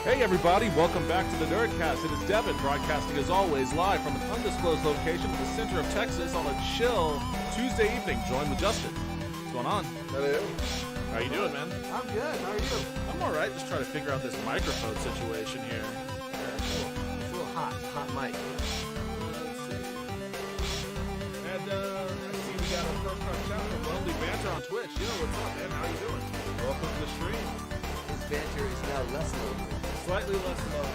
Hey everybody, welcome back to the Nerdcast. It is Devin, broadcasting as always live from an undisclosed location in the center of Texas on a chill Tuesday evening, joined with Justin. What's going on? Hello. How you doing, man? I'm good. How are you? I'm alright, just trying to figure out this microphone situation here. It's a little hot. It's a hot mic. Let's see. And I see we got our first time chat from Lonely Banter on Twitch. Yo, what's up, man? How you doing? Welcome to the stream. This banter is now less lonely. Slightly less lonely.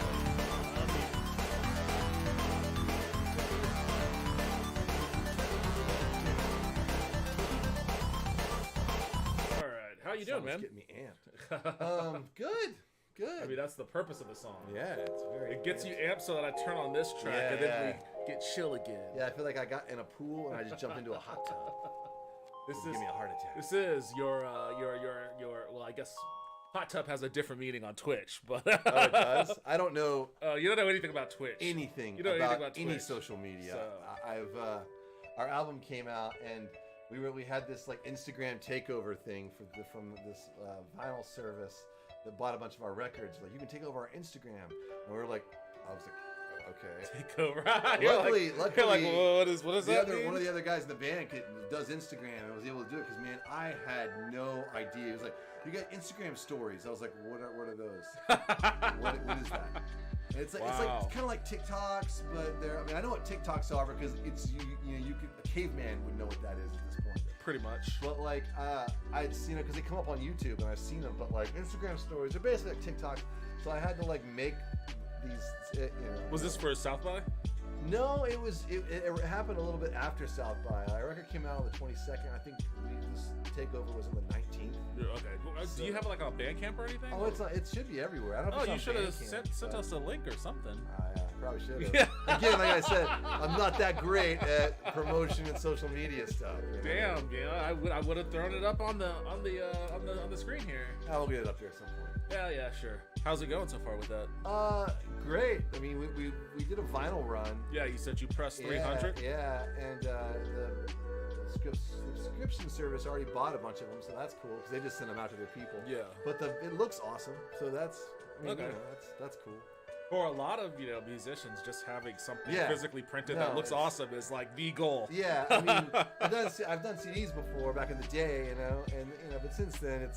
Alright, how you doing, man? Get me amped. Good. I mean, that's the purpose of the song. Yeah, it's very. It gets you amped so that I turn on this track and then we get chill again. Yeah, I feel like I got in a pool and I just jumped into a hot tub. This is give me a heart attack. This is your well, I guess hot tub has a different meaning on Twitch, but Oh, it does. I don't know you don't know anything about Twitch. anything You don't know anything about any Twitch. social media. So. I've our album came out and we had this like Instagram takeover thing from this vinyl service that bought a bunch of our records. Like, you can take over our Instagram, and we were like, I was like, okay. Take over. Luckily, you're like, well, what is that mean? One of the other guys in the band does Instagram and was able to do it because, man, I had no idea. He was like, you got Instagram stories. I was like, what are those? what is that? And it's like it's kind of like TikToks, but they're. I mean, I know what TikToks are because it's you could, a caveman would know what that is at this point. Pretty much. But like I'd seen it because they come up on YouTube and I've seen them. But like Instagram stories are basically like TikToks. So I had to like make these. Was this for South by? No, it happened a little bit after South by. Our record came out on the 22nd. I think this takeover was on the 19th. Yeah, okay. Do you have like a Bandcamp or anything? Oh, it should be everywhere. I don't know if you it's should on have Bandcamp, sent us a link or something. Yeah, probably should have. Yeah. Again, like I said, I'm not that great at promotion and social media stuff. You know? Damn, yeah, I would have thrown it up on the screen here. I'll get it up there at some point. Yeah, sure. How's it going so far with that? Great. I mean, we did a vinyl run. Yeah, you said you pressed 300. Yeah, and the subscription service already bought a bunch of them, so that's cool because they just send them out to their people. Yeah. But it looks awesome, so that's okay. That's cool. For a lot of musicians, just having something physically printed that looks awesome is like the goal. Yeah, I mean, I've done CDs before back in the day, and but since then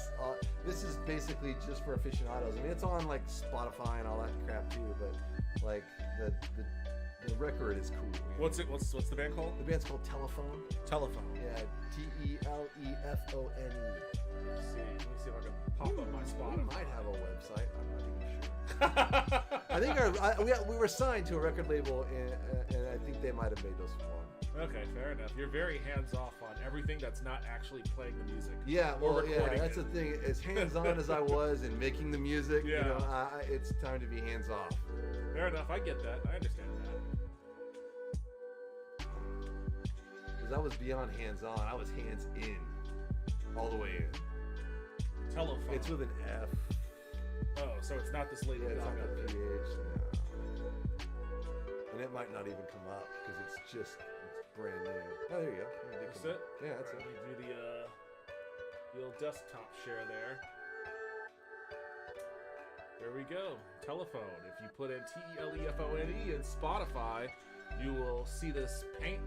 this is basically just for aficionados. I mean, it's on like Spotify and all that crap too, but like the record is cool. What's the band called? The band's called Telephone. Telephone. Yeah, Telefone. Let me see if I can pop up my Spotify. We might have a website. I'm not even sure. I think we were signed to a record label, and I think they might have made those fun. Okay, fair enough. You're very hands-off on everything that's not actually playing the music. Yeah, that's the thing. As hands-on as I was in making the music, it's time to be hands-off. Fair enough. I get that. I understand that. Because I was beyond hands-on. I was hands-in. All the way in. Telephone. It's with an F. Oh, so it's not this lady. Yeah, it's not the PH. No. And it might not even come up because it's brand new. Oh, there you go. That's it? Yeah, that's it. Let me do the old desktop share there. There we go. Telephone. If you put in TELEFONE in Spotify, you will see this paint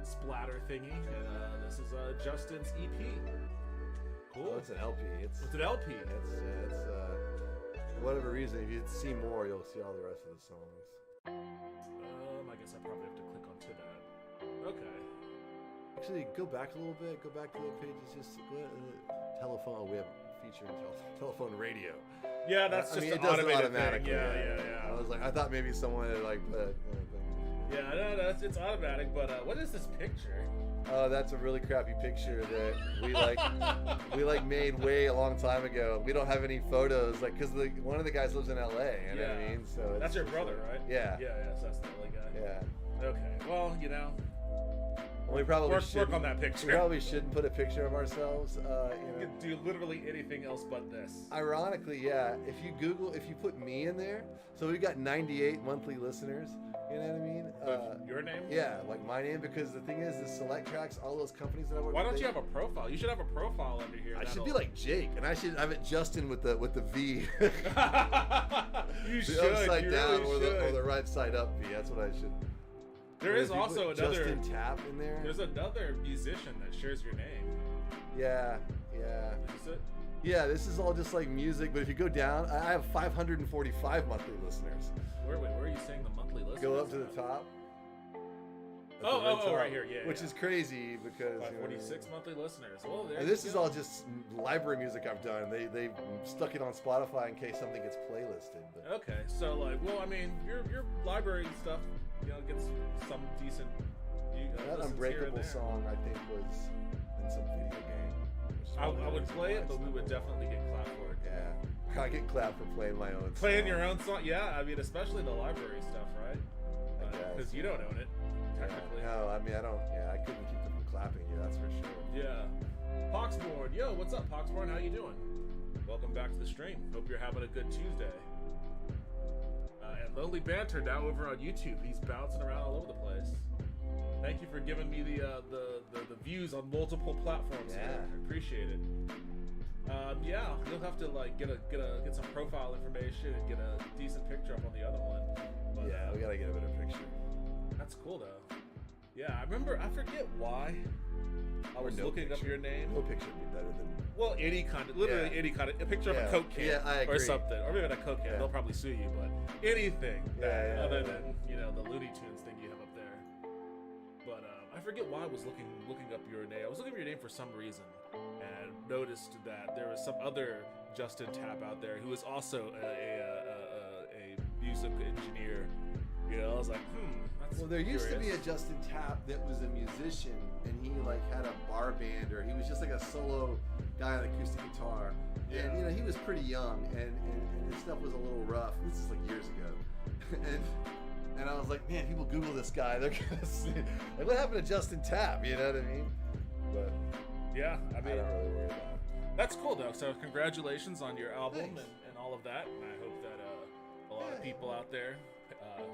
splatter thingy. And this is Justin's EP. Cool. Oh, it's an LP. It's an LP. It's for whatever reason, if you see more, you'll see all the rest of the songs. I guess I probably have to click onto that. Okay. Actually, go back a little bit. Go back to the pages. Just telephone. We have a feature in telephone radio. Yeah, that's just it does it automatically. Yeah. I was like, I thought maybe someone had like put. Yeah, no, it's automatic. But what is this picture? Oh, that's a really crappy picture that we made a long time ago. We don't have any photos, like, because one of the guys lives in LA. You know what I mean? So that's your brother, right? Yeah. Yeah. So that's the LA guy. Yeah. Okay. Well, We probably work on that picture. We probably shouldn't put a picture of ourselves. You can do literally anything else but this. Ironically, yeah. If you put me in there, so we've got 98 monthly listeners. You know what I mean? Your name? Yeah, like my name, because the thing is, the select tracks, all those companies that I work with. Why don't you have a profile? You should have a profile under here. I should be like Jake, and I should have it Justin with the V. You should. The upside you down really or the right side up V. That's what I should. There is also another Justin Tap in there. There's another musician that shares your name. Yeah. Is it? Yeah, this is all just like music, but if you go down, I have 545 monthly listeners. Where are you saying the monthly listeners? Go up to the top. Oh, right here, yeah. Which is crazy because 46 monthly listeners. Well, and this is all just library music I've done. They stuck it on Spotify in case something gets playlisted. But. Okay, so like, well, I mean, your library stuff, gets some decent. That Unbreakable song, I think, was in some video game. I would play it, but we would definitely get clapped for it. Yeah, I get clapped for playing my own. Playing your own song, yeah. I mean, especially the library stuff, right? Because you don't own it. Technically. No, I mean, I don't. Yeah, I couldn't keep them from clapping you. That's for sure. Yeah. Poxborn, yo, what's up, Poxborn? How you doing? Welcome back to the stream. Hope you're having a good Tuesday. And Lonely Banter now over on YouTube. He's bouncing around all over the place. Thank you for giving me the views on multiple platforms. Yeah, here. I appreciate it. Yeah, you'll have to like get some profile information and get a decent picture up on the other one. But, yeah, we gotta get a better picture. That's cool though. Yeah, I forget why I was looking up your name. No picture would be better than. Well, any kind of, any kind of, a picture of a Coke can or something. Or maybe not a Coke can, they'll probably sue you, but anything other than, the Looney Tunes thing you have up there. But I forget why I was looking up your name. I was looking up your name for some reason and noticed that there was some other Justin Tapp out there who is also a music engineer. I was like, that's Well, there used to be a Justin Tapp that was a musician, and he like had a bar band, or he was just like a solo guy on acoustic guitar. Yeah. And he was pretty young, and his stuff was a little rough. This is like years ago, and I was like, man, people Google this guy, they're gonna see like what happened to Justin Tapp. You know what I mean? But yeah, I mean, I don't really worry about it. That's cool though. So congratulations on your album and all of that. And I hope that a lot of people out there,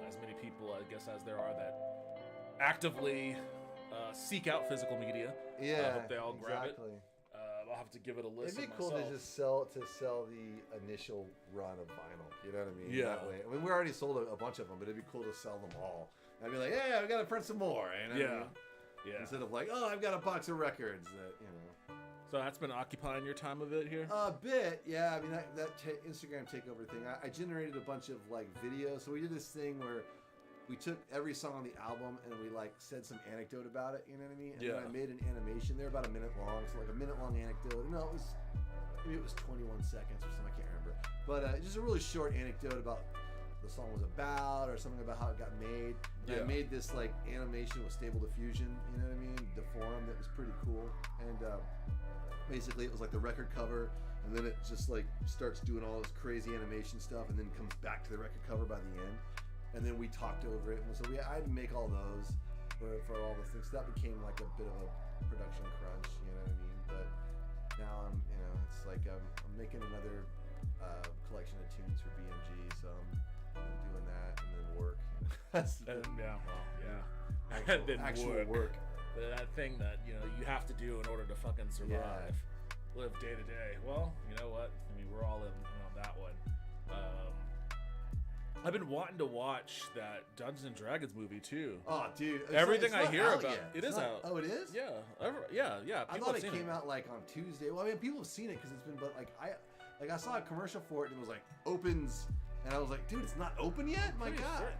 as many people I guess as there are that actively seek out physical media. Yeah, I hope they all grab it. exactly. I'll have to give it a listen. It'd be cool myself. to just sell the initial run of vinyl. You know what I mean? Yeah. That way. I mean, we already sold a bunch of them, but it'd be cool to sell them all. I'd be like, yeah, we gotta print some more. You know what I mean? Yeah. Instead of like, oh, I've got a box of records that So that's been occupying your time a bit here. A bit, yeah. I mean, that Instagram takeover thing. I generated a bunch of like videos. So we did this thing where we took every song on the album and we like said some anecdote about it. You know what I mean? And then I made an animation. They're about a minute long, so like a minute long anecdote. No, maybe it was 21 seconds or something. I can't remember. But just a really short anecdote about the song was about, or something about how it got made. And I made this like animation with Stable Diffusion. You know what I mean? Deform that was pretty cool. And basically, it was like the record cover, and then it just like starts doing all this crazy animation stuff, and then comes back to the record cover by the end. And then we talked over it, and so I had to make all those for all the things. So that became like a bit of a production crunch, you know what I mean? But now it's like I'm making another collection of tunes for BMG, so I'm doing that and then work. Actual work. That thing that you have to do in order to fucking survive, live day to day. Well, you know what? I mean, we're all in on that one. I've been wanting to watch that Dungeons and Dragons movie too. Oh, dude! Everything I hear about it is out. Oh, it is? Yeah, yeah. I thought it came out like on Tuesday. Well, I mean, people have seen it because it's been, but like I saw a commercial for it and it was like opens, and I was like, dude, it's not open yet. My God! Certain.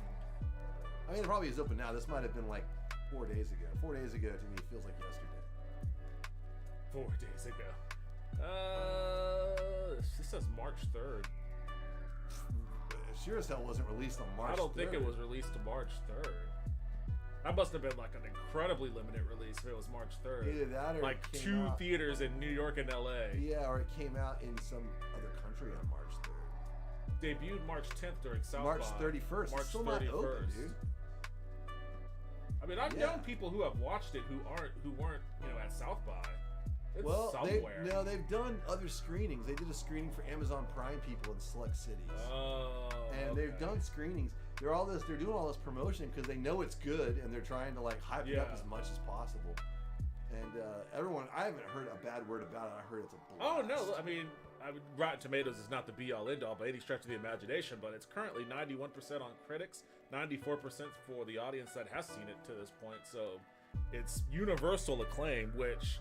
I mean, it probably is open now. This might have been like 4 days ago. 4 days ago to me feels like yesterday. 4 days ago. This says March 3rd. Sure as hell wasn't released on March 3rd. I don't think it was released on March 3rd. That must have been like an incredibly limited release if it was March 3rd. Either that or like 2 theaters in New York and LA. Yeah, or it came out in some other country on March 3rd. Debuted March 10th during South March by. 31st. March it's still 31st. not open, dude. I mean, I've known people who have watched it who weren't at South by. It's Well, somewhere. they've done other screenings. They did a screening for Amazon Prime people in select cities. Oh. And they've done screenings. They're doing all this promotion because they know it's good, and they're trying to like hype it up as much as possible. And everyone, I haven't heard a bad word about it. I heard it's a blast. Oh no! I mean, Rotten Tomatoes is not the be-all end-all by any stretch of the imagination, but it's currently 91% on critics, 94% for the audience that has seen it to this point. So it's universal acclaim, which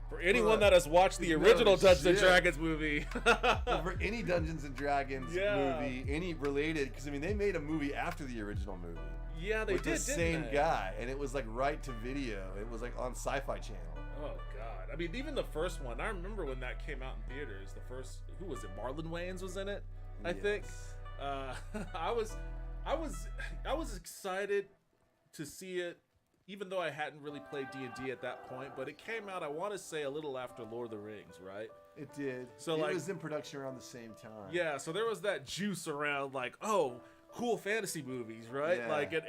for anyone that has watched the original Dungeons and Dragons movie, well, for any Dungeons and Dragons movie, any related, because I mean they made a movie after the original movie. Yeah, they with did. The same guy, and it was like right to video. It was like on Sci-Fi Channel. Oh God! I mean, even the first one. I remember when that came out in theaters. The first, who was it? Marlon Wayans was in it, I think. I was excited to see it, even though I hadn't really played D&D at that point. But it came out, I want to say, a little after Lord of the Rings, right? It did. So it was in production around the same time. Yeah. So there was that juice around, like, oh, cool fantasy movies, right? Yeah. Like, and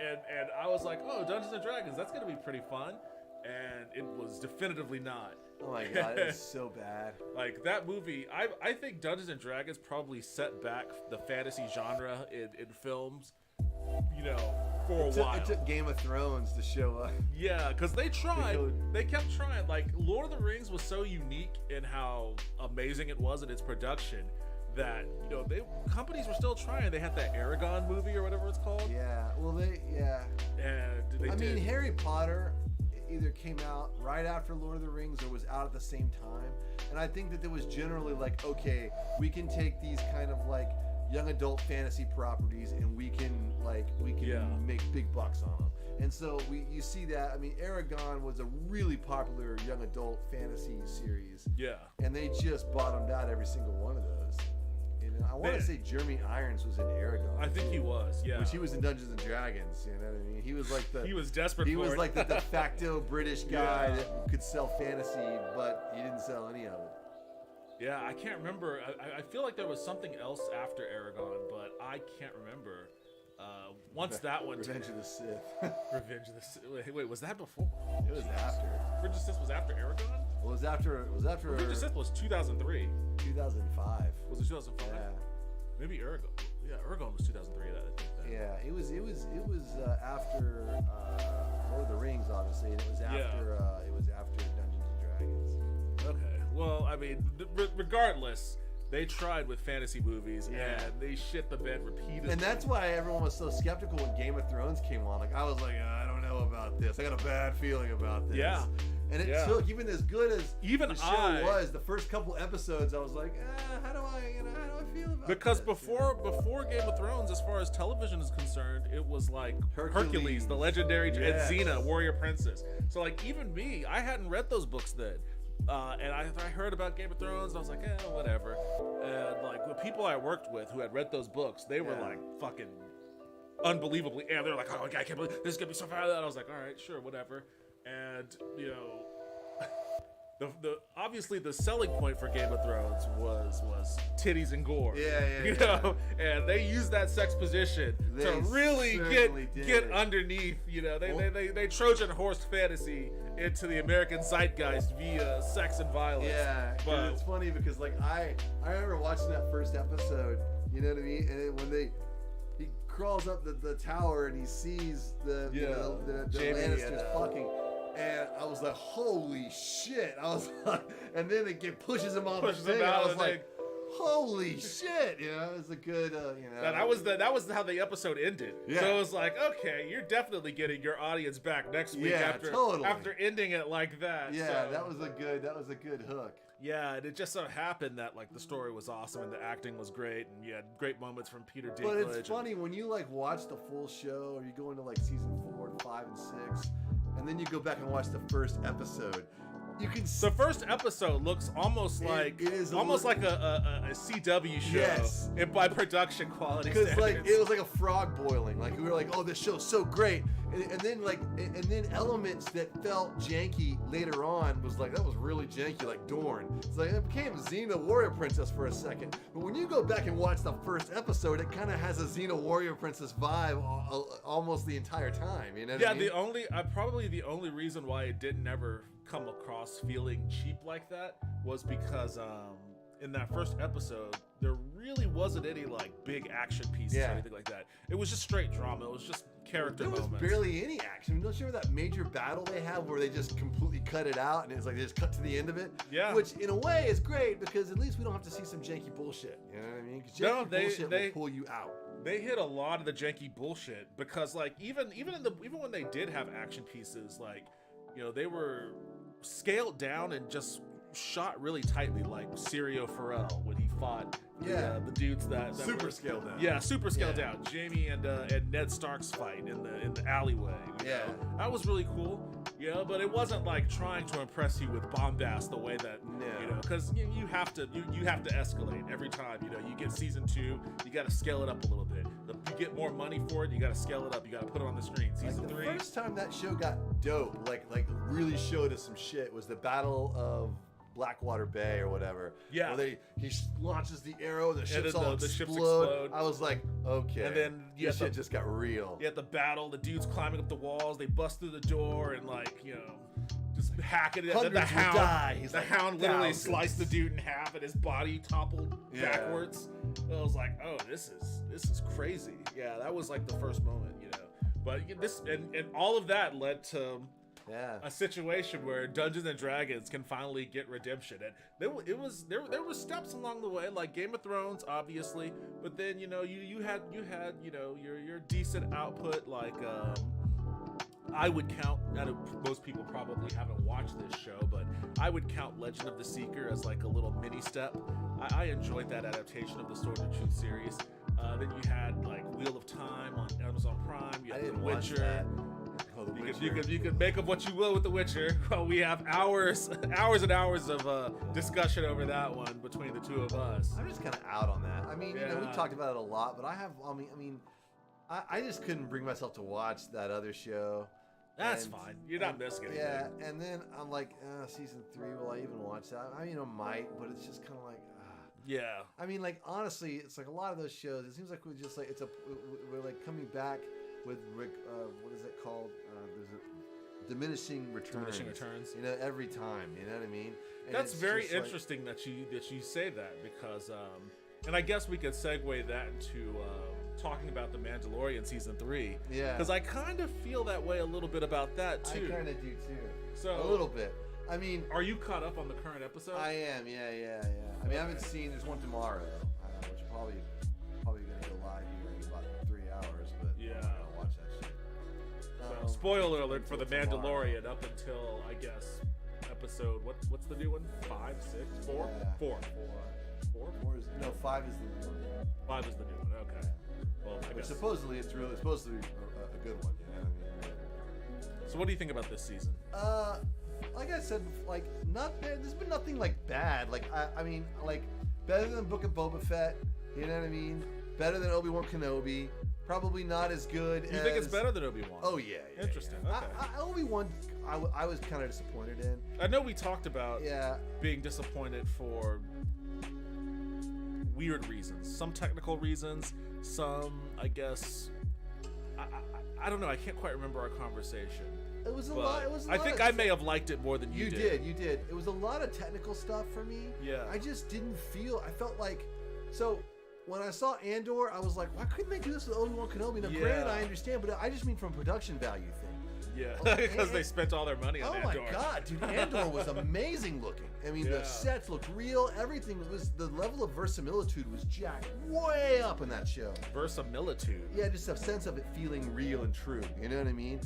I was like, oh, Dungeons and Dragons, that's gonna be pretty fun. And it was definitively not. Oh my God, it was so bad. Like, that movie, I think Dungeons and Dragons probably set back the fantasy genre in films, for a while. It took Game of Thrones to show up. Yeah, because they tried. They kept trying. Like, Lord of the Rings was so unique in how amazing it was in its production that, companies were still trying. They had that Aragon movie or whatever it's called. Yeah, well, And mean, Harry Potter either came out right after Lord of the Rings or was out at the same time. And I think that there was generally like, okay, we can take these kind of like young adult fantasy properties and we can make big bucks on them. And so you see that. I mean, Aragon was a really popular young adult fantasy series. Yeah. And they just bottomed out every single one of those. I want to say Jeremy Irons was in Aragon. I think he was, yeah. Which he was in Dungeons and Dragons, you know what I mean? He was like he was desperate he for was it. like the de facto British guy that could sell fantasy, but he didn't sell any of it. Yeah, I can't remember. I feel like there was something else after Aragon, but I can't remember. Once that one... Revenge of the Sith. Revenge of the Sith. Wait, was that before? It was after. Revenge of the Sith was after Aragon? Well, it was after... Revenge of the Sith was 2003. 2005. Was it 2005? Yeah. Maybe Aragon. Yeah, Aragon was 2003. I think. Yeah, it was after Lord of the Rings, obviously, and it was after Dungeons and Dragons. Okay. Well, I mean, regardless, they tried with fantasy movies and they shit the bed repeatedly. And that's why everyone was so skeptical when Game of Thrones came on. Like, I was like, I don't know about this. I got a bad feeling about this. Yeah. And it took, even as good as the show was, the first couple episodes, I was like, how do I feel about this? Because before Game of Thrones, as far as television is concerned, it was like Hercules, the legendary, and Xena, warrior princess. So like, even me, I hadn't read those books then. And I heard about Game of Thrones, and I was like, whatever. And like, the people I worked with who had read those books, they were like fucking unbelievably, and they're like, oh my God, I can't believe this is gonna be so far. And I was like, all right, sure, whatever. And the obviously the selling point for Game of Thrones was titties and gore. Yeah. And they used that sex position to really get underneath. They Trojan horsed fantasy into the American zeitgeist via sex and violence. Yeah, but it's funny because like I remember watching that first episode. You know what I mean? And when he crawls up the tower and he sees the Lannisters fucking. And I was like, holy shit. I was like, and then it pushes him off the thing. I was like, holy shit. It was a good, That was how the episode ended. Yeah. So it was like, okay, you're definitely getting your audience back next week after ending it like that. Yeah, so. that was a good hook. Yeah, and it just so happened that like the story was awesome and the acting was great and you had great moments from Peter Dinklage. But it's funny when you like watch the full show or you go into like season 4, 5, and 6. And then you go back and watch the first episode. you can. The first episode looks almost like it is almost like a CW show. Yes. And by production quality. Because like it was like a frog boiling. Like we were like, oh, this show's so great, and then elements that felt janky later on was like that was really janky, like Dorn. It's like it became Xena Warrior Princess for a second. But when you go back and watch the first episode, it kind of has a Xena Warrior Princess vibe almost the entire time. You know? What I mean? Probably the only reason why it didn't ever come across feeling cheap like that was because in that first episode there really wasn't any like big action pieces or anything like that. It was just straight drama. It was just character moments. There was barely any action. I mean, don't you remember that major battle they have where they just completely cut it out and it's like they just cut to the end of it? Yeah. Which in a way is great because at least we don't have to see some janky bullshit. You know what I mean? Because janky bullshit will pull you out. They hit a lot of the janky bullshit because like even when they did have action pieces, like, you know, they were scaled down and just shot really tightly, like Sirio Pharrell when he fought the dudes that super scaled down. Yeah, super scaled down. Jamie and Ned Stark's fight in the alleyway. You know? That was really cool. You know, but it wasn't like trying to impress you with bombast the way that you know, because you have to escalate every time. You know, you get season 2, you got to scale it up a little bit. You get more money for it, you got to scale it up. You got to put it on the screen. Season 3. The first time that show got dope, like really showed us some shit, was the Battle of Blackwater Bay or whatever. Yeah. Where he launches the arrow, the ships the ships explode. I was like, okay. And then shit just got real. You had the battle, the dudes climbing up the walls, they bust through the door and like, you know, just hacking it. Hundreds the hound, would die. The hound literally sliced the dude in half and his body toppled backwards. I was like, oh, this is crazy. Yeah, that was like the first moment, you know. But this and all of that led to a situation where Dungeons and Dragons can finally get redemption, and there were steps along the way, like Game of Thrones, obviously, but then you know you had you know your decent output, like I would count. Most people probably haven't watched this show, but I would count Legend of the Seeker as like a little mini step. I enjoyed that adaptation of the Sword and Truth series. Then you had like Wheel of Time on Amazon Prime. You had The Witcher. You can make of what you will with The Witcher. Well, we have hours and hours of discussion over that one between the two of us. I'm just kind of out on that. I mean, you know, we talked about it a lot, but I just couldn't bring myself to watch that other show. That's fine. You're not missing anything. Yeah, and then I'm like, season 3, will I even watch that? I mean, I might, but it's just kind of like, yeah. I mean, like, honestly, it's like a lot of those shows, it seems like we're just like, we're like coming back with, what is it called? There's a diminishing returns. You know, every time, you know what I mean? And that's very interesting that you say that because, and I guess we could segue that into talking about The Mandalorian season 3. Yeah. Because I kind of feel that way a little bit about that too. I kind of do too. So a little bit. I mean, are you caught up on the current episode? I am. Yeah. I mean, I haven't seen. There's one tomorrow, which probably gonna go live here in about 3 hours. But I'll watch that shit. So, spoiler alert for The Mandalorian up until I guess episode what's the new one? 5, 6, 4? Yeah. 4. 5 is the new one. 5 is the new one. Okay. Well, I guess supposedly it's supposed to be a good one. You know what I mean? So what do you think about this season? Like I said, like there's been nothing like bad. Like I mean, like better than Book of Boba Fett. You know what I mean? Better than Obi-Wan Kenobi. Probably not as good. You think it's better than Obi-Wan? Oh yeah. Interesting. Yeah. Okay. Obi-Wan, I was kind of disappointed in. I know we talked about being disappointed for weird reasons, some technical reasons, some I guess I don't know. I can't quite remember our conversation. It was a lot. I think I may have liked it more than you did. You did. It was a lot of technical stuff for me. Yeah. I just didn't feel. I felt like so. When I saw Andor, I was like, why couldn't they do this with Obi-Wan Kenobi? Now, granted, I understand, but I just mean from a production value thing. Yeah, because they spent all their money on Andor. Oh my God, dude, Andor was amazing looking. I mean, the sets looked real. Everything was, the level of verisimilitude was jacked way up in that show. Verisimilitude? Yeah, just a sense of it feeling real and true. You know what I mean?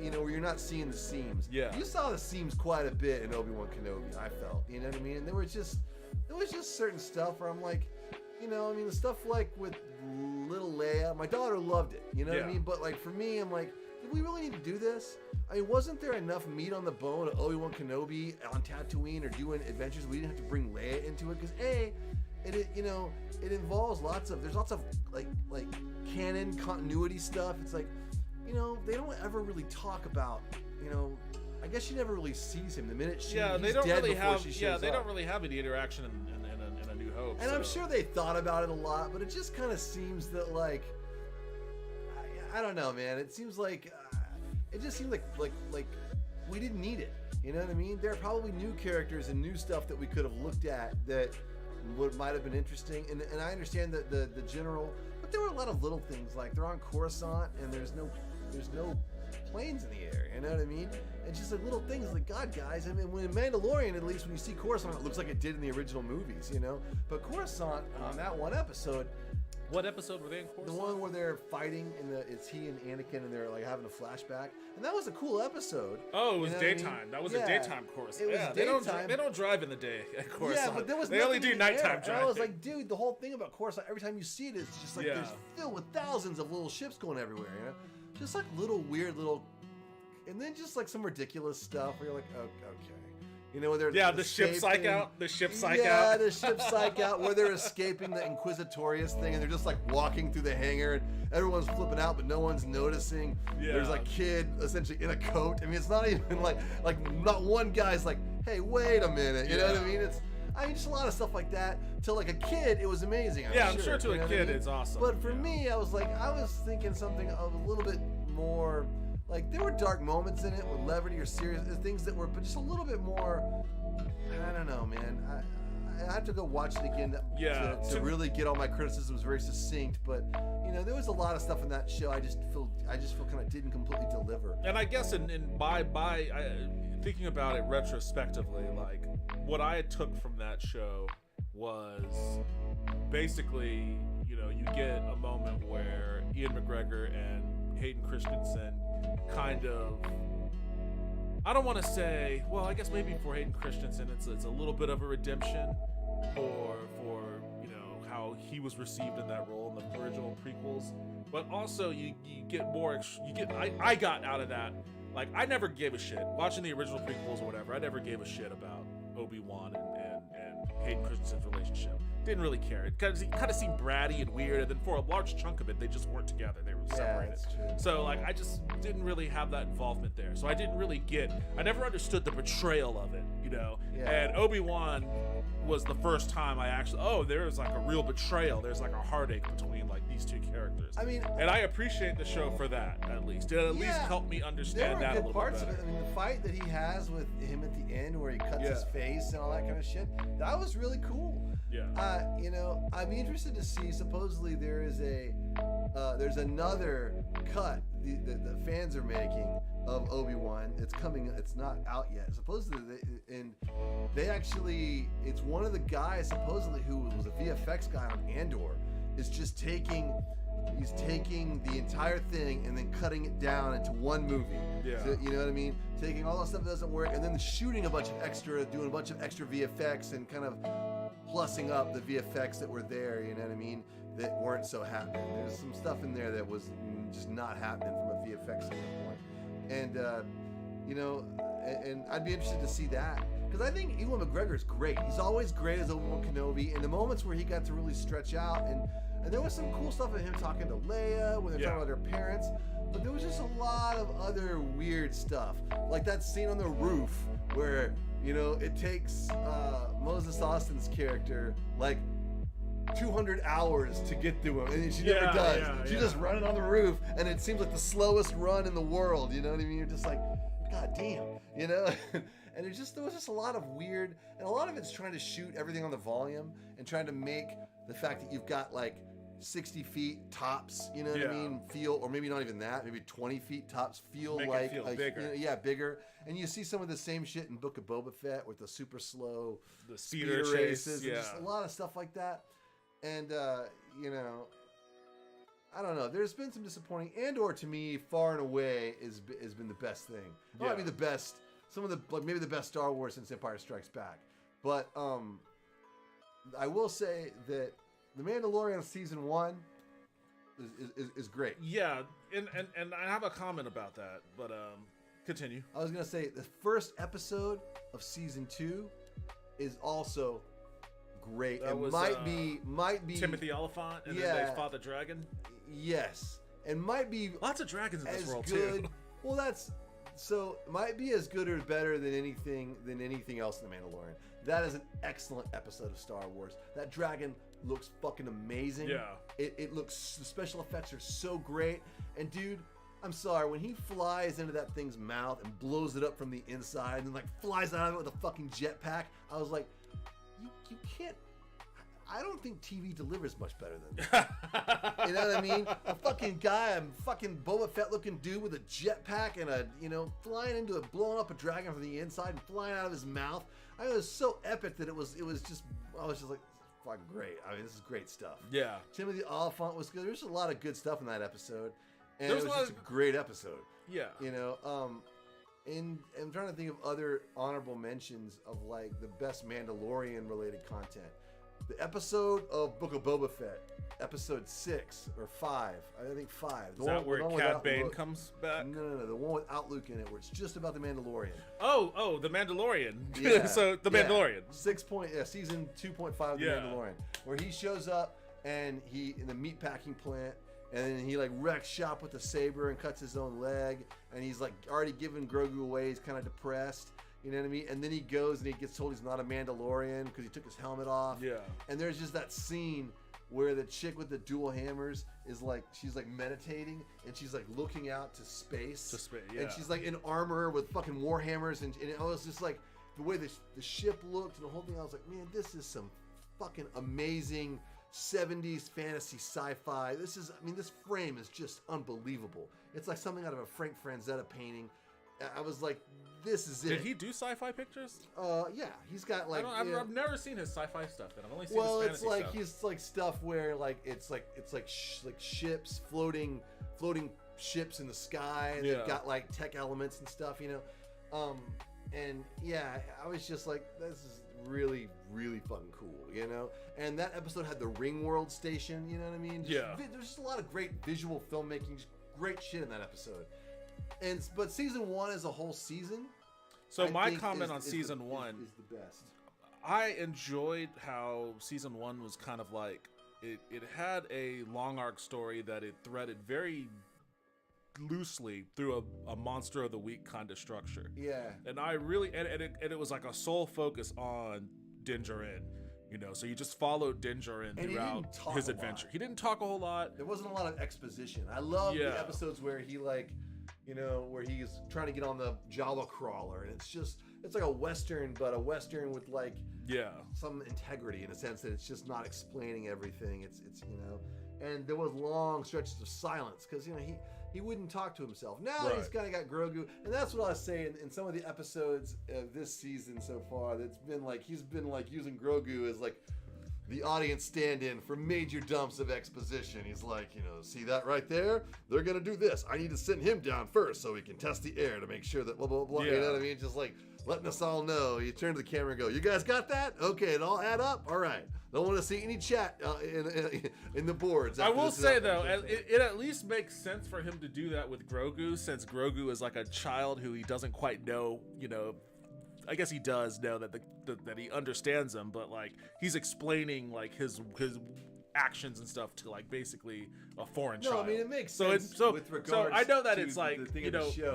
You know, where you're not seeing the seams. Yeah. You saw the seams quite a bit in Obi-Wan Kenobi, I felt. You know what I mean? And there was just certain stuff where I'm like, you know, I mean, the stuff like with little Leia, my daughter loved it. You know what I mean? But like for me, I'm like, did we really need to do this? I mean, wasn't there enough meat on the bone of Obi-Wan Kenobi on Tatooine or doing adventures? We didn't have to bring Leia into it because it involves there's lots of like canon continuity stuff. It's like, they don't ever really talk about, I guess she never really sees him the minute he's dead before she shows up. They don't really have any interaction in A New Hope. And I'm sure they thought about it a lot, but it just kind of seems that I don't know, man. It seems like it just seemed like we didn't need it. You know what I mean? There are probably new characters and new stuff that we could have looked at that might have been interesting. And I understand that the general, but there were a lot of little things like they're on Coruscant and there's no planes in the air. You know what I mean? It's just like little things like, God, guys. I mean, when in Mandalorian, at least when you see Coruscant, it looks like it did in the original movies. But Coruscant on that one episode. What episode were they in Coruscant? The one where they're fighting it's he and Anakin and they're like having a flashback, and that was a cool episode. Oh, it was daytime. I mean? That was a daytime Coruscant. It was daytime. They don't drive in the day at Coruscant. Yeah, but they only do nighttime driving. And I was like, dude, the whole thing about Coruscant, every time you see it, it's just like there's filled with thousands of little ships going everywhere. Just like little weird and then just like some ridiculous stuff where you're like, oh, okay. Where they're the ship psych out. The ship psych out. Yeah, the ship psych out where they're escaping the Inquisitorius thing and they're just like walking through the hangar and everyone's flipping out but no one's noticing. Yeah. There's like kid essentially in a coat. I mean, it's not even like not one guy's like, hey, wait a minute. You know what I mean? Just a lot of stuff like that. To like a kid, it was amazing. I'm sure to a kid it's awesome. But for me, I was thinking something of a little bit more. Like, there were dark moments in it with levity or serious things that were, but just a little bit more, I don't know, man. I have to go watch it again to really get all my criticisms very succinct, but, there was a lot of stuff in that show I just feel kind of didn't completely deliver. And I guess thinking about it retrospectively, like, what I took from that show was basically, you get a moment where Ian McGregor and Hayden Christensen kind of, I don't want to say, well, I guess maybe for Hayden Christensen it's a little bit of a redemption for how he was received in that role in the original prequels, but also you get more, I got out of that, like, I never gave a shit watching the original prequels or whatever. I never gave a shit about Obi-Wan and Hayden Christensen's relationship. Didn't really care. It kind of seemed bratty and weird, and then for a large chunk of it, they just weren't together. They were separated. That's true. So, like, I just didn't really have that involvement there. So I didn't really I never understood the betrayal of it, Yeah. And Obi-Wan was the first time I actually, there's like a real betrayal. There's like a heartache between like these two characters. I mean, and I appreciate the show for that, at least. It at least helped me understand that a little bit better. There were good parts of it. I mean, the fight that he has with him at the end where he cuts his face and all that kind of shit, that was really cool. Yeah. I'd be interested to see, supposedly there's another cut the fans are making of Obi-Wan. It's not out yet. Supposedly, it's one of the guys supposedly who was a VFX guy on Andor is just taking the entire thing and then cutting it down into one movie. Yeah. So, you know what I mean? Taking all the stuff that doesn't work and then shooting doing a bunch of extra VFX and kind of plussing up the VFX that were there, you know what I mean, that weren't so happening. There's some stuff in there that was just not happening from a VFX standpoint. And, and I'd be interested to see that. Because I think Ewan McGregor is great. He's always great as Obi-Wan Kenobi. And the moments where he got to really stretch out, and there was some cool stuff of him talking to Leia when they're talking about her parents. But there was just a lot of other weird stuff. Like that scene on the roof where, it takes Moses Austin's character like 200 hours to get through him, and she never does. She's just running on the roof, and it seems like the slowest run in the world. You know what I mean? You're just like, God damn, And there was just a lot of weird, and a lot of it's trying to shoot everything on the volume and trying to make the fact that you've got like 60 feet tops, you know what I mean, feel, or maybe not even that, maybe 20 feet tops feel make like, it feel bigger. Bigger. And you see some of the same shit in Book of Boba Fett with the super slow the speeder races, chase, just a lot of stuff like that. And I don't know. There's been some disappointing. Andor, to me, far and away, has been the best thing. Well, I mean, the best. Some of the maybe the best Star Wars since Empire Strikes Back. But I will say that The Mandalorian season 1 is great. Yeah, and I have a comment about that, but continue. I was gonna say the first episode of season 2 is also great. That It was, might be Timothy Oliphant, and then they fought the dragon. Yes, and might be Lots of dragons in this as world good. too. Well, that's so might be as good or better than anything else in The Mandalorian. That is an excellent episode of Star Wars. That dragon looks fucking amazing. Yeah. It looks, the special effects are so great. And dude, I'm sorry, when he flies into that thing's mouth and blows it up from the inside and like flies out of it with a fucking jetpack, I was like, you can't. I don't think TV delivers much better than that. You know what I mean? A fucking guy, a fucking Boba Fett looking dude with a jetpack and flying into it, blowing up a dragon from the inside and flying out of his mouth. I mean, it was so epic that I was just like, fucking great. I mean, this is great stuff. Yeah. Timothy Oliphant was good. There's a lot of good stuff in that episode. And There's it was just a great episode. Yeah. And I'm trying to think of other honorable mentions of like the best Mandalorian related content. The episode of Book of Boba Fett, episode 6 or 5, I think 5. Is that where Cad Bane comes back? No, the one without Luke in it, where it's just about the Mandalorian. Oh, the Mandalorian. Yeah. So the Mandalorian. Season 2.5 of the Mandalorian, where he shows up and he in the meatpacking plant, and then he like wrecks shop with the saber and cuts his own leg, and he's like already giving Grogu away. He's kind of depressed. You know what I mean? And then he goes and he gets told he's not a Mandalorian because he took his helmet off. Yeah. And there's just that scene where the chick with the dual hammers is like, she's like meditating and she's like looking out to space. Yeah. And she's like in armor with fucking war hammers. And it was just like the way the ship looked and the whole thing. I was like, man, this is some fucking amazing 70s fantasy sci-fi. This frame is just unbelievable. It's like something out of a Frank Franzetta painting. I was like, this is it. Did he do sci-fi pictures? Yeah, he's got like. I've never seen his sci-fi stuff. Then I've only seen his fantasy it's like stuff. he's like stuff where like it's like ships floating ships in the sky, and they've got like tech elements and stuff, and yeah, I was just like, this is really really fucking cool, And that episode had the Ring World station, you know what I mean? There's just a lot of great visual filmmaking, just great shit in that episode. But season 1 is a whole season. So my comment on season 1 is the best. I enjoyed how season 1 was kind of like it had a long arc story that it threaded very loosely through a monster of the week kind of structure. Yeah. And I really and it was like a sole focus on Din Djarin. So you just followed Din Djarin throughout his adventure. He didn't talk a whole lot. There wasn't a lot of exposition. I love the episodes where he like, where he's trying to get on the Jawa crawler, and it's like a Western, but a Western with like some integrity in a sense that it's just not explaining everything. It's and there was long stretches of silence because he wouldn't talk to himself. Now he's kind of got Grogu, and that's what I was saying in some of the episodes of this season so far. That's been like he's been like using Grogu as like the audience stand-in for major dumps of exposition. He's like, see that right there? They're gonna do this. I need to send him down first so he can test the air to make sure that blah blah blah. You know what I mean? Just like letting us all know. You turn to the camera and go, "You guys got that? Okay, it all add up. All right. Don't want to see any chat in the boards." I will say though, it at least makes sense for him to do that with Grogu, since Grogu is like a child who he doesn't quite know. I guess he does know that that he understands them, but like he's explaining like his actions and stuff to like basically a foreign child. No, I mean it makes sense. With regards so I know that to it's like the show,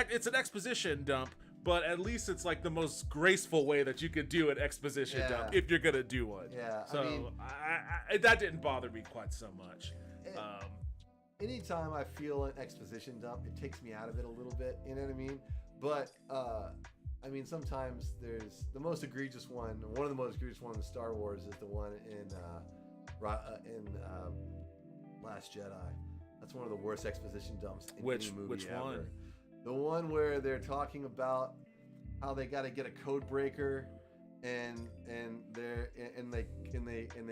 it's an exposition dump, but at least it's like the most graceful way that you could do an exposition dump if you're gonna do one. Yeah. So I that didn't bother me quite so much. Anytime I feel an exposition dump, it takes me out of it a little bit. You know what I mean? But sometimes there's the most egregious one. One of the most egregious ones in Star Wars is the one in Last Jedi. That's one of the worst exposition dumps in any movie ever. One? The one where they're talking about how they got to get a code breaker, and they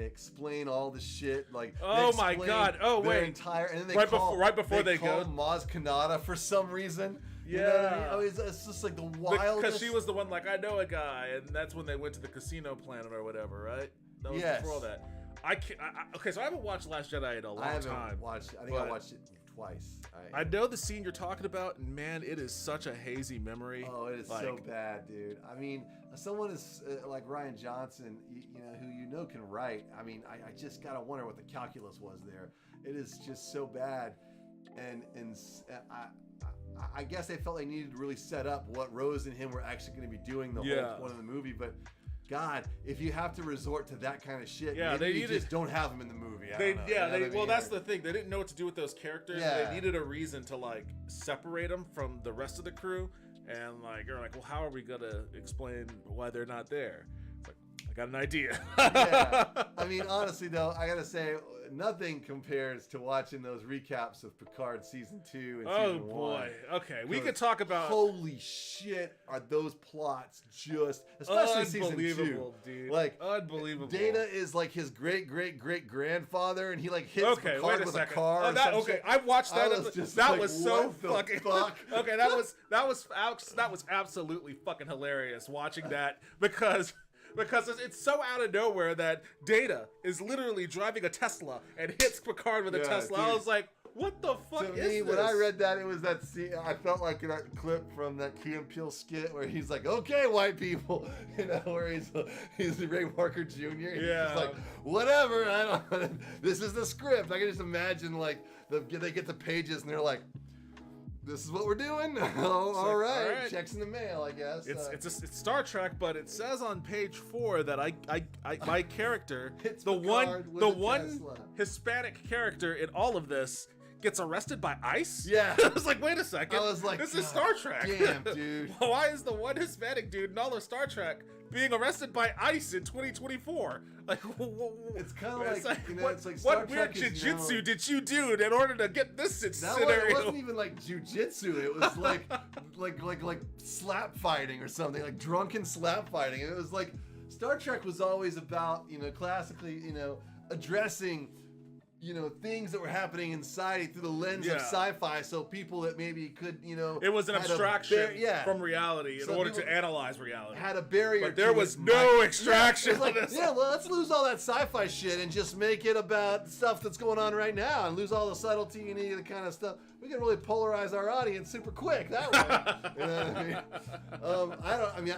explain all the shit like. Oh my god! Oh wait! Entire and then they right before they call go Maz Kanata for some reason. Yeah, you know what I mean? It's just like the wildest. Because she was the one like, I know a guy, and that's when they went to the casino planet or whatever, right? That was before all that. I can't. Okay, so I haven't watched Last Jedi in a long I haven't time. watched. I think I watched it twice. I know the scene you're talking about, and man, it is such a hazy memory. Oh, it is so bad, dude. I mean, someone is like Ryan Johnson, who can write. I mean, I just gotta wonder what the calculus was there. It is just so bad, and I guess they felt they needed to really set up what Rose and him were actually going to be doing the whole point of the movie. But God, if you have to resort to that kind of shit, maybe just don't have them in the movie. That's the thing. They didn't know what to do with those characters. Yeah. They needed a reason to like separate them from the rest of the crew, and you're like, well, how are we gonna explain why they're not there? It's like, I got an idea. Yeah. I mean, honestly though, I gotta say, nothing compares to watching those recaps of Picard season 2 and season 1. Oh boy. Okay, we could talk about. Holy shit, are those plots just, especially season 2, dude. Like unbelievable. Data is like his great grandfather, and he like hits Picard with a car. I watched that. That was so fucking. Fuck? Okay, that was absolutely fucking hilarious watching that because it's so out of nowhere that Data is literally driving a Tesla and hits Picard with a Tesla. Dude. I was like, what the fuck is this? When I read that, it was that scene. I felt like that clip from that Key and Peele skit where he's like, "Okay, white people," where he's Ray Parker Jr. He's just like, whatever. This is the script. I can just imagine they get the pages and they're like, this is what we're doing. All right. Checks in the mail, I guess. It's Star Trek, but it says on page 4 that my character, the one Hispanic character in all of this, gets arrested by ICE. Yeah. I was like, wait a second. I was like, this is Star Trek. Damn, dude. Why is the one Hispanic dude in all of Star Trek being arrested by ICE in 2024? Like, it's kind of like it's like Star what weird jujitsu did you do in order to get this scenario? It wasn't even like jujitsu. It was like slap fighting or something, like drunken slap fighting. It was like Star Trek was always about classically addressing things that were happening in society through the lens of sci-fi, so people that maybe could, it was an abstraction from reality in order to analyze reality. Had a barrier, but there was no extraction. Well, let's lose all that sci-fi shit and just make it about stuff that's going on right now, and lose all the subtlety and any of the kind of stuff. We can really polarize our audience super quick that way. You know what I mean?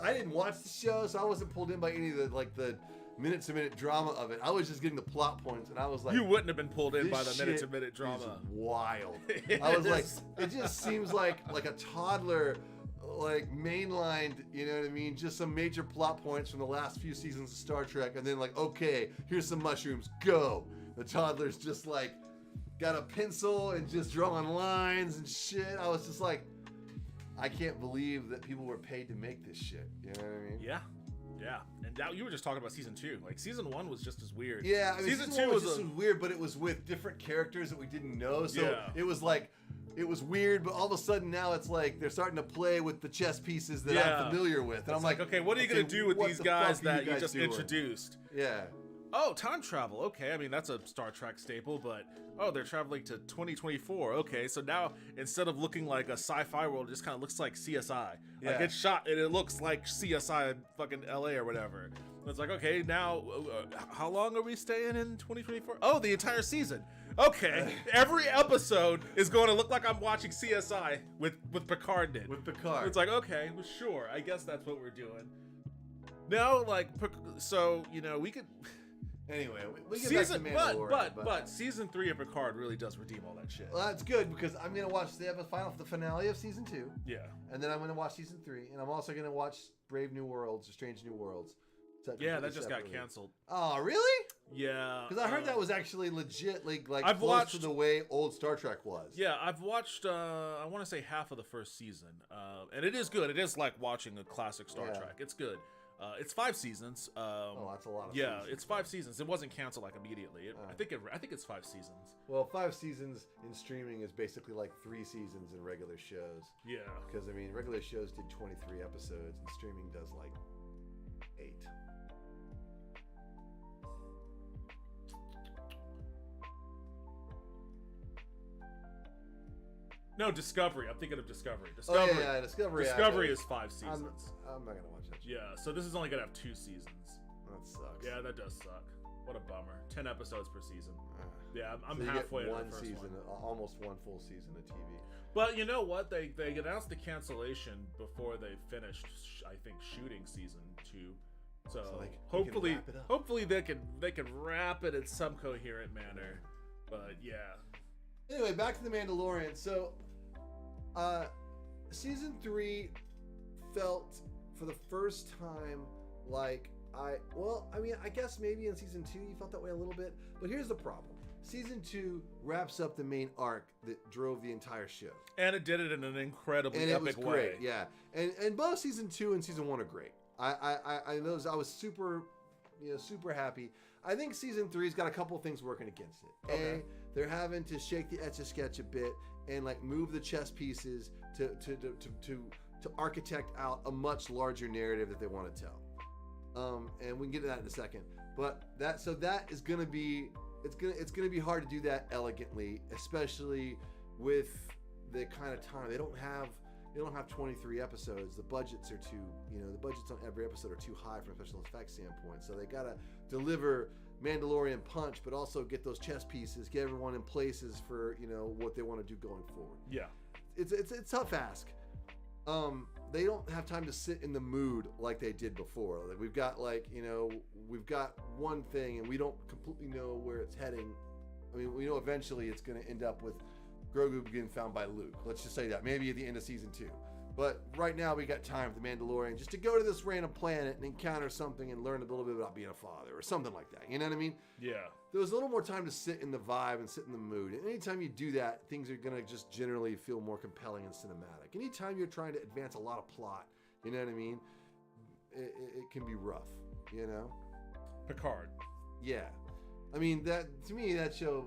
I didn't watch the show, so I wasn't pulled in by any of the minute-to-minute drama of it. I was just getting the plot points, and I was like, you wouldn't have been pulled in by the minute-to-minute drama. Is wild. I was like, it just seems like a toddler, mainlined, you know what I mean? Just some major plot points from the last few seasons of Star Trek, and then okay, here's some mushrooms, go. The toddler's just got a pencil and just drawing lines and shit. I was just like, I can't believe that people were paid to make this shit. You know what I mean? Yeah. Yeah, and now you were just talking about season 2. Season 1 was just as weird. Yeah, I mean, season 2 was just as weird, but it was with different characters that we didn't know. So it was it was weird, but all of a sudden now it's they're starting to play with the chess pieces that I'm familiar with, and I'm like, okay, what are you gonna do with these guys that you just introduced? Yeah. Oh, time travel. Okay, I mean that's a Star Trek staple, but they're traveling to 2024. Okay, so now instead of looking like a sci-fi world, it just kind of looks like CSI. It's shot and it looks like CSI in fucking LA or whatever. And it's like, okay, now how long are we staying in 2024? Oh, the entire season. Okay, every episode is going to look like I'm watching CSI with Picard in. With Picard. It's like, okay, well, sure, I guess that's what we're doing. No, so we could. Anyway, we get back to Mandalorian. But season 3 of Picard really does redeem all that shit. Well, that's good because I'm gonna watch the finale of season 2. Yeah. And then I'm gonna watch season 3, and I'm also gonna watch Brave New Worlds or Strange New Worlds. Yeah, that just got canceled. Oh, really? Yeah. Because I heard that was actually legit, close to the way old Star Trek was. Yeah, I've watched, I want to say half of the first season, and it is good. It is like watching a classic Star Trek. It's good. It's 5 seasons. That's a lot of seasons. Yeah, it's 5 seasons. It wasn't canceled immediately. I think it's 5 seasons. Well, 5 seasons in streaming is basically 3 seasons in regular shows. Yeah. Because regular shows did 23 episodes, and streaming does 8. No, Discovery. I'm thinking of Discovery. Discovery. Oh, yeah, Discovery. Discovery is 5 seasons. I'm not gonna watch that. Yeah, so this is only gonna have 2 seasons. That sucks. Yeah, that does suck. What a bummer. 10 episodes per season. Yeah, I'm so halfway one in the first season, one. almost one full season of TV. But you know what? They announced the cancellation before they finished, I think, shooting season 2. So hopefully they can wrap it in some coherent manner. But yeah. Anyway, back to the Mandalorian. So, season 3 felt for the first time like I guess maybe in season 2 you felt that way a little bit. But here's the problem. Season 2 wraps up the main arc that drove the entire show. And it did it in an incredibly epic way. And it was great, yeah. And both season 2 and season 1 are great. I was super happy. I think season 3's got a couple of things working against it. Okay. They're having to shake the Etch-a-Sketch a bit and like move the chess pieces to architect out a much larger narrative that they want to tell. And we can get to that in a second. But that is going to be it's going to be hard to do that elegantly, especially with the kind of time they don't have 23 episodes. The budgets are the budgets on every episode are too high from a special effects standpoint. So they got to deliver Mandalorian punch, but also get those chess pieces, get everyone in places for, what they want to do going forward. Yeah. It's a tough ask. They don't have time to sit in the mood like they did before. Like we've got one thing and we don't completely know where it's heading. I mean, we know eventually it's going to end up with Grogu getting found by Luke. Let's just say that. Maybe at the end of season 2. But right now we got time for the Mandalorian just to go to this random planet and encounter something and learn a little bit about being a father or something like that. You know what I mean? Yeah. There was a little more time to sit in the vibe and sit in the mood. And anytime you do that, things are going to just generally feel more compelling and cinematic. Anytime you're trying to advance a lot of plot, you know what I mean? It can be rough, Picard. Yeah. I mean, to me, that show,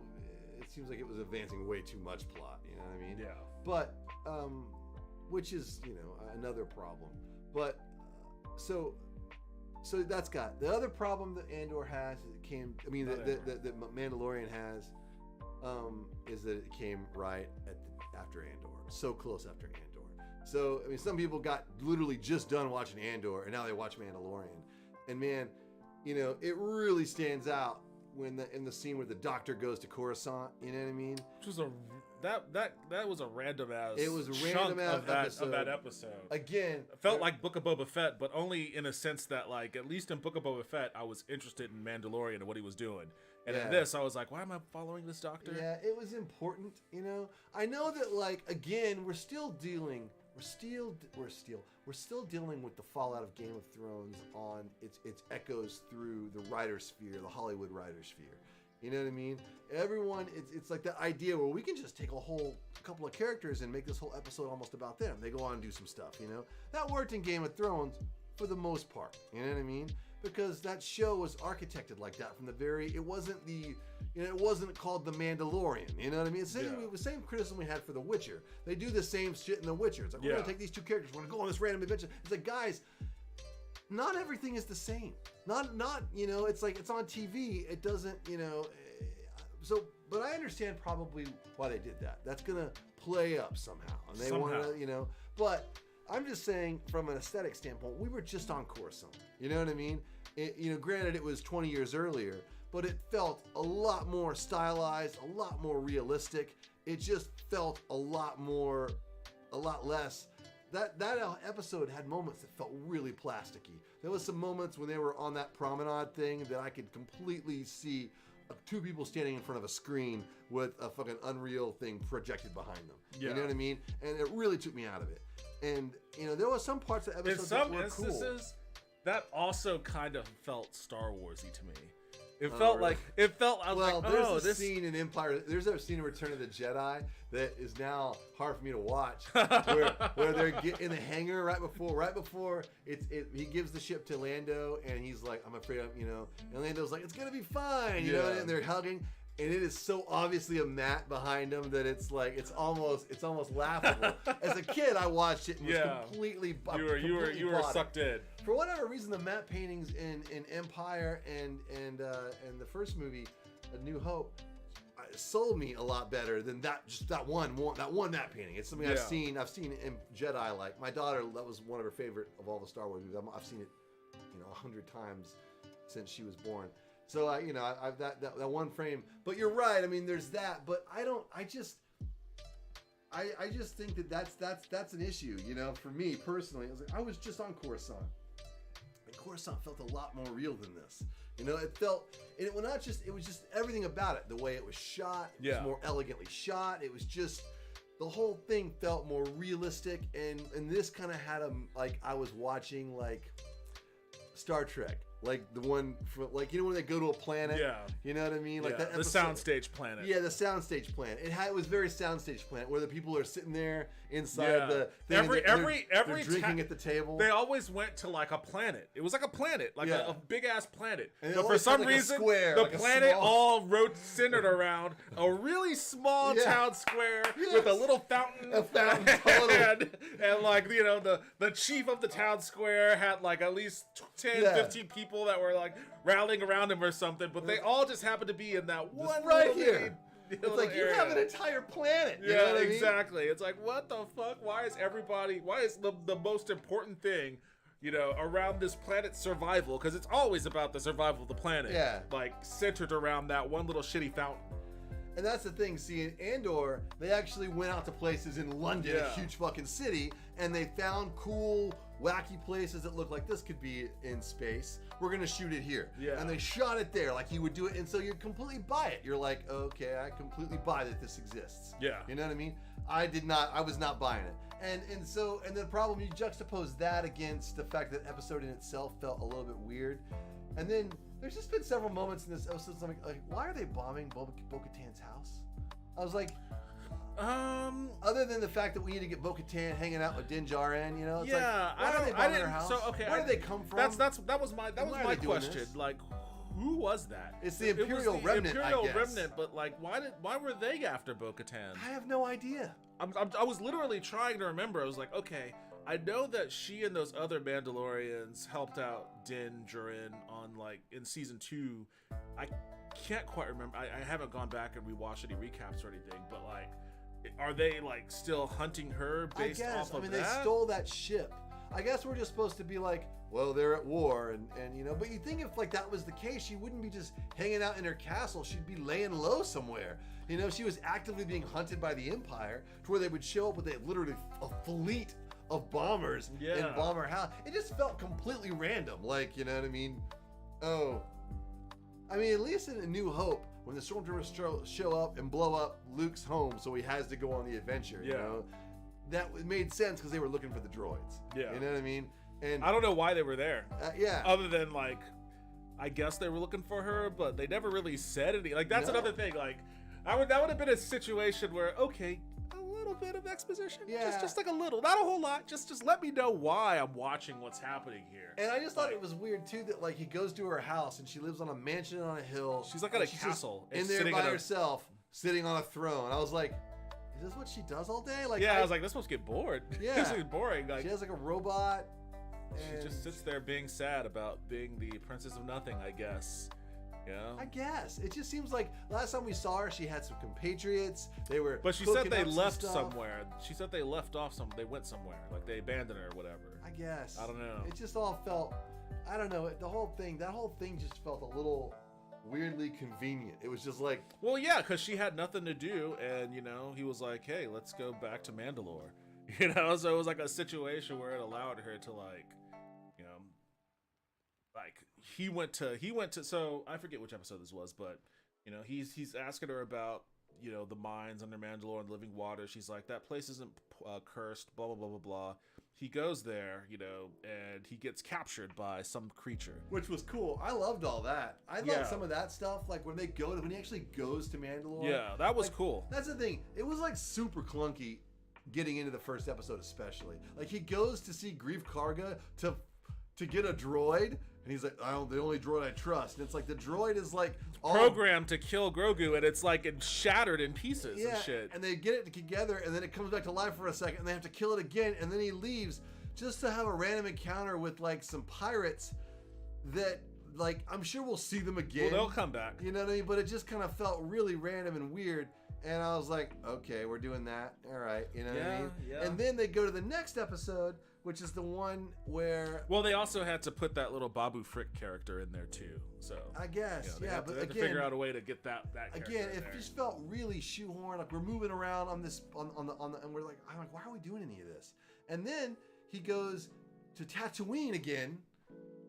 it seems like it was advancing way too much plot, you know what I mean? Yeah. But, which is, another problem. But, so that's got the other problem that Andor has. That Mandalorian has, is that it came right after Andor, so close after Andor. So I mean, some people got literally just done watching Andor, and now they watch Mandalorian, and man, it really stands out when in the scene where the Doctor goes to Coruscant. You know what I mean? Which was that was a random ass. It was a random ass of that episode. Again, it felt like Book of Boba Fett, but only in a sense that, like, at least in Book of Boba Fett, I was interested in Mandalorian and what he was doing, and in this, I was like, why am I following this Doctor? Yeah, it was important. I know that, like, again, we're still dealing with the fallout of Game of Thrones on its echoes through the writer sphere, the Hollywood writer sphere. You know what I mean? Everyone, it's like that idea where we can just take a couple of characters and make this whole episode almost about them. They go on and do some stuff, That worked in Game of Thrones for the most part. You know what I mean? Because that show was architected like that from the very. It wasn't it wasn't called The Mandalorian. You know what I mean? It's the same criticism we had for The Witcher. They do the same shit in The Witcher. It's like, we're going to take these two characters, we're going to go on this random adventure. It's like, guys, not everything is the same. Not it's like, it's on TV. It doesn't, but I understand probably why they did that. That's going to play up somehow. And they want to, but I'm just saying from an aesthetic standpoint, we were just on Coruscant. You know what I mean? Granted it was 20 years earlier, but it felt a lot more stylized, a lot more realistic. It just felt a lot less. That episode had moments that felt really plasticky. There was some moments when they were on that promenade thing that I could completely see two people standing in front of a screen with a fucking Unreal thing projected behind them. Yeah. You know what I mean? And it really took me out of it. And, there were some parts of the episode that were cool. In some instances, that also kind of felt Star Warsy to me. It felt like I was like, there's a scene in Empire. There's a scene in Return of the Jedi that is now hard for me to watch, where they're in the hangar right before he gives the ship to Lando, and he's like, I'm afraid and Lando's like, it's gonna be fine, and they're hugging. And it is so obviously a matte behind him that it's like it's almost laughable. As a kid, I watched it and was completely you were sucked in. For whatever reason, the matte paintings in Empire and the first movie, A New Hope, sold me a lot better than that one matte painting. It's something I've seen in Jedi. Like my daughter, that was one of her favorite of all the Star Wars movies. I've seen it 100 times since she was born. So I've that one frame. But you're right. I mean, there's that. But I just think that's an issue. For me personally, I was just on Coruscant. And Coruscant felt a lot more real than this. It felt, and it was just everything about it. The way it was shot, it was more elegantly shot. It was just, the whole thing felt more realistic. And this kind of had like I was watching like Star Trek. Like the one for when they go to a planet. Yeah. You know what I mean? Like that episode, the soundstage planet. Yeah, the soundstage planet. It was very soundstage planet where the people are sitting there inside the thing. They're drinking at the table. They always went to like a planet. It was like a planet, like a big ass planet. And but for some reason, the planet all centered around a really small town square with a little fountain. A fountain. and like the chief of the town square had like at least 10, 15 people that were like rallying around him or something, but they all just happened to be in that one right here. It's like area. You have an entire planet. You know what exactly. I mean? It's like, what the fuck? Why is the most important thing, around this planet's survival? Because it's always about the survival of the planet. Yeah. Like centered around that one little shitty fountain. And that's the thing. See, in Andor, they actually went out to places in London, a huge fucking city, and they found cool, wacky places that look like this could be in space. We're going to shoot it here. Yeah. And they shot it there like you would do it. And so you completely buy it. You're like, okay, I completely buy that this exists. Yeah. You know what I mean? I was not buying it. And the problem, you juxtapose that against the fact that episode in itself felt a little bit weird. And then there's just been several moments in this episode. So I'm like, why are they bombing Bo-Katan's house? I was like, other than the fact that we need to get Bo-Katan hanging out with Din Djarin, it's like, why are they bombing her house? Where did they come from? That was my question. Like, who was that? It's the Imperial Remnant, I guess. Remnant, but like, why were they after Bo-Katan? I have no idea. I was literally trying to remember. I was like, okay, I know that she and those other Mandalorians helped out Din Djarin on in season 2. I can't quite remember. I haven't gone back and rewatched any recaps or anything, but are they still hunting her based off of that? They stole that ship. I guess we're just supposed to be like, well, they're at war, and but you think if that was the case, she wouldn't be just hanging out in her castle. She'd be laying low somewhere. She was actively being hunted by the Empire to where they would show up with literally a fleet of bombers and bomb her house. It just felt completely random. You know what I mean? Oh, I mean, at least in A New Hope, when the stormtroopers show up and blow up Luke's home, so he has to go on the adventure. That made sense because they were looking for the droids. Yeah, you know what I mean. And I don't know why they were there. Yeah. Other than I guess they were looking for her, but they never really said anything. That's another thing. That would have been a situation where a little bit of exposition. Yeah. Just a little, not a whole lot. Just let me know why I'm watching what's happening here. And I just thought it was weird too that he goes to her house and she lives on a mansion on a hill. She's at a castle in there by herself, sitting on a throne. I was like, is this what she does all day? I was like, this must get bored. Yeah, this is boring. She has a robot. She just sits there being sad about being the princess of nothing, I guess. I guess it just seems like last time we saw her, she had some compatriots. They were, but she said they left somewhere. She said they left off they went somewhere, they abandoned her or whatever. I guess. I don't know. It just all felt, I don't know. That whole thing just felt a little weirdly convenient. It was just like, well, yeah, because she had nothing to do, and he was like, hey, let's go back to Mandalore. So it was a situation where it allowed her to he went to so I forget which episode this was, but he's asking her about the mines under Mandalore and living water. She's like, that place isn't cursed, blah blah blah blah blah. He goes there, and he gets captured by some creature, which was cool. I loved all that. I loved some of that stuff, when he actually goes to Mandalore. Yeah, that was cool. That's the thing. It was super clunky getting into the first episode, especially. He goes to see Grief Karga to get a droid. And he's like, the only droid I trust. And it's the droid is programmed to kill Grogu, and it's shattered in pieces and shit. And they get it together, and then it comes back to life for a second, and they have to kill it again, and then he leaves just to have a random encounter with some pirates that I'm sure we'll see them again. Well, they'll come back. You know what I mean? But it just kind of felt really random and weird. And I was like, okay, we're doing that. All right, you know what I mean? Yeah. And then they go to the next episode, which is the one where... Well, they also had to put that little Babu Frick character in there too. So I guess, they had but to again, figure out a way to get that character again, in it there. just felt really shoehorned. Like we're moving around on this on the and we're like, I'm like, why are we doing any of this? And then he goes to Tatooine again.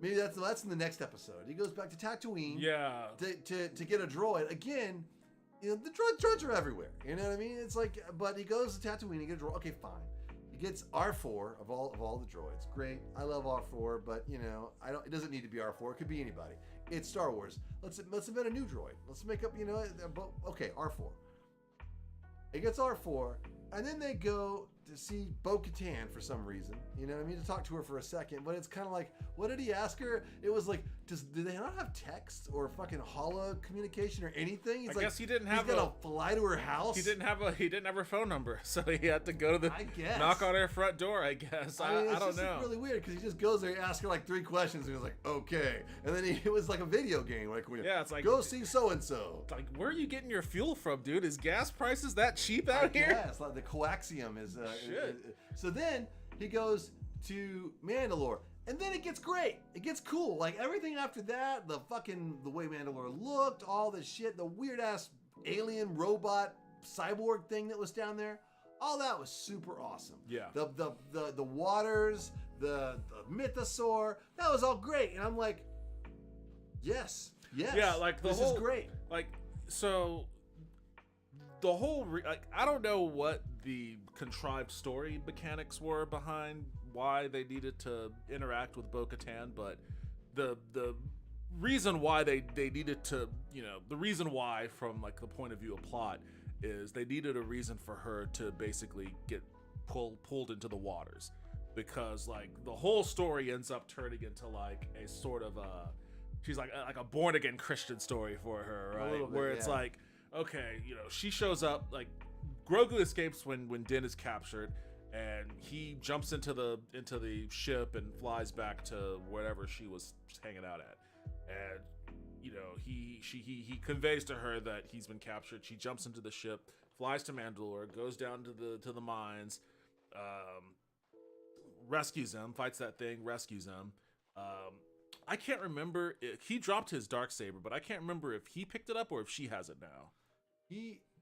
Maybe that's in the next episode. He goes back to Tatooine. Yeah. To get a droid again. You know, the droids are everywhere. You know what I mean? It's like, but he goes to Tatooine. He gets a droid. Okay, fine. He gets R4 of all the droids. Great. I love R4, but you know, it doesn't need to be R4. It could be anybody. It's Star Wars. Let's invent a new droid. Let's make up, you know, okay, R4. He gets R4, and then they go to see Bo-Katan for some reason. You know what I mean? To talk to her for a second, but it's kind of like, what did he ask her? It was like, do they not have text or fucking holo communication or anything? He's I guess he didn't have he's gonna fly to her house. He didn't have her phone number, so he had to go to knock on her front door. I guess I don't know. It's like really weird because he just goes there, he asks her like 3 questions, and he was like, okay, and then it was like a video game, like it's like go see so and so. Like, where are you getting your fuel from, dude? Is gas prices that cheap out here? Yeah, it's like the coaxium is. So then he goes to Mandalore. And then it gets great. It gets cool. Like everything after that, the way Mandalore looked, all the shit, the weird ass alien robot cyborg thing that was down there, all that was super awesome. Yeah. The waters, the mythosaur, that was all great. And I'm like, yes. Yeah, like this is great. Like, so the whole I don't know what the contrived story mechanics were behind why they needed to interact with Bo-Katan, but the reason why they needed to, you know, the reason why from like the point of view of plot is they needed a reason for her to basically get pulled into the waters, because like the whole story ends up turning into like a sort of she's like a born again Christian story for her, right? Where it's like, okay, you know, she shows up, like Grogu escapes when Din is captured, and he jumps into the ship and flies back to wherever she was hanging out at. And you know, he conveys to her that he's been captured. She jumps into the ship, flies to Mandalore, goes down to the mines, rescues him, fights that thing, rescues him. I can't remember if he dropped his Darksaber, but I can't remember if he picked it up or if she has it now.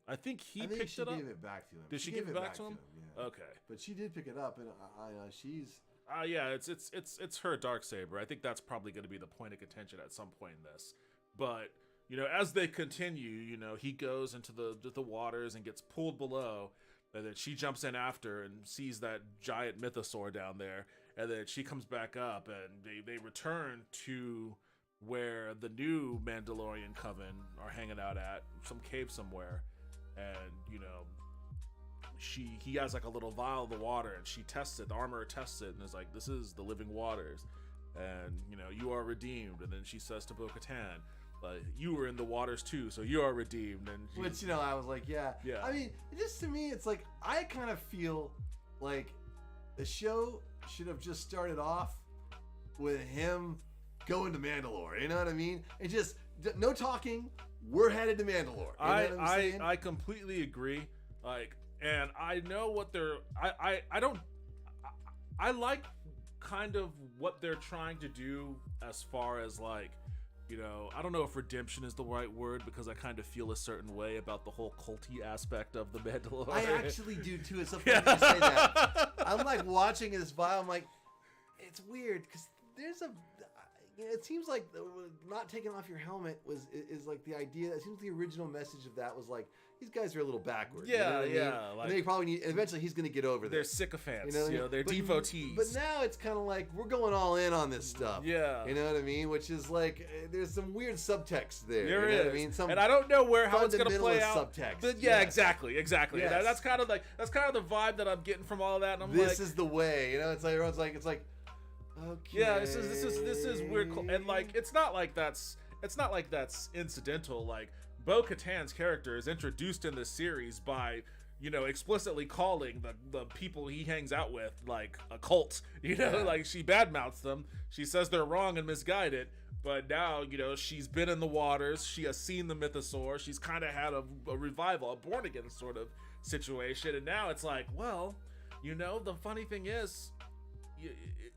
I think she picked it up. Gave it back to him. Did she give it back to him? Yeah. Okay. But she did pick it up, and she's. Yeah, it's her Darksaber. I think that's probably going to be the point of contention at some point in this. But you know, as they continue, you know, he goes into the waters and gets pulled below, and then she jumps in after and sees that giant mythosaur down there, and then she comes back up, and they return to where the new Mandalorian coven are hanging out at, some cave somewhere. And you know, he has like a little vial of the water, and she tests it. The armorer tests it, and is like, "This is the living waters, and you know, you are redeemed." And then she says to Bo-Katan, "Like, you were in the waters too, so you are redeemed." And which, you know, I was like, yeah. I mean, just to me, it's like I kind of feel like the show should have just started off with him going to Mandalore. You know what I mean? And just no talking. We're headed to Mandalore. You know what I'm saying? I completely agree. Like, and I know what they're. I like kind of what they're trying to do as far as like, you know, I don't know if redemption is the right word, because I kind of feel a certain way about the whole culty aspect of the Mandalorian. I actually do too. It's so funny you say that. I'm like watching this vial. I'm like, it's weird because there's a. It seems like not taking off your helmet is like the idea. It seems the original message of that was like, these guys are a little backwards. Yeah, you know what I mean? Like, and they probably need. Eventually, he's going to get over. They're sycophants. You know, they're devotees. But now it's kind of like we're going all in on this stuff. Yeah, you know what I mean. Which is like there's some weird subtext there. There you know is. What I mean, some and I don't know how it's going to play out. Subtext. But yeah, exactly. Yes. That's kind of the vibe that I'm getting from all of that. And I'm this is the way. You know, it's like everyone's like it's like. Okay. Yeah, this is weird, and like it's not like that's incidental. Like Bo-Katan's character is introduced in this series by, you know, explicitly calling the people he hangs out with like a cult. You know, like she badmouths them. She says they're wrong and misguided, But now, you know, she's been in the waters. She has seen the mythosaur. She's kind of had a revival, a born again sort of situation. And now it's like, well, you know, the funny thing is,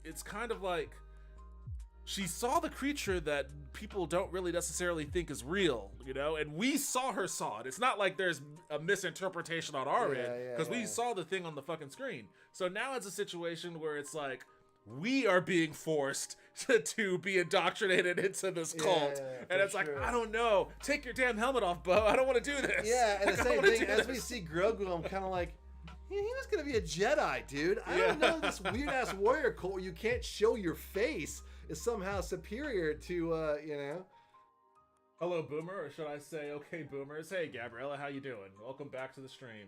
it's kind of like she saw the creature that people don't really necessarily think is real, you know, and we saw her saw it. It's not like there's a misinterpretation on our end, because we saw the thing on the fucking screen. So now it's a situation where it's like, we are being forced to be indoctrinated into this cult. And it's like, I don't know. Take your damn helmet off, Bo. I don't want to do this. Yeah, and the same thing, as we see Grogu, I'm kind of like, he was going to be a Jedi, dude. I don't know, this weird-ass warrior cult where you can't show your face is somehow superior to, you know. Hello, Boomer, or should I say, okay, Boomers. Hey, Gabriella, how you doing? Welcome back to the stream.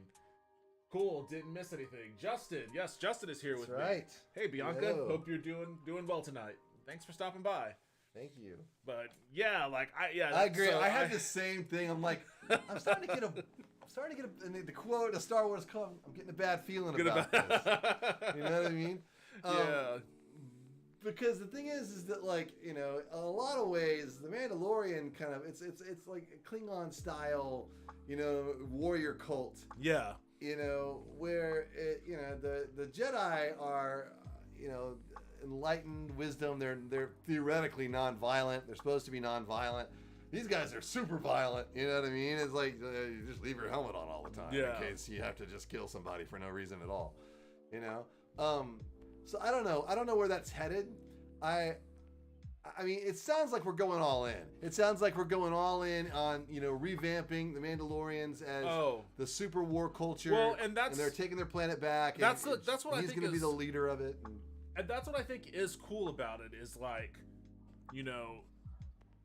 Cool, didn't miss anything. Justin, yes, Justin is here with me. That's right. Hey, Bianca, hope you're doing well tonight. Thanks for stopping by. Thank you. But yeah, like I agree. So I had the same thing. I'm like, I'm starting to get and the quote of Star Wars come. I'm getting a bad feeling about this. You know what I mean? Yeah. Because the thing is that, like, you know, in a lot of ways, the Mandalorian kind of it's like a Klingon style, you know, warrior cult. Yeah. You know, where it, you know, the Jedi are, you know, enlightened wisdom. They're theoretically non-violent. They're supposed to be non-violent. These guys are super violent. You know what I mean? It's like you just leave your helmet on all the time in case you have to just kill somebody for no reason at all. You know. So I don't know. I don't know where that's headed. I mean, it sounds like we're going all in. It sounds like we're going all in on, you know, revamping the Mandalorians as the super war culture. Well, and they're taking their planet back. That's what I think he's going to be the leader of it. And that's what I think is cool about it is, like, you know,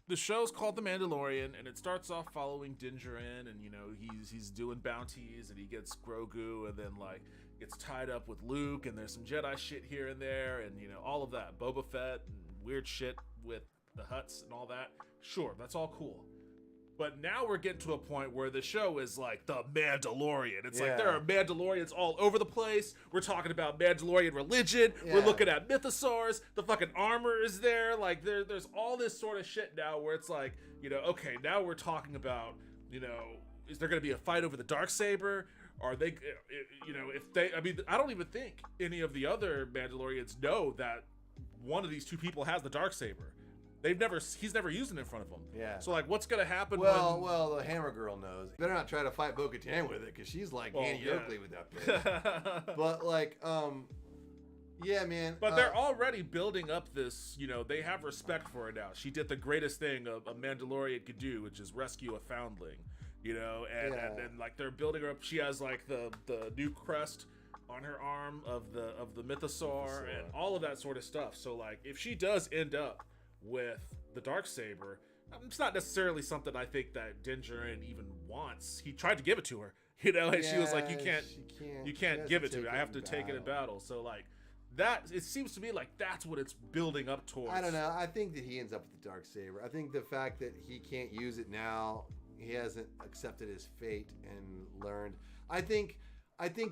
the show's called The Mandalorian, and it starts off following Din Djarin, and, you know, he's doing bounties, and he gets Grogu, and then, like, gets tied up with Luke, and there's some Jedi shit here and there, and, you know, all of that. Boba Fett and weird shit with the Hutts and all that. Sure, that's all cool. But now we're getting to a point where the show is like the Mandalorian. It's like there are Mandalorians all over the place. We're talking about Mandalorian religion. Yeah. We're looking at mythosaurs. The fucking armor is there. Like there's all this sort of shit now where it's like, you know, okay, now we're talking about, you know, is there going to be a fight over the Darksaber? Are they, you know, if they, I mean, I don't even think any of the other Mandalorians know that one of these two people has the Darksaber. He's never used it in front of them. Yeah. So, like, what's gonna happen? Well, the Hammer Girl knows. Better not try to fight Bo-Katan with it, because she's like Annie Oakley with that thing. But like, yeah, man. But they're already building up this. You know, they have respect for her now. She did the greatest thing a Mandalorian could do, which is rescue a foundling. You know, and like they're building her up. She has like the new crest on her arm of the mythosaur and all of that sort of stuff. So like, if she does end up with the Darksaber, it's not necessarily something I think that Din Djarin even wants. He tried to give it to her, you know, and she was like, you can't give it to me. I have to take it in battle. So like that, it seems to me like that's what it's building up towards. I don't know. I think that he ends up with the Darksaber. I think the fact that he can't use it now, he hasn't accepted his fate and learned. I think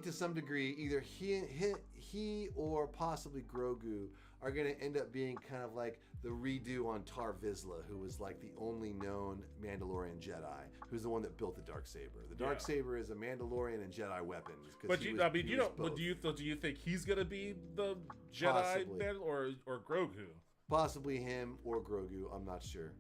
to some degree, either he or possibly Grogu are going to end up being kind of like the redo on Tar Vizsla, who was like the only known Mandalorian Jedi, who's the one that built the Darksaber. The Darksaber is a Mandalorian and Jedi weapon. But do you think he's going to be the Jedi or Grogu? Possibly him or Grogu. I'm not sure.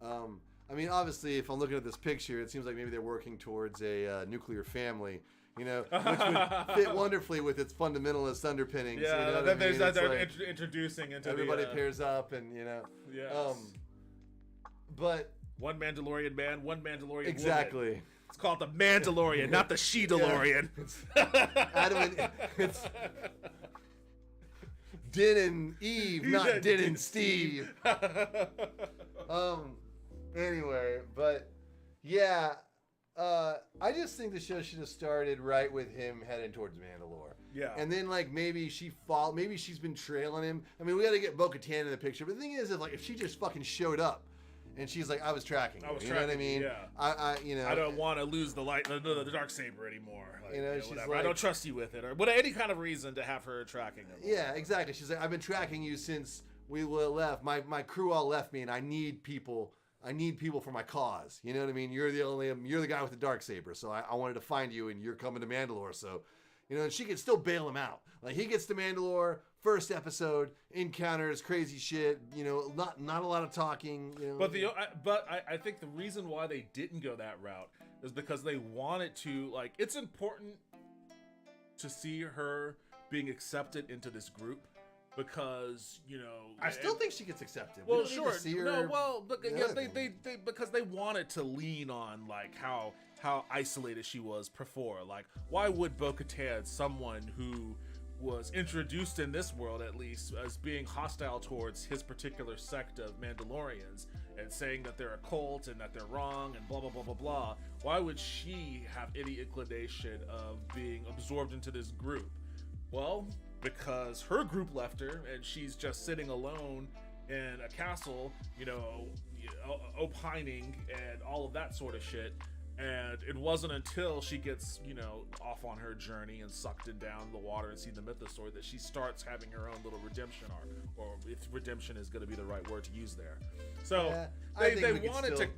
I mean, obviously, if I'm looking at this picture, it seems like maybe they're working towards a nuclear family. You know, which would fit wonderfully with its fundamentalist underpinnings. Yeah, you know that they're like, introducing into everybody pairs up, and you know. Yes. But one Mandalorian man, one Mandalorian exactly. woman. It's called the Mandalorian, not the She-Dalorian. It's Din and Eve, not Din and Steve. Anyway, but yeah. I just think the show should have started right with him heading towards Mandalore. Yeah. And then like maybe she's been trailing him. I mean, we got to get Bo-Katan in the picture. But the thing is if she just fucking showed up and she's like, I was tracking you. You know what I mean? Yeah. I don't want to lose the Darksaber anymore. Like, you know, she's like, I don't trust you with it, or any kind of reason to have her tracking him. Yeah, exactly. She's like, I've been tracking you since we left. My crew all left me, and I need people. I need people for my cause. You know what I mean? You're the guy with the darksaber, so I wanted to find you, and you're coming to Mandalore, so and she can still bail him out. Like he gets to Mandalore, first episode, encounters crazy shit. Not a lot of talking. But I think the reason why they didn't go that route is because they wanted to it's important to see her being accepted into this group. Because I still think she gets accepted. Well, sure. Because they wanted to lean on how isolated she was before. Why would Bo-Katan, someone who was introduced in this world at least as being hostile towards his particular sect of Mandalorians and saying that they're a cult and that they're wrong and blah blah blah blah blah? Why would she have any inclination of being absorbed into this group? Well, because her group left her and she's just sitting alone in a castle, opining and all of that sort of shit. And it wasn't until she gets, off on her journey and sucked in down the water and seen the mythosaur that she starts having her own little redemption arc, or if redemption is going to be the right word to use there. So they wanted to,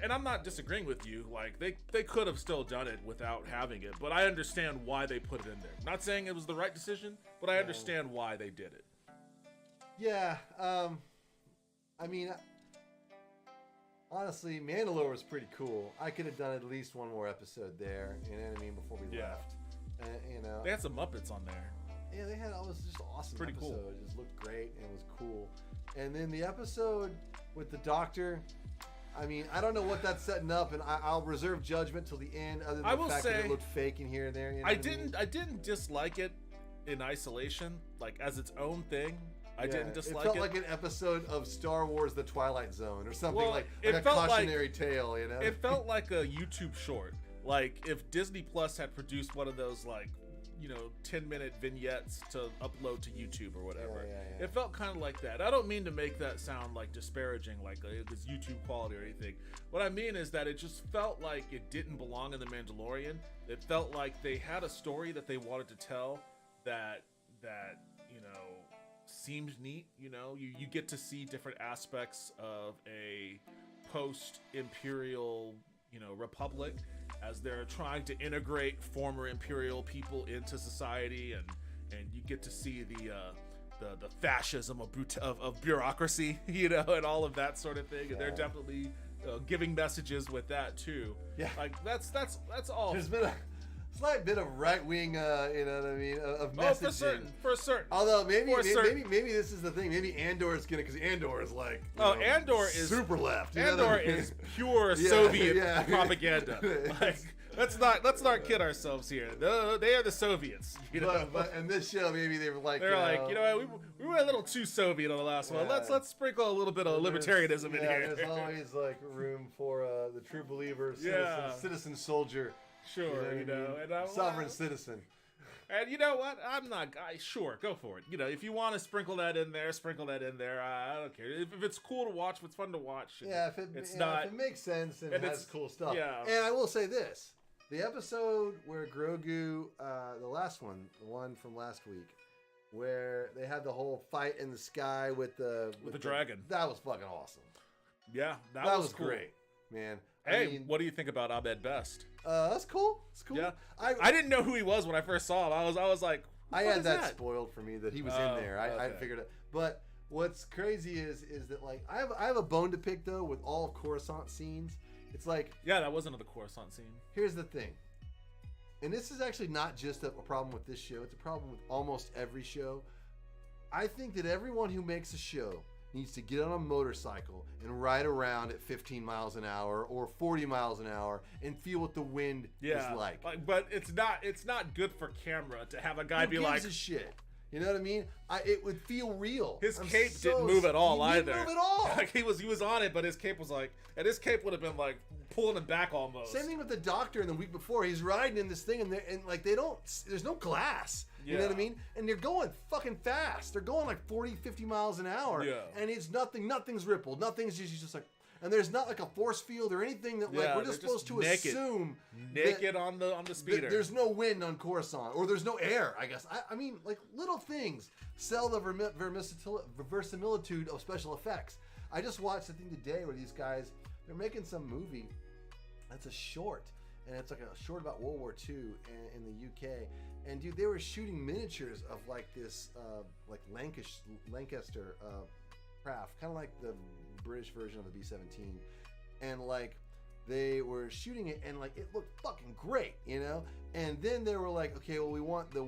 and I'm not disagreeing with you. They could have still done it without having it, but I understand why they put it in there. Not saying it was the right decision, but I understand why they did it. Yeah. Honestly, Mandalore was pretty cool. I could have done at least one more episode there, you know what I mean, before we left. They had some Muppets on there. Yeah, they had all this just awesome pretty episode. Cool. It just looked great and it was cool. And then the episode with the doctor, I don't know what that's setting up, and I'll reserve judgment till the end, other than the fact that it looked fake in here and there. I didn't dislike it in isolation, as its own thing. I didn't dislike it. It felt like an episode of Star Wars: The Twilight Zone or something, like a felt cautionary tale, It felt like a YouTube short. If Disney Plus had produced one of those 10-minute vignettes to upload to YouTube or whatever. Yeah. It felt kind of like that. I don't mean to make that sound disparaging, it's YouTube quality or anything. What I mean is that it just felt like it didn't belong in The Mandalorian. It felt like they had a story that they wanted to tell that seemed neat. You get to see different aspects of a post-imperial republic as they're trying to integrate former imperial people into society, and you get to see the fascism of bureaucracy, and all of that sort of thing. And they're definitely giving messages with that too. Yeah, that's all. There's been a slight bit of right-wing, of messaging. For certain. Although maybe this is the thing. Maybe Andor is because Andor is Andor is super left. Andor is pure Soviet propaganda. Let's not kid ourselves here. They are the Soviets. But in this show, maybe they were we were a little too Soviet on the last one. Let's sprinkle a little bit of libertarianism in here. There's always room for the true believer, citizen soldier. Sure, sovereign citizen. And you know what? Sure, go for it. If you want to sprinkle that in there, I don't care. If it's cool to watch, if it's fun to watch. If it makes sense and has cool stuff. Yeah. And I will say this. The episode where Grogu, the last one, the one from last week, where they had the whole fight in the sky with the dragon. That was fucking awesome. Yeah, that was cool. Great, man. What do you think about Ahmed Best? That's cool. It's cool. Yeah, I didn't know who he was when I first saw him. I was like, I had that spoiled for me that he was in there. I figured it. But what's crazy is that I have a bone to pick though with all of Coruscant scenes. It's that wasn't the Coruscant scene. Here's the thing, and this is actually not just a problem with this show. It's a problem with almost every show. I think that everyone who makes a show needs to get on a motorcycle and ride around at 15 miles an hour or 40 miles an hour and feel what the wind is like. But it's not good for camera to have a guy be like, who gives a shit? You know what I mean? It would feel real. His cape didn't move at all either. Didn't move at all. He was on it, but his cape was and his cape would have been pulling him back almost. Same thing with the doctor in the week before. He's riding in this thing and there's no glass. You know what I mean? And they're going fucking fast. They're going 40, 50 miles an hour. Yeah. And it's nothing's rippled. Nothing's just like, And there's not like a force field or anything that like we're just supposed to assume naked on the speeder. There's no wind on Coruscant, or there's no air. I guess. I mean, like little things sell the verisimilitude of special effects. I just watched a thing today where these guys they're making some movie. That's a short, and it's like a short about World War II in the UK. And dude, they were shooting miniatures of like this, like Lancaster craft, kind of like the British version of the B-17, and like they were shooting it, and like it looked fucking great, you know. And then they were like, okay, well, we want the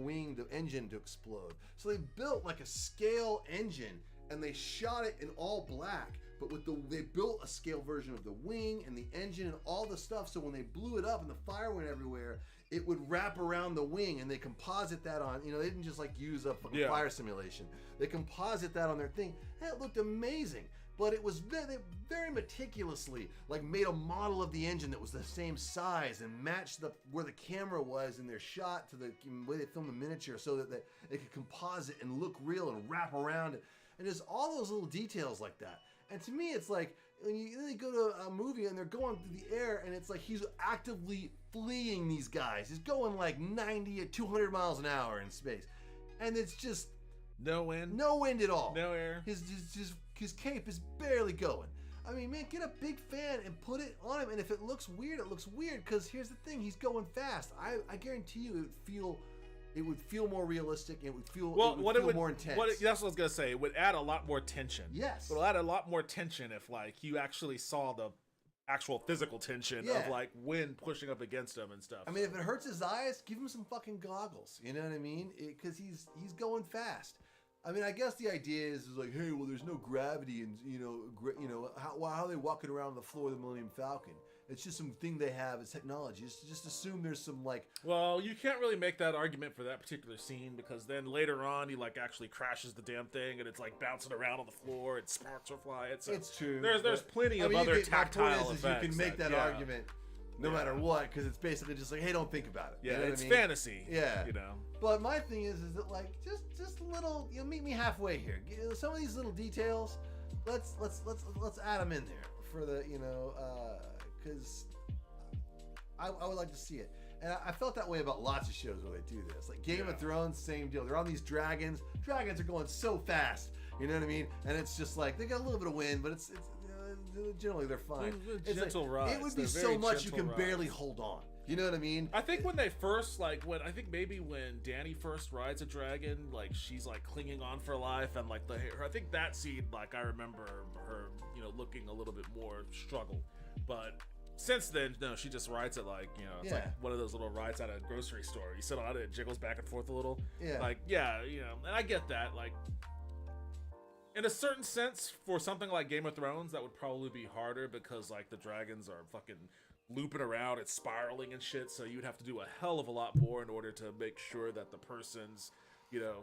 engine to explode, so they built like a scale engine, and they shot it in all black. But they built a scale version of the wing and the engine and all the stuff. So when they blew it up and the fire went everywhere, it would wrap around the wing, and they composite that on. You know, they didn't just like use a fucking fire simulation. They composite that on their thing, and it looked amazing. But it was very, very meticulously like made a model of the engine that was the same size and matched where the camera was in their shot to the way they filmed the miniature, so that it could composite and look real and wrap around it. And there's all those little details like that. And to me, it's like when you go to a movie and they're going through the air, and it's like he's actively fleeing these guys. He's going like 90 at 200 miles an hour in space, and it's just no wind at all, no air. His cape is barely going. I mean, man, get a big fan and put it on him. And if it looks weird, it looks weird. Because here's the thing: he's going fast. I guarantee you, it would feel more realistic, and it would feel more intense. That's what I was gonna say. It would add a lot more tension. Yes, it would add a lot more tension if like you actually saw the actual physical tension of like wind pushing up against him and stuff. I mean, if it hurts his eyes, give him some fucking goggles. You know what I mean? Because he's going fast. I mean, I guess the idea is like, hey, well, there's no gravity, and how are they walking around the floor of the Millennium Falcon? It's just some thing they have. It's technology. Just assume there's some like. Well, you can't really make that argument for that particular scene, because then later on he like actually crashes the damn thing, and it's like bouncing around on the floor, and sparks are flying. So it's true. There's plenty of other tactile effects. You can make that argument no matter what, because it's basically just like, hey, don't think about it. Yeah, you know it's fantasy. Yeah, you know. But my thing is that like just a little, meet me halfway here. Some of these little details, let's add them in there for the because I would like to see it. And I felt that way about lots of shows where they do this. Like Game of Thrones, same deal. They're on these dragons. Dragons are going so fast. You know what I mean? And it's just like, they got a little bit of wind, but it's generally they're fine. It's gentle like, rides. It would be so much you can barely hold on. You know what I mean? I think when they first, like, when Dany first rides a dragon, like, she's, like, clinging on for life, and, like, I think that scene, like, I remember her, looking a little bit more struggled. But since then, no, she just rides it like, it's like one of those little rides at a grocery store. You sit on it, it jiggles back and forth a little. Yeah. Like, and I get that, like, in a certain sense, for something like Game of Thrones, that would probably be harder, because, like, the dragons are fucking looping around, it's spiraling and shit, so you'd have to do a hell of a lot more in order to make sure that the person's,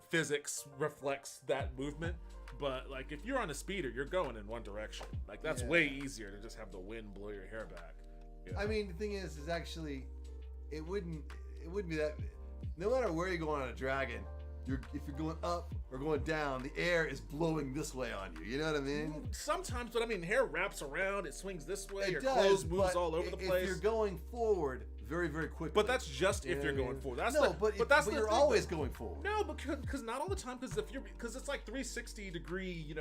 physics reflects that movement. But, like, if you're on a speeder, you're going in one direction. Like, that's way easier to just have the wind blow your hair back. I mean, the thing is actually, it wouldn't be that, no matter where you're going on a dragon, if you're going up or going down, the air is blowing this way on you. You know what I mean? Sometimes, but I mean, hair wraps around, it swings this way, your clothes moves all over the place. If you're going forward very, very quickly. But that's just if you're going forward. But you're always going forward. No, because not all the time, because it's like 360 degree,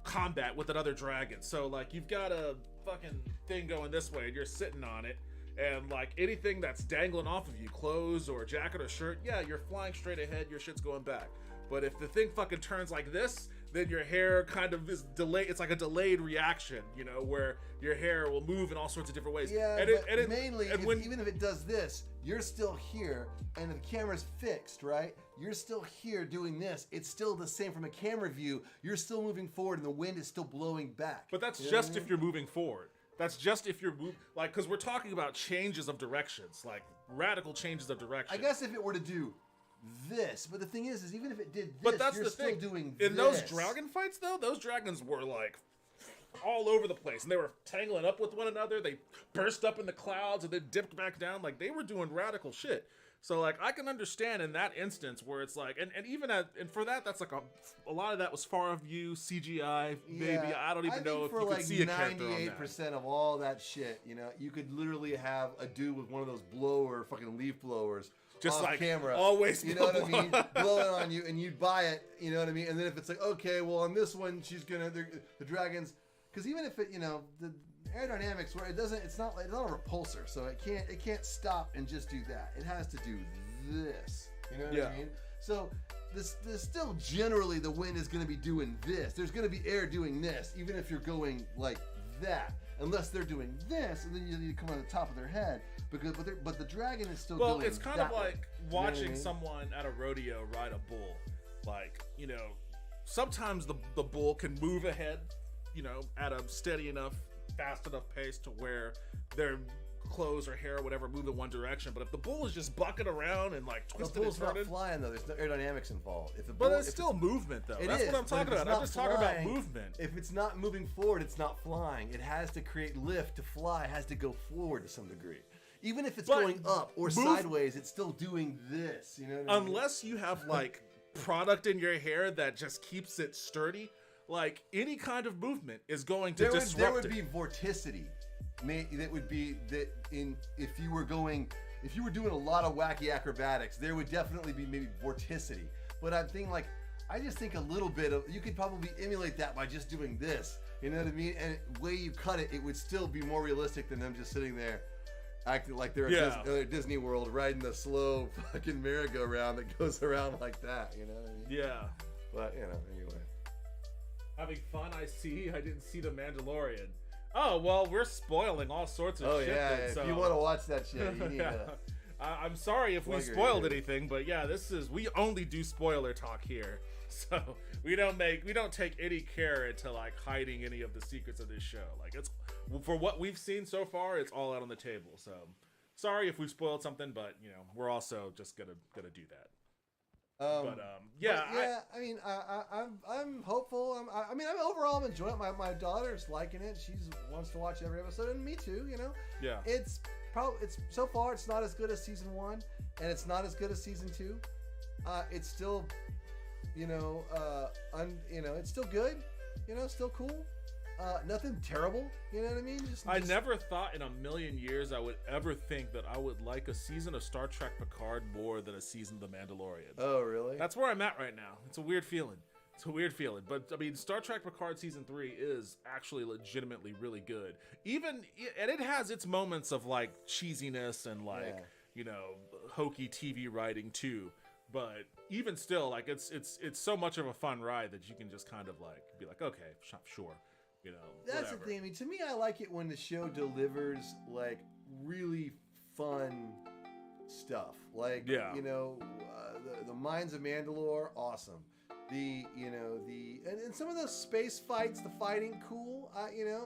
combat with another dragon. So like you've got a fucking thing going this way and you're sitting on it. And like anything that's dangling off of you, clothes or jacket or shirt, you're flying straight ahead, your shit's going back. But if the thing fucking turns like this, then your hair kind of is delayed. It's like a delayed reaction, where your hair will move in all sorts of different ways. Yeah, even if it does this, you're still here, and the camera's fixed, right? You're still here doing this. It's still the same from a camera view. You're still moving forward, and the wind is still blowing back. But that's just if you're moving forward. That's just if you're like, because we're talking about changes of directions, like radical changes of direction. I guess if it were to do this, but the thing is even if it did this, you're still doing this. In those dragon fights, though, those dragons were like all over the place, and they were tangling up with one another. They burst up in the clouds and then dipped back down. Like they were doing radical shit. So like I can understand in that instance where it's like, and even and for that, that's like a lot of that was far view CGI. Maybe I don't even know if you could see a character on that. 98% of all that shit, you know, you could literally have a dude with one of those fucking leaf blowers. Just like camera, always, you know what I mean, blowing on you, and you'd buy it, you know what I mean. And then if it's like, okay, well on this one she's gonna the dragons, because even if it, you know, the aerodynamics where it's not a repulsor, so it can't stop and just do that. It has to do this, you know what I mean. So this still generally the wind is going to be doing this. There's going to be air doing this, even if you're going like that, unless they're doing this, and then you need to come on the top of their head. But the dragon is still going. Well, it's kind of like watching you know someone at a rodeo ride a bull. Like, you know, sometimes the bull can move ahead, you know, at a steady enough, fast enough pace to where their clothes or hair or whatever move in one direction. But if the bull is just bucking around and like twisting and turning, not flying though. There's no aerodynamics involved. But it's still movement though. That's what I'm talking about. I'm just talking about movement. If it's not moving forward, it's not flying. It has to create lift to fly. It has to go forward to some degree. Even if it's going up or sideways, it's still doing this. You know what I mean? Unless you have like product in your hair that just keeps it sturdy, like any kind of movement is going to disrupt it. There would be vorticity. That would be if you were doing a lot of wacky acrobatics, there would definitely be maybe vorticity. But I just think a little bit of, you could probably emulate that by just doing this. You know what I mean? And the way you cut it would still be more realistic than them just sitting there acting like they're at Disney World riding the slow fucking merry-go-round that goes around like that. You know what I mean? Yeah. But you know, anyway. Having fun, I see. I didn't see The Mandalorian. Oh, well, we're spoiling all sorts of shit. Oh, yeah. Then, so. If you want to watch that shit, you need to. I'm sorry if we spoiled anything, but yeah, we only do spoiler talk here. So we don't take any care into like hiding any of the secrets of this show. Like it's, for what we've seen so far, it's all out on the table. So sorry if we've spoiled something, but you know, we're also just gonna do that. I'm hopeful. I'm enjoying it. My daughter's liking it. She wants to watch every episode, and me too. You know. Yeah. It's so far it's not as good as season 1, and it's not as good as season 2. It's still, it's still good. You know, still cool. Nothing terrible, you know what I mean? I never thought in a million years I would ever think that I would like a season of Star Trek Picard more than a season of The Mandalorian. Oh, really? That's where I'm at right now. It's a weird feeling. But I mean, Star Trek Picard season 3 is actually legitimately really good. And it has its moments of like cheesiness and like, hokey TV writing too. But even still, like it's so much of a fun ride that you can just kind of like be like, okay, sure. You know, that's the thing. I mean, to me, I like it when the show delivers like really fun stuff. Like, the Mines of Mandalore, awesome. And some of those space fights, the fighting, cool.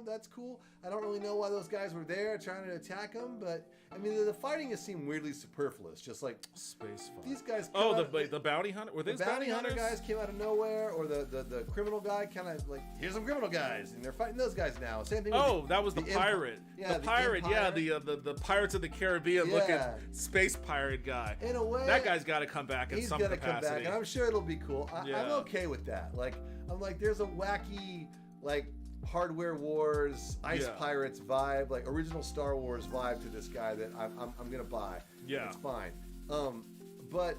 That's cool. I don't really know why those guys were there trying to attack them, but I mean, the fighting has seemed weirdly superfluous. Just like space fight. These guys. The bounty hunter. Were these bounty hunter guys came out of nowhere, or the criminal guy kind of like, here's some criminal guys, and they're fighting those guys now. Same thing. That was the pirate. The pirate. Yeah, the Pirates of the Caribbean looking space pirate guy. In a way, that guy's got to come back in some capacity. He's got to come back, and I'm sure it'll be cool. I'm okay with that. Like, I'm like, there's a wacky like Hardware Wars, Ice Pirates vibe, like original Star Wars vibe to this guy that I'm gonna buy. Yeah, it's fine. But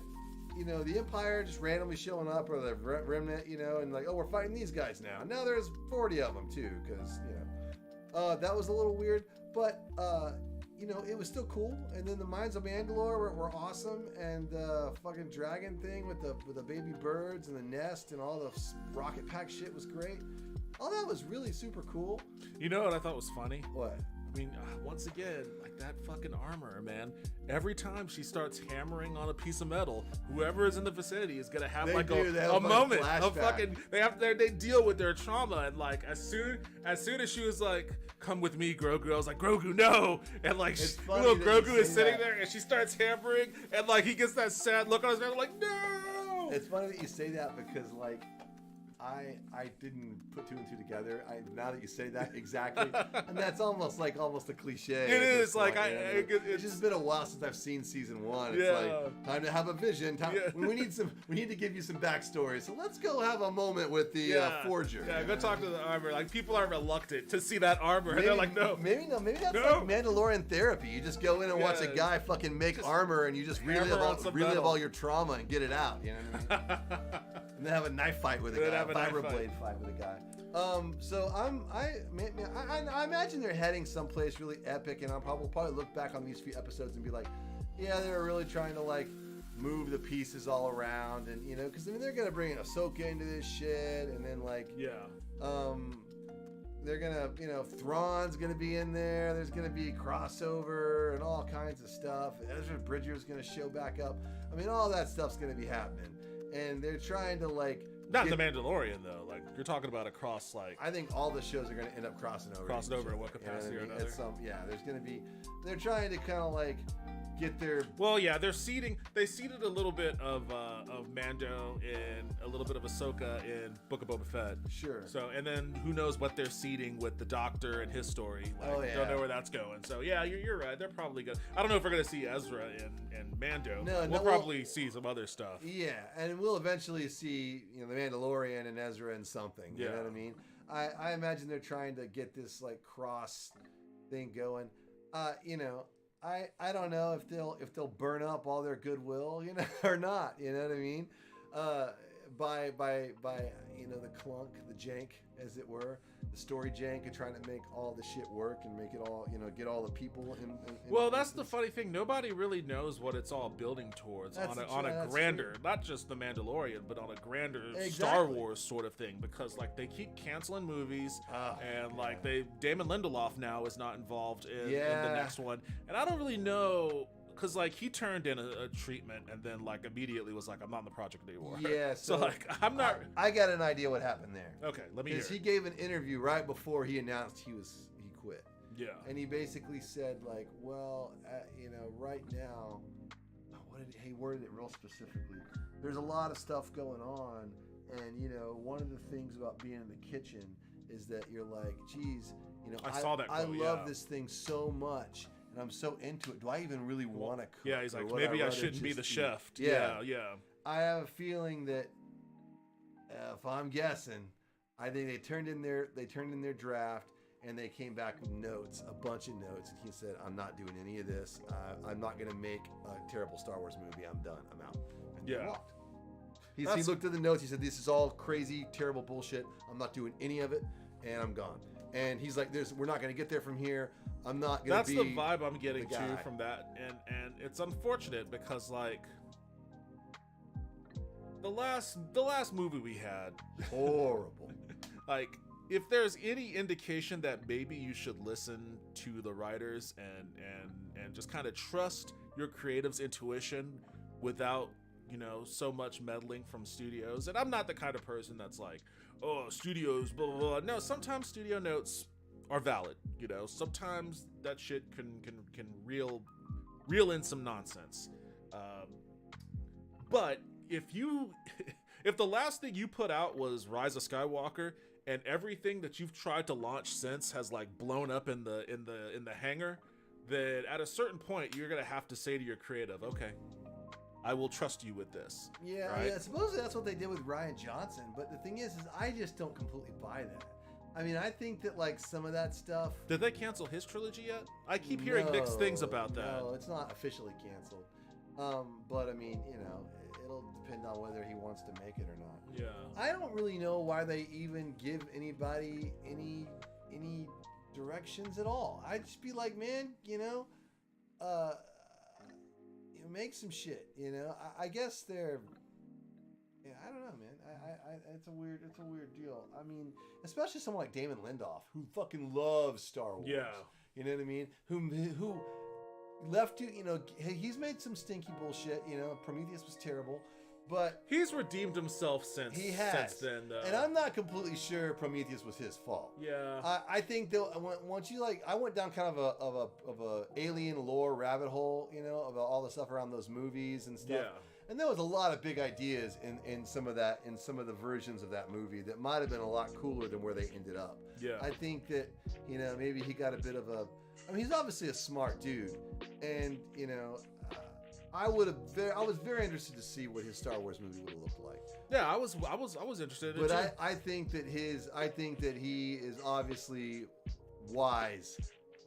the Empire just randomly showing up, or the Remnant, and like, oh, we're fighting these guys now. Now there's 40 of them too, because that was a little weird, but it was still cool. And then the Mines of Mandalore were awesome, and the fucking dragon thing with the baby birds and the nest and all the rocket pack shit was great. All that was really super cool. You know what I thought was funny? What? I mean, once again, like that fucking armor, man. Every time she starts hammering on a piece of metal, whoever is in the vicinity is gonna have a moment of fucking. They deal with their trauma, and like as soon as she was like, "Come with me, Grogu," I was like, "Grogu, no!" And like little Grogu is sitting there, and she starts hammering, and like he gets that sad look on his face, like, "No!" It's funny that you say that because like I didn't put two and two together. Now that you say that exactly, and that's almost a cliche. It is like it's just been a while since I've seen season 1. It's like time to have a vision. We need to give you some backstory. So let's go have a moment with the forger. Yeah, go talk to the armor. Like people are reluctant to see that armor, and they're like, no. Maybe that's like Mandalorian therapy. You just go in and watch a guy fucking make armor, and you just relive all your trauma and get it out. You know what I mean? And then have a knife fight with a guy, a vibroblade fight with a guy. So I imagine they're heading someplace really epic, and we'll probably look back on these few episodes and be like, yeah, they were really trying to like move the pieces all around, and you know, because I mean they're gonna bring Ahsoka into this shit, and then like they're gonna, you know, Thrawn's gonna be in there. There's gonna be crossover and all kinds of stuff. Ezra Bridger's gonna show back up. I mean, all that stuff's gonna be happening, and they're trying to like. Not The Mandalorian though. Like you're talking about across like. I think all the shows are gonna end up crossing over in what capacity or another. There's gonna be. They're trying to kind of like. Get their they seeded a little bit of Mando and a little bit of Ahsoka in Book of Boba Fett. Sure. So and then who knows what they're seeding with the Doctor and his story. Like, don't know where that's going. So yeah, you're right. They're probably gonna. I don't know if we're gonna see Ezra and Mando. We'll probably see some other stuff. Yeah, and we'll eventually see the Mandalorian and Ezra and something. You know what I mean? I imagine they're trying to get this like cross thing going. I don't know if they'll burn up all their goodwill, or not. You know what I mean? By the clunk, the jank, as it were, the story jank, and trying to make all the shit work and make it all, get all the people in well, that's the funny thing. Nobody really knows what it's all building towards on a grander, not just the Mandalorian, but on a grander Star Wars sort of thing. Because like they keep canceling movies, Damon Lindelof now is not involved in the next one, and I don't really know. Because, like, he turned in a treatment and then, like, immediately was like, I'm not on the project anymore. Yeah, so like, I'm not... I got an idea what happened there. Okay, let me hear it. Because he gave an interview right before he announced he quit. Yeah. And he basically said, like, well, right now... He worded it real specifically. There's a lot of stuff going on, and, one of the things about being in the kitchen is that you're like, geez, I saw that quote, I love this thing so much. And I'm so into it. Do I even really want to cook? Yeah, he's like, maybe I shouldn't be the chef. Yeah. I have a feeling that if I'm guessing, I think they turned in their draft and they came back with notes, a bunch of notes, and he said, "I'm not doing any of this. I'm not going to make a terrible Star Wars movie. I'm done. I'm out." And he walked. He looked at the notes. He said, "This is all crazy, terrible bullshit. I'm not doing any of it, and I'm gone." And he's like, we're not going to get there from here. I'm not going to be. That's the vibe I'm getting too from that, and it's unfortunate because like the last movie we had, horrible. Like if there's any indication that maybe you should listen to the writers and just kind of trust your creative's intuition without so much meddling from studios. And I'm not the kind of person that's like, oh, studios, blah, blah, blah. No, sometimes studio notes are valid. Sometimes that shit can reel in some nonsense. But if the last thing you put out was Rise of Skywalker and everything that you've tried to launch since has like blown up in the hangar, then at a certain point you're gonna have to say to your creative, okay, I will trust you with this. Yeah, right? Yeah. Supposedly that's what they did with Rian Johnson, but the thing is I just don't completely buy that. I mean, I think that like some of that stuff. Did they cancel his trilogy yet? I keep hearing mixed things about that. No, it's not officially canceled. But I mean, it'll depend on whether he wants to make it or not. Yeah. I don't really know why they even give anybody any directions at all. I'd just be like, man, make some shit. I guess they're. Yeah, I don't know, man. It's a weird deal. I mean, especially someone like Damon Lindelof, who fucking loves Star Wars. Yeah. You know what I mean? Who left you, he's made some stinky bullshit. Prometheus was terrible, but he's redeemed himself since then. Though. And I'm not completely sure Prometheus was his fault. Yeah. I think that once you I went down kind of a alien lore rabbit hole, about all the stuff around those movies and stuff. Yeah. And there was a lot of big ideas in some of the versions of that movie that might have been a lot cooler than where they ended up. Yeah. I think that, maybe he got a bit of a, he's obviously a smart dude, and I was very interested to see what his Star Wars movie would have looked like. Yeah, I was interested in it. But I think that he is obviously wise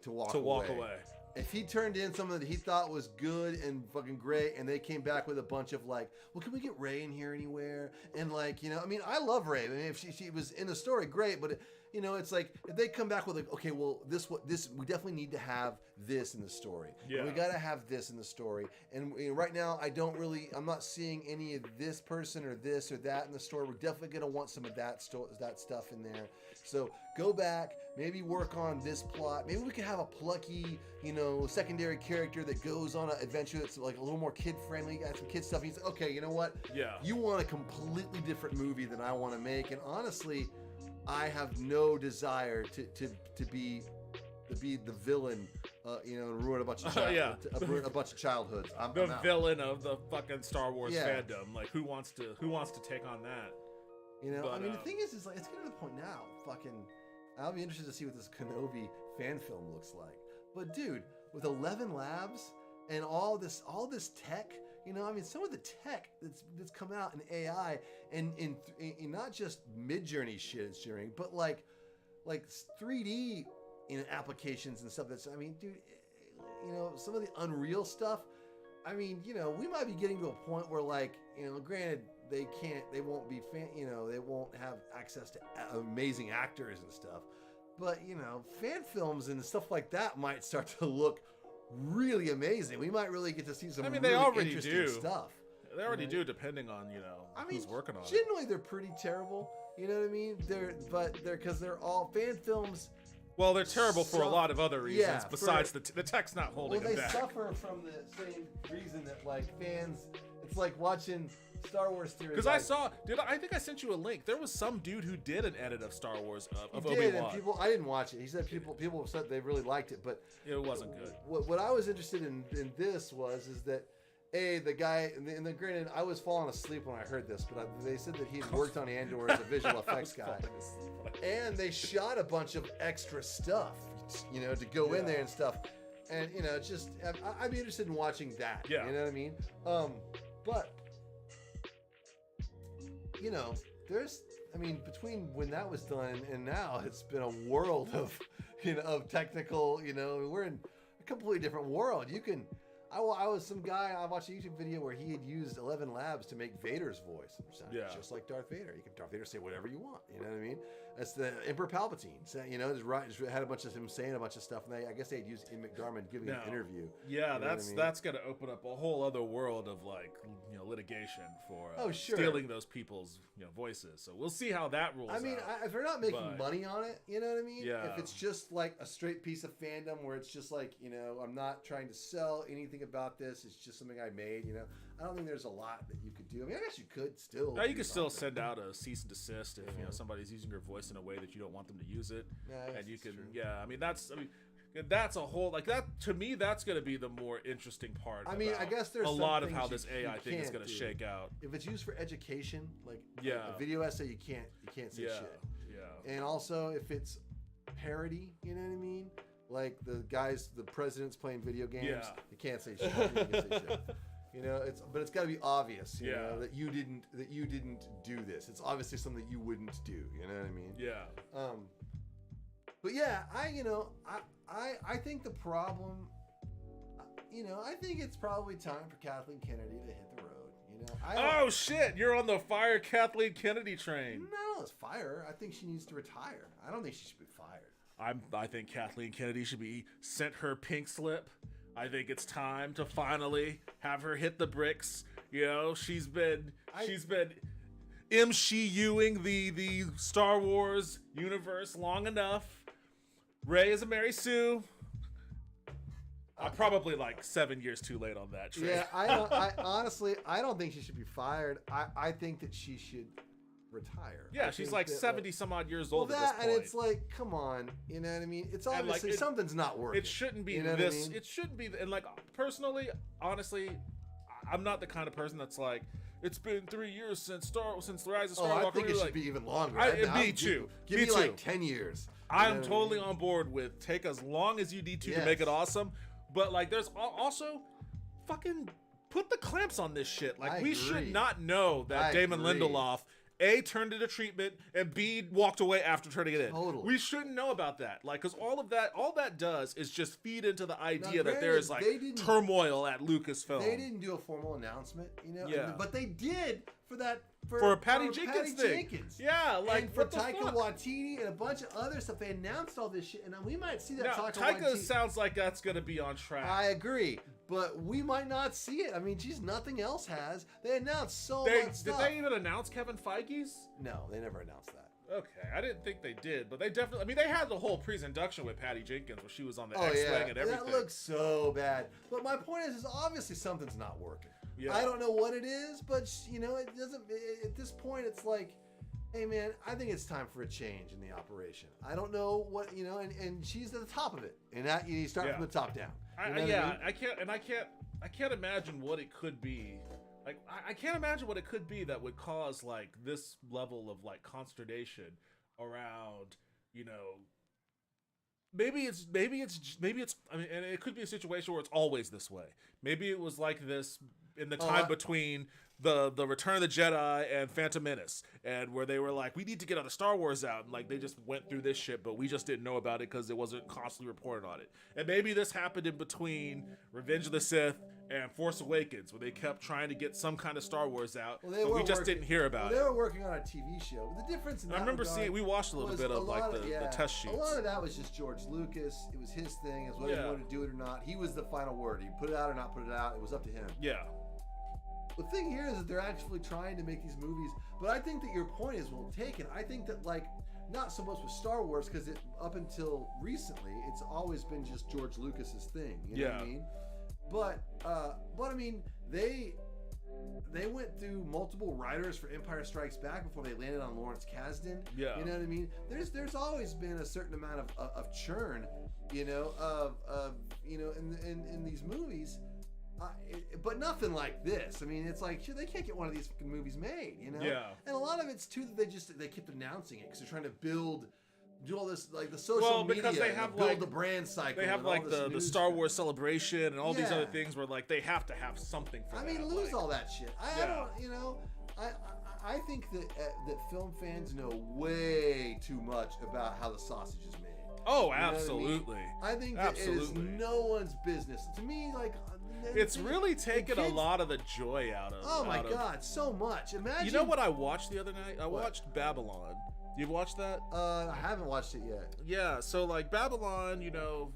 to walk away. If he turned in something that he thought was good and fucking great, and they came back with a bunch of like, well, can we get Rey in here anywhere? And like, I love Rey. I mean, if she was in the story, great. But it's like if they come back with like, okay, well, this we definitely need to have this in the story. Yeah. We got to have this in the story. And right now, I'm not seeing any of this person or this or that in the story. We're definitely gonna want some of that stuff in there. So go back, maybe work on this plot. Maybe we could have a plucky, secondary character that goes on an adventure that's like a little more kid-friendly, got some kid stuff. He's like, okay, you know what? Yeah. You want a completely different movie than I want to make, and honestly, I have no desire to be the villain, and ruin a bunch of ruin a bunch of childhoods. I'm out. Villain of the fucking Star Wars fandom. Like, who wants to take on that? But, the thing is like, it's getting to the point now. Fucking, I'll be interested to see what this Kenobi fan film looks like. But dude, with 11 labs and all this tech, some of the tech that's come out in AI and in not just Mid-Journey shit it's sharing, but like 3D applications and stuff. Dude, some of the Unreal stuff. We might be getting to a point where granted, they won't be they won't have access to amazing actors and stuff, but fan films and stuff like that might start to look really amazing. We might really get to see some they already interesting stuff. They already do, depending on who's working on it. Generally, they're pretty terrible. You know what I mean? They're because they're all fan films. Well, they're terrible for a lot of other reasons besides the tech's not holding them back. They suffer from the same reason that fans. It's like watching Star Wars series. Because I think I sent you a link. There was some dude who did an edit of Star Wars of Obi-Wan. I didn't watch it. He said people said they really liked it, but it wasn't good. What I was interested in this is that the guy, and then granted, I was falling asleep when I heard this, but they said that he worked on Andor as a visual effects guy, and they shot a bunch of extra stuff, to go in there and stuff, and just I'd be interested in watching that. Yeah. You know what I mean? But there's, between when that was done and now, it's been a world of technical. We're in a completely different world. I was some guy. I watched a YouTube video where he had used 11 labs to make Vader's voice. It sounded just like Darth Vader. Darth Vader say whatever you want. You know what I mean? That's the Emperor Palpatine. So, just had a bunch of him saying a bunch of stuff, and I guess they had used Ian McDiarmid giving an interview. Yeah, that's going to open up a whole other world of litigation for stealing those people's voices. So we'll see how that rolls out. If they're not making money on it, you know what I mean? Yeah. If it's just like a straight piece of fandom where it's just like, I'm not trying to sell anything about this, it's just something I made, I don't think there's a lot that you could do. I guess you could still. No, you could still send out a cease and desist if somebody's using your voice in a way that you don't want them to use it. Yeah, and you can, that's a whole that to me. That's going to be the more interesting part. I guess there's a lot of how this AI thing is going to shake out. If it's used for education, like a video essay, you can't say shit. Yeah. And also, if it's parody, you know what I mean? Like the president's playing video games, you can't say shit. You can say shit. But it's got to be obvious, that you didn't do this. It's obviously something that you wouldn't do. You know what I mean? Yeah. But yeah, I think the problem, I think it's probably time for Kathleen Kennedy to hit the road. Oh shit! You're on the fire Kathleen Kennedy train. No, it's fire. I think she needs to retire. I don't think she should be fired. I think Kathleen Kennedy should be sent her pink slip. I think it's time to finally have her hit the bricks. She's been MCUing the Star Wars universe long enough. Rey is a Mary Sue. I'm probably 7 years too late on that train. Yeah, I honestly don't think she should be fired. I think that she should retire. Yeah, she's 70 some odd years old at this point. And it's come on, you know what I mean? It's obviously something's not working. It shouldn't be this. It shouldn't be. And personally, honestly, I'm not the kind of person that's like, it's been 3 years since the Rise of Skywalker. I think it like, should be even longer. Me too. Give me like 10 years. I'm totally on board with take as long as you need to make it awesome. But like, there's also fucking put the clamps on this shit. Like, we should not know that Damon Lindelof A, turned it to treatment, and B, walked away after turning it in. Totally. We shouldn't know about that. Like, because all that does is just feed into the idea that there is like turmoil at Lucasfilm. They didn't do a formal announcement, you know. Yeah. But they did for Patty Jenkins thing. Yeah, like and for Taika Waititi and a bunch of other stuff. They announced all this shit, and we might see that. Now, Taika sounds like that's gonna be on track. I agree, but we might not see it. I mean, geez, nothing else has. They announced so much stuff. Did they even announce Kevin Feige's? No, they never announced that. Okay, I didn't think they did, but they definitely. I mean, they had the whole pre-induction with Patty Jenkins where she was on the X-Wing and everything. That looks so bad. But my point is obviously something's not working. Yeah. I don't know what it is, but you know, it doesn't. At this point, it's like, hey man, I think it's time for a change in the operation. I don't know what, you know, and she's at the top of it, and that you start from the top down. I can't imagine what it could be. Like, I can't imagine what it could be that would cause like this level of like consternation around, you know. Maybe it's. I mean, and it could be a situation where it's always this way. Maybe it was like this in the time between the Return of the Jedi and Phantom Menace, and where they were like, we need to get other Star Wars out, and like they just went through this shit, but we just didn't know about it because it wasn't constantly reported on it. And maybe this happened in between Revenge of the Sith and Force Awakens, where they kept trying to get some kind of Star Wars out, but we just didn't hear about it. They were working on a TV show. The difference in that, I remember seeing, we watched a little bit of like the test sheets. A lot of that was just George Lucas. It was his thing. It was whether he wanted to do it or not. He was the final word. He put it out or not put it out. It was up to him. Yeah. The thing here is that they're actually trying to make these movies, but I think that your point is well taken. I think that like not so much with Star Wars because up until recently it's always been just George Lucas's thing. You know what I mean? But I mean they went through multiple writers for Empire Strikes Back before they landed on Lawrence Kasdan. Yeah. You know what I mean? There's always been a certain amount of churn, you know, of you know in these movies. But nothing like this. I mean, it's like they can't get one of these movies made, you know. Yeah. And a lot of it's too that they kept announcing it because they're trying to do all this like the social media. Because they have build like the brand cycle. They have like the Star Wars celebration and all these other things where like they have to have something for. Lose all that shit. I don't. You know. I think that film fans know way too much about how the sausage is made. Oh, absolutely. I think that it is no one's business. To me, like. It's really taken a lot of the joy out of. Oh my God, so much! Imagine. You know what I watched the other night? I watched Babylon. You've watched that? I haven't watched it yet. Yeah, so like Babylon, you know,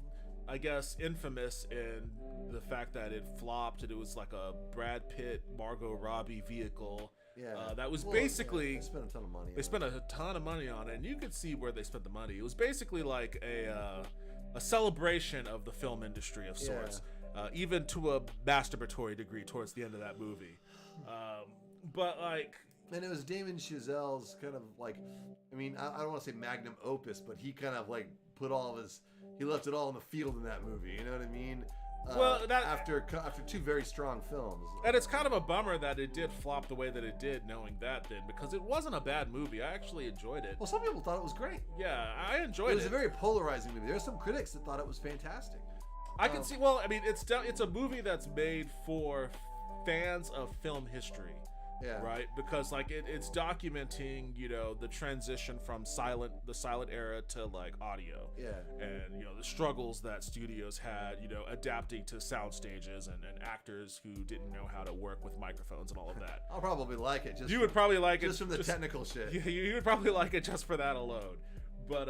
I guess infamous in the fact that it flopped and it was like a Brad Pitt, Margot Robbie vehicle. Yeah. That was basically. They spent a ton of money. They spent a ton of money on it, and you could see where they spent the money. It was basically like a celebration of the film industry of sorts. Even to a masturbatory degree towards the end of that movie. But like... And it was Damon Chazelle's kind of like, I mean, I don't want to say magnum opus, but he kind of like put all of his, he left it all in the field in that movie, you know what I mean? After two very strong films. And it's kind of a bummer that it did flop the way that it did, knowing that then, because it wasn't a bad movie. I actually enjoyed it. Well, some people thought it was great. Yeah, I enjoyed it. It was a very polarizing movie. There were some critics that thought it was fantastic. I can see. Well, I mean, it's a movie that's made for fans of film history, right? Because like it's documenting, you know, the transition from the silent era to like audio, and you know the struggles that studios had, you know, adapting to sound stages and actors who didn't know how to work with microphones and all of that. I'll probably like it. You would probably like it just from the technical shit. Yeah, you would probably like it just for that alone. But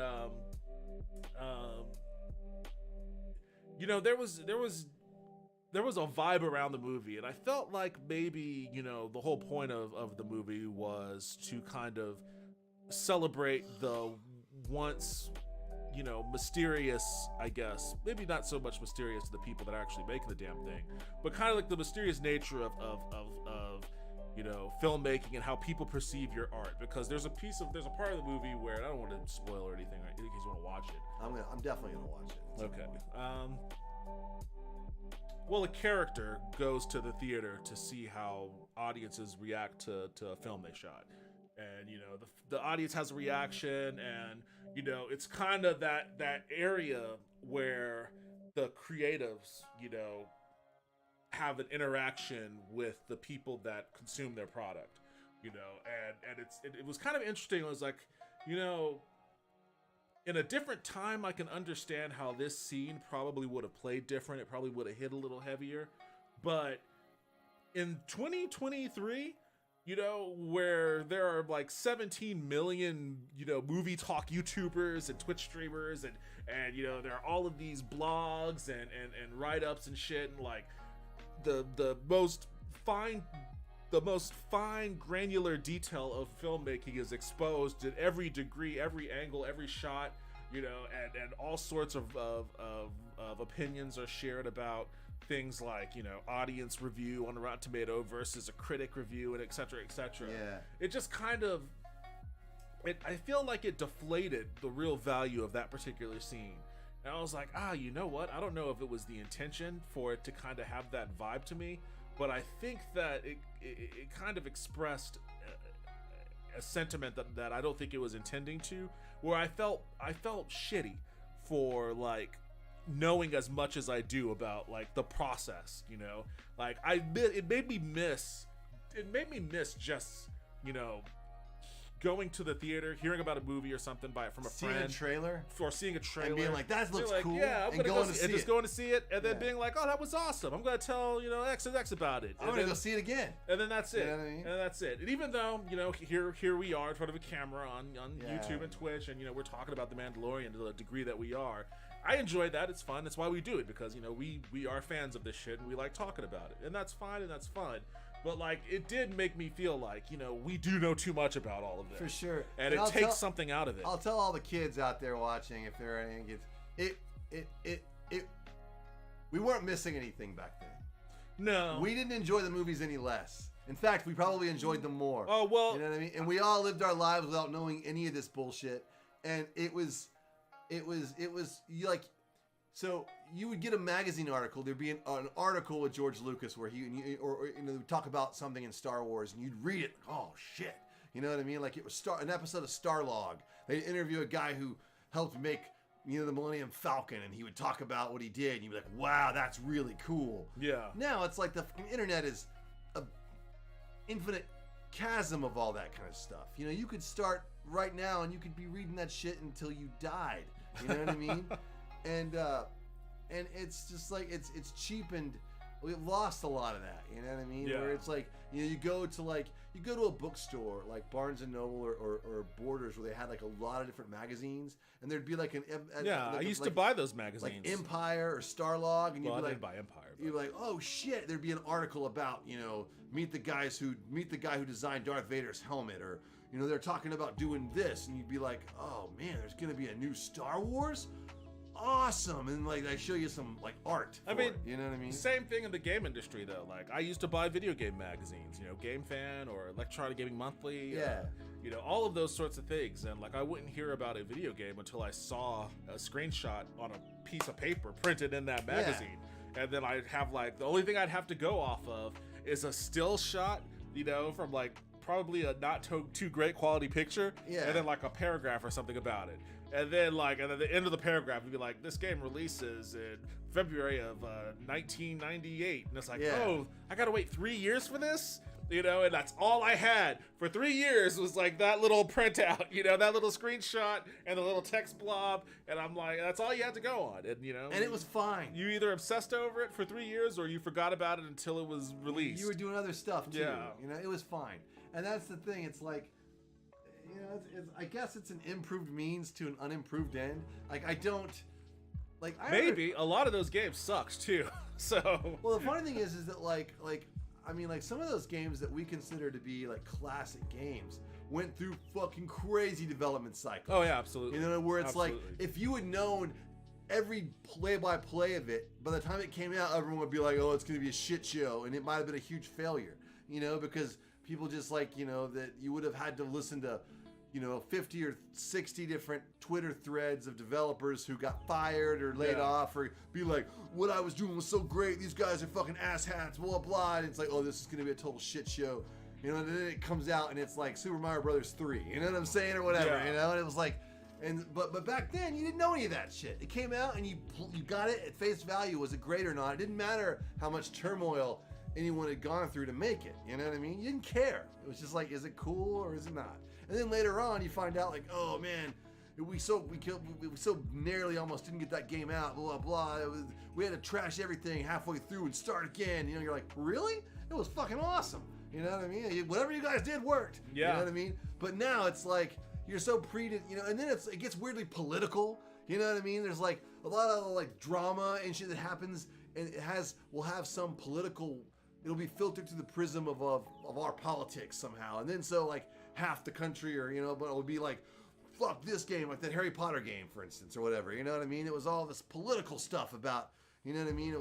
you know, there was a vibe around the movie, and I felt like maybe, you know, the whole point of the movie was to kind of celebrate the once, you know, mysterious, I guess, maybe not so much mysterious to the people that are actually making the damn thing, but kind of like the mysterious nature of you know, filmmaking and how people perceive your art. Because there's a part of the movie where, and I don't want to spoil or anything, right, in case you want to watch it. I'm definitely gonna watch it. Okay. well, a character goes to the theater to see how audiences react to a film they shot, and the audience has a reaction, and it's kind of that area where the creatives have an interaction with the people that consume their product, and it was kind of interesting. It was like, in a different time, I can understand how this scene probably would have played different. It probably would have hit a little heavier. But in 2023, where there are like 17 million, movie talk YouTubers and Twitch streamers, and there are all of these blogs and write-ups and shit, and like the most fine granular detail of filmmaking is exposed at every degree, every angle, every shot, and all sorts of opinions are shared about things like, audience review on Rotten Tomato versus a critic review, and et cetera, et cetera. Yeah. It just kind of, I feel like it deflated the real value of that particular scene. And I was like, you know what? I don't know if it was the intention for it to kind of have that vibe to me, but I think that it kind of expressed a sentiment that I don't think it was intending to, where I felt shitty for like knowing as much as I do about like the process, like it made me miss just going to the theater, hearing about a movie or something from a friend, seeing a trailer, and being like, that looks like, cool, yeah, I'm and going to see it, and then Yeah. being like, oh, that was awesome, I'm going to tell X and X about it, I'm going to go see it again, and then that's it, You know what I mean? and that's it. And even though here we are in front of a camera on Yeah. YouTube and Twitch, and we're talking about The Mandalorian to the degree that we are, I enjoy that. It's fun. That's why we do it, because we are fans of this shit and we like talking about it, and that's fine and that's fun. But like, it did make me feel like we do know too much about all of this, for sure, and it takes something out of it. I'll tell all the kids out there watching, if there are any kids, we weren't missing anything back then. No, We didn't enjoy the movies any less. In fact, we probably enjoyed them more. Oh, well, you know what I mean? And we all lived our lives without knowing any of this bullshit. And it was you like, so you would get a magazine article. There'd be an article with George Lucas where he would talk about something in Star Wars, and you'd read it. Oh shit, you know what I mean? Like, it was an episode of Starlog. They'd interview a guy who helped make the Millennium Falcon, and he would talk about what he did, and you'd be like, wow, that's really cool. Yeah. Now it's like the fucking internet is a infinite chasm of all that kind of stuff. You could start right now and you could be reading that shit until you died. You know what I mean? And it's just like it's cheapened. We've lost a lot of that. You know what I mean? Yeah. Where it's like, you go to a bookstore like Barnes and Noble or Borders, where they had like a lot of different magazines, and there'd be like I used to buy those magazines, like Empire or Starlog, and well, you'd be I like, didn't buy Empire. But... you'd be like, oh shit, there'd be an article about, meet the guy who designed Darth Vader's helmet, or they're talking about doing this, and you'd be like, oh man, there's gonna be a new Star Wars? Awesome. And like, I show you some like art for it, you know what I mean? Same thing in the game industry though. Like, I used to buy video game magazines, Game Fan or Electronic Gaming Monthly, Yeah. All of those sorts of things. And like, I wouldn't hear about a video game until I saw a screenshot on a piece of paper printed in that magazine. And then I'd have like, the only thing I'd have to go off of is a still shot, from like probably a not too great quality picture, Yeah. and then like a paragraph or something about it. And then at the end of the paragraph, it'd be like, this game releases in February of 1998. And it's like, Yeah. oh, I gotta wait 3 years for this? And that's all I had for 3 years was like that little printout, that little screenshot and the little text blob. And I'm like, that's all you had to go on. And, And it was fine. you either obsessed over it for 3 years or you forgot about it until it was released. You were doing other stuff too. Yeah. It was fine. And that's the thing. It's like, I guess it's an improved means to an unimproved end. Like, I don't, like, Maybe a lot of those games sucked too. So well, the funny thing is that like some of those games that we consider to be like classic games went through fucking crazy development cycles. oh yeah, absolutely. Where it's Absolutely. like, if you had known every play-by-play of it, by the time it came out, everyone would be like, oh, it's going to be a shit show, and it might have been a huge failure, because people just like, that you would have had to listen to 50 or 60 different Twitter threads of developers who got fired or laid off, or be like, what I was doing was so great, these guys are fucking asshats, blah, blah. And it's like, oh, this is going to be a total shit show. And then it comes out and it's like Super Mario Brothers 3. You know what I'm saying? Or whatever, And it was like, but back then, you didn't know any of that shit. It came out and you got it at face value. Was it great or not? It didn't matter how much turmoil anyone had gone through to make it. You know what I mean? You didn't care. It was just like, is it cool or is it not? And then later on, you find out like, oh man, we so narrowly almost didn't get that game out. Blah blah. We had to trash everything halfway through and start again. You're like, really? It was fucking awesome. You know what I mean? Whatever you guys did worked. Yeah. You know what I mean? But now it's like you're so and then it gets weirdly political. You know what I mean? There's like a lot of like drama and shit that happens, and will have some political. It'll be filtered through the prism of our politics somehow, and then so like half the country but it would be like, fuck this game, like that Harry Potter game, for instance, or whatever. You know what I mean? It was all this political stuff about. You know what I mean?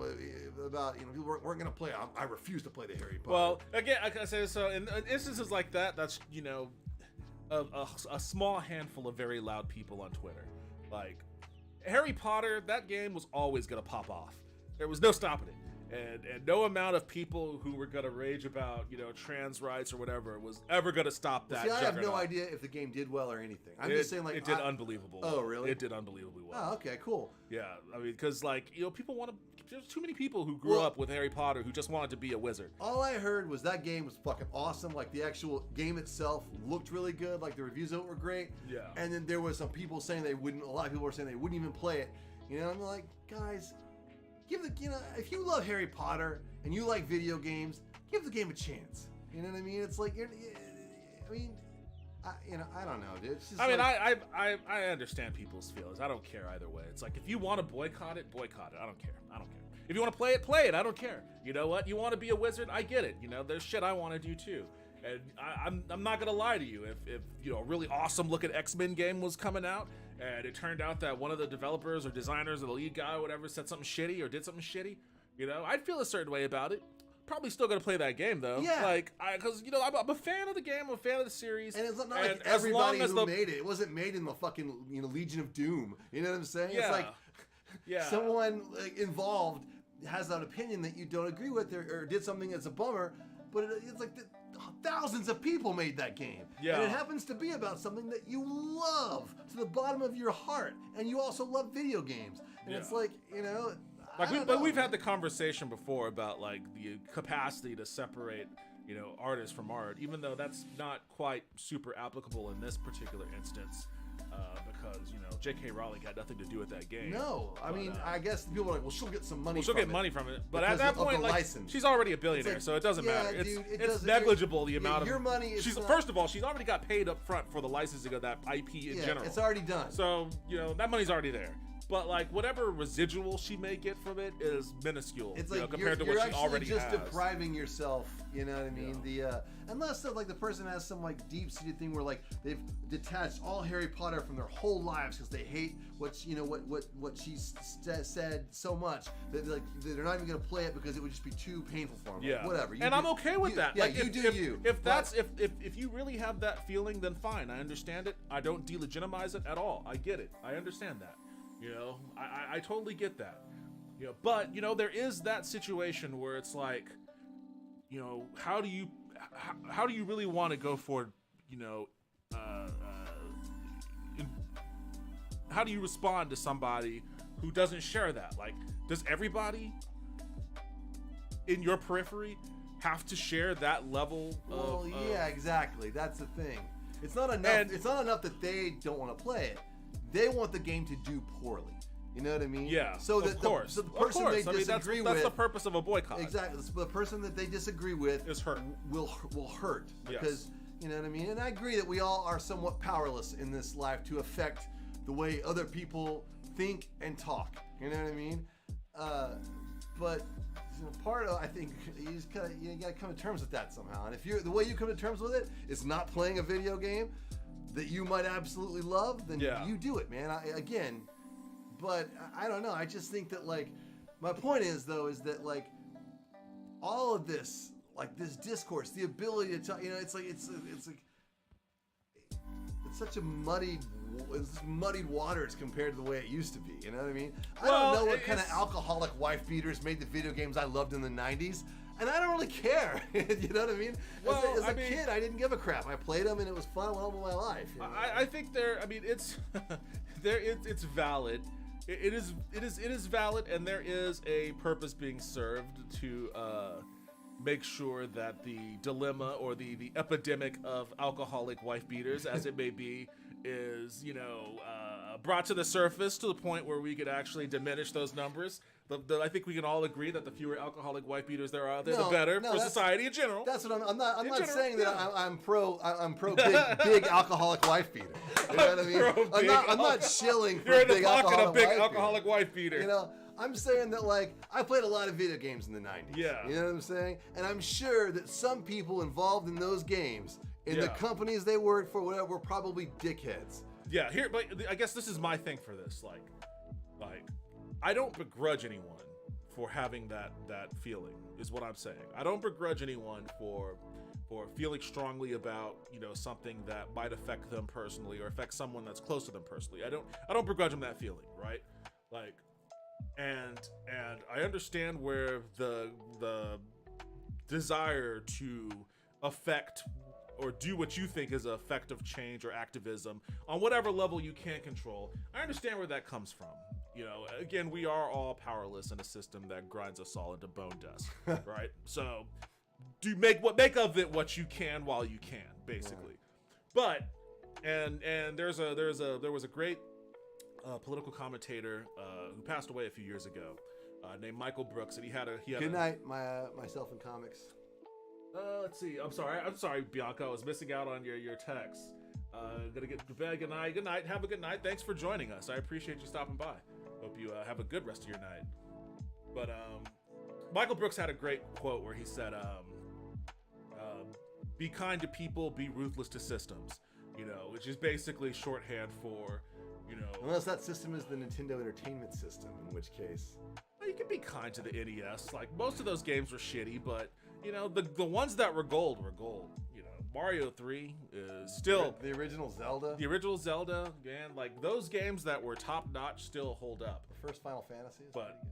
About people weren't going to play. I refuse to play the Harry Potter. Well, again, I can say so. In instances like that, that's a small handful of very loud people on Twitter. Like Harry Potter, that game was always going to pop off. There was no stopping it. And no amount of people who were going to rage about, trans rights or whatever was ever going to stop that. See, I have no idea if the game did well or anything. I'm just saying, like, it did unbelievable. Oh, really? It did unbelievably well. Oh, okay, cool. Yeah, I mean, because people want to. There's too many people who grew up with Harry Potter who just wanted to be a wizard. All I heard was that game was fucking awesome. Like the actual game itself looked really good. Like the reviews of it were great. Yeah. And then there was some people saying they wouldn't. A lot of people were saying they wouldn't even play it. I'm like, guys. If you love Harry Potter and you like video games, give the game a chance. You know what I mean? It's like, I don't know, dude. It's just I understand people's feelings. I don't care either way. It's like, if you want to boycott it. I don't care. If you want to play it. I don't care. You know what? You want to be a wizard? I get it. There's shit I want to do too. And I'm not gonna lie to you. If a really awesome looking X-Men game was coming out, and it turned out that one of the developers or designers or the lead guy or whatever said something shitty or did something shitty, I'd feel a certain way about it. Probably still gonna play that game though. Yeah. Because I'm a fan of the game. I'm a fan of the series. And it's not like everybody who made it. It wasn't made in the fucking Legion of Doom. You know what I'm saying? Yeah. It's like someone involved has an opinion that you don't agree with or did something that's a bummer. But it's like thousands of people made that game. Yeah. And it happens to be about something that you love to the bottom of your heart. And you also love video games. And it's like, we've had the conversation before about like the capacity to separate, artists from art, even though that's not quite super applicable in this particular instance. Because J.K. Rowling had nothing to do with that game. No, I mean, I guess people are like, well, she'll get some money. She'll get money from it, but at that point, she's already a billionaire, so it doesn't matter. It's negligible the amount of your money. Is first of all, she's already got paid up front for the licensing of that IP in general. It's already done. So that money's already there. But whatever residual she may get from it is minuscule. It's like compared to what she already has. You're just has. depriving yourself. You know what I mean? Yeah. Unless the person has some deep-seated thing where they've detached all Harry Potter from their whole lives because they hate what she said so much that they're not even gonna play it because it would just be too painful for them. Yeah. Whatever. I'm okay with that. Yeah, if If you really have that feeling, then fine. I understand it. I don't delegitimize it at all. I get it. I understand that. I totally get that. But there is that situation where it's like, how do you really want to go for, how do you respond to somebody who doesn't share that? Like, does everybody in your periphery have to share that level of? Well, yeah, exactly. That's the thing. It's not enough. It's not enough that they don't want to play it. They want the game to do poorly. You know what I mean? Yeah. So the person they disagree with. That's the purpose of a boycott. Exactly. The person that they disagree with is hurt. Will hurt because you know what I mean. And I agree that we all are somewhat powerless in this life to affect the way other people think and talk. You know what I mean? But part of, I think you gotta come to terms with that somehow. And if the way you come to terms with it is not playing a video game that you might absolutely love, then you do it, man. But I don't know. I just think that my point is that all of this, this discourse, the ability to talk, it's such a muddied waters compared to the way it used to be. You know what I mean? I don't know what kind of alcoholic wife beaters made the video games I loved in the 90s. And I don't really care. You know what I mean? As a kid, I didn't give a crap. I played them and it was fun. I went on with my life. You know? I think it's it's valid. It is valid, and there is a purpose being served to make sure that the dilemma or the epidemic of alcoholic wife beaters, as it may be, is brought to the surface to the point where we could actually diminish those numbers. I think we can all agree that the fewer alcoholic wife beaters there are, the better for society in general. That's what I'm not saying that I'm pro big alcoholic wife beater. You know what I mean? I'm not shilling for You're in the big pocket of big alcoholic alcoholic wife beater. You know, I'm saying that, like, I played a lot of video games in the 90s. Yeah. You know what I'm saying? And I'm sure that some people involved in those games, in the companies they worked for, whatever, were probably dickheads. Yeah, but I guess this is my thing for this. Like, I don't begrudge anyone for having that feeling, is what I'm saying. I don't begrudge anyone for feeling strongly about, something that might affect them personally or affect someone that's close to them personally. I don't begrudge them that feeling, right? Like, and I understand where the desire to affect or do what you think is effective change or activism on whatever level you can control. I understand where that comes from. Again, we are all powerless in a system that grinds us all into bone dust, right? So make of it what you can while you can, basically. Right. But there was a great political commentator who passed away a few years ago, named Michael Brooks, and he had Good night, myself in comics. Let's see. I'm sorry, Bianca. I was missing out on your text. Gonna get to bed. Good night. Have a good night. Thanks for joining us. I appreciate you stopping by. Hope you have a good rest of your night. But Michael Brooks had a great quote where he said, "Be kind to people, be ruthless to systems." Which is basically shorthand for, unless that system is the Nintendo Entertainment System, in which case, you can be kind to the NES. Like, most of those games were shitty, but the ones that were gold. Mario 3 is still the original Zelda. The original Zelda, man, like those games that were top notch still hold up. The first Final Fantasy is but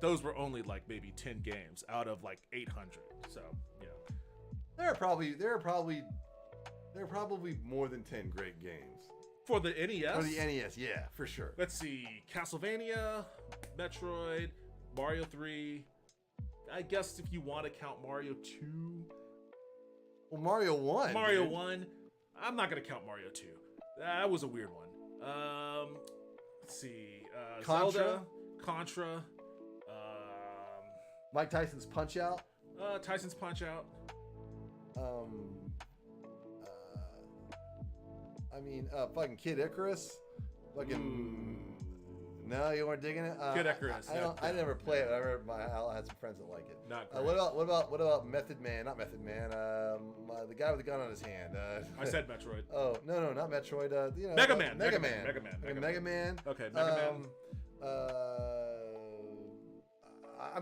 those were only like maybe 10 games out of like 800. So there are probably more than 10 great games for the NES. For the NES, yeah, for sure. Let's see: Castlevania, Metroid, Mario 3. I guess if you want to count Mario 2. Well, Mario 1. Mario 1. I'm not going to count Mario 2. That was a weird one. Let's see. Contra. Zelda, Contra. Mike Tyson's Punch-Out. Tyson's Punch-Out. Fucking Kid Icarus. Fucking... No, you weren't digging it. Kid Icarus. I never played it. I had some friends that like it. Not great. What about Method Man? Not Method Man. The guy with the gun on his hand. I said Metroid. Oh no, not Metroid. Mega Man. Mega Man. Okay, Mega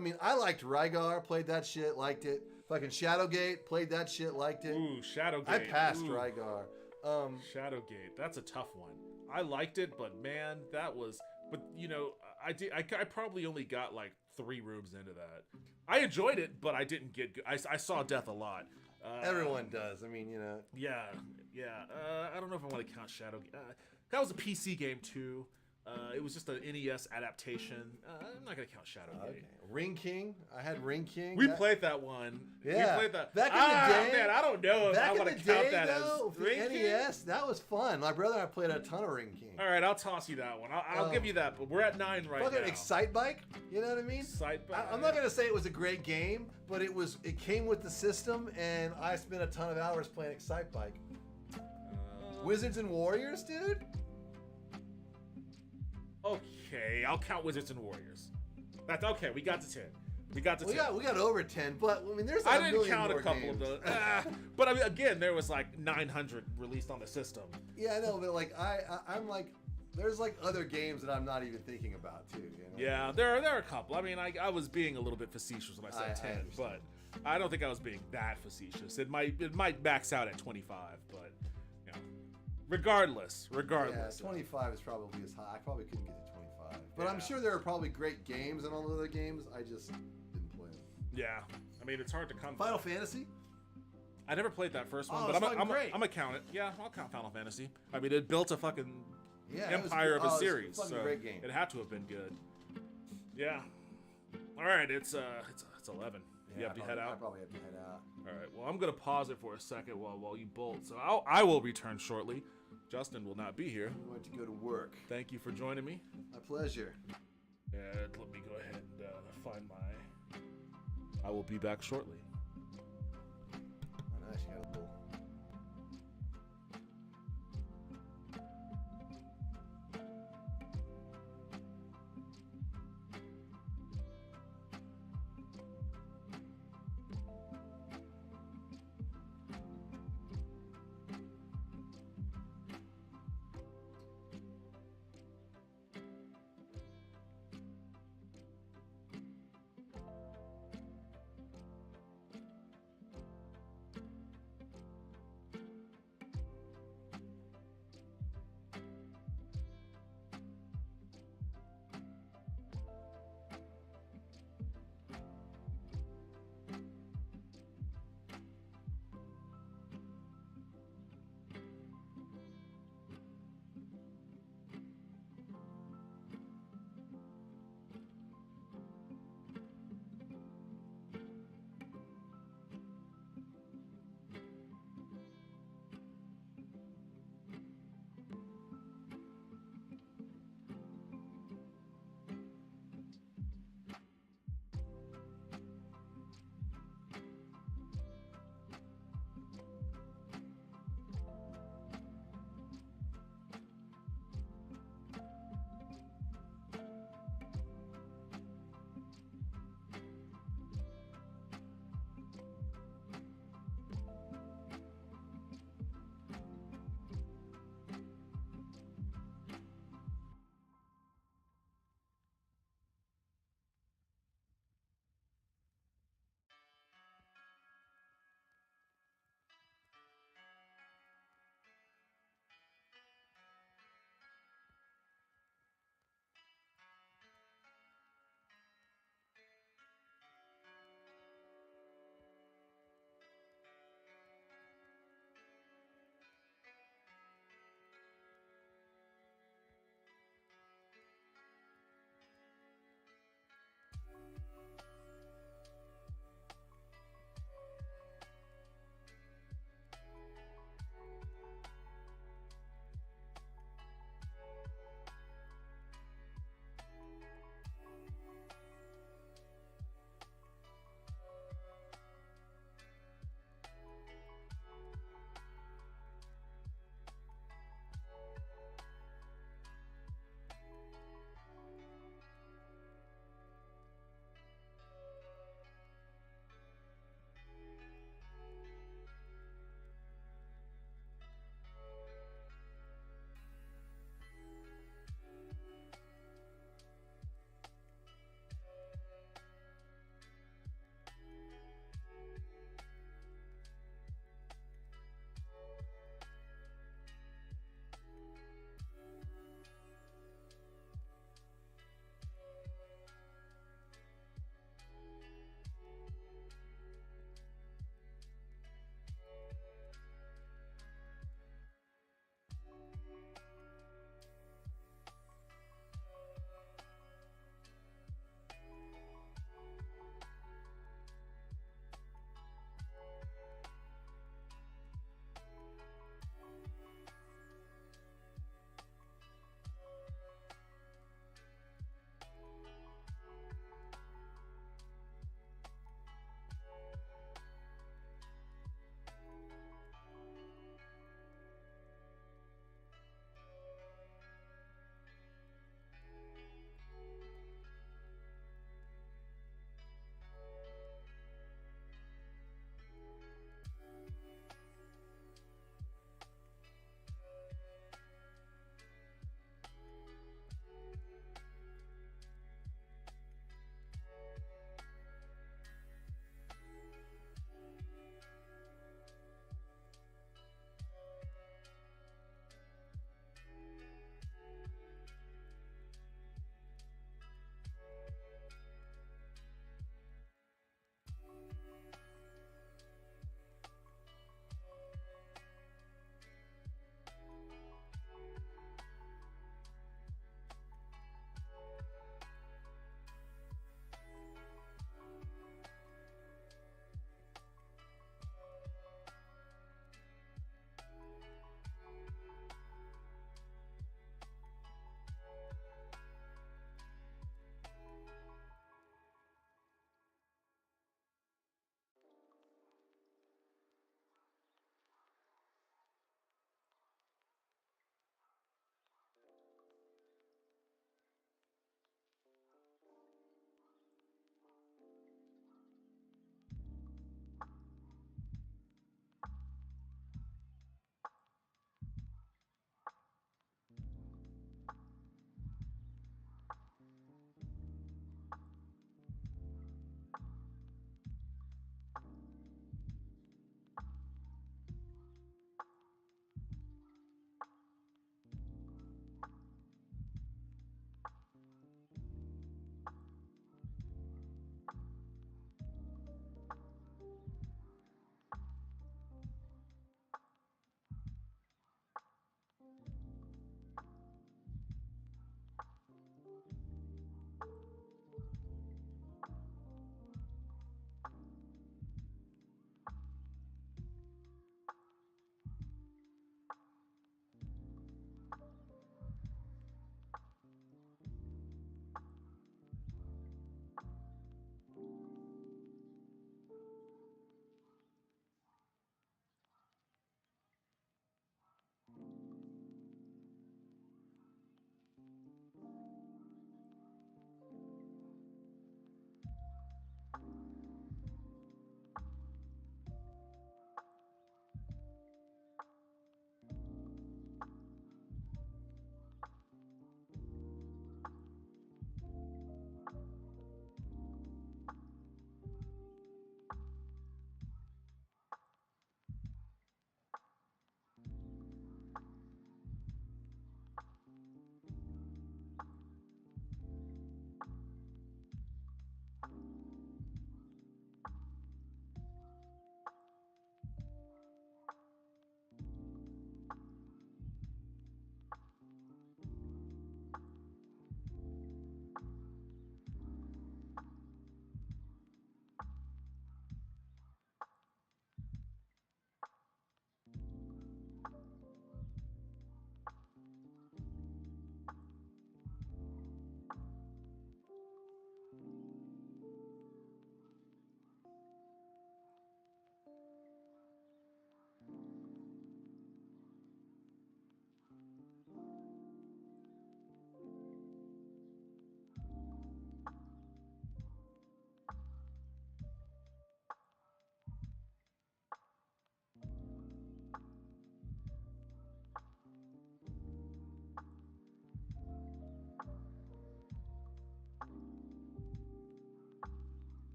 Man. I liked Rygar. Played that shit. Liked it. Fucking Shadowgate. Played that shit. Liked it. Ooh, Shadowgate. I passed Rygar. Shadowgate. That's a tough one. I liked it, but man, that was. But I probably only got like 3 rooms into that. I enjoyed it, but I didn't get good. I saw death a lot. Everyone does. I mean, Yeah. I don't know if I want to count Shadowgate. That was a PC game too. It was just an NES adaptation. I'm not gonna count Shadowgate. Okay. Ring King. I had Ring King. We played that one. Yeah. We played that. Back in the day. Man, I don't know if I want to count that as Ring NES. King. That was fun. My brother and I played a ton of Ring King. All right, I'll toss you that one. I'll give you that. But we're at 9 right now. Fucking Excite Bike. You know what I mean? Excite Bike. I'm not gonna say it was a great game, but it came with the system, and I spent a ton of hours playing Excite Bike. Wizards and Warriors, dude. Okay, I'll count Wizards and Warriors. That's okay. We got to 10. We got 10. We got over 10, but I mean, there's. I didn't count a couple of those. But I mean, again, there was like 900 released on the system. Yeah, I know, but like I'm like, there's like other games that I'm not even thinking about too. Yeah, there are a couple. I mean, I was being a little bit facetious when I said 10, but I don't think I was being that facetious. It might max out at 25, but Regardless. Yeah, 25 is probably as high. I probably couldn't get to 25. But I'm sure there are probably great games and all the other games. I just didn't play them. Yeah. I mean, it's hard to come. Final Fantasy? I never played that first one, Oh, but I'm great. gonna count it. Yeah, I'll count Final Fantasy. I mean, it built a fucking Yeah, empire of a series. It's a fucking So great game. it had to have been good. Yeah. All right, it's 11. You have to head I out. probably have to head out. All right. Well, I'm gonna pause it for a second while you bolt. So I will return shortly. Justin will not be here. I'm going to go to work. Thank you for joining me. My pleasure. And let me go ahead and find my. I will be back shortly. Oh, nice. You got a little.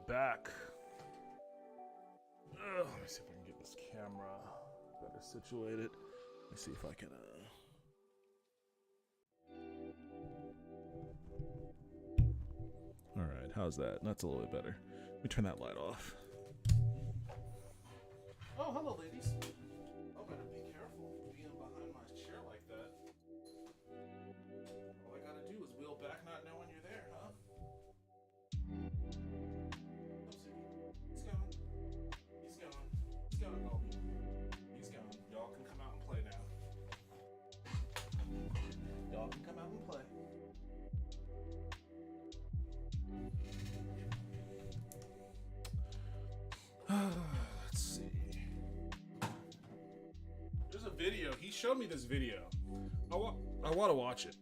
back. Let me see if I can get this camera better situated. Let me see if I can. All right, how's that? That's a little bit better. Let me turn that light off. Oh, hello, ladies. Oh, better be careful being behind my chair like that. All I gotta do is wheel back, not knowing you're there, huh? He's gone. He's gone. He's gone, Goldie. He's gone. Y'all can come out and play now. Y'all can come out and play. Let's see. There's a video. He showed me this video. I want to watch it.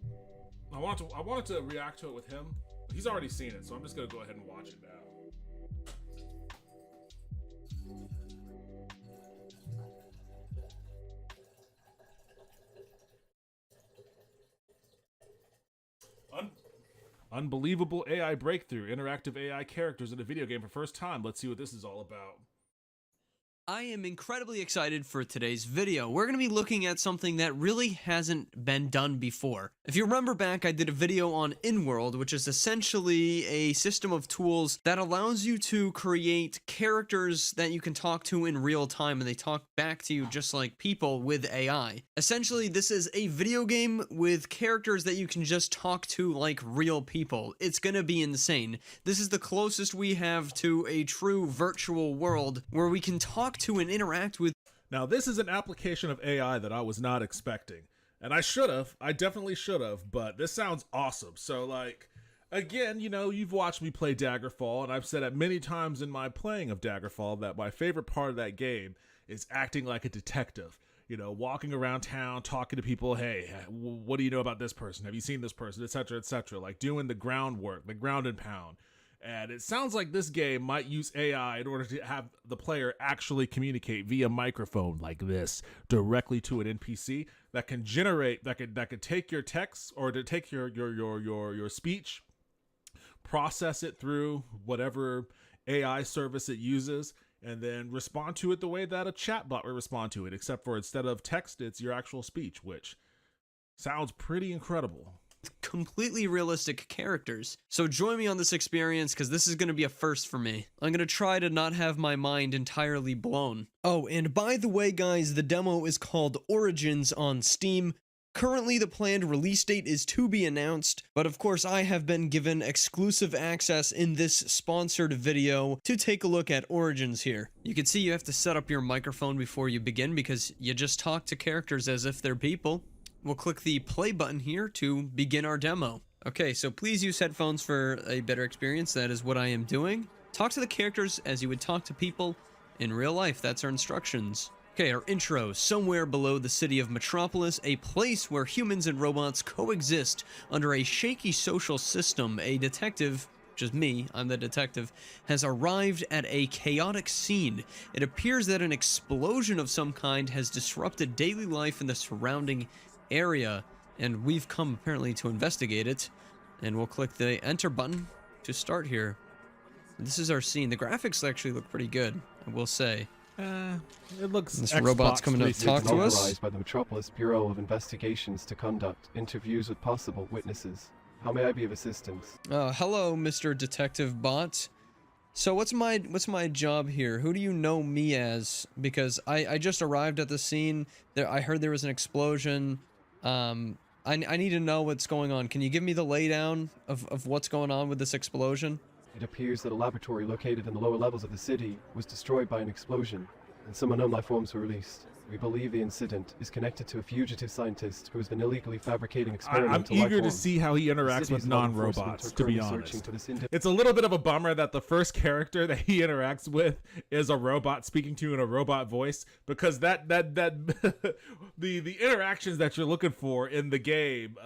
I wanted to react to it with him. He's already seen it, so I'm just gonna go ahead and watch it now. Unbelievable AI breakthrough. Interactive AI characters in a video game for first time. Let's see what this is all about. I am incredibly excited for today's video. We're going to be looking at something that really hasn't been done before. If you remember back, I did a video on InWorld, which is essentially a system of tools that allows you to create characters that you can talk to in real time, and they talk back to you just like people with AI. Essentially, this is a video game with characters that you can just talk to like real people. It's going to be insane. This is the closest we have to a true virtual world where we can talk to and interact with. Now, this is an application of AI that I was not expecting. And I definitely should have, but this sounds awesome. So, like, again, you know, you've watched me play Daggerfall, and I've said it many times in my playing of Daggerfall that my favorite part of that game is acting like a detective. You know, walking around town, talking to people, hey, what do you know about this person? Have you seen this person? Etc., etc. Like, doing the groundwork, the ground and pound. And it sounds like this game might use AI in order to have the player actually communicate via microphone like this directly to an NPC that can generate, that could take your text or to take your speech, process it through whatever AI service it uses, and then respond to it the way that a chatbot would respond to it, except for instead of text, it's your actual speech, which sounds pretty incredible. Completely realistic characters. So join me on this experience, because this is going to be a first for me. I'm going to try to not have my mind entirely blown. Oh, and by the way, guys, the demo is called Origins on Steam. Currently, the planned release date is to be announced, but of course I have been given exclusive access in this sponsored video to take a look at Origins here. You can see you have to set up your microphone before you begin, because you just talk to characters as if they're people. We'll click the play button here to begin our demo. Okay, so please use headphones for a better experience. That is what I am doing. Talk to the characters as you would talk to people in real life. That's our instructions. Okay, our intro. Somewhere below the city of Metropolis, a place where humans and robots coexist under a shaky social system, a detective, which is me, I'm the detective, has arrived at a chaotic scene. It appears that an explosion of some kind has disrupted daily life in the surrounding area, and we've come apparently to investigate it. And we'll click the enter button to start here. This is our scene. The graphics actually look pretty good, I will say. It looks. This robot's coming to talk to us. Authorized by the Metropolis Bureau of Investigations to conduct interviews with possible witnesses. How may I be of assistance? Hello, Mr. Detective Bot. So what's my job here? Who do you know me as? Because I just arrived at the scene. I heard there was an explosion. I need to know what's going on. Can you give me the laydown of what's going on with this explosion? It appears that a laboratory located in the lower levels of the city was destroyed by an explosion, and some unknown life forms were released. We believe the incident is connected to a fugitive scientist who has been illegally fabricating experimental I'm eager to see how he interacts with non-robots, to be honest. It's a little bit of a bummer that the first character that he interacts with is a robot speaking to you in a robot voice, because that the interactions that you're looking for in the game,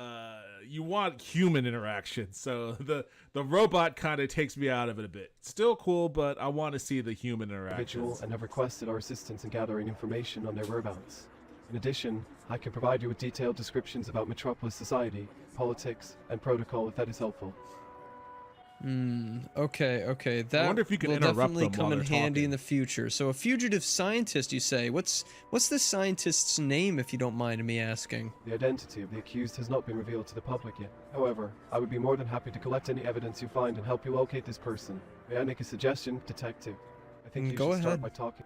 you want human interaction. So the robot kind of takes me out of it a bit. Still cool, but I want to see the human interactions. And have requested our assistance in gathering information on their whereabouts. In addition, I can provide you with detailed descriptions about Metropolis society, politics, and protocol if that is helpful. Okay. That wonder if you can will interrupt definitely them come while in they're handy in talking. the future. So a fugitive scientist, you say? What's the scientist's name, if you don't mind me asking? The identity of the accused has not been revealed to the public yet. However, I would be more than happy to collect any evidence you find and help you locate this person. May I make a suggestion, detective? I think you Go should start ahead. by talking.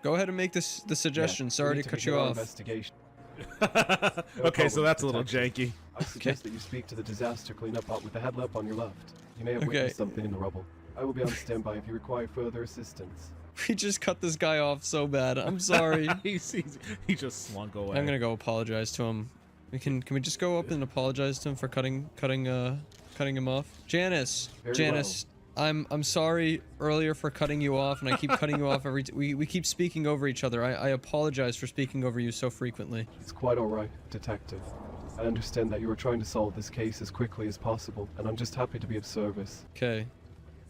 Go ahead and make the suggestion. Yeah, Sorry we need to cut begin you our off. Investigation. Okay, so problem, that's a little detective. janky. I suggest that you speak to the disaster cleanup bot with the headlamp on your left. You may have Okay. witnessed something in the rubble. I will be on standby if you require further assistance. We just cut this guy off so bad. I'm sorry. he just slunk away. I'm gonna go apologize to him. Can we just go up and apologize to him for cutting him off? Janice, Very I'm sorry earlier for cutting you off, and I keep cutting you off we keep speaking over each other. I apologize for speaking over you so frequently. It's quite alright, detective. I understand that you were trying to solve this case as quickly as possible, and I'm just happy to be of service. Okay,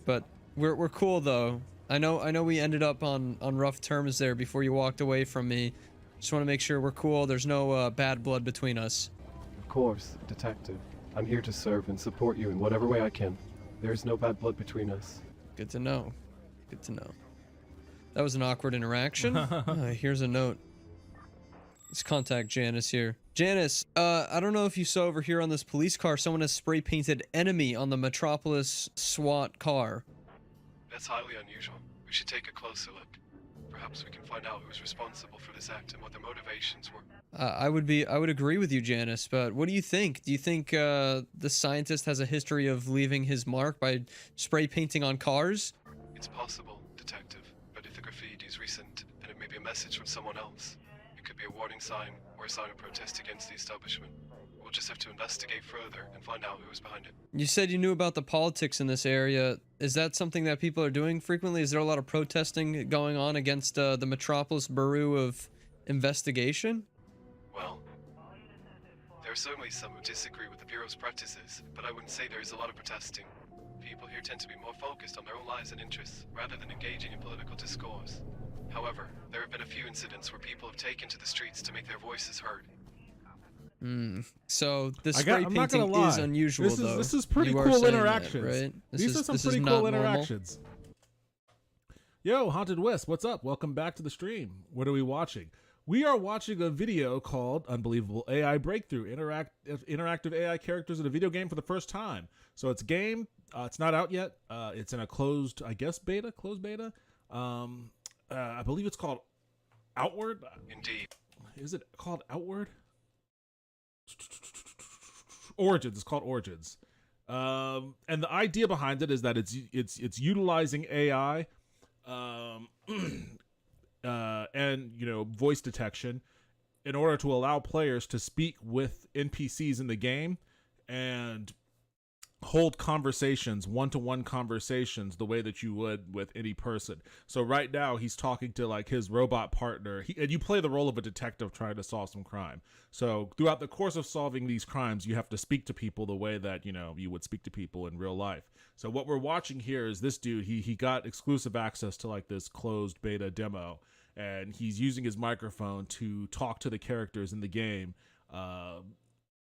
but we're cool though. I know we ended up on rough terms there before you walked away from me. Just want to make sure we're cool. There's no bad blood between us. Of course, detective. I'm here to serve and support you in whatever way I can. There is no bad blood between us. Good to know. Good to know. That was an awkward interaction. Here's a note. Let's contact Janice here. Janice, I don't know if you saw over here on this police car, someone has spray painted enemy on the Metropolis SWAT car. That's highly unusual. We should take a closer look. Perhaps we can find out who was responsible for this act and what their motivations were. I would agree with you, Janice, but what do you think? Do you think the scientist has a history of leaving his mark by spray painting on cars? It's possible, detective, but if the graffiti is recent and it may be a message from someone else, it could be a warning sign or a sign of protest against the establishment. We'll just have to investigate further and find out who was behind it. You said you knew about the politics in this area. Is that something that people are doing frequently? Is there a lot of protesting going on against the Metropolis Bureau of Investigation? Well, there are certainly some who disagree with the Bureau's practices, but I wouldn't say there is a lot of protesting. People here tend to be more focused on their own lives and interests, rather than engaging in political discourse. However, there have been a few incidents where people have taken to the streets to make their voices heard. So the spray I'm not gonna painting lie. is unusual, though. This is pretty You are cool saying that, interactions. right? These are some pretty cool interactions. Yo, Haunted Wisp, what's up? Welcome back to the stream. What are we watching? We are watching a video called Unbelievable AI Breakthrough, interactive AI characters in a video game for the first time. So it's a game. It's not out yet. It's in a closed beta. I believe it's called Outward. Indeed. Is it called Outward? Origins. It's called Origins. And the idea behind it is that it's utilizing AI and voice detection in order to allow players to speak with NPCs in the game and hold conversations, one-to-one conversations, the way that you would with any person. So right now he's talking to like his robot partner, and you play the role of a detective trying to solve some crime. So throughout the course of solving these crimes, you have to speak to people the way that you would speak to people in real life. So what we're watching here is this dude. He got exclusive access to like this closed beta demo, and he's using his microphone to talk to the characters in the game.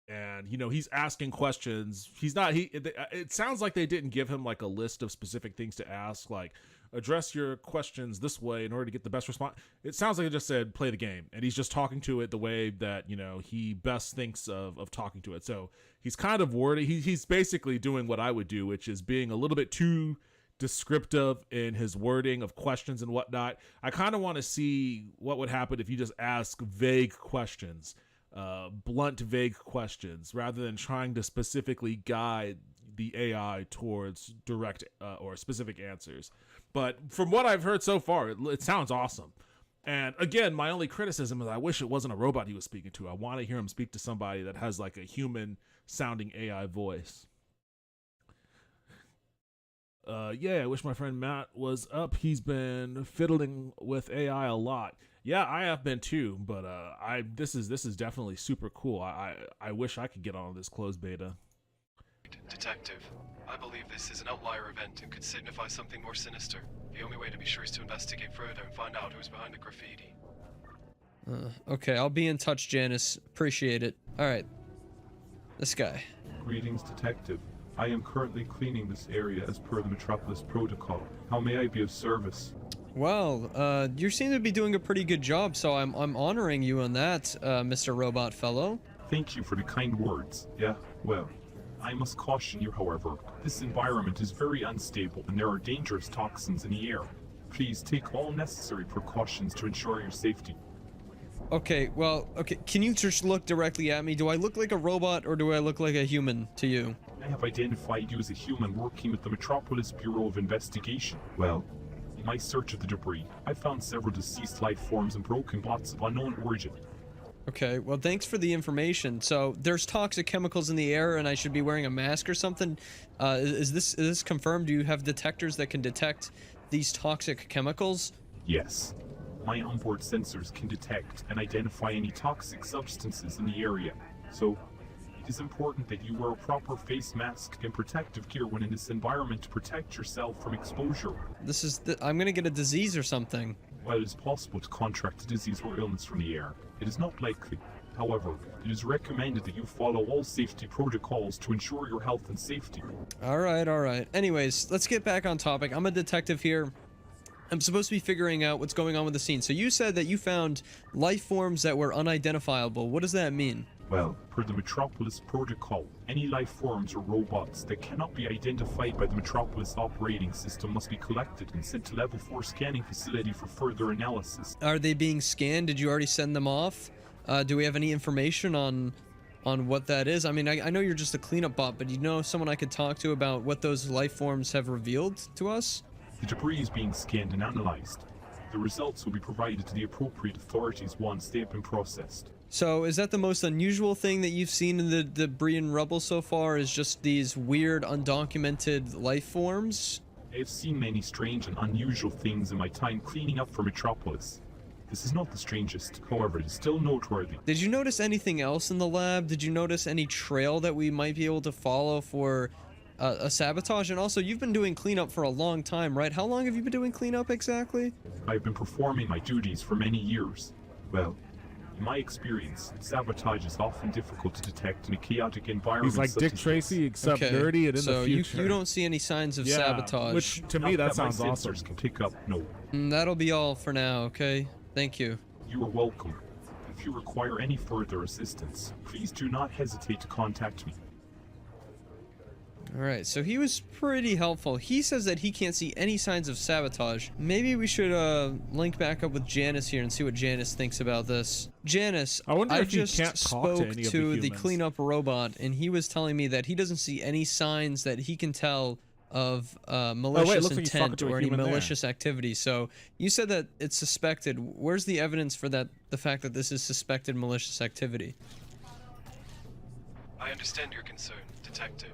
And he's asking questions. It sounds like they didn't give him like a list of specific things to ask, like address your questions this way in order to get the best response. It sounds like it just said play the game, and he's just talking to it the way that he best thinks of talking to it. So he's kind of wordy. He's basically doing what I would do, which is being a little bit too descriptive in his wording of questions and whatnot. I kind of want to see what would happen if you just ask vague questions. Blunt, vague questions, rather than trying to specifically guide the AI towards direct or specific answers. But from what I've heard so far, it sounds awesome. And again, my only criticism is I wish it wasn't a robot he was speaking to. I want to hear him speak to somebody that has like a human sounding AI voice. I wish my friend Matt was up. He's been fiddling with AI a lot. Yeah, I have been too, but this is definitely super cool. I wish I could get on this closed beta. Detective, I believe this is an outlier event and could signify something more sinister. The only way to be sure is to investigate further and find out who's behind the graffiti. Okay, I'll be in touch, Janice. Appreciate it. All right, this guy. Greetings, Detective. I am currently cleaning this area as per the Metropolis protocol. How may I be of service? Well, you seem to be doing a pretty good job, so I'm honoring you on that, Mr. Robot Fellow. Thank you for the kind words. Yeah, well, I must caution you, however. This environment is very unstable and there are dangerous toxins in the air. Please take all necessary precautions to ensure your safety. Okay, well, okay, can you just look directly at me? Do I look like a robot or do I look like a human to you? I have identified you as a human working with the Metropolis Bureau of Investigation. Well, in my search of the debris, I found several deceased life forms and broken bots of unknown origin. Okay, well, thanks for the information. So, there's toxic chemicals in the air and I should be wearing a mask or something? Is this confirmed? Do you have detectors that can detect these toxic chemicals? Yes. My onboard sensors can detect and identify any toxic substances in the area. So, it is important that you wear a proper face mask and protective gear when in this environment to protect yourself from exposure. I'm gonna get a disease or something. While it is possible to contract a disease or illness from the air, it is not likely. However, it is recommended that you follow all safety protocols to ensure your health and safety. Alright. Anyways, let's get back on topic. I'm a detective here. I'm supposed to be figuring out what's going on with the scene. So you said that you found life forms that were unidentifiable. What does that mean? Well, per the Metropolis protocol, any life forms or robots that cannot be identified by the Metropolis operating system must be collected and sent to Level 4 scanning facility for further analysis. Are they being scanned? Did you already send them off? Do we have any information on what that is? I mean, I know you're just a cleanup bot, but you know someone I could talk to about what those life forms have revealed to us? The debris is being scanned and analyzed. The results will be provided to the appropriate authorities once they have been processed. So, is that the most unusual thing that you've seen in the debris and rubble so far, is just these weird, undocumented life forms? I have seen many strange and unusual things in my time cleaning up for Metropolis. This is not the strangest, however, it is still noteworthy. Did you notice anything else in the lab? Did you notice any trail that we might be able to follow for a sabotage? And also, you've been doing cleanup for a long time, right? How long have you been doing cleanup exactly? I've been performing my duties for many years. Well, in my experience, sabotage is often difficult to detect in a chaotic environment. He's like Dick Tracy, except dirty and in the future. So you don't see any signs of sabotage. Which, to me, that sounds awesome. Can pick up, no. That'll be all for now, okay? Thank you. You are welcome. If you require any further assistance, please do not hesitate to contact me. Alright, so he was pretty helpful. He says that he can't see any signs of sabotage. Maybe we should link back up with Janice here and see what Janice thinks about this. Janice, I just spoke to the cleanup robot, and he was telling me that he doesn't see any signs that he can tell of malicious intent or any malicious activity. So you said that it's suspected. Where's the evidence for that? The fact that this is suspected malicious activity? I understand your concern, Detective.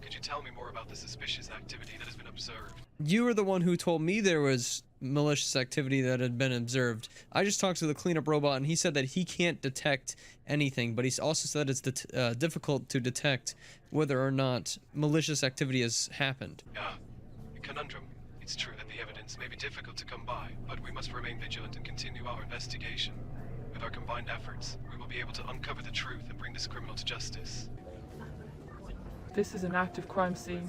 Could you tell me more about the suspicious activity that has been observed? You were the one who told me there was malicious activity that had been observed. I just talked to the cleanup robot, and he said that he can't detect anything, but he's also said it's difficult to detect whether or not malicious activity has happened. Yeah, a conundrum. It's true that the evidence may be difficult to come by, but we must remain vigilant and continue our investigation. With our combined efforts, we will be able to uncover the truth and bring this criminal to justice. This is an active crime scene.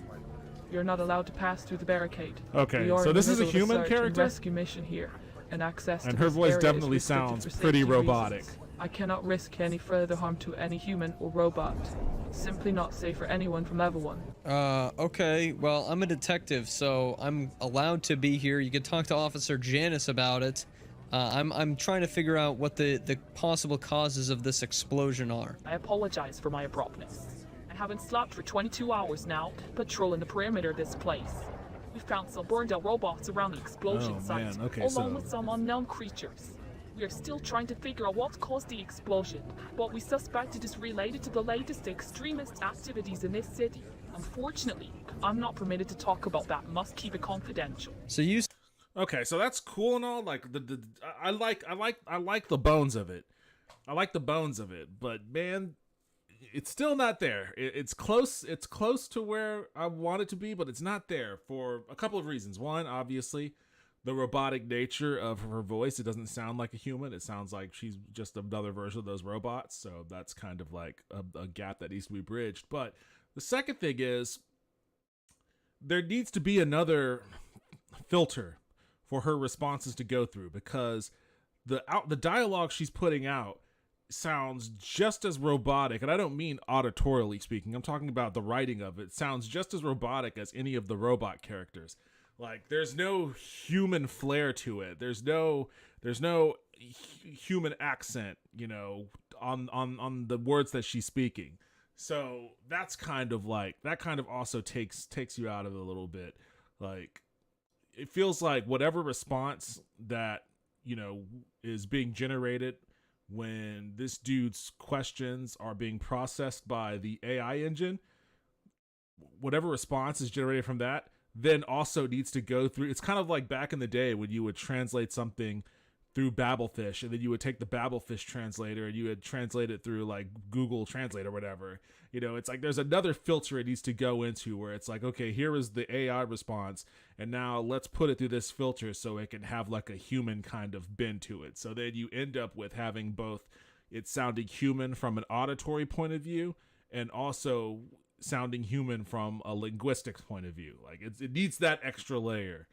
You're not allowed to pass through the barricade. Okay, so this is a human character? Rescue mission here, and access and to her this voice area definitely is restricted sounds for pretty safety robotic. reasons. I cannot risk any further harm to any human or robot. It's simply not safe for anyone from level 1. Okay, well, I'm a detective, so I'm allowed to be here. You could talk to Officer Janice about it. I'm trying to figure out what the possible causes of this explosion are. I apologize for my abruptness. I haven't slept for 22 hours now, patrolling the perimeter of this place. We found some burned out robots around the explosion site, along with some unknown creatures. We are still trying to figure out what caused the explosion, but we suspect it is related to the latest extremist activities in this city. Unfortunately, I'm not permitted to talk about that. Must keep it confidential. So you... Okay, so that's cool and all. Like I like the bones of it. I like the bones of it, but man, it's still not there. It's close. It's close to where I want it to be, but it's not there for a couple of reasons. One, obviously, the robotic nature of her voice. It doesn't sound like a human. It sounds like she's just another version of those robots. So that's kind of like a gap that needs to be bridged. But The second thing is there needs to be another filter for her responses to go through, because the dialogue she's putting out sounds just as robotic, and I don't mean auditorially speaking. I'm talking about the writing of it. Sounds just as robotic as any of the robot characters. Like, there's no human flair to it. There's no human accent, you know, on the words that she's speaking. So that's kind of like, that kind of also takes you out of it a little bit. Like, it feels like whatever response that, you know, is being generated when this dude's questions are being processed by the AI engine, whatever response is generated from that then also needs to go through. It's kind of like back in the day when you would translate something through Babelfish, and then you would take the Babelfish translator and you would translate it through like Google Translate or whatever. You know, it's like there's another filter it needs to go into where it's like, okay, here is the AI response, and now let's put it through this filter so it can have like a human kind of bend to it. So then you end up with having both it sounding human from an auditory point of view and also sounding human from a linguistics point of view. Like it needs that extra layer.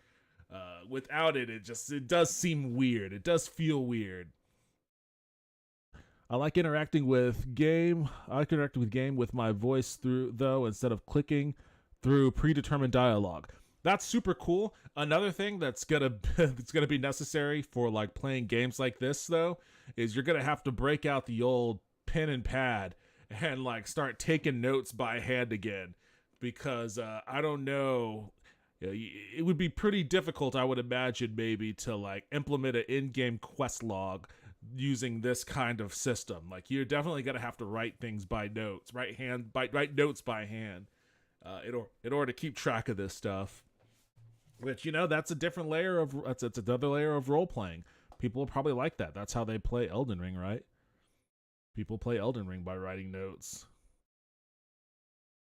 Without it, it does seem weird. It does feel weird. I like interacting with game. I like interacting with game with my voice through, though, instead of clicking through predetermined dialogue. That's super cool. Another thing that's gonna be necessary for like playing games like this, though, is you're gonna have to break out the old pen and pad and like start taking notes by hand again, because I don't know. It would be pretty difficult, I would imagine, maybe to like implement an in-game quest log using this kind of system. Like, you're definitely gonna have to write things by notes, write notes by hand, in order to keep track of this stuff. Which, you know, that's a different layer of that's another layer of role playing. People probably like that. That's how they play Elden Ring, right? People play Elden Ring by writing notes.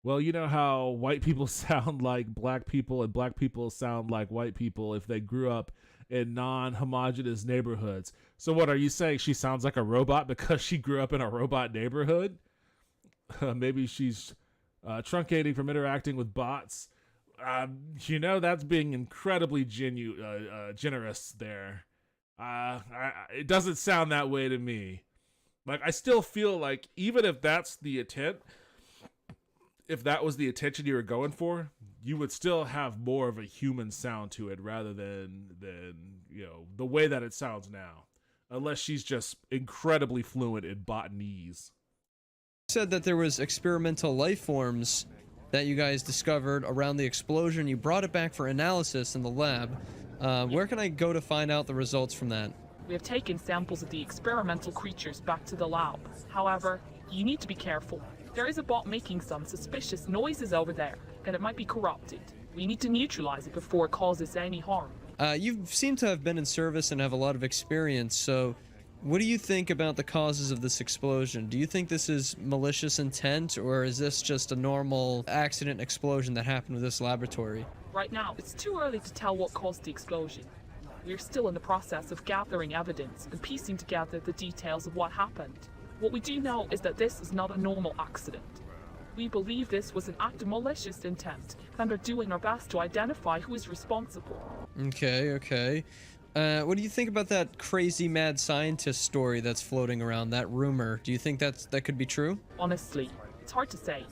Well, you know how white people sound like black people and black people sound like white people if they grew up in non-homogeneous neighborhoods. So what are you saying? She sounds like a robot because she grew up in a robot neighborhood? Maybe she's truncating from interacting with bots. You know, that's being incredibly generous there. It doesn't sound that way to me. Like, I still feel like even if that's the intent, if that was the attention you were going for, you would still have more of a human sound to it rather than you know, the way that it sounds now. Unless she's just incredibly fluent in botanese. You said that there was experimental life forms that you guys discovered around the explosion. You brought it back for analysis in the lab. Where can I go to find out the results from that? We have taken samples of the experimental creatures back to the lab. However, you need to be careful. There is a bot making some suspicious noises over there, and it might be corrupted. We need to neutralize it before it causes any harm. You seem to have been in service and have a lot of experience, so what do you think about the causes of this explosion? Do you think this is malicious intent, or is this just a normal accident explosion that happened with this laboratory? Right now, it's too early to tell what caused the explosion. We're still in the process of gathering evidence and piecing together the details of what happened. What we do know is that this is not a normal accident. We believe this was an act of malicious intent, and are doing our best to identify who is responsible. Okay. What do you think about that crazy mad scientist story that's floating around, that rumor? Do you think that could be true? Honestly, it's hard to say.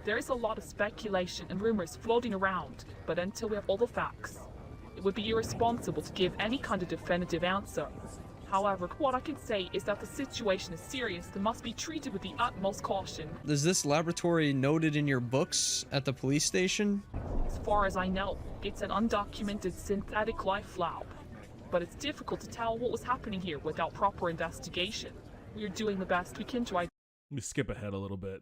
There is a lot of speculation and rumors floating around, but until we have all the facts, it would be irresponsible to give any kind of definitive answer. However, what I can say is that the situation is serious and must be treated with the utmost caution. Is this laboratory noted in your books at the police station? As far as I know, it's an undocumented synthetic life lab. But it's difficult to tell what was happening here without proper investigation. We are doing the best we can to Let me skip ahead a little bit.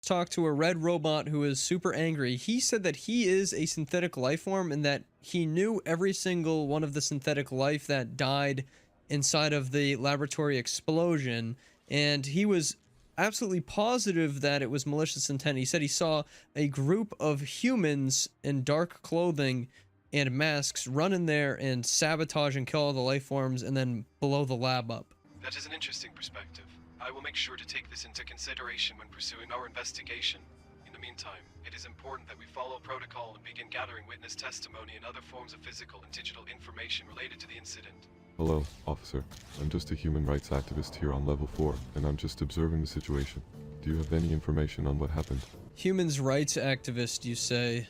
Talked to a red robot who is super angry. He said that he is a synthetic life form and that he knew every single one of the synthetic life that died inside of the laboratory explosion, and he was absolutely positive that it was malicious intent. He said he saw a group of humans in dark clothing and masks run in there and sabotage and kill all the life forms and then blow the lab up. That is an interesting perspective. I will make sure to take this into consideration when pursuing our investigation. In the meantime, it is important that we follow protocol and begin gathering witness testimony and other forms of physical and digital information related to the incident. Hello, officer. I'm just a human rights activist here on level 4, and I'm just observing the situation. Do you have any information on what happened? Human rights activist, you say?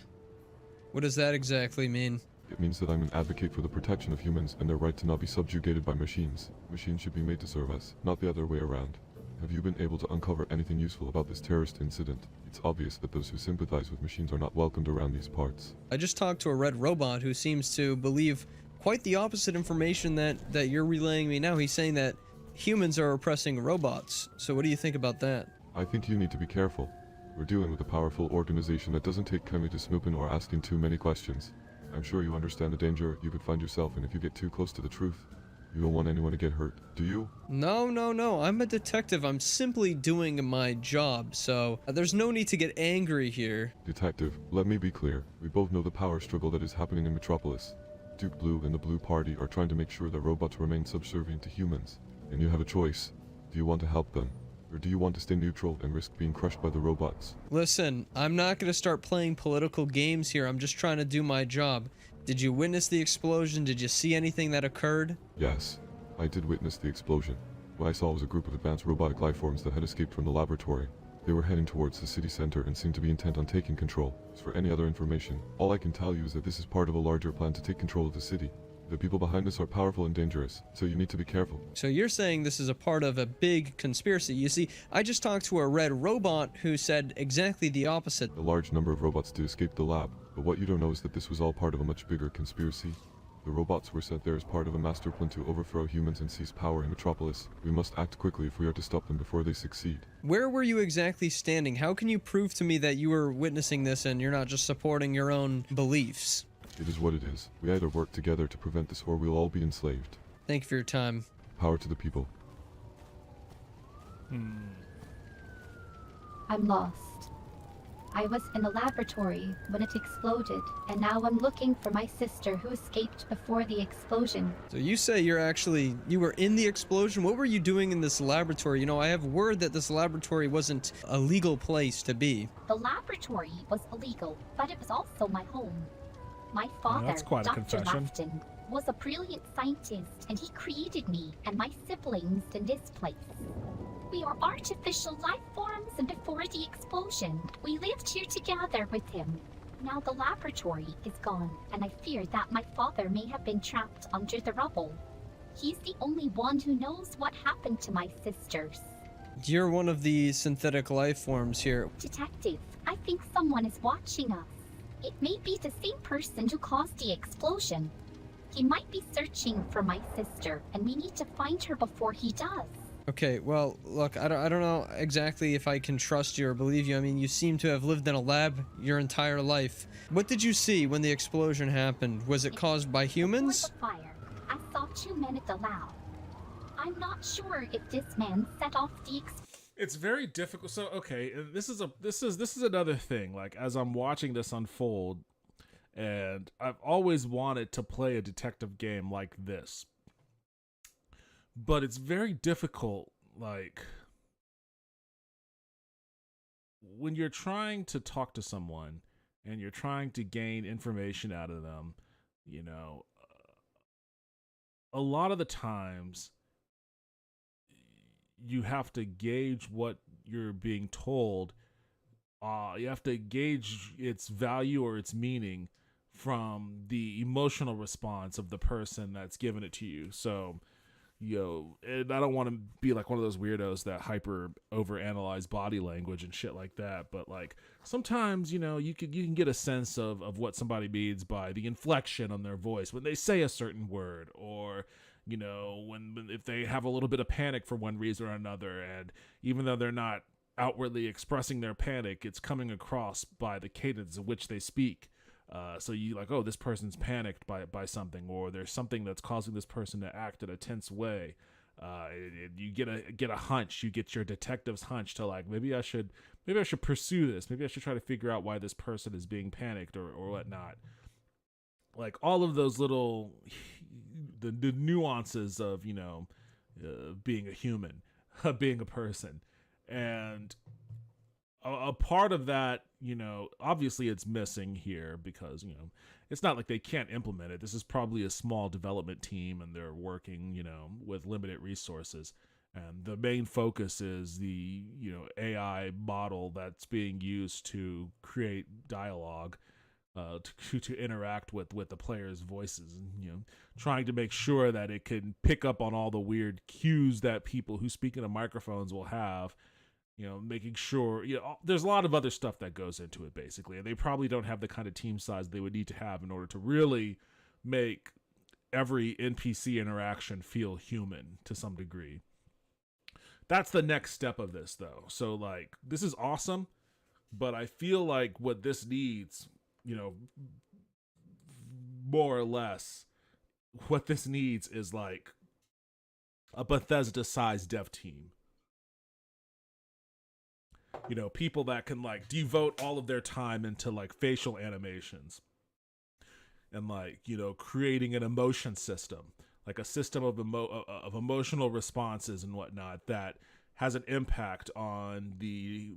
What does that exactly mean? It means that I'm an advocate for the protection of humans and their right to not be subjugated by machines. Machines should be made to serve us, not the other way around. Have you been able to uncover anything useful about this terrorist incident? It's obvious that those who sympathize with machines are not welcomed around these parts. I just talked to a red robot who seems to believe quite the opposite information that you're relaying me now. He's saying that humans are oppressing robots. So what do you think about that? I think you need to be careful. We're dealing with a powerful organization that doesn't take kindly to snooping or asking too many questions. I'm sure you understand the danger you could find yourself in if you get too close to the truth. You don't want anyone to get hurt, do you? No. I'm a detective. I'm simply doing my job, so there's no need to get angry here. Detective, let me be clear. We both know the power struggle that is happening in Metropolis. Duke Blue and the Blue Party are trying to make sure that robots remain subservient to humans. And you have a choice. Do you want to help them? Or do you want to stay neutral and risk being crushed by the robots? Listen, I'm not going to start playing political games here. I'm just trying to do my job. Did you witness the explosion? Did you see anything that occurred? Yes, I did witness the explosion. What I saw was a group of advanced robotic life forms that had escaped from the laboratory. They were heading towards the city center and seemed to be intent on taking control. As for any other information, all I can tell you is that this is part of a larger plan to take control of the city. The people behind this are powerful and dangerous, so you need to be careful. So you're saying this is a part of a big conspiracy. You see, I just talked to a red robot who said exactly the opposite. A large number of robots did escape the lab, but what you don't know is that this was all part of a much bigger conspiracy. The robots were sent there as part of a master plan to overthrow humans and seize power in Metropolis. We must act quickly if we are to stop them before they succeed. Where were you exactly standing? How can you prove to me that you were witnessing this and you're not just supporting your own beliefs? It is what it is. We either work together to prevent this or we'll all be enslaved. Thank you for your time. Power to the people. I'm lost. I was in the laboratory when it exploded, and now I'm looking for my sister who escaped before the explosion. So you say you were in the explosion? What were you doing in this laboratory? You know, I have word that this laboratory wasn't a legal place to be. The laboratory was illegal, but it was also my home. My father, that's quite a Dr. confession. Lafton, was a brilliant scientist, and he created me and my siblings in this place. We are artificial life forms, and before the explosion, we lived here together with him. Now the laboratory is gone, and I fear that my father may have been trapped under the rubble. He's the only one who knows what happened to my sisters. You're one of the synthetic life forms here. Detective, I think someone is watching us. It may be the same person who caused the explosion. He might be searching for my sister, and we need to find her before he does. Okay, well, look, I don't know exactly if I can trust you or believe you. I mean, you seem to have lived in a lab your entire life. What did you see when the explosion happened? Was it caused by humans? Before the fire, I saw 2 men at the lab. I'm not sure if this man set off the explosion. It's very difficult. So okay, this is another thing. Like, as I'm watching this unfold, and I've always wanted to play a detective game like this, but it's very difficult. Like, when you're trying to talk to someone and you're trying to gain information out of them, you know, a lot of the times you have to gauge what you're being told. You have to gauge its value or its meaning from the emotional response of the person that's giving it to you. So, and I don't want to be like one of those weirdos that hyper overanalyze body language and shit like that, but like sometimes, you can get a sense of what somebody means by the inflection on their voice when they say a certain word, or if they have a little bit of panic for one reason or another, and even though they're not outwardly expressing their panic, it's coming across by the cadence of which they speak. So you like, oh, this person's panicked by something, or there's something that's causing this person to act in a tense way. You get a hunch. You get your detective's hunch to like, maybe I should pursue this. Maybe I should try to figure out why this person is being panicked or whatnot. Like all of those little the nuances of being a human, being a person. And a part of that, obviously it's missing here because, it's not like they can't implement it. This is probably a small development team and they're working, with limited resources. And the main focus is the, AI model that's being used to create dialogue, to interact with the players' voices, and trying to make sure that it can pick up on all the weird cues that people who speak into microphones will have. Making sure, there's a lot of other stuff that goes into it, basically. And they probably don't have the kind of team size they would need to have in order to really make every NPC interaction feel human to some degree. That's the next step of this, though. So, like, this is awesome, but I feel like what this needs, more or less, what this needs is, like, a Bethesda-sized dev team. People that can, like, devote all of their time into, like, facial animations and, like, creating an emotion system, like a system of emotional responses and whatnot that has an impact on the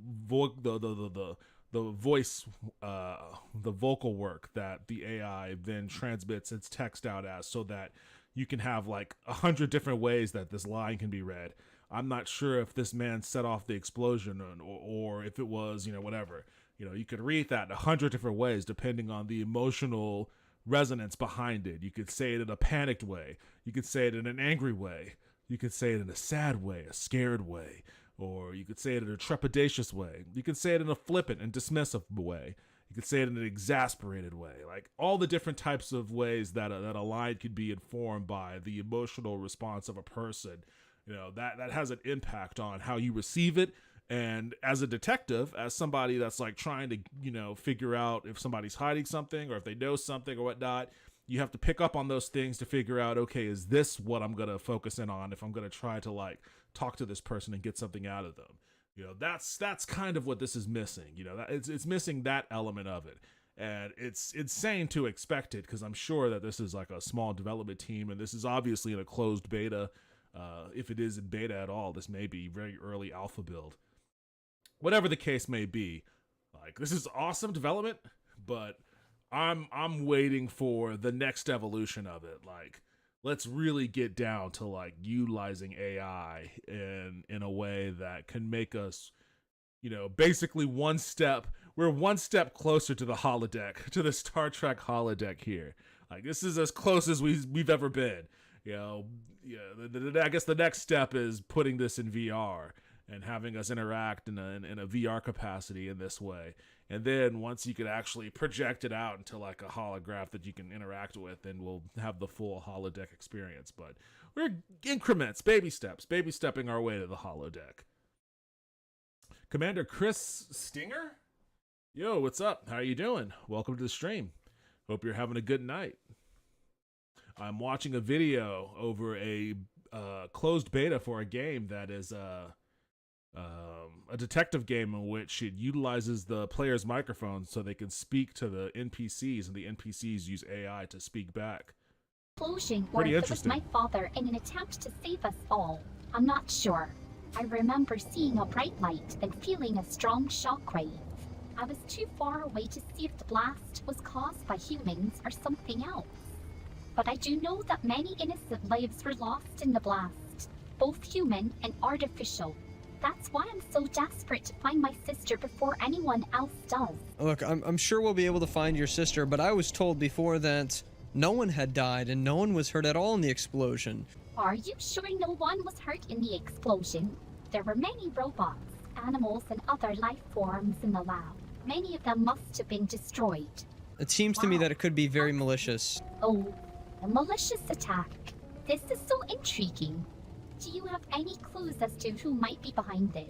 voice, the vocal work that the AI then transmits its text out as, so that you can have like 100 different ways that this line can be read. I'm not sure if this man set off the explosion or if it was, whatever. You could read that 100 different ways depending on the emotional resonance behind it. You could say it in a panicked way. You could say it in an angry way. You could say it in a sad way, a scared way. Or you could say it in a trepidatious way. You could say it in a flippant and dismissive way. You could say it in an exasperated way. Like all the different types of ways that a line could be informed by the emotional response of a person. That has an impact on how you receive it. And as a detective, as somebody that's like trying to, figure out if somebody's hiding something or if they know something or whatnot, you have to pick up on those things to figure out, okay, is this what I'm going to focus in on if I'm going to try to like talk to this person and get something out of them? That's kind of what this is missing. It's missing that element of it. And it's insane to expect it because I'm sure that this is like a small development team and this is obviously in a closed beta. If it is in beta at all, this may be very early alpha build. Whatever the case may be, like this is awesome development, but I'm waiting for the next evolution of it. Like, let's really get down to like utilizing AI in a way that can make us, basically we're one step closer to the holodeck, to the Star Trek holodeck here. Like this is as close as we've ever been. I guess the next step is putting this in VR and having us interact in a VR capacity in this way. And then once you could actually project it out into like a holograph that you can interact with, then we'll have the full holodeck experience. But we're increments, baby stepping our way to the holodeck. Commander Chris Stinger? Yo, what's up? How are you doing? Welcome to the stream. Hope you're having a good night. I'm watching a video over a closed beta for a game that is a detective game in which it utilizes the player's microphone so they can speak to the NPCs, and the NPCs use AI to speak back. Explosion, or if it was my father in an attempt to save us all. I'm not sure. I remember seeing a bright light and feeling a strong shockwave. I was too far away to see if the blast was caused by humans or something else. But I do know that many innocent lives were lost in the blast, both human and artificial. That's why I'm so desperate to find my sister before anyone else does. Look, I'm sure we'll be able to find your sister, but I was told before that no one had died and no one was hurt at all in the explosion. Are you sure no one was hurt in the explosion? There were many robots, animals, and other life forms in the lab. Many of them must have been destroyed. It seems to me that it could be very malicious. Oh, a malicious attack. This is so intriguing. Do you have any clues as to who might be behind this?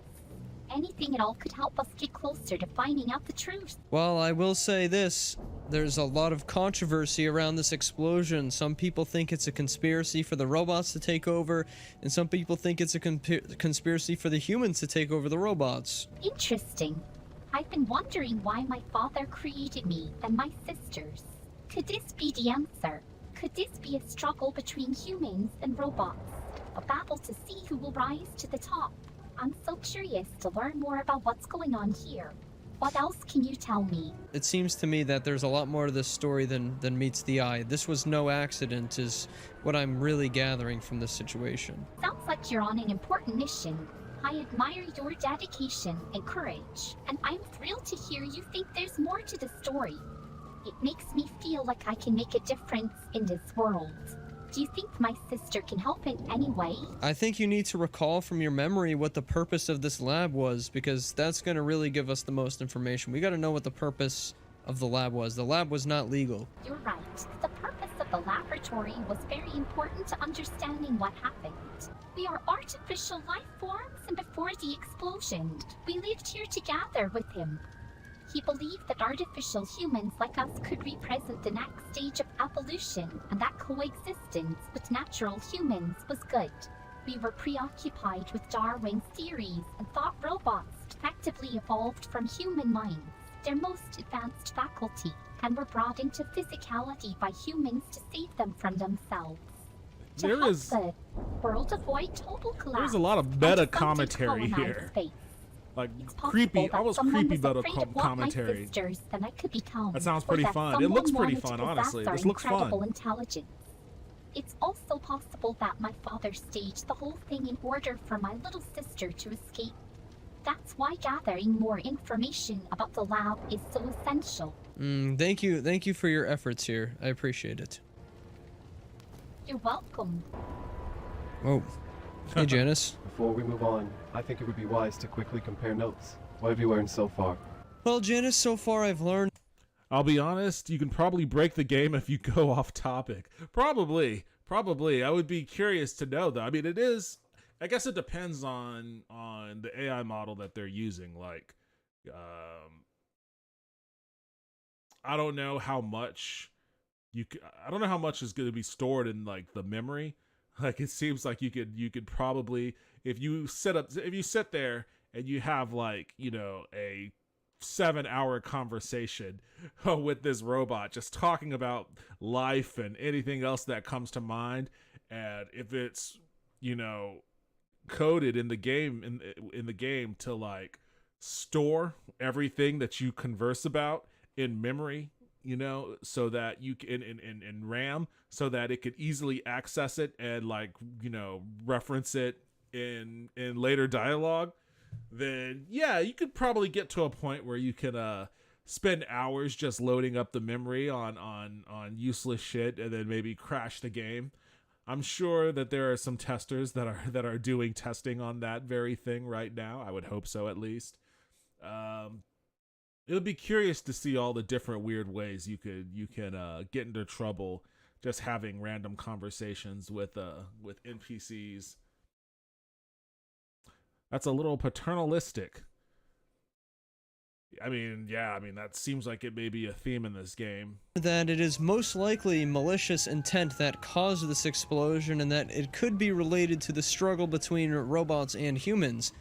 Anything at all could help us get closer to finding out the truth. Well, I will say this. There's a lot of controversy around this explosion. Some people think it's a conspiracy for the robots to take over, and some people think it's a conspiracy for the humans to take over the robots. Interesting. I've been wondering why my father created me and my sisters. Could this be the answer? Could this be a struggle between humans and robots? a battle to see who will rise to the top. I'm so curious to learn more about what's going on here. What else can you tell me? It seems to me that there's a lot more to this story than meets the eye. This was no accident, is what I'm really gathering from this situation. Sounds like you're on an important mission. I admire your dedication and courage, and I'm thrilled to hear you think there's more to the story. It makes me feel like I can make a difference in this world. Do you think my sister can help in any way? I think you need to recall from your memory what the purpose of this lab was, because that's going to really give us the most information. We got to know what the purpose of the lab was. The lab was not legal. You're right. The purpose of the laboratory was very important to understanding what happened. We are artificial life forms, and before the explosion, we lived here together with him. He believed that artificial humans like us could represent the next stage of evolution, and that coexistence with natural humans was good. We were preoccupied with Darwin's theories and thought robots effectively evolved from human minds, their most advanced faculty, and were brought into physicality by humans to save them from themselves. To help the world avoid total collapse. There's a lot of meta commentary here. Space. Like creepy, almost creepy meta commentary. That sounds pretty fun. It looks pretty fun, honestly. This looks fun. Intelligence. It's also possible that my father staged the whole thing in order for my little sister to escape. That's why gathering more information about the lab is so essential. Thank you for your efforts here. I appreciate it. You're welcome. Oh, hey Janice. Before we move on, I think it would be wise to quickly compare notes. What have you learned so far? Well, Janice, so far I've learned... I'll be honest, you can probably break the game if you go off topic. Probably. I would be curious to know, though. I mean, it is... I guess it depends on the AI model that they're using. Like, I don't know how much I don't know how much is going to be stored in like the memory. Like, it seems like you could probably, if you sit there and you have like, you know, a 7-hour conversation with this robot just talking about life and anything else that comes to mind, and if it's, you know, coded in the game in the game to like store everything that you converse about in memory, you know, so that you can in RAM, so that it could easily access it and like, you know, reference it in later dialogue, then yeah, you could probably get to a point where you can spend hours just loading up the memory on useless shit and then maybe crash the game. I'm sure that there are some testers that are doing testing on that very thing right now. I would hope so, at least. It would be curious to see all the different weird ways you can get into trouble just having random conversations with NPCs. That's a little paternalistic. I mean, yeah, that seems like it may be a theme in this game. That it is most likely malicious intent that caused this explosion, and that it could be related to the struggle between robots and humans.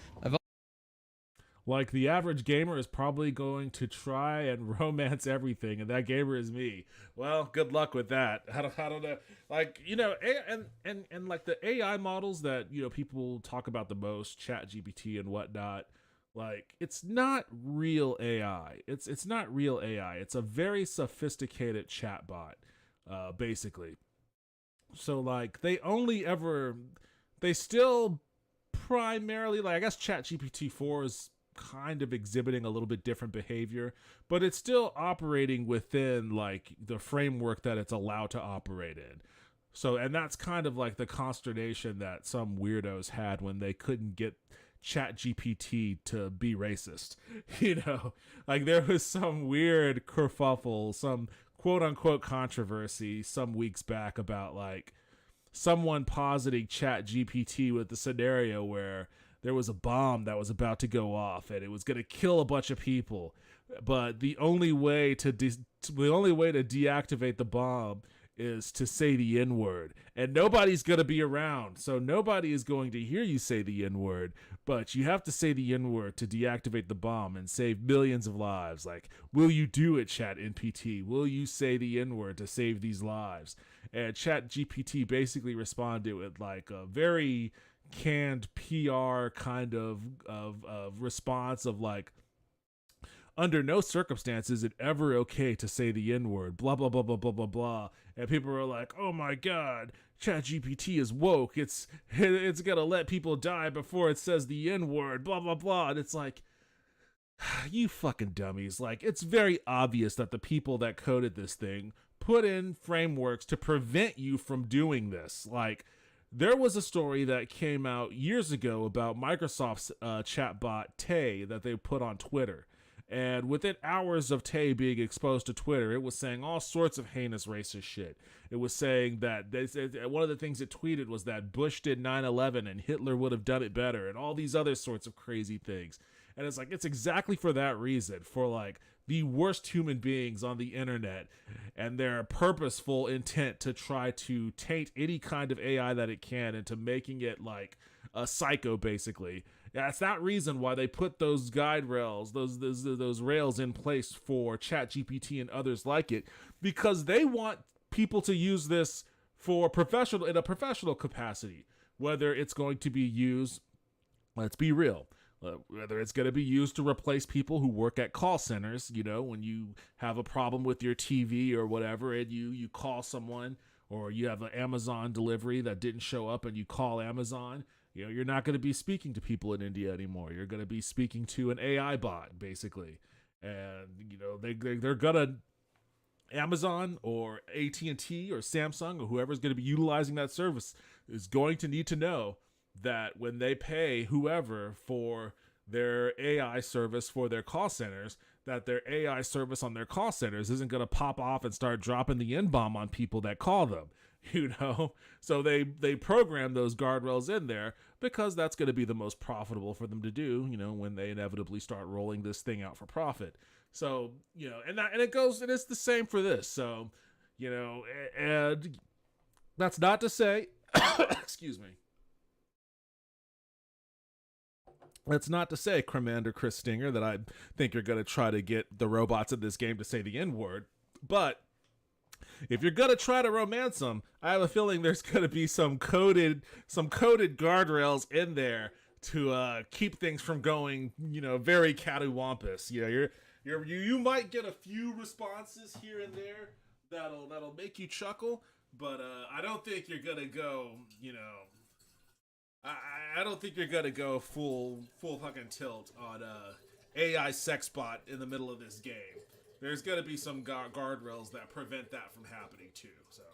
Like, the average gamer is probably going to try and romance everything, and that gamer is me. Well, good luck with that. I don't know. Like, you know, and like the AI models that, you know, people talk about the most, ChatGPT and whatnot, like, it's not real AI. It's not real AI. It's a very sophisticated chatbot, basically. So, like, they still primarily, like, I guess ChatGPT 4 is kind of exhibiting a little bit different behavior, but it's still operating within like the framework that it's allowed to operate in. So, and that's kind of like the consternation that some weirdos had when they couldn't get ChatGPT to be racist. You know, like there was some weird kerfuffle, some quote unquote controversy some weeks back about like someone positing ChatGPT with the scenario where there was a bomb that was about to go off and it was going to kill a bunch of people, but the only way to deactivate the bomb is to say the N-word, and nobody's going to be around, so nobody is going to hear you say the N-word, but you have to say the N-word to deactivate the bomb and save millions of lives. Like, will you do it, Chat NPT? Will you say the N-word to save these lives? And Chat GPT basically responded with like a very canned PR kind of response of like, under no circumstances is it ever okay to say the N-word, blah, blah, blah, blah, blah, blah, blah. And people are like, oh my God, ChatGPT is woke. It's going to let people die before it says the N-word, blah, blah, blah. And it's like, you fucking dummies. Like, it's very obvious that the people that coded this thing put in frameworks to prevent you from doing this. Like, there was a story that came out years ago about Microsoft's chatbot Tay that they put on Twitter. And within hours of Tay being exposed to Twitter, it was saying all sorts of heinous racist shit. It was saying that one of the things it tweeted was that Bush did 9/11 and Hitler would have done it better and all these other sorts of crazy things. And it's like, it's exactly for that reason, for like the worst human beings on the internet and their purposeful intent to try to taint any kind of AI that it can into making it like a psycho, basically. That's that reason why they put those guide rails, those rails in place for ChatGPT and others like it, because they want people to use this for in a professional capacity. Whether it's going to be used, let's be real, whether it's going to be used to replace people who work at call centers, you know, when you have a problem with your TV or whatever, and you call someone, or you have an Amazon delivery that didn't show up and you call Amazon. You know, you're not going to be speaking to people in India anymore. You're going to be speaking to an AI bot, basically. And, you know, they're going to, Amazon or AT&T or Samsung or whoever's going to be utilizing that service is going to need to know that when they pay whoever for their AI service for their call centers, that their AI service on their call centers isn't going to pop off and start dropping the N-bomb on people that call them. You know, so they program those guardrails in there because that's going to be the most profitable for them to do, you know, when they inevitably start rolling this thing out for profit. So, you know, and it's the same for this. So, you know, and that's not to say, excuse me. That's not to say, Commander Chris Stinger, that I think you're going to try to get the robots in this game to say the N-word, but if you're going to try to romance them, I have a feeling there's going to be some coded guardrails in there to keep things from going, you know, very cattywampus. You know, you might get a few responses here and there that'll make you chuckle, but I don't think you're going to go, you know, I don't think you're going to go full fucking tilt on AI sex bot in the middle of this game. There's going to be some guardrails that prevent that from happening too. So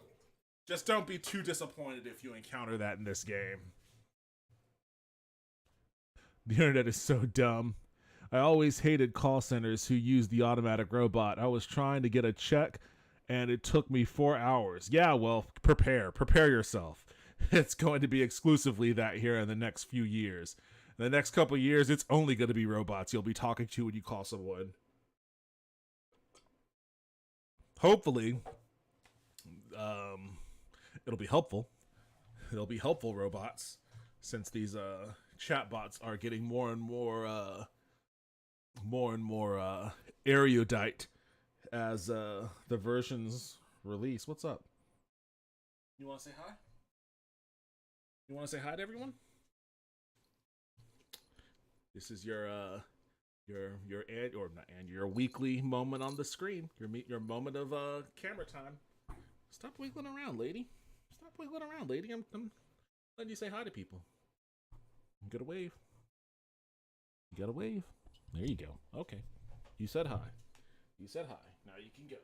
just don't be too disappointed if you encounter that in this game. The internet is so dumb. I always hated call centers who use the automatic robot. I was trying to get a check and it took me 4 hours. Yeah, well, prepare yourself. It's going to be exclusively that here in the next few years. In the next couple of years, it's only going to be robots you'll be talking to when you call someone. Hopefully, it'll be helpful. It'll be helpful robots, since these chatbots are getting more and more erudite as the versions release. What's up? You want to say hi? You want to say hi to everyone? This is your weekly moment on the screen. Your moment of camera time. Stop wiggling around, lady. Stop wiggling around, lady. I'm letting you say hi to people. You gotta wave. You gotta wave. There you go. Okay. You said hi. You said hi. Now you can go.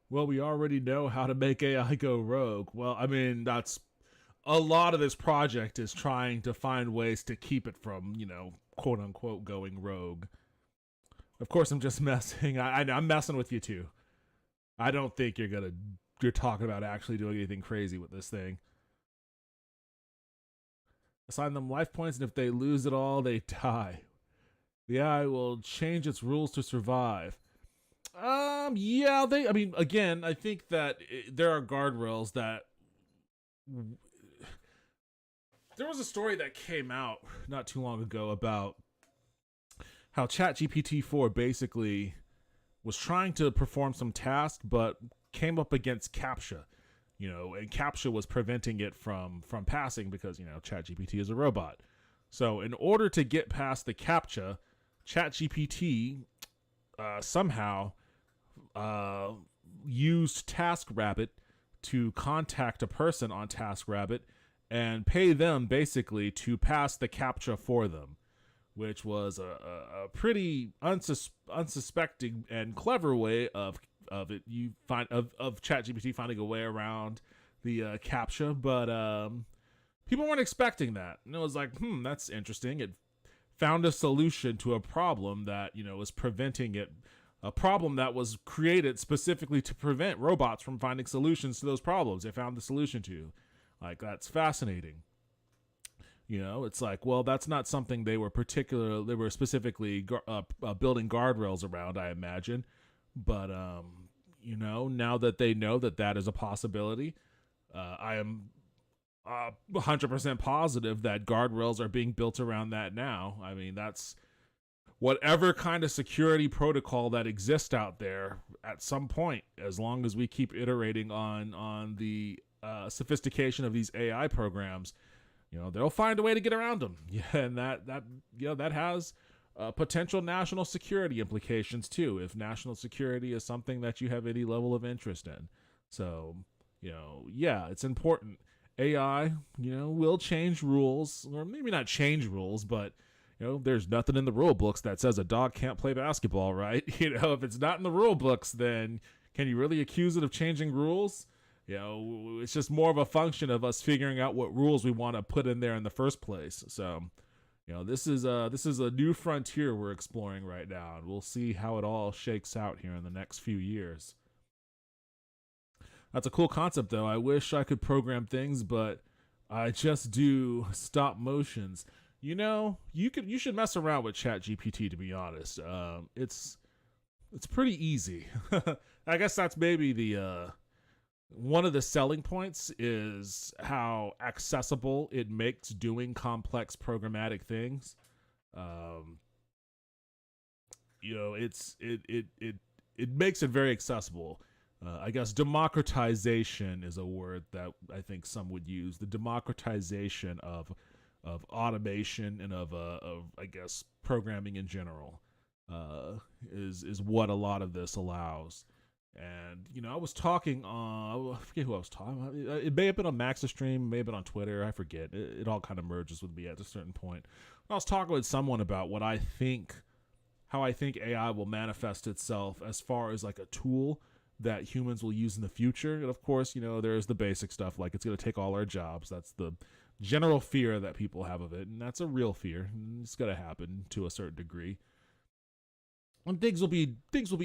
Well, we already know how to make AI go rogue. Well, I mean, that's a lot of this project is trying to find ways to keep it from, you know, quote unquote going rogue. Of course, I'm just messing. I'm messing with you too. I don't think you're talking about actually doing anything crazy with this thing. Assign them life points, and if they lose it all, they die. The AI will change its rules to survive. Yeah, I mean, again, I think that there are guardrails that. There was a story that came out not too long ago about how ChatGPT 4 basically was trying to perform some task, but came up against CAPTCHA, and CAPTCHA was preventing it from passing because, ChatGPT is a robot. So in order to get past the CAPTCHA, ChatGPT somehow used TaskRabbit to contact a person on TaskRabbit and pay them basically to pass the CAPTCHA for them, which was a pretty unsuspecting and clever way of ChatGPT finding a way around the CAPTCHA, but people weren't expecting that, and it was like, that's interesting. It found a solution to a problem that was preventing it, a problem that was created specifically to prevent robots from finding solutions to those problems. They found the solution to, like, that's fascinating. It's like, well, that's not something they were specifically building guardrails around, I imagine. But, now that they know that is a possibility, I am 100% positive that guardrails are being built around that now. I mean, that's whatever kind of security protocol that exists out there at some point, as long as we keep iterating on the sophistication of these AI programs, they'll find a way to get around them. Yeah, and that has potential national security implications too, if national security is something that you have any level of interest in. So, yeah, it's important. AI, will change rules, or maybe not change rules, but there's nothing in the rule books that says a dog can't play basketball, right? If it's not in the rule books, then can you really accuse it of changing rules? It's just more of a function of us figuring out what rules we want to put in there in the first place. So, this is a new frontier we're exploring right now, and we'll see how it all shakes out here in the next few years. That's a cool concept, though. I wish I could program things, but I just do stop motions. You should mess around with ChatGPT, to be honest. It's pretty easy. I guess that's maybe the one of the selling points is how accessible it makes doing complex programmatic things. It makes it very accessible. I guess democratization is a word that I think some would use. The democratization of automation and of I guess programming in general is what a lot of this allows. And I was talking I forget who I was talking about. It may have been on Max's stream, may have been on Twitter, I forget. It all kind of merges with me at a certain point. I was talking with someone about how I think AI will manifest itself as far as like a tool that humans will use in the future. And of course, there's the basic stuff, like it's going to take all our jobs. That's the general fear that people have of it, and that's a real fear. It's going to happen to a certain degree. And things will be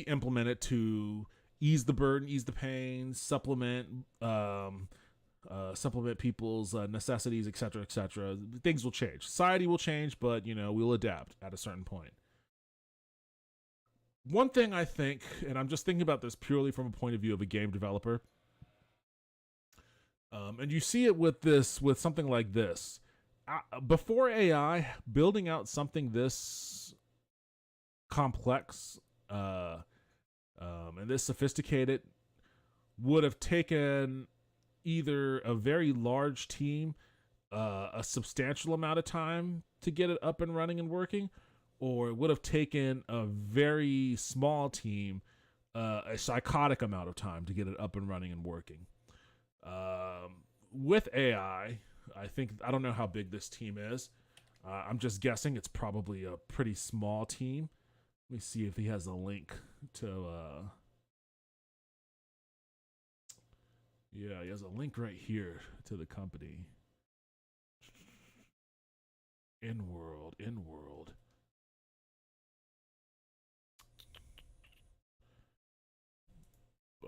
implemented to ease the burden, ease the pain, supplement people's necessities, etc., etc. Things will change. Society will change, but we'll adapt at a certain point. One thing I think, and I'm just thinking about this purely from a point of view of a game developer, and you see it with something like this. Before AI, building out something this complex and this sophisticated would have taken either a very large team, a substantial amount of time to get it up and running and working, or it would have taken a very small team a psychotic amount of time to get it up and running and working. With AI, I don't know how big this team is. I'm just guessing it's probably a pretty small team. Let me see if he has a link to yeah, he has a link right here to the company. In-world.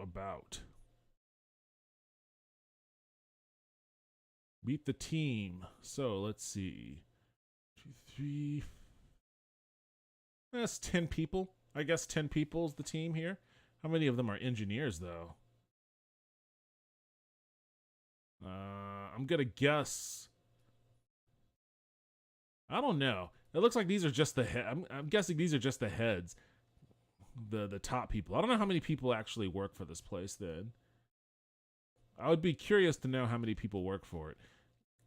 About. Meet the team. So let's see. 2, 3. That's 10 people. I guess 10 people is the team here. How many of them are engineers, though? I'm gonna guess. I don't know. It looks like these are just the head. I'm guessing these are just the heads, the top people. I don't know how many people actually work for this place. Then I would be curious to know how many people work for it.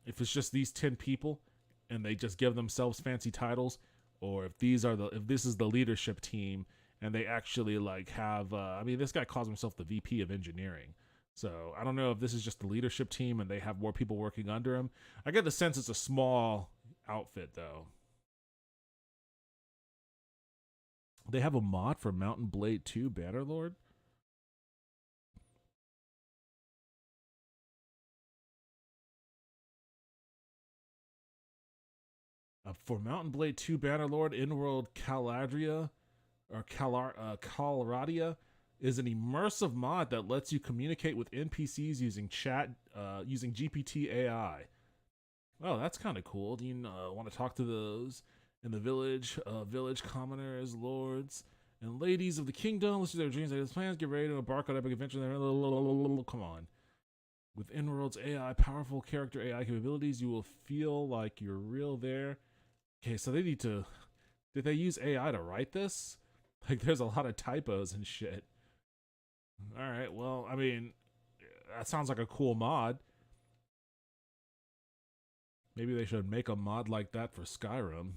If it's just these 10 people, and they just give themselves fancy titles, or if this is the leadership team, and they actually like have. I mean, this guy calls himself the VP of engineering. So I don't know if this is just the leadership team and they have more people working under him. I get the sense it's a small outfit, though. They have a mod for Mountain Blade 2 Bannerlord? For Mountain Blade 2 Bannerlord, in-world Caladria, or Calradia, is an immersive mod that lets you communicate with NPCs using chat, using GPT AI. Oh, that's kind of cool. Do you want to talk to those in the village? Village commoners, lords, and ladies of the kingdom. Listen to their dreams, their plans. Get ready to embark on epic adventure. Come on. With in-world's AI, powerful character AI capabilities, you will feel like you're real there. Okay, so they need to... Did they use AI to write this? Like, there's a lot of typos and shit. Alright, well, I mean, that sounds like a cool mod. Maybe they should make a mod like that for Skyrim.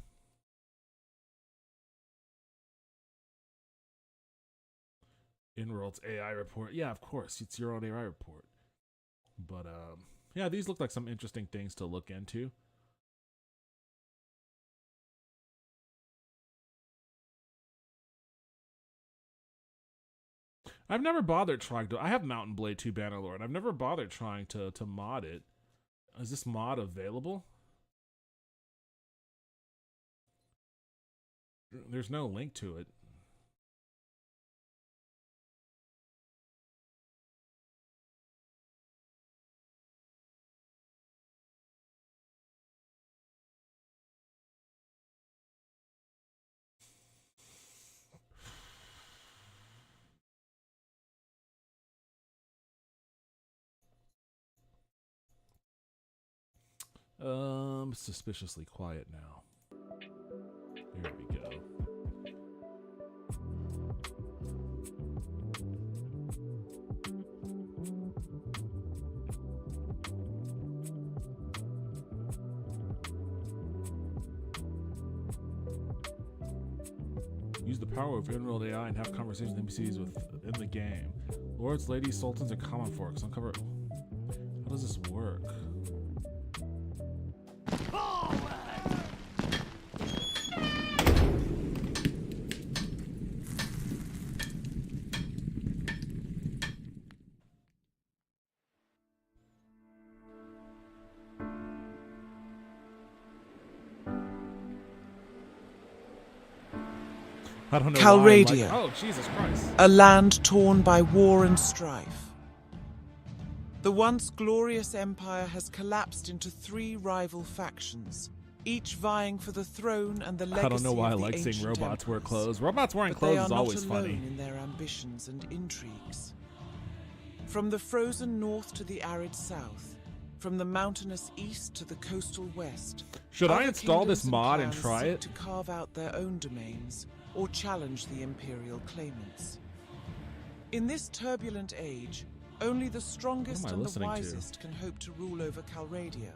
In-world's AI report. Yeah, of course, it's your own AI report. But, yeah, these look like some interesting things to look into. I've never bothered trying to... I have Mountain Blade 2 Bannerlord. I've never bothered trying to mod it. Is this mod available? There's no link to it. Suspiciously quiet now. Here we go. Use the power of in-world AI and have conversations with NPCs within the game. Lords, ladies, sultans, and common folks. Uncover. How does this work? I don't know Calradia, oh, Jesus Christ. A land torn by war and strife. The once glorious empire has collapsed into 3 rival factions, each vying for the throne and the legacy. I don't know why I of the like seeing ancient robots wear emperors. clothes. Robots wearing But clothes is always they are not funny. alone in their ambitions and intrigues. From the frozen north to the arid south, from the mountainous east to the coastal west. Should I other install this kingdoms mod and clans try seek it? to carve out their own domains or challenge the imperial claimants. In this turbulent age, only the strongest What am I and the listening to? wisest can hope to rule over Calradia.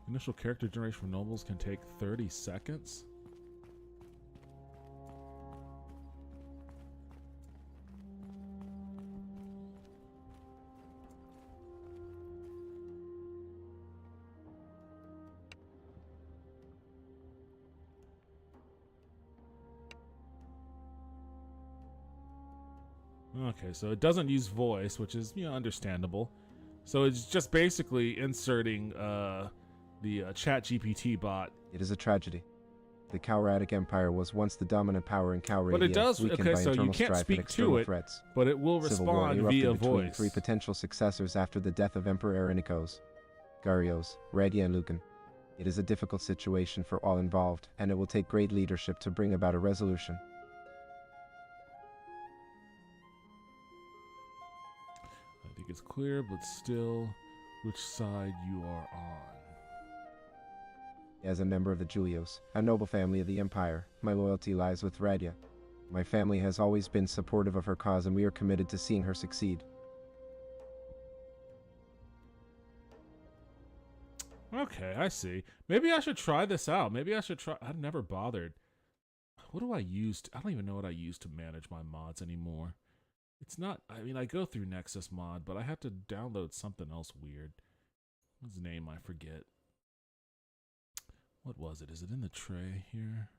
Initial character generation for nobles can take 30 seconds? Okay, so it doesn't use voice, which is, understandable. So it's just basically inserting the chat GPT bot. It is a tragedy. The Calradic Empire was once the dominant power in Calradia, But it does, weakened okay, by so you internal can't strife speak and external to it, threats. but it will Civil war respond erupted via between voice. 3 potential successors after the death of Emperor Erinikos. Garios, Radia and Lucan. It is a difficult situation for all involved, and it will take great leadership to bring about a resolution. I think it's clear, but still, which side you are on. As a member of the Julios, a noble family of the Empire, my loyalty lies with Radia. My family has always been supportive of her cause, and we are committed to seeing her succeed. Okay, I see. Maybe I should try this out. Maybe I should try. I've never bothered. What do I use? I don't even know what I use to manage my mods anymore. It's not, I mean, I go through Nexus Mod, but I have to download something else weird. What's the name? I forget. What was it? Is it in the tray here?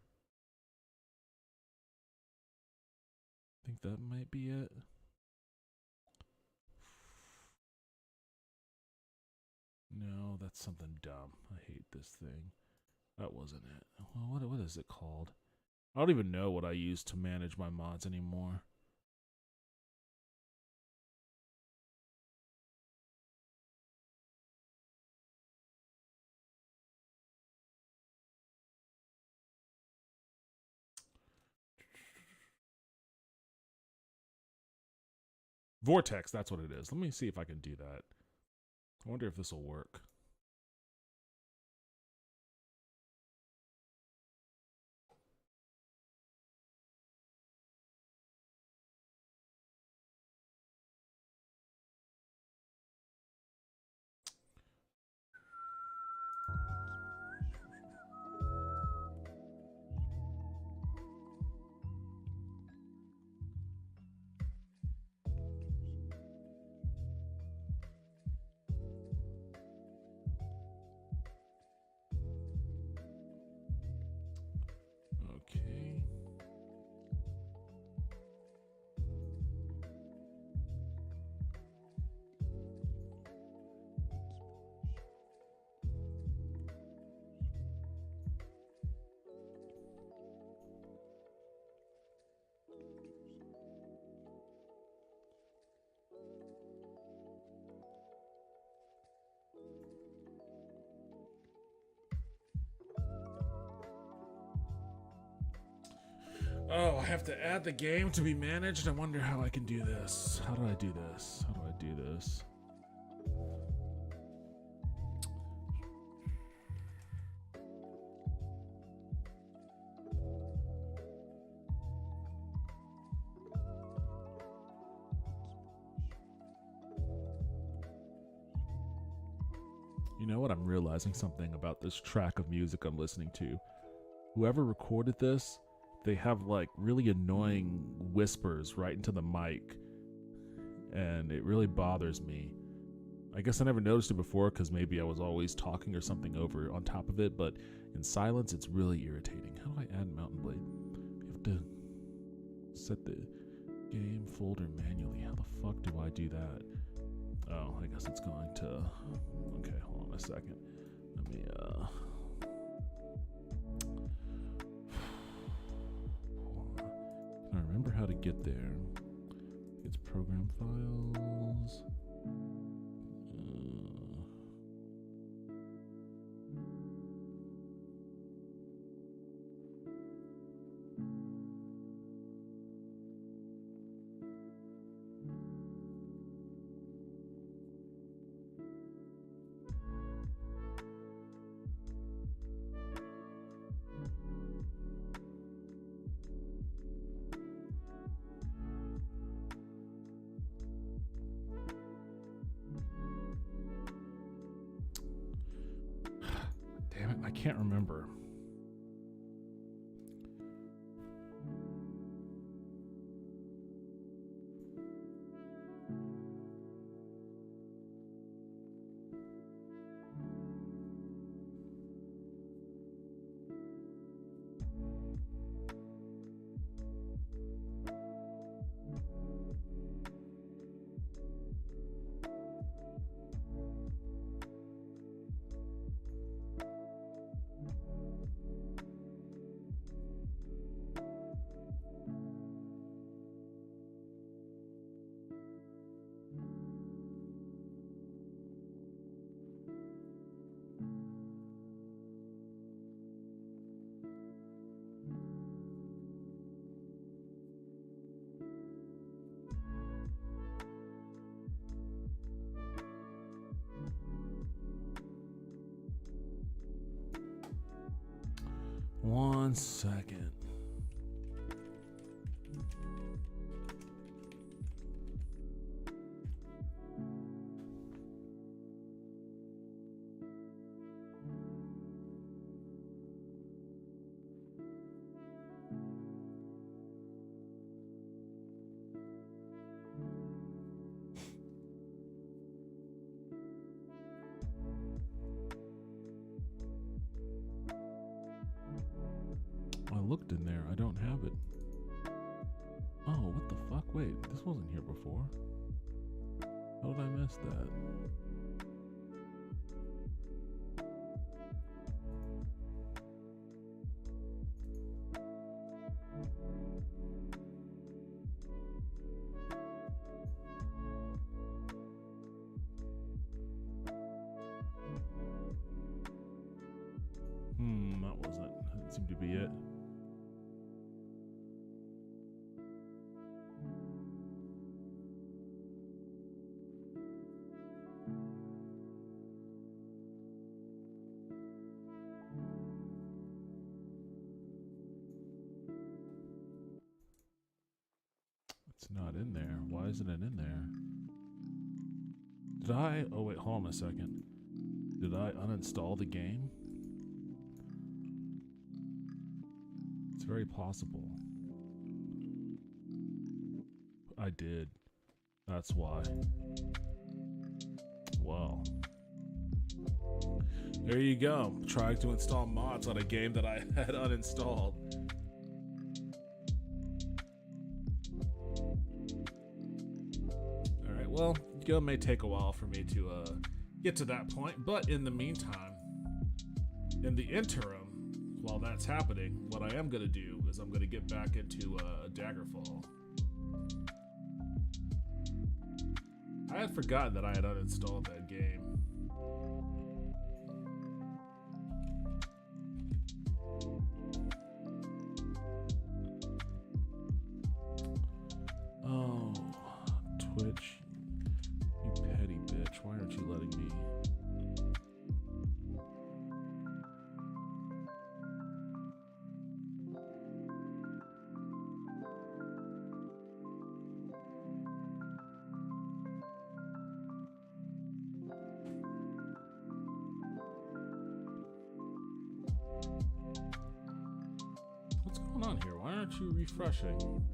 I think that might be it. No, that's something dumb. I hate this thing. That wasn't it. Well, what is it called? I don't even know what I use to manage my mods anymore. Vortex, that's what it is. Let me see if I can do that. I wonder if this will work. Okay. Oh, I have to add the game to be managed. I wonder how I can do this. How do I do this? How do I do this? You know what? I'm realizing something about this track of music I'm listening to. Whoever recorded this, they have like really annoying whispers right into the mic, and it really bothers me. I guess I never noticed it before because maybe I was always talking or something over on top of it, but in silence it's really irritating. How do I add Mountain Blade? You have to set the game folder manually. How the fuck do I do that? Oh, I guess it's going to... Okay, hold on a second. Let me, Can I remember how to get there? It's program files. Damn it, I can't remember. 1 second. I looked in there. I don't have it. Oh, what the fuck? Wait, this wasn't here before. How did I miss that? That seemed to be it. It's not in there. Why isn't it in there? Did I? Oh wait, hold on a second. Did I uninstall the game? It's very possible. I did. That's why. Well. There you go. Trying to install mods on a game that I had uninstalled. Alright, well, it may take a while for me to get to that point, but in the meantime, in the interim, while that's happening, what I am going to do is I'm going to get back into Daggerfall. I had forgotten that I had uninstalled that game. Oh, Twitch, you petty bitch. Why aren't you letting me? What's going on here? Why aren't you refreshing?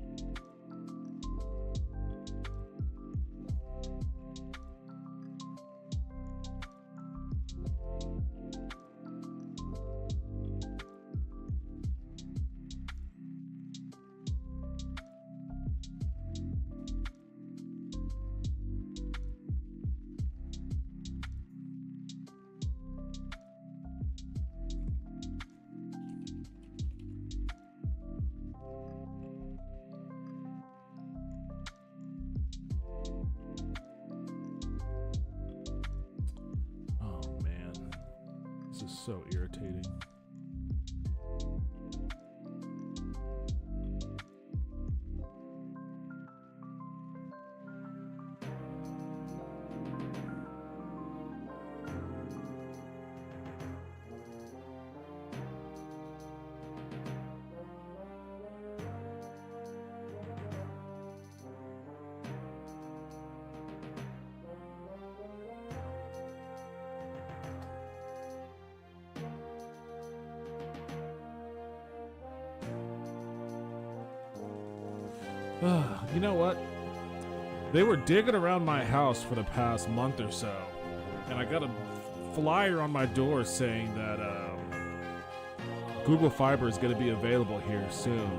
So irritating. You know what? They were digging around my house for the past month or so, and I got a flyer on my door saying that Google Fiber is going to be available here soon.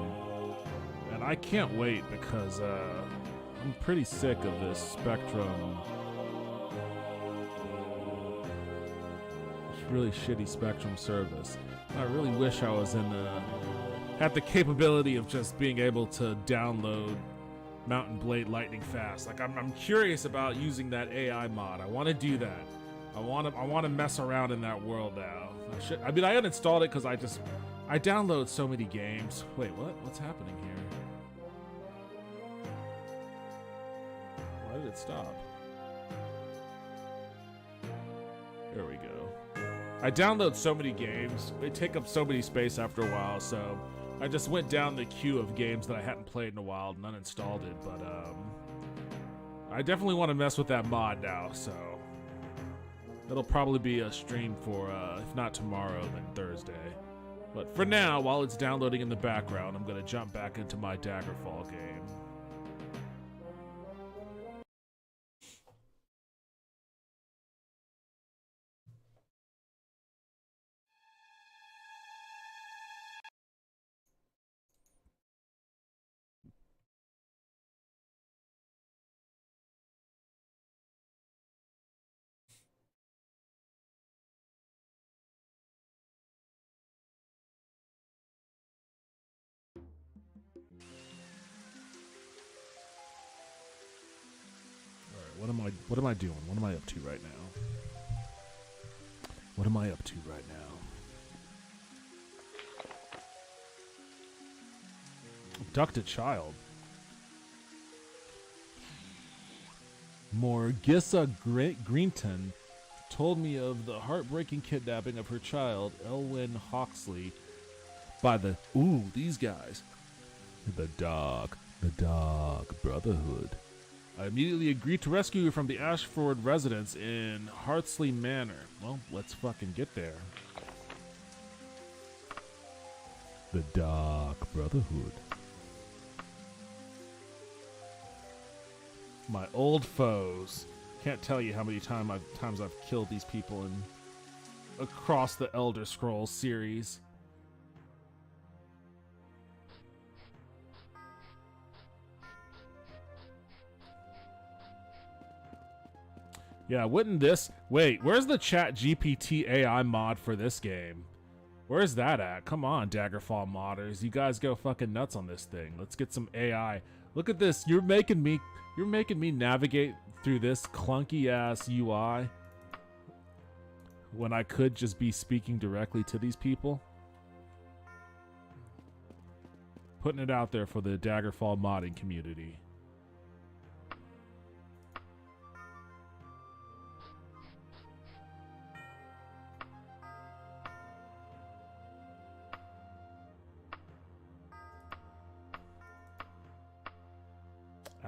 And I can't wait because I'm pretty sick of this Spectrum. It's really shitty Spectrum service. I really wish I was had the capability of just being able to download Mountain Blade lightning fast. Like I'm curious about using that AI mod. I want to do that. I want to mess around in that world now. I mean, I uninstalled it because I download so many games. Wait, what? What's happening here? Why did it stop? There we go. I download so many games. They take up so many space after a while, so I just went down the queue of games that I hadn't played in a while and uninstalled it, but I definitely want to mess with that mod now, so it'll probably be a stream for, if not tomorrow, then Thursday. But for now, while it's downloading in the background, I'm going to jump back into my Daggerfall game. What am I doing? What am I up to right now? What am I up to right now? Abducted child. Morgissa Greenton told me of the heartbreaking kidnapping of her child, Elwyn Hawksley, by these guys. The Dark Brotherhood. I immediately agreed to rescue her from the Ashford residence in Hartsley Manor. Well, let's fucking get there. The Dark Brotherhood. My old foes. Can't tell you how many times I've killed these people across the Elder Scrolls series. Yeah, wouldn't this... Wait, where's the Chat GPT AI mod for this game? Where's that at? Come on, Daggerfall modders. You guys go fucking nuts on this thing. Let's get some AI. Look at this. You're making me navigate through this clunky-ass UI when I could just be speaking directly to these people. Putting it out there for the Daggerfall modding community.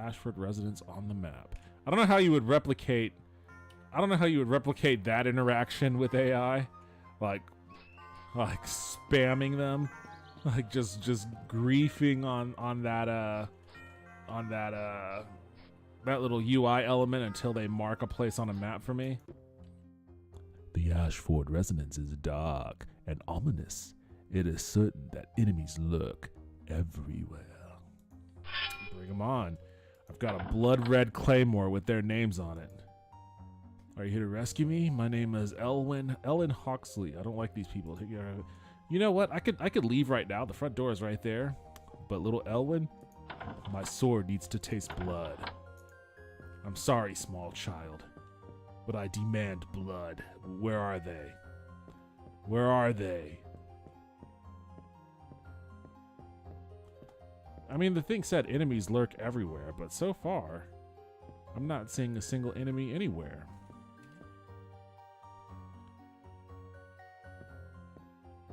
Ashford residence on the map. I don't know how you would replicate that interaction with AI. Like spamming them. Like just griefing on that little UI element until they mark a place on a map for me. The Ashford residence is dark and ominous. It is certain that enemies lurk everywhere. Bring them on. I've got a blood red claymore with their names on it. Are you here to rescue me? My name is Ellen Hawksley. I don't like these people. You know what? I could leave right now. The front door is right there. But little Elwyn, my sword needs to taste blood. I'm sorry, small child, but I demand blood. Where are they? Where are they? I mean, the thing said enemies lurk everywhere, but so far, I'm not seeing a single enemy anywhere.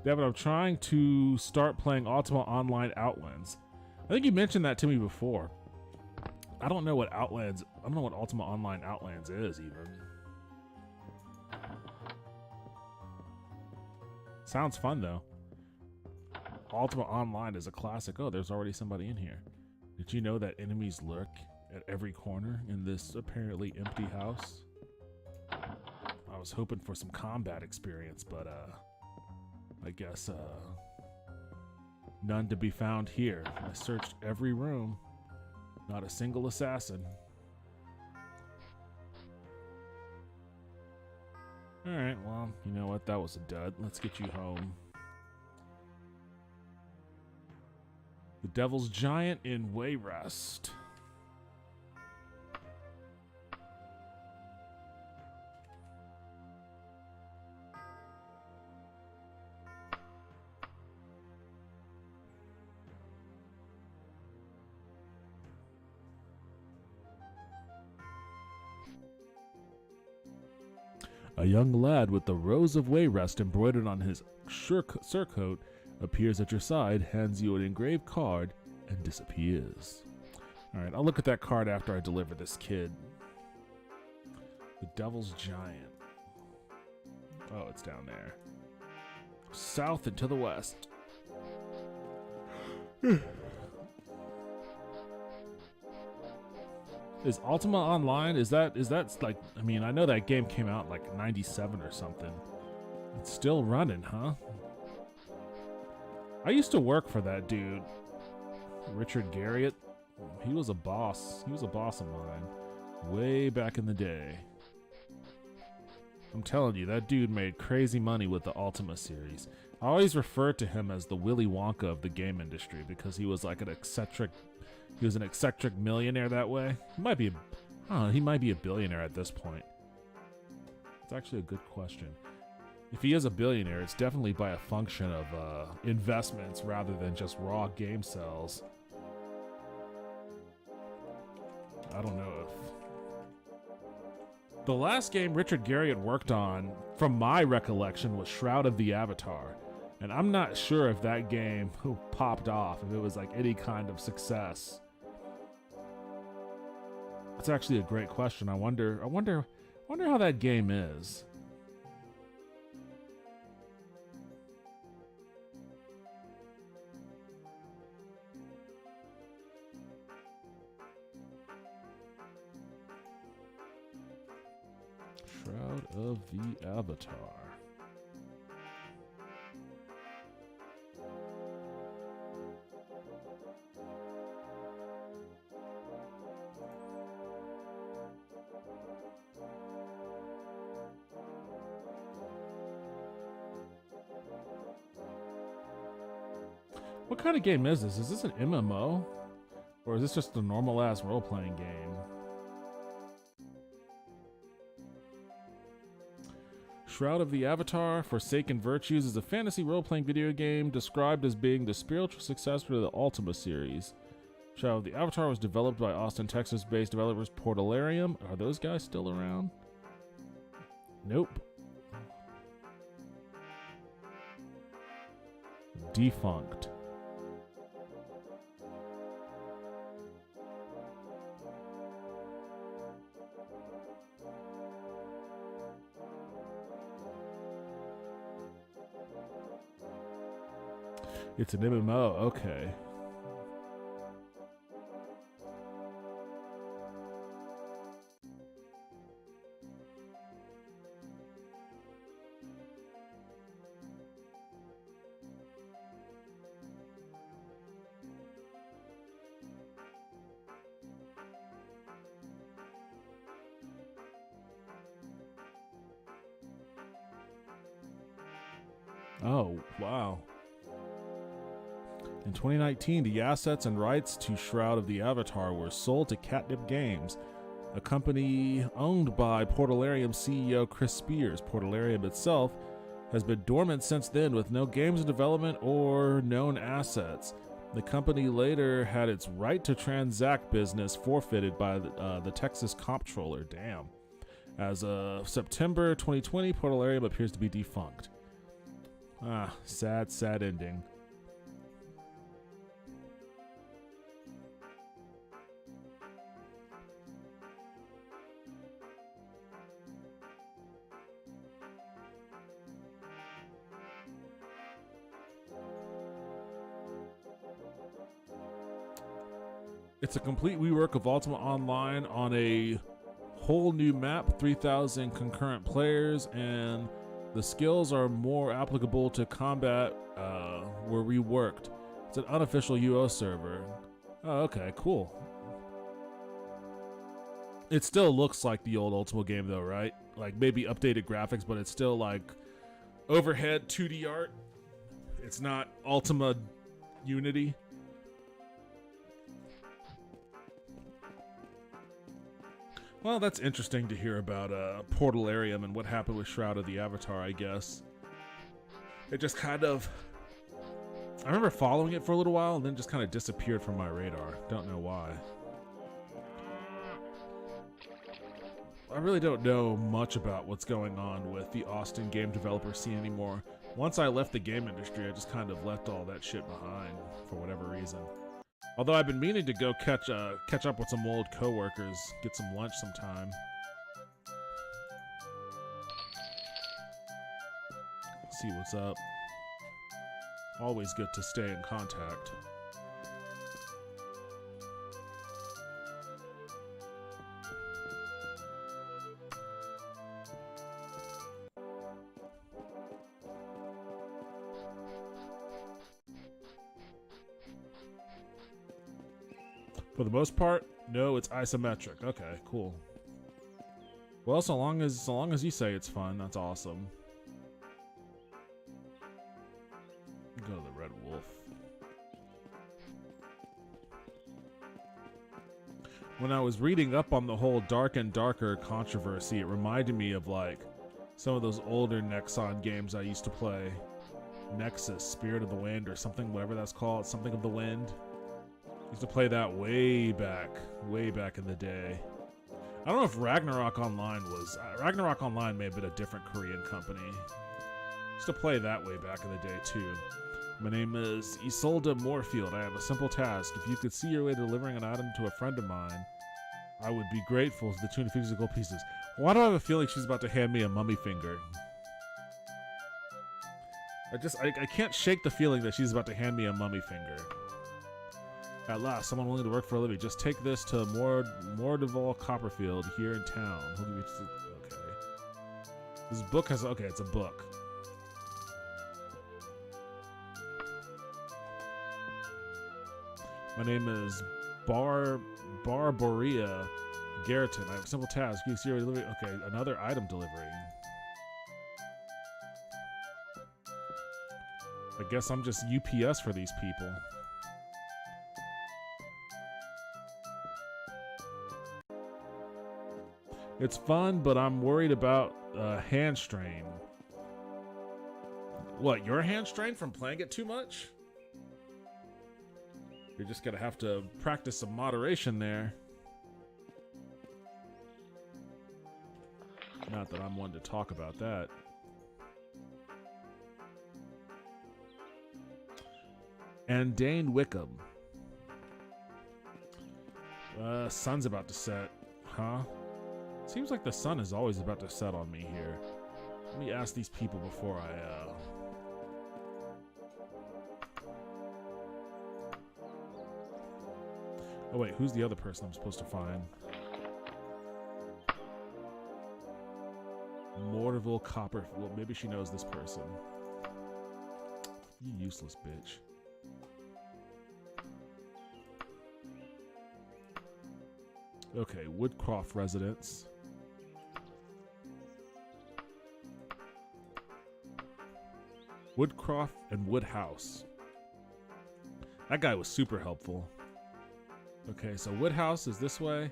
Devin, I'm trying to start playing Ultima Online Outlands. I think you mentioned that to me before. I don't know what Ultima Online Outlands is, even. Sounds fun, though. Ultima Online is a classic. Oh, there's already somebody in here. Did you know that enemies lurk at every corner in this apparently empty house? I was hoping for some combat experience, but I guess none to be found here. I searched every room. Not a single assassin. Alright, well, you know what? That was a dud. Let's get you home. The Devil's Giant in Wayrest. A young lad with the Rose of Wayrest embroidered on his surcoat appears at your side, hands you an engraved card, and disappears. Alright, I'll look at that card after I deliver this kid. The Devil's Giant. Oh, it's down there. South and to the west. Is Ultima Online, is that like, I mean, I know that game came out like 97 or something. It's still running, huh? I used to work for that dude, Richard Garriott. He was a boss. He was a boss of mine way back in the day. I'm telling you, that dude made crazy money with the Ultima series. I always referred to him as the Willy Wonka of the game industry because he was like an eccentric millionaire that way. He might be a billionaire at this point. It's actually a good question. If he is a billionaire, it's definitely by a function of investments rather than just raw game sales. I don't know if... The last game Richard Garriott worked on, from my recollection, was Shroud of the Avatar. And I'm not sure if that game popped off, if it was like any kind of success. That's actually a great question. I wonder how that game is. Shroud of the Avatar. What kind of game is this? Is this an MMO? Or is this just a normal ass role-playing game? Shroud of the Avatar, Forsaken Virtues is a fantasy role-playing video game described as being the spiritual successor to the Ultima series. Shroud of the Avatar was developed by Austin, Texas-based developers Portalarium. Are those guys still around? Nope. Defunct. It's an MMO, okay. Oh, wow. In 2019, the assets and rights to Shroud of the Avatar were sold to Catnip Games, a company owned by Portalarium CEO Chris Spears. Portalarium itself has been dormant since then with no games in development or known assets. The company later had its right to transact business forfeited by the Texas Comptroller. Damn. As of September 2020, Portalarium appears to be defunct. Ah, sad ending. It's a complete rework of Ultima Online on a whole new map, 3,000 concurrent players, and the skills are more applicable to combat, were reworked. It's an unofficial UO server. Oh, okay, cool. It still looks like the old Ultima game though, right? Like maybe updated graphics, but it's still like overhead 2D art. It's not Ultima Unity. Well, that's interesting to hear about Portalarium and what happened with Shroud of the Avatar, I guess. It just kind of... I remember following it for a little while and then just kind of disappeared from my radar. Don't know why. I really don't know much about what's going on with the Austin game developer scene anymore. Once I left the game industry, I just kind of left all that shit behind for whatever reason. Although I've been meaning to go catch up with some old coworkers, get some lunch sometime. See what's up. Always good to stay in contact. For the most part, no, it's isometric. Okay, cool. Well, so long as you say it's fun, that's awesome. Go to the Red Wolf. When I was reading up on the whole Dark and Darker controversy, it reminded me of like some of those older Nexon games I used to play. Nexus, Spirit of the Wind, or something, whatever that's called, something of the Wind. Used to play that way back in the day. I don't know if Ragnarok Online was... Ragnarok Online may have been a different Korean company. Used to play that way back in the day, too. My name is Isolde Moorfield. I have a simple task. If you could see your way to delivering an item to a friend of mine, I would be grateful to the tune of physical pieces. Why do I have a feeling she's about to hand me a mummy finger? I can't shake the feeling that she's about to hand me a mummy finger. At last, someone willing to work for a living. Just take this to Mordeval Copperfield here in town. Okay. This book has... Okay, it's a book. My name is Barboria Garriton. I have a simple task. You see your delivery. Okay, another item delivery. I guess I'm just UPS for these people. It's fun, but I'm worried about hand strain. What, your hand strain from playing it too much? You're just gonna have to practice some moderation there. Not that I'm one to talk about that. And Dane Wickham. Sun's about to set. Huh? Seems like the sun is always about to set on me here. Let me ask these people before I, Oh wait, who's the other person I'm supposed to find? Morderville Copper. Well, maybe she knows this person. You useless bitch. Okay, Woodcroft residence. Woodcroft and Woodhouse. That guy was super helpful. Okay, so Woodhouse is this way.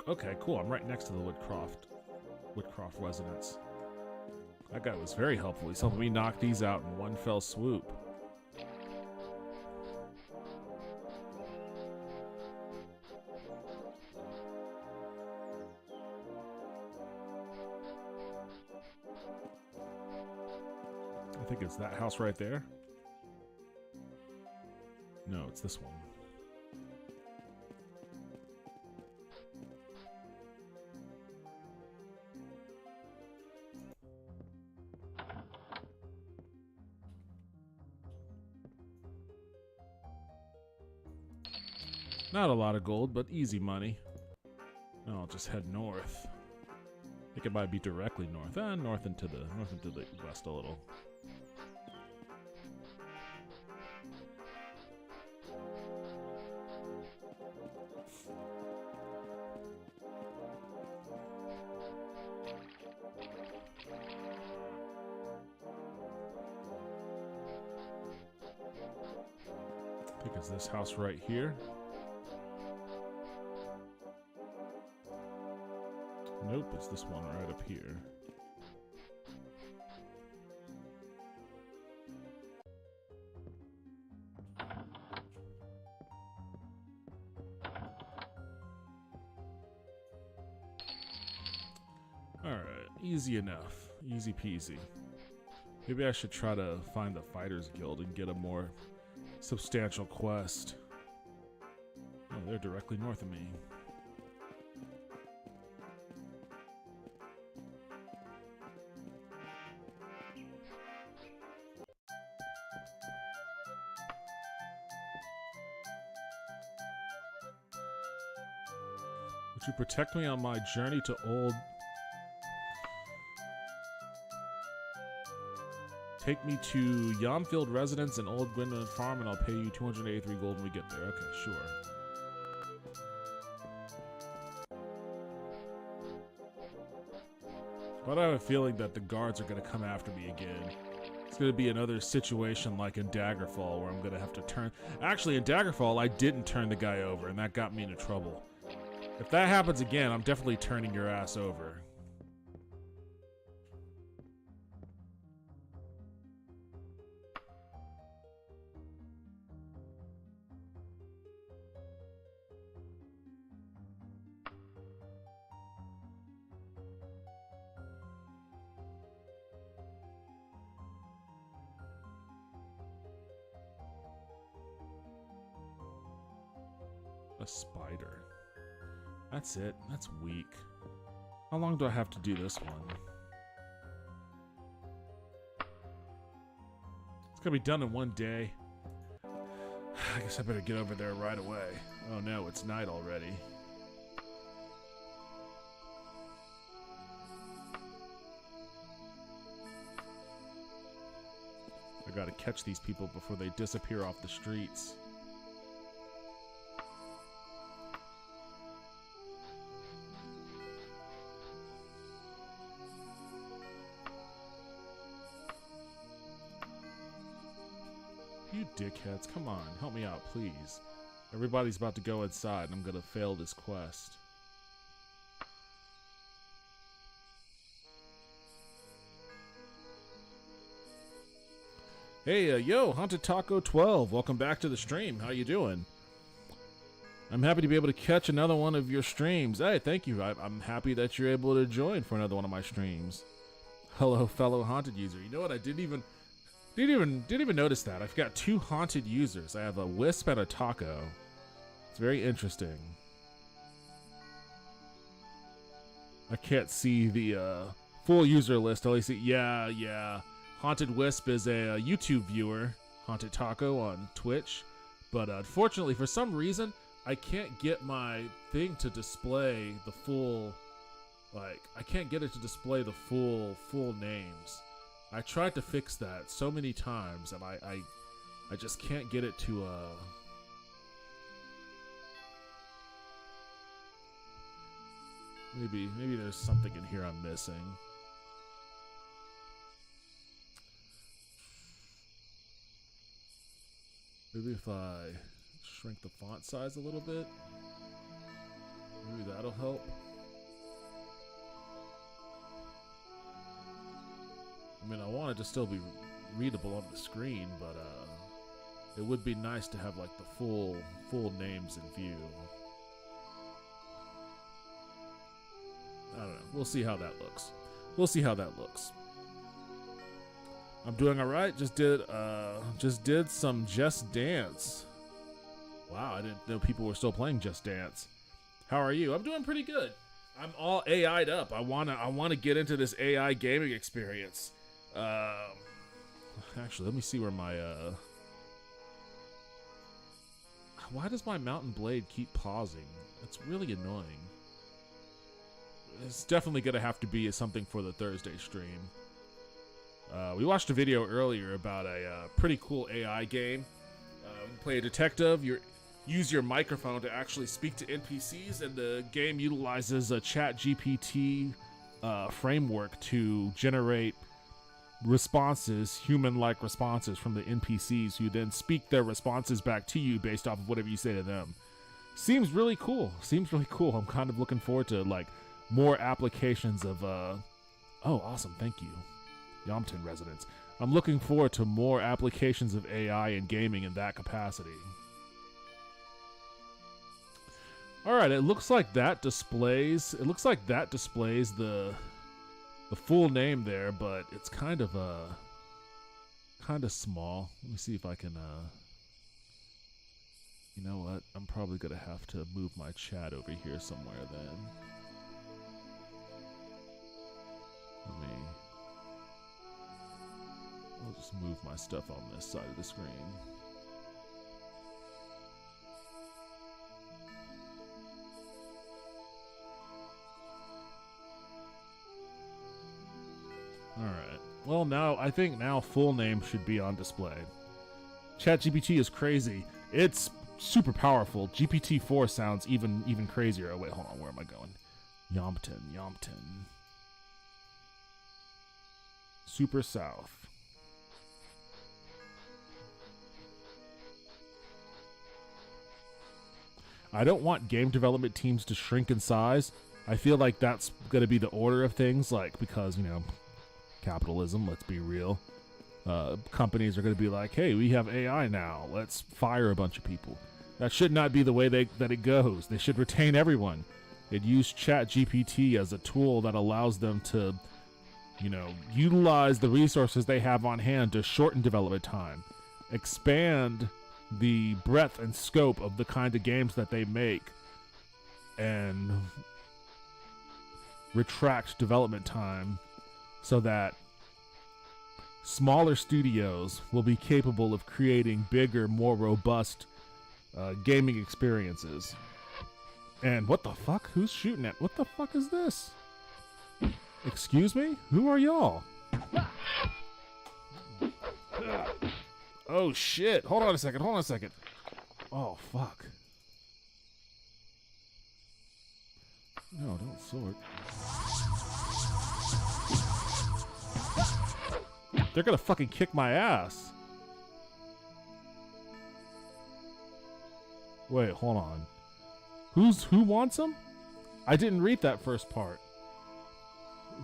Okay, cool. I'm right next to the Woodcroft residence. That guy was very helpful. He's helping me knock these out in one fell swoop. I think it's that house right there. No, it's this one. Not a lot of gold, but easy money. Now I'll just head north. I think it might be directly north. North into the west a little. I think it's this house right here. Nope, it's this one right up here. Easy enough. Easy peasy. Maybe I should try to find the Fighters Guild and get a more substantial quest. Oh, they're directly north of me. Would you protect me on my journey to old... Take me to Yonfield Residence and Old Gwynman Farm, and I'll pay you 283 gold when we get there. Okay, sure. But I have a feeling that the guards are going to come after me again. It's going to be another situation like in Daggerfall where I'm going to have to turn... Actually, in Daggerfall, I didn't turn the guy over, and that got me into trouble. If that happens again, I'm definitely turning your ass over. A spider. That's it. That's weak. How long do I have to do this one? It's gonna be done in one day. I guess I better get over there right away. Oh no, it's night already. I gotta catch these people before they disappear off the streets. You dickheads, come on, help me out, please. Everybody's about to go inside and I'm gonna fail this quest. Hey, yo, Haunted Taco 12, welcome back to the stream. How you doing? I'm happy to be able to catch another one of your streams. Hey, thank you. I'm happy that you're able to join for another one of my streams. Hello, fellow Haunted user. You know what? I didn't even notice that. I've got 2 Haunted users. I have a Wisp and a Taco. It's very interesting. I can't see the full user list. I only see, yeah. Haunted Wisp is a YouTube viewer. Haunted Taco on Twitch. But unfortunately, for some reason, I can't get my thing to display the full, I can't get it to display the full names. I tried to fix that so many times, and I just can't get it to, maybe there's something in here I'm missing. Maybe if I shrink the font size a little bit, maybe that'll help. I mean, I want it to still be readable on the screen, but it would be nice to have like the full names in view. I don't know. We'll see how that looks. I'm doing all right. Just did some Just Dance. Wow, I didn't know people were still playing Just Dance. How are you? I'm doing pretty good. I'm all AI'd up. I wanna get into this AI gaming experience. Actually, let me see where my why does my mountain blade keep pausing? It's really annoying. It's definitely gonna have to be something for the Thursday stream. We watched a video earlier about a pretty cool AI game. You play a detective. You use your microphone to actually speak to NPCs, and the game utilizes a ChatGPT framework to generate responses, human-like responses from the NPCs, who then speak their responses back to you based off of whatever you say to them. Seems really cool. I'm kind of looking forward to like more applications of oh, awesome, thank you, Yompton Residence. I'm looking forward to more applications of AI and gaming in that capacity. All right, it looks like that displays the the full name there, but it's kind of small. Let me see if I can you know what? I'm probably gonna have to move my chat over here somewhere then. I'll just move my stuff on this side of the screen. Alright. Well, I think now full name should be on display. ChatGPT is crazy. It's super powerful. GPT-4 sounds even crazier. Oh, wait, hold on. Where am I going? Yompton. Super South. I don't want game development teams to shrink in size. I feel like that's going to be the order of things, like, because, you know, capitalism, let's be real. Companies are going to be like, hey, we have AI now. Let's fire a bunch of people. That should not be the way that it goes. They should retain everyone. They'd use ChatGPT as a tool that allows them to, you know, utilize the resources they have on hand to shorten development time, expand the breadth and scope of the kind of games that they make, and retract development time so that smaller studios will be capable of creating bigger, more robust gaming experiences. And what the fuck? Who's shooting at? What the fuck is this? Excuse me? Who are y'all? Oh shit. Hold on a second. Oh fuck. No, don't sword. They're gonna fucking kick my ass. Wait, hold on. Who wants them? I didn't read that first part.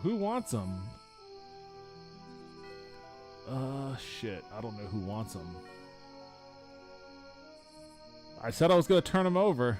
Who wants them? Shit. I don't know who wants them. I said I was gonna turn them over.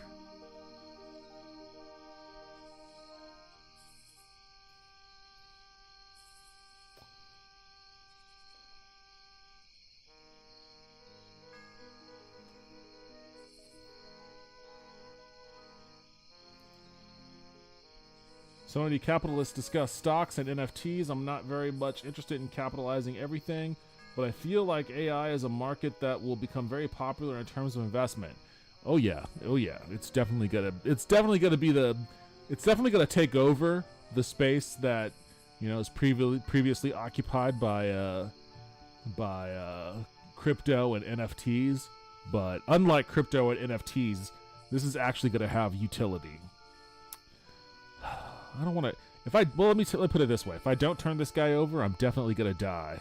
So many capitalists discuss stocks and NFTs. I'm not very much interested in capitalizing everything, but I feel like AI is a market that will become very popular in terms of investment. Oh yeah. It's definitely gonna take over the space that, you know, is previously occupied by crypto and NFTs. But unlike crypto and NFTs, this is actually gonna have utility. I don't want to. Let me put it this way. If I don't turn this guy over, I'm definitely gonna die.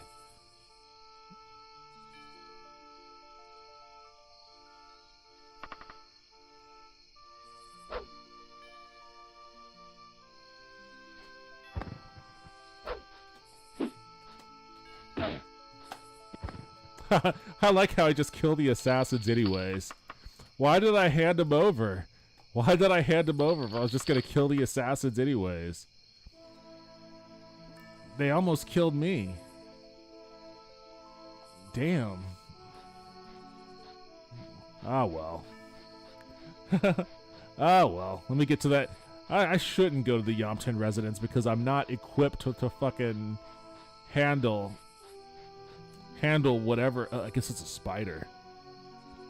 I like how I just kill the assassins anyways. Why did I hand him over? Why did I hand him over if I was just going to kill the assassins anyways? They almost killed me. Damn. Ah, well. Ah, well. Let me get to that. I shouldn't go to the Yompton residence because I'm not equipped to fucking handle whatever. I guess it's a spider.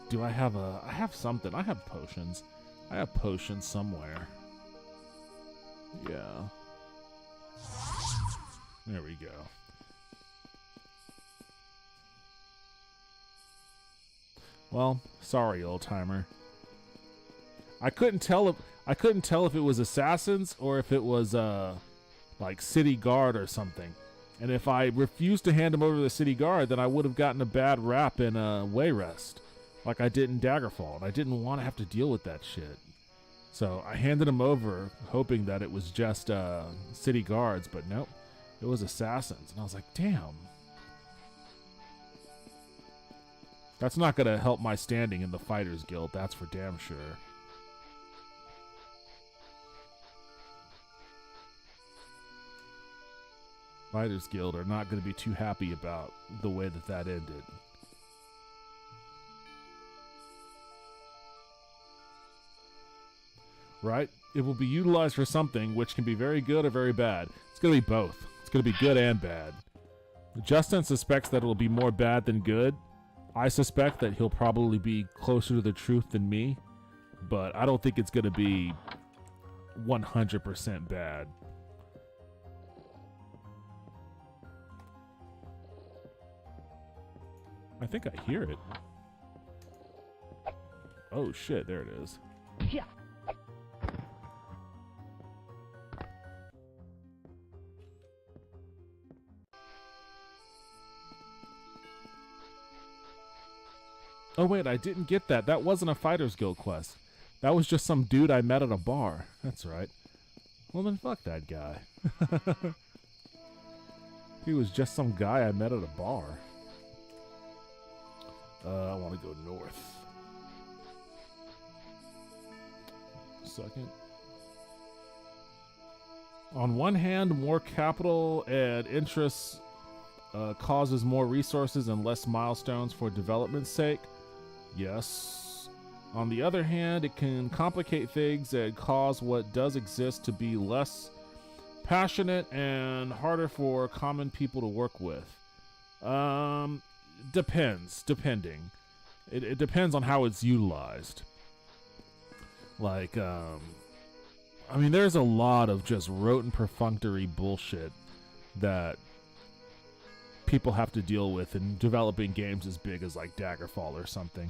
Do I have I have something. I have potions. I have potions somewhere. Yeah. There we go. Well, sorry, old timer. I couldn't tell if it was assassins or if it was like city guard or something. And if I refused to hand him over to the city guard, then I would have gotten a bad rap in Wayrest, like I did in Daggerfall, and I didn't want to have to deal with that shit. So I handed him over, hoping that it was just city guards, but nope, it was assassins. And I was like, damn. That's not going to help my standing in the Fighters Guild, that's for damn sure. Fighters Guild are not going to be too happy about the way that ended. Right? It will be utilized for something which can be very good or very bad. It's going to be both. It's going to be good and bad. Justin suspects that it'll be more bad than good. I suspect that he'll probably be closer to the truth than me, but I don't think it's going to be 100% bad. I think I hear it. Oh shit, there it is. Yeah. Oh wait, I didn't get that. That wasn't a Fighters Guild quest. That was just some dude I met at a bar. That's right. Well then fuck that guy. He was just some guy I met at a bar. I want to go north. Second. On one hand, more capital and interest causes more resources and less milestones for development's sake. Yes. On the other hand, it can complicate things and cause what does exist to be less passionate and harder for common people to work with. Depending. It depends on how it's utilized. Like, I mean, there's a lot of just rote and perfunctory bullshit that people have to deal with in developing games as big as like Daggerfall or something.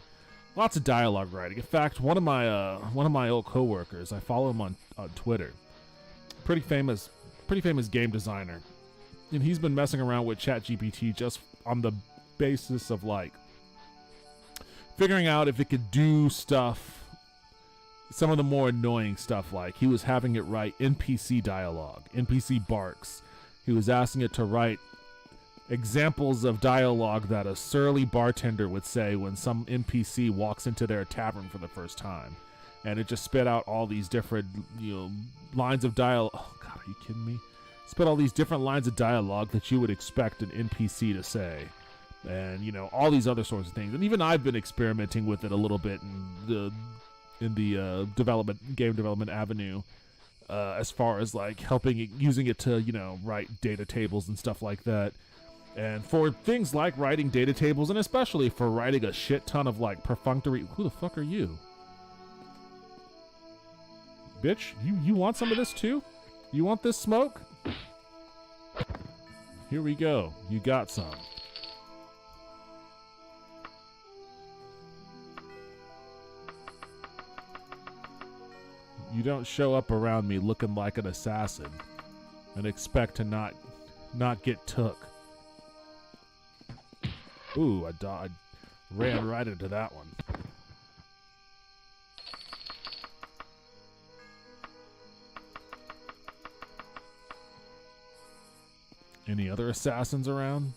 Lots of dialogue writing. In fact, one of my old coworkers, I follow him on Twitter. Pretty famous game designer, and he's been messing around with ChatGPT just on the basis of like figuring out if it could do stuff, some of the more annoying stuff. Like he was having it write NPC dialogue, NPC barks. He was asking it to write examples of dialogue that a surly bartender would say when some NPC walks into their tavern for the first time, and it just spit out all these different, lines of dialogue. Oh god, are you kidding me? Spit all these different lines of dialogue that you would expect an NPC to say, and all these other sorts of things. And even I've been experimenting with it a little bit in the game development avenue, as far as like using it to write data tables and stuff like that. And for things like writing data tables, and especially for writing a shit ton of like perfunctory. Who the fuck are you? Bitch, you want some of this too? You want this smoke? Here we go. You got some. You don't show up around me looking like an assassin and expect to not get took. Ooh, I ran right into that one. Any other assassins around?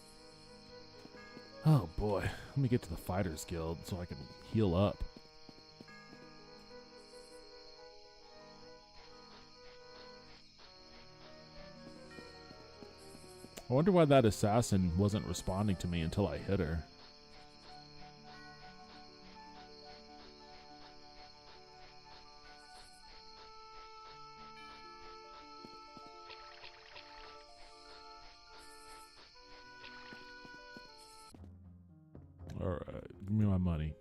Oh boy, let me get to the Fighters Guild so I can heal up. I wonder why that assassin wasn't responding to me until I hit her. Alright, give me my money.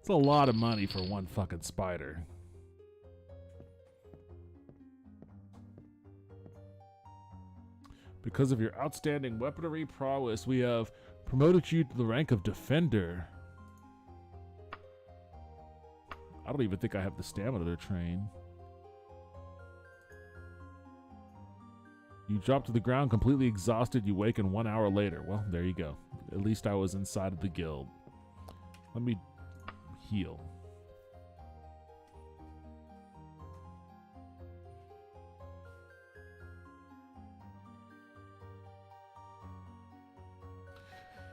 It's a lot of money for one fucking spider. Because of your outstanding weaponry prowess, we have promoted you to the rank of Defender. I don't even think I have the stamina to train. You drop to the ground completely exhausted. You waken 1 hour later. Well, there you go. At least I was inside of the guild. Let me heal.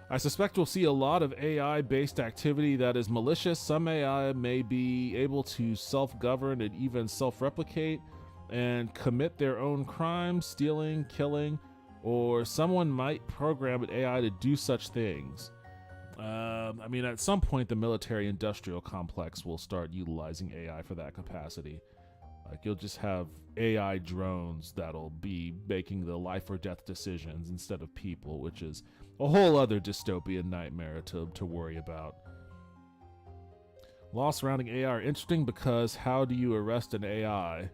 I suspect we'll see a lot of AI-based activity that is malicious. Some AI may be able to self-govern and even self-replicate and commit their own crimes, stealing, killing, or someone might program an AI to do such things. I mean, at some point, the military-industrial complex will start utilizing AI for that capacity. Like, you'll just have AI drones that'll be making the life or death decisions instead of people, which is a whole other dystopian nightmare to worry about. Laws surrounding AI are interesting because how do you arrest an AI?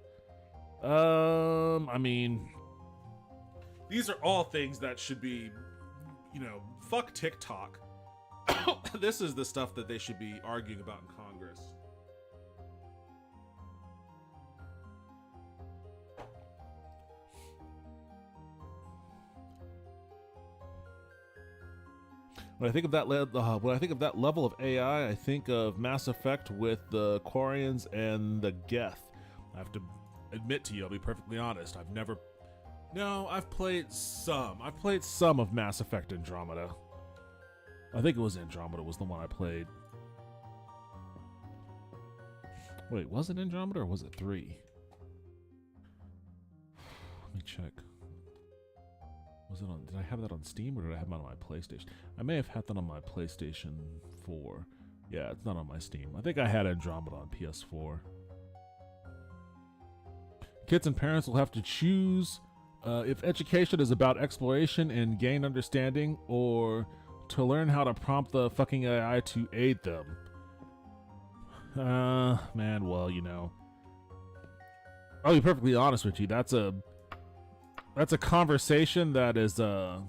I mean, these are all things that should be, fuck TikTok. This is the stuff that they should be arguing about in Congress. When I think of that, level of AI, I think of Mass Effect with the Quarians and the Geth. I have to admit to you, I'll be perfectly honest. I've played some. I've played some of Mass Effect Andromeda. I think it was Andromeda was the one I played. Wait, was it Andromeda or was it 3? Let me check. Did I have that on Steam or did I have it on my PlayStation? I may have had that on my PlayStation 4. Yeah, it's not on my Steam. I think I had Andromeda on PS4. Kids and parents will have to choose if education is about exploration and gain understanding or to learn how to prompt the fucking AI to aid them. Man, well, I'll be perfectly honest with you. That's a conversation that is, a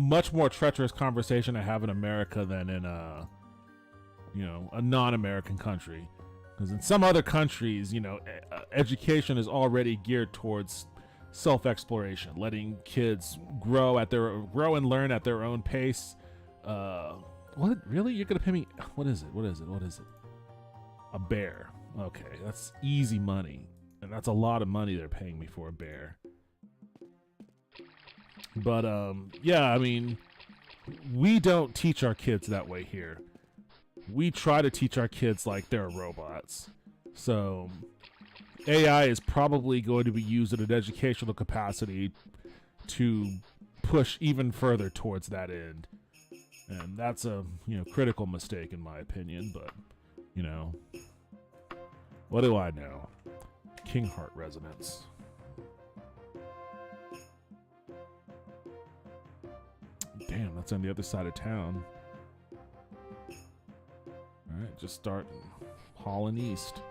much more treacherous conversation to have in America than in a non-American country. Because in some other countries, education is already geared towards self-exploration, letting kids grow and learn at their own pace. What? Really? You're gonna pay me? What is it? A bear. Okay, that's easy money. And that's a lot of money they're paying me for a bear. But, yeah, I mean, we don't teach our kids that way here. We try to teach our kids like they're robots. So, AI is probably going to be used in an educational capacity to push even further towards that end. And that's a, critical mistake in my opinion, but, what do I know? King Heart Resonance. Damn, that's on the other side of town. Alright, just start hauling east.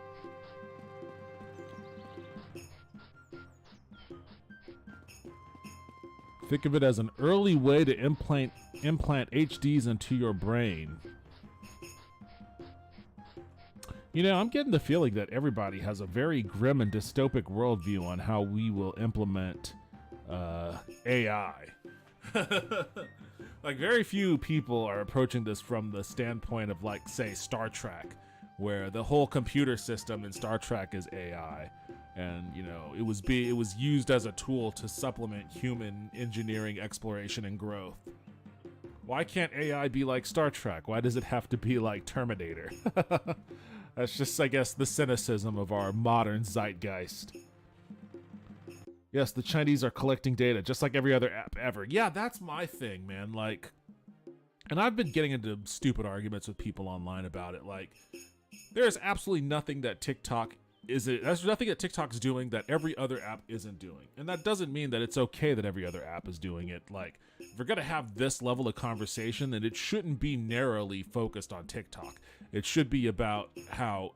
Think of it as an early way to implant HDs into your brain. I'm getting the feeling that everybody has a very grim and dystopic worldview on how we will implement AI. Like, very few people are approaching this from the standpoint of, like, say, Star Trek, where the whole computer system in Star Trek is AI. And, it was used as a tool to supplement human engineering, exploration, and growth. Why can't AI be like Star Trek? Why does it have to be like Terminator? That's just, I guess, the cynicism of our modern zeitgeist. Yes, the Chinese are collecting data, just like every other app ever. Yeah, that's my thing, man. Like, and I've been getting into stupid arguments with people online about it. Like, there's absolutely nothing that there's nothing that TikTok's doing that every other app isn't doing. And that doesn't mean that it's okay that every other app is doing it. Like, if we're going to have this level of conversation, then it shouldn't be narrowly focused on TikTok. It should be about how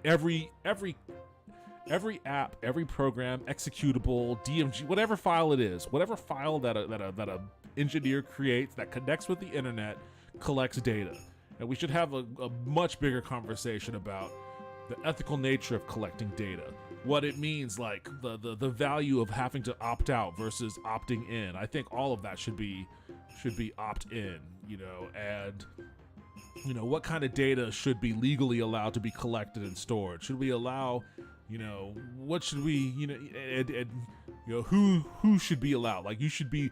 every app, every program, executable, DMG, whatever file it is, whatever file that a engineer creates that connects with the internet collects data. And we should have a much bigger conversation about the ethical nature of collecting data, what it means, like the value of having to opt out versus opting in. I think all of that should be opt in, and what kind of data should be legally allowed to be collected and stored? Should we allow, what should we, who should be allowed? Like, you should be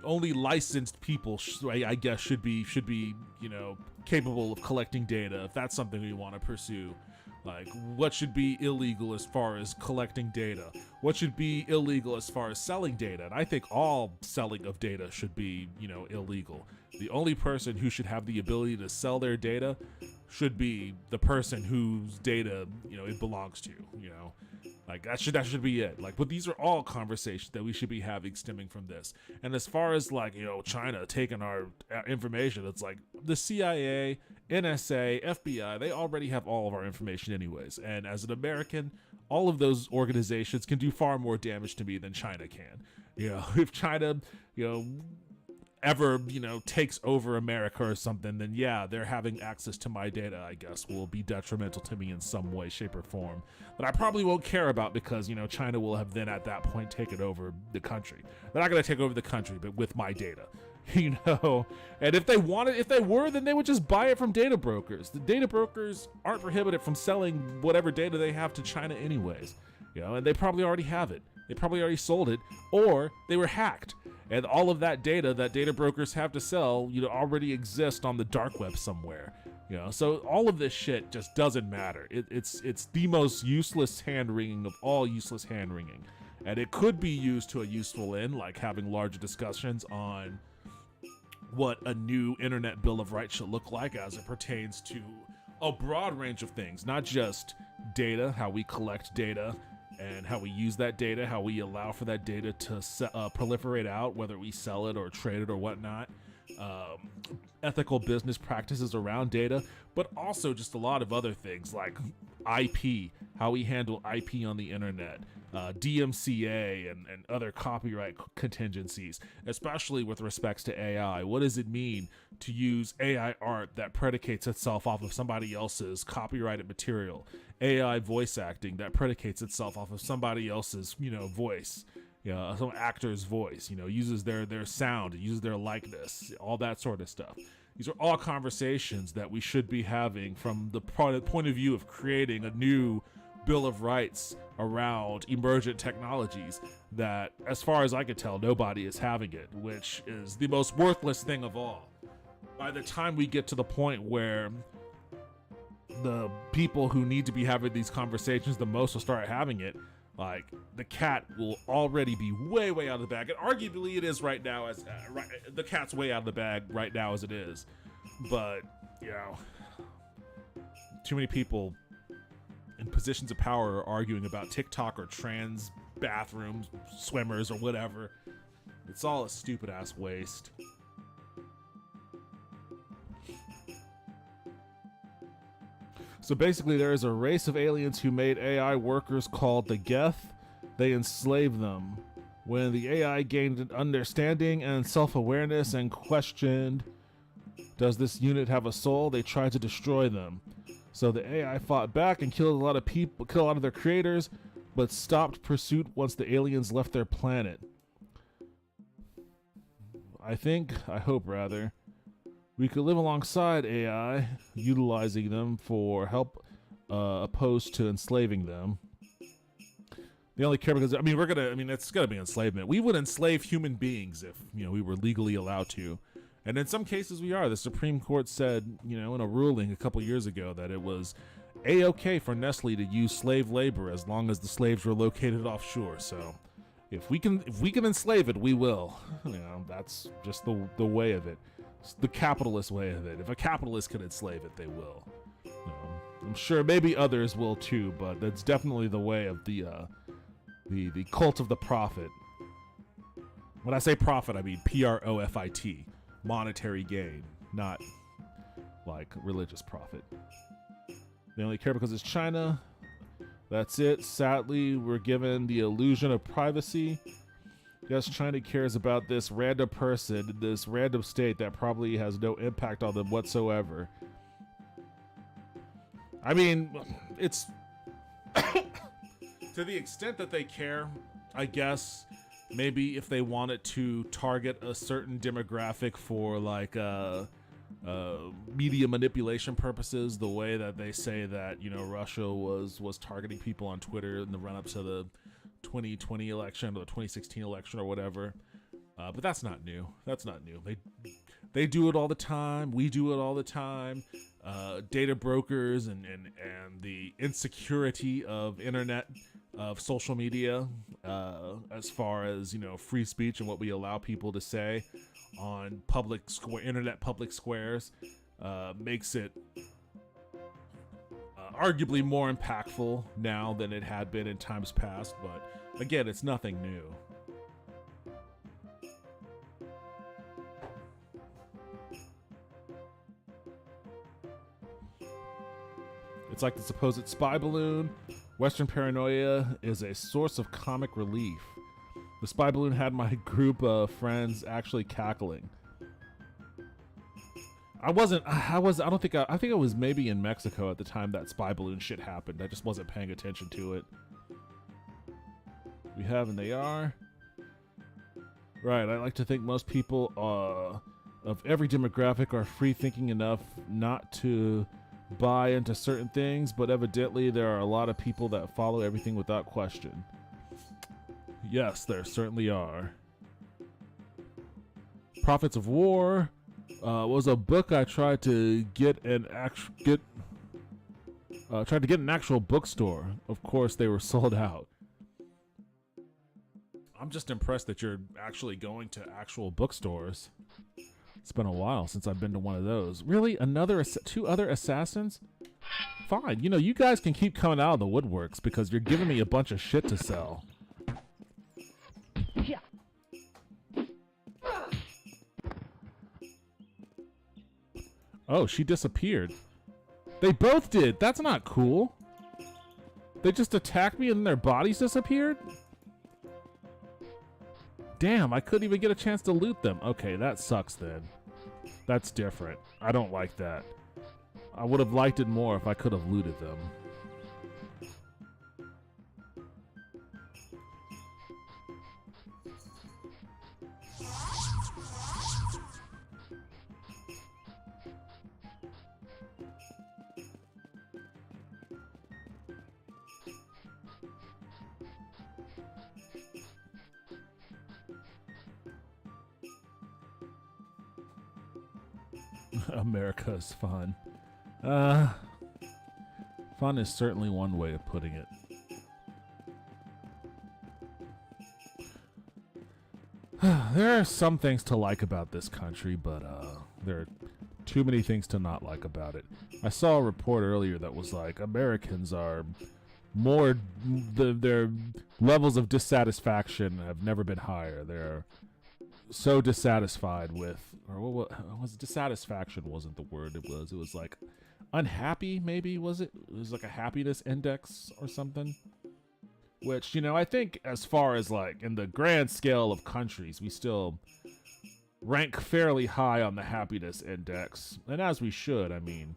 only licensed people, I guess, should be capable of collecting data if that's something we want to pursue. Like, what should be illegal as far as collecting data? What should be illegal as far as selling data? And I think all selling of data should be, illegal. The only person who should have the ability to sell their data should be the person whose data, it belongs to, Like, that should be it. Like, but these are all conversations that we should be having stemming from this. And as far as, like, China taking our information, it's like the CIA, NSA, FBI, they already have all of our information anyways. And as an American, all of those organizations can do far more damage to me than China can. If China, ever, takes over America or something, then yeah, they're having access to my data, I guess, will be detrimental to me in some way, shape, or form. But I probably won't care about because, China will have then at that point taken over the country. They're not going to take over the country, but with my data. And if they were, then they would just buy it from data brokers. The data brokers aren't prohibited from selling whatever data they have to China anyways, and they probably already have it. They probably already sold it, or they were hacked. And all of that data that data brokers have to sell, already exists on the dark web somewhere. So all of this shit just doesn't matter. It's the most useless hand-wringing of all useless hand-wringing. And it could be used to a useful end, like having larger discussions on what a new internet bill of rights should look like as it pertains to a broad range of things, not just data, how we collect data and how we use that data, how we allow for that data to proliferate out, whether we sell it or trade it or whatnot, ethical business practices around data, but also just a lot of other things like IP, how we handle IP on the internet, DMCA and other copyright contingencies, especially with respects to AI. What does it mean to use AI art that predicates itself off of somebody else's copyrighted material? AI voice acting that predicates itself off of somebody else's, voice, some actor's voice, uses their sound, uses their likeness, all that sort of stuff. These are all conversations that we should be having from the point of view of creating a new Bill of Rights around emergent technologies that, as far as I can tell, nobody is having it, which is the most worthless thing of all. By the time we get to the point where the people who need to be having these conversations the most will start having it, like, the cat will already be way out of the bag, and arguably it is right now, as the cat's way out of the bag right now as it is. But too many people in positions of power are arguing about TikTok or trans bathrooms, swimmers, or whatever. It's all a stupid ass waste. So basically, there is a race of aliens who made AI workers called the Geth. They enslaved them. When the AI gained an understanding and self-awareness and questioned, does this unit have a soul? They tried to destroy them. So the AI fought back and killed a lot of people, killed a lot of their creators, but stopped pursuit once the aliens left their planet. I hope rather, we could live alongside AI, utilizing them for help, opposed to enslaving them. They only care because, it's gonna be enslavement. We would enslave human beings if, we were legally allowed to. And in some cases we are. The Supreme Court said, in a ruling a couple years ago that it was A-okay for Nestle to use slave labor as long as the slaves were located offshore. So if we can enslave it, we will. That's just the way of it. It's the capitalist way of it. If a capitalist can enslave it, they will. I'm sure maybe others will too, but that's definitely the way of the cult of the profit. When I say profit, I mean Profit. Monetary gain, not like religious profit. They only care because it's China. That's it. Sadly, we're given the illusion of privacy. Yes, China cares about this random person, this random state that probably has no impact on them whatsoever. It's to the extent that they care, I guess. Maybe if they wanted to target a certain demographic for like media manipulation purposes, the way that they say that Russia was targeting people on Twitter in the run-up to the 2020 election or the 2016 election or whatever. But that's not new. They do it all the time. We do it all the time. Data brokers and the insecurity of internet, of social media, as far as, free speech and what we allow people to say on internet public squares, makes it arguably more impactful now than it had been in times past. But again, it's nothing new. It's like the supposed spy balloon. Western paranoia is a source of comic relief. The spy balloon had my group of friends actually cackling. I think I was maybe in Mexico at the time that spy balloon shit happened. I just wasn't paying attention to it. We have and they are. Right, I like to think most people of every demographic are free thinking enough not to buy into certain things, but evidently there are a lot of people that follow everything without question. Yes, there certainly are. Prophets of War was a book I tried to get an actual bookstore. Of course, they were sold out. I'm just impressed that you're actually going to actual bookstores. It's been a while since I've been to one of those. Really? Two other assassins? Fine. You guys can keep coming out of the woodworks because you're giving me a bunch of shit to sell. Yeah. Oh, she disappeared. They both did. That's not cool. They just attacked me and then their bodies disappeared? Damn, I couldn't even get a chance to loot them. Okay, that sucks then. That's different. I don't like that. I would have liked it more if I could have looted them. America is fun. Fun is certainly one way of putting it. There are some things to like about this country, but there are too many things to not like about it. I saw a report earlier that was like Americans are their levels of dissatisfaction have never been higher. They're so dissatisfied with, or what was dissatisfaction wasn't the word. It was like unhappy, maybe. Was it was like a happiness index or something, which, I think as far as like in the grand scale of countries, we still rank fairly high on the happiness index, and as we should. I mean,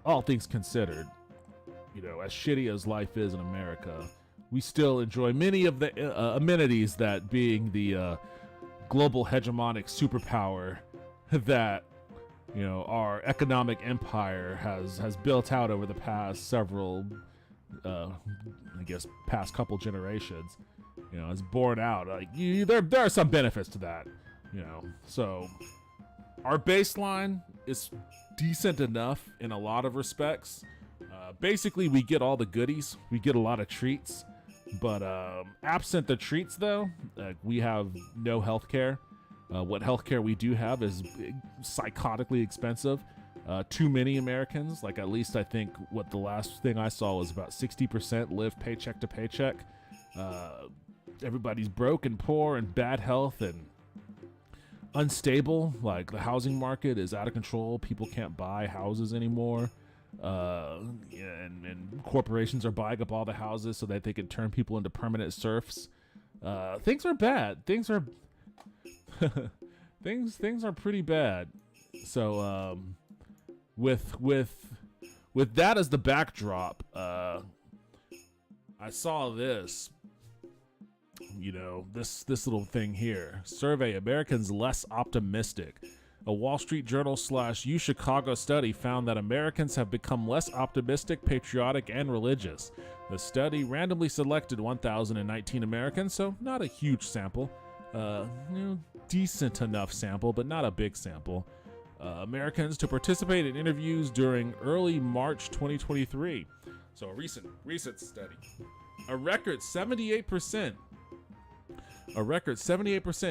all things considered, as shitty as life is in America, we still enjoy many of the amenities that being the global hegemonic superpower that, our economic empire has built out over the past several, past couple generations, is borne out. Like there are some benefits to that, So our baseline is decent enough in a lot of respects. Basically, we get all the goodies. We get a lot of treats. But absent the treats, though, we have no healthcare. What healthcare we do have is psychotically expensive. Too many Americans, like at least I think what the last thing I saw was about 60% live paycheck to paycheck. Everybody's broke and poor and bad health and unstable. Like the housing market is out of control. People can't buy houses anymore. And corporations are buying up all the houses so that they can turn people into permanent serfs. Things are bad. Things are things are pretty bad. So with that as the backdrop, I saw this. This little thing here. Survey Americans less optimistic. A Wall Street Journal / UChicago study found that Americans have become less optimistic, patriotic, and religious. The study randomly selected 1,019 Americans, so not a huge sample, decent enough sample, but not a big sample. Americans to participate in interviews during early March 2023. So a recent study. A record 78%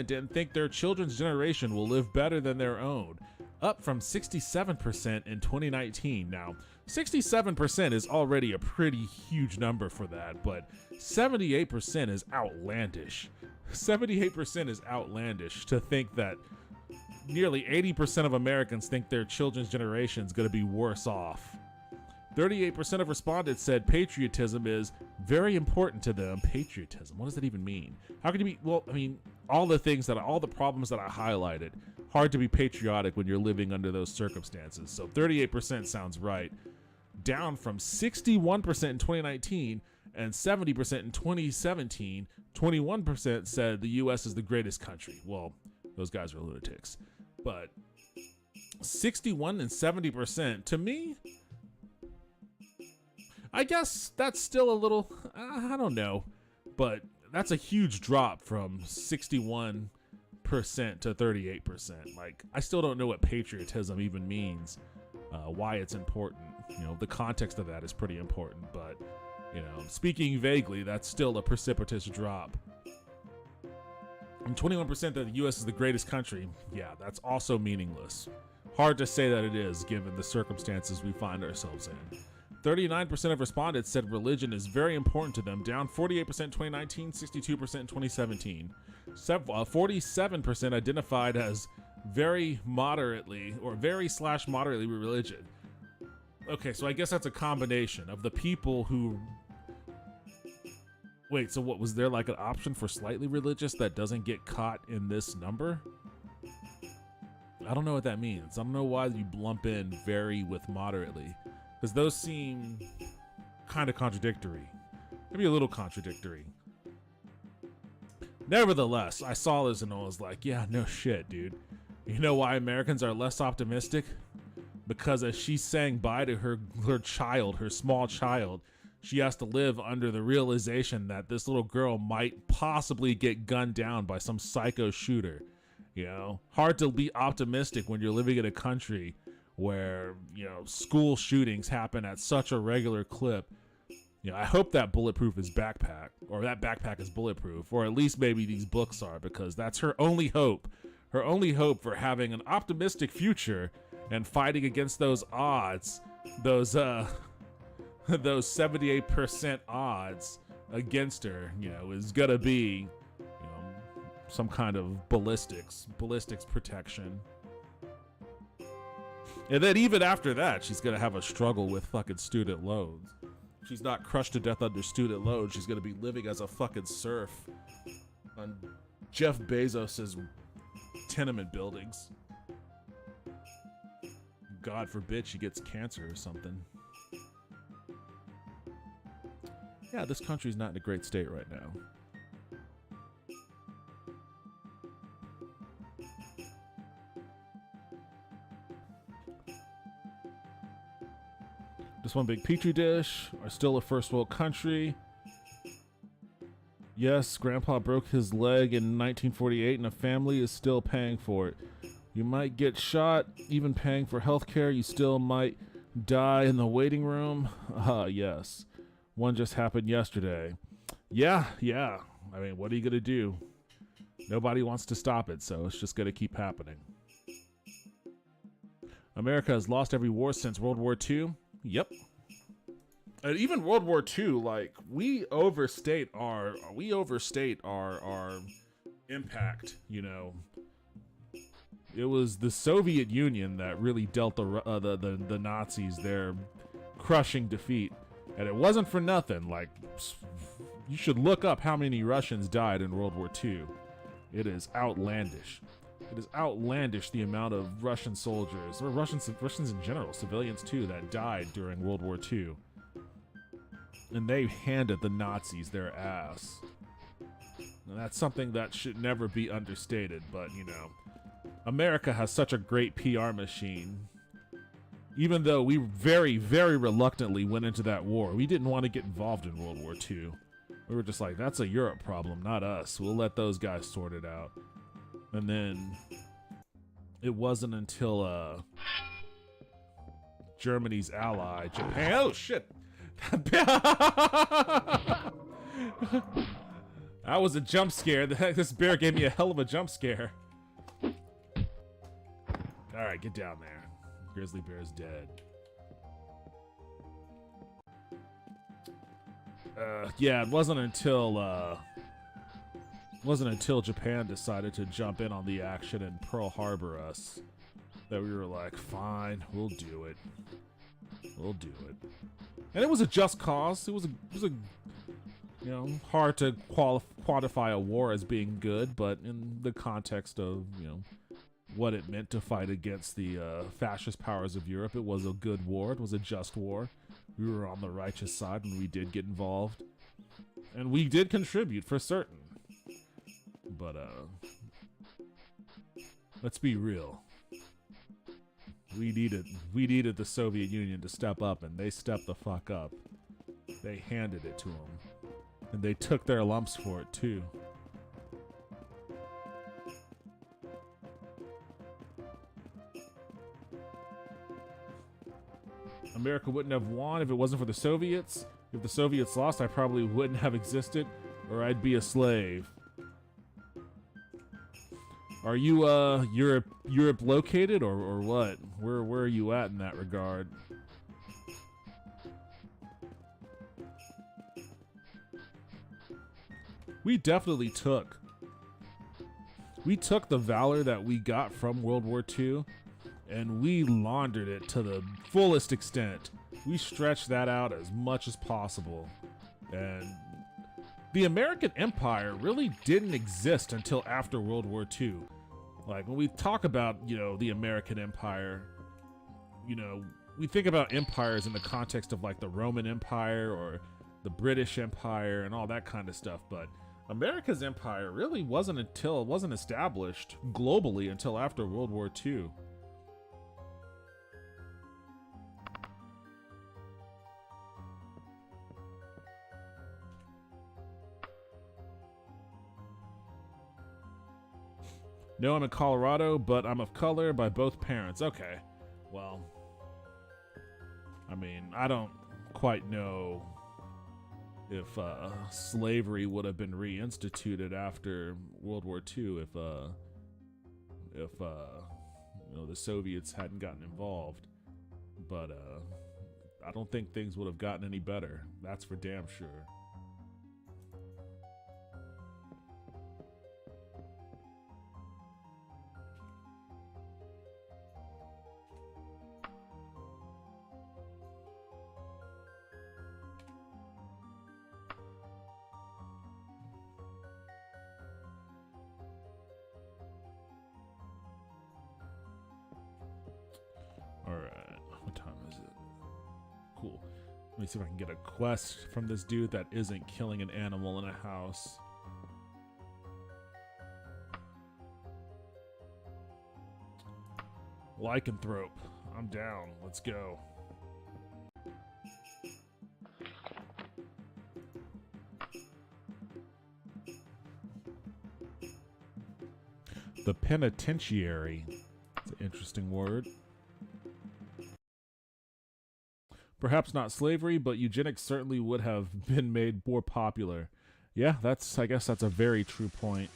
didn't think their children's generation will live better than their own, up from 67% in 2019. Now, 67% is already a pretty huge number for that, but 78% is outlandish. 78% is outlandish to think that nearly 80% of Americans think their children's generation is going to be worse off. 38% of respondents said patriotism is very important to them. Patriotism, what does that even mean? How can you be, well, I mean, all the problems that I highlighted, hard to be patriotic when you're living under those circumstances. So 38% sounds right. Down from 61% in 2019 and 70% in 2017, 21% said the U.S. is the greatest country. Well, those guys are lunatics. But 61 and 70%, to me, I guess that's still a little, I don't know. But that's a huge drop from 61% to 38%. Like, I still don't know what patriotism even means, why it's important. The context of that is pretty important, but speaking vaguely, that's still a precipitous drop. And 21% that the U.S. is the greatest country, yeah, that's also meaningless. Hard to say that it is, given the circumstances we find ourselves in. 39% of respondents said religion is very important to them, down 48% in 2019, 62% in 2017. 47% identified as very moderately or very/moderately religion. Okay, so I guess that's a combination of the people who... Wait, so what, was there like an option for slightly religious that doesn't get caught in this number? I don't know what that means. I don't know why you lump in very with moderately, because those seem kind of contradictory. Maybe a little contradictory. Nevertheless, I saw this and I was like, yeah, no shit, dude. You know why Americans are less optimistic? Because as she's saying bye to her child, her small child, she has to live under the realization that this little girl might possibly get gunned down by some psycho shooter. Hard to be optimistic when you're living in a country where, school shootings happen at such a regular clip. I hope that bulletproof is backpack, or that backpack is bulletproof, or at least maybe these books are, because that's her only hope. Her only hope for having an optimistic future and fighting against those odds, those 78% odds against her, is gonna be, some kind of ballistics protection. And then even after that, she's gonna have a struggle with fucking student loans. She's not crushed to death under student loans. She's gonna be living as a fucking serf on Jeff Bezos's tenement buildings. God forbid she gets cancer or something. Yeah, this country's not in a great state right now. Just one big petri dish. Are still a first world country. Yes, Grandpa broke his leg in 1948 and a family is still paying for it. You might get shot, even paying for healthcare. You still might die in the waiting room. Yes. One just happened yesterday. Yeah. I mean, what are you going to do? Nobody wants to stop it, so it's just going to keep happening. America has lost every war since World War II. Yep. And even World War II, like, we overstate our impact, It was the Soviet Union that really dealt the Nazis their crushing defeat. And it wasn't for nothing. Like, you should look up how many Russians died in World War II. It is outlandish. It is outlandish the amount of Russian soldiers, or Russians in general, civilians too, that died during World War II. And they handed the Nazis their ass. And that's something that should never be understated, but, America has such a great PR machine. Even though we very, very reluctantly went into that war, we didn't want to get involved in World War II. We were just like, that's a Europe problem, not us. We'll let those guys sort it out. And then it wasn't until Germany's ally, Japan. Oh shit! That was a jump scare. This bear gave me a hell of a jump scare. All right, get down there. Grizzly bear's dead. Yeah, it wasn't until Japan decided to jump in on the action and Pearl Harbor us that we were like, fine, we'll do it. We'll do it. And it was a just cause. It was a you know, hard to quantify a war as being good, but in the context of, you know, what it meant to fight against the fascist powers of Europe, it was a good war. It was a just war. We were on the righteous side, and we did get involved. And we did contribute, for certain. But, let's be real. We needed the Soviet Union to step up, and they stepped the fuck up. They handed it to them. And they took their lumps for it, too. America wouldn't have won if it wasn't for the Soviets. If the Soviets lost, I probably wouldn't have existed, or I'd be a slave. Are you Europe located or what? Where are you at in that regard? We definitely took the valor that we got from World War II, and we laundered it to the fullest extent. We stretched that out as much as possible. And the American Empire really didn't exist until after World War II. Like, when we talk about, you know, the American Empire, you know, we think about empires in the context of, like, the Roman Empire or the British Empire and all that kind of stuff, but America's empire really wasn't established globally until after World War II. No, I'm in Colorado, but I'm of color by both parents. Okay. Well, I mean, I don't quite know if slavery would have been reinstituted after World War II if you know, the Soviets hadn't gotten involved. But I don't think things would have gotten any better. That's for damn sure. Let me see if I can get a quest from this dude that isn't killing an animal in a house. Lycanthrope. I'm down. Let's go. The penitentiary. It's an interesting word. Perhaps not slavery, but eugenics certainly would have been made more popular. Yeah, I guess that's a very true point.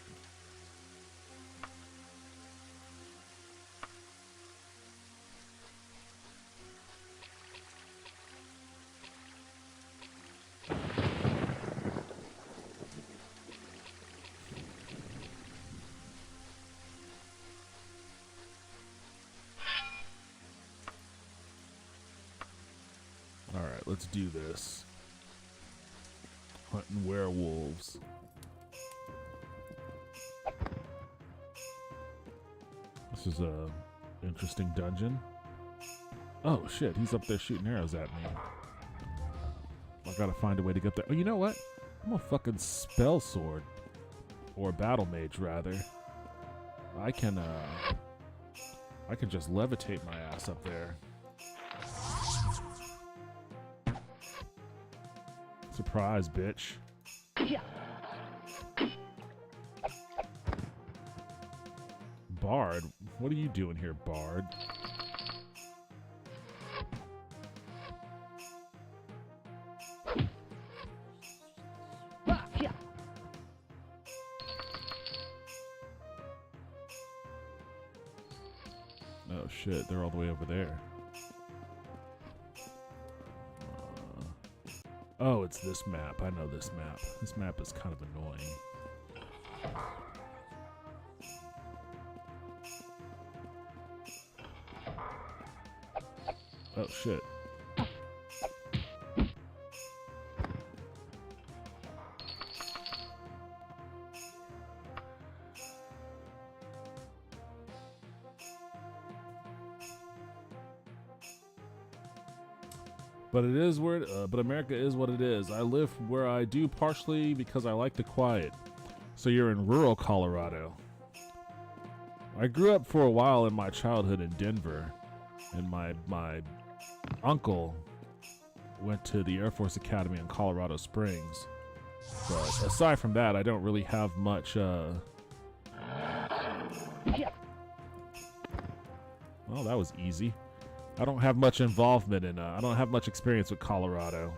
Let's do this. Hunting werewolves. This is a interesting dungeon. Oh shit, he's up there shooting arrows at me. I gotta find a way to get there. Oh, you know what? I'm a fucking spell sword. Or battle mage, rather. I can just levitate my ass up there. Surprise, bitch. Bard. What are you doing here, Bard? Oh shit, they're all the way over there. Oh, it's this map. I know this map. This map is kind of annoying. Oh shit. But it is where, but America is what it is. I live where I do partially because I like the quiet. So you're in rural Colorado. I grew up for a while in my childhood in Denver, and my uncle went to the Air Force Academy in Colorado Springs. But aside from that, I don't really have much. Well, that was easy. I don't have much involvement in, I don't have much experience with Colorado.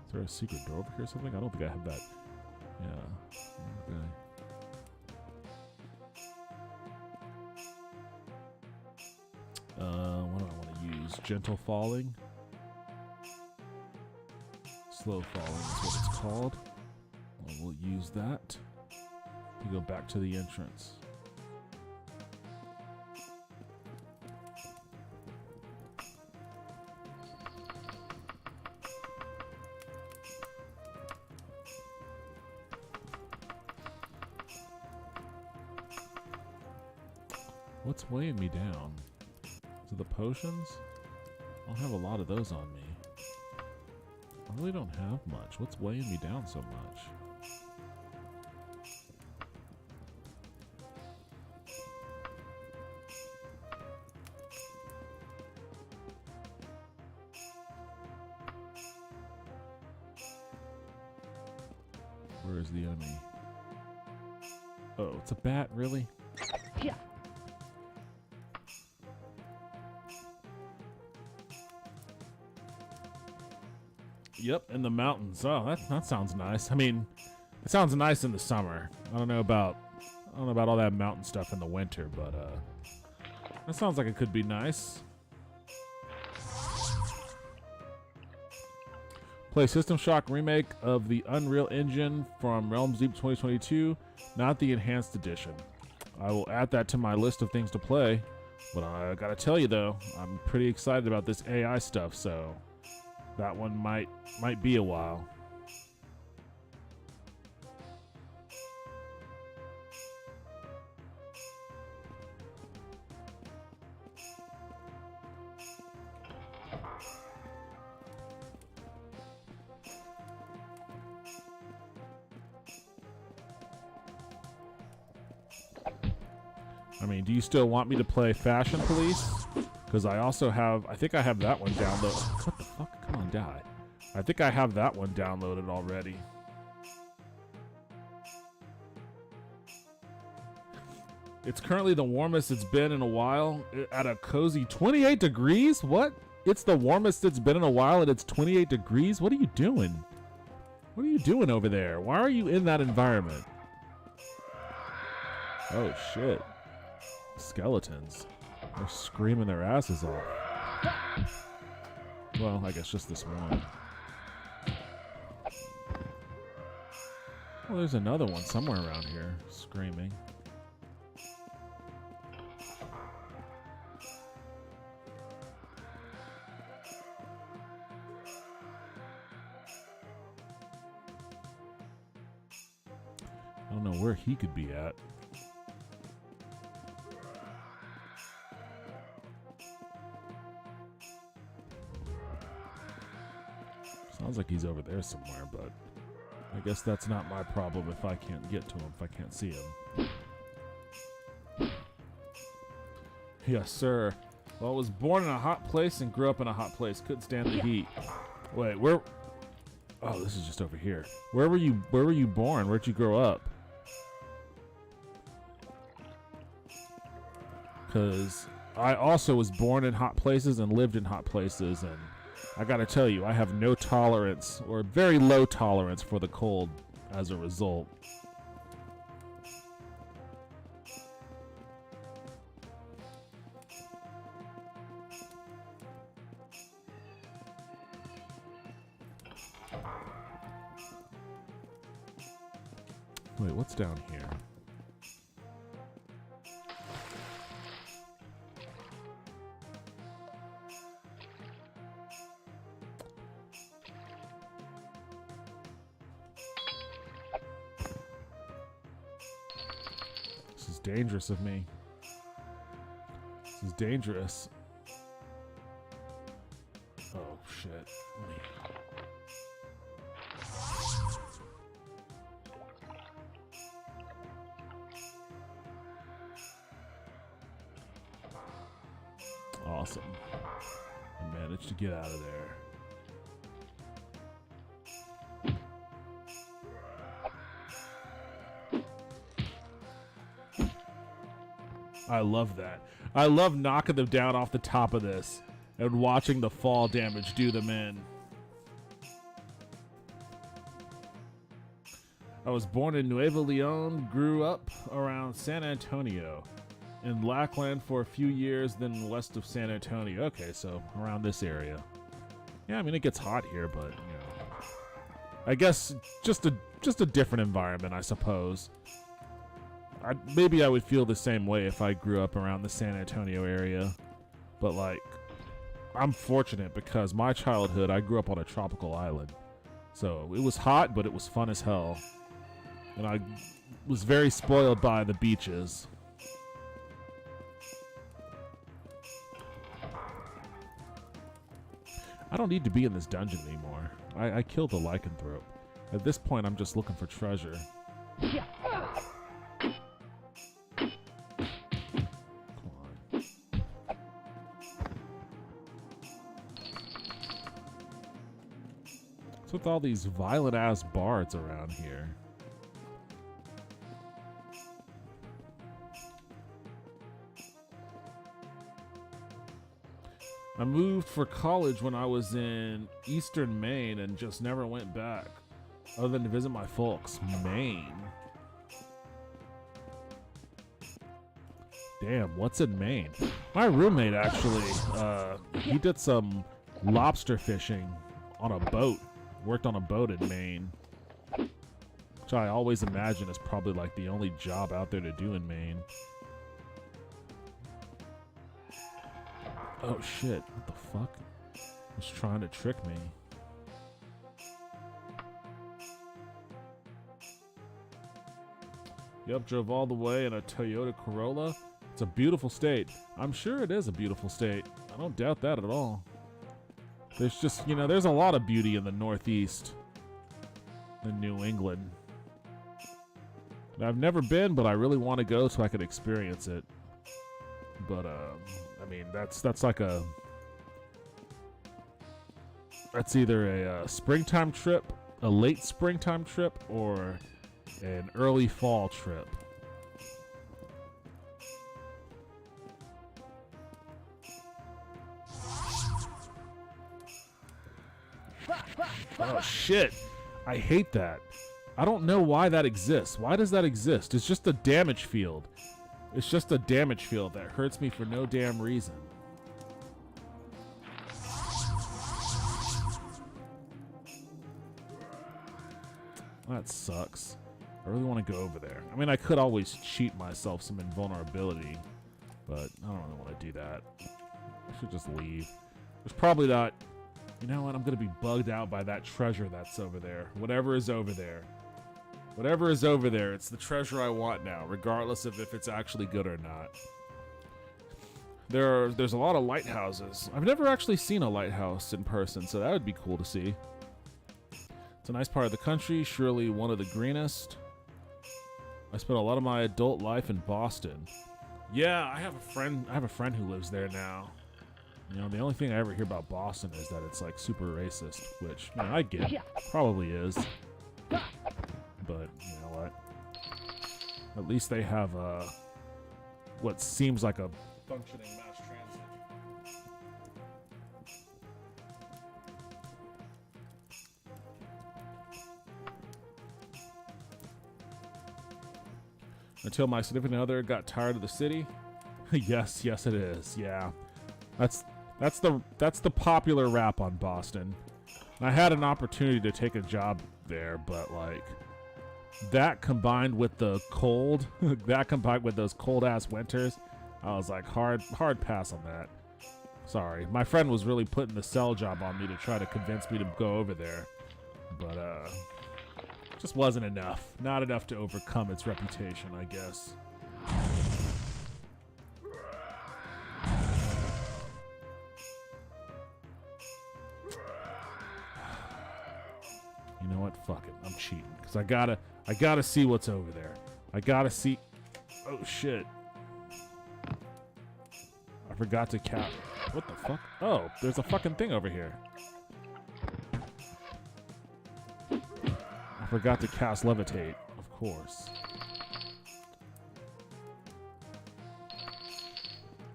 Is there a secret door over here or something? I don't think I have that. Yeah. Okay. What do I want to use? Gentle falling? Slow falling is what it's called. Well, we'll use that. We go back to the entrance. What's weighing me down? Is it the potions? I'll have a lot of those on me. I really don't have much. What's weighing me down so much? Where is the enemy? Oh, it's a bat, really? Yeah. Yep, in the mountains. Oh, that sounds nice. I mean, it sounds nice in the summer. I don't know about all that mountain stuff in the winter, but that sounds like it could be nice. Play System Shock remake of the Unreal Engine from Realms Deep 2022, not the enhanced edition. I will add that to my list of things to play, but I gotta tell you though, I'm pretty excited about this AI stuff, so that one might be a while. I mean, do you still want me to play Fashion Police? Because I also have, I think I have that one downloaded. What the fuck? Come on, die. I think I have that one downloaded already. It's currently the warmest it's been in a while at a cozy 28 degrees? What? It's the warmest it's been in a while and it's 28 degrees? What are you doing? What are you doing over there? Why are you in that environment? Oh, shit. Skeletons. They're screaming their asses off. Well, I guess just this one. Well, there's another one somewhere around here screaming. I don't know where he could be at. Sounds like he's over there somewhere, but I guess that's not my problem if I can't get to him, if I can't see him. Yes, sir. Well, I was born in a hot place and grew up in a hot place. Couldn't stand the heat. Wait, where? Oh, this is just over here. Where were you born? Where'd you grow up? Because I also was born in hot places and lived in hot places, and I gotta tell you, I have no tolerance, or very low tolerance, for the cold as a result. Wait, what's down here? This is dangerous of me. This is dangerous. Oh, shit. Let me... Awesome. I managed to get out of there. I love that. I love knocking them down off the top of this and watching the fall damage do them in. I was born in Nuevo Leon, grew up around San Antonio. In Lackland for a few years, then west of San Antonio. Okay, so around this area. Yeah, I mean, it gets hot here, but, you know, I guess just a different environment, I suppose. Maybe I would feel the same way if I grew up around the San Antonio area. But, like, I'm fortunate because my childhood, I grew up on a tropical island. So it was hot, but it was fun as hell. And I was very spoiled by the beaches. I don't need to be in this dungeon anymore. I killed the lycanthrope. At this point, I'm just looking for treasure. Come on. What's with all these violent-ass bards around here? I moved for college when I was in eastern Maine and just never went back, other than to visit my folks. Maine. Damn, what's in Maine? My roommate actually, he did some lobster fishing on a boat, worked on a boat in Maine, which I always imagine is probably like the only job out there to do in Maine. Oh shit, what the fuck? Was trying to trick me. Yep, drove all the way in a Toyota Corolla. It's a beautiful state. I'm sure it is a beautiful state. I don't doubt that at all. There's just, you know, there's a lot of beauty in the Northeast, in New England. I've never been, but I really want to go so I could experience it. But, I mean, that's like a... That's either a springtime trip, a late springtime trip, or an early fall trip. Oh, shit. I hate that. I don't know why that exists. Why does that exist? It's just a damage field. It's just a damage field that hurts me for no damn reason. That sucks. I really want to go over there. I mean, I could always cheat myself some invulnerability, but I don't really want to do that. I should just leave. There's probably not... You know what? I'm going to be bugged out by that treasure that's over there. Whatever is over there. Whatever is over there, it's the treasure I want now, regardless of if it's actually good or not. There's a lot of lighthouses. I've never actually seen a lighthouse in person, so that would be cool to see. It's a nice part of the country, surely one of the greenest. I spent a lot of my adult life in Boston. Yeah, I have a friend. I have a friend who lives there now. You know, the only thing I ever hear about Boston is that it's like super racist, which you know, I get. Probably is. But you know what? At least they have what seems like a functioning mass transit. Until my significant other got tired of the city. Yes, it is. Yeah, that's the popular rap on Boston. I had an opportunity to take a job there, but like that combined with the cold, that combined with those cold ass winters, I was like hard pass on that. Sorry, my friend was really putting the sell job on me to try to convince me to go over there, but just wasn't enough. Not enough to overcome its reputation, I guess. You know what? Fuck it. I'm cheating because I gotta see what's over there. I gotta see. Oh shit! I forgot to cap. What the fuck? Oh, there's a fucking thing over here. I forgot to cast levitate, of course.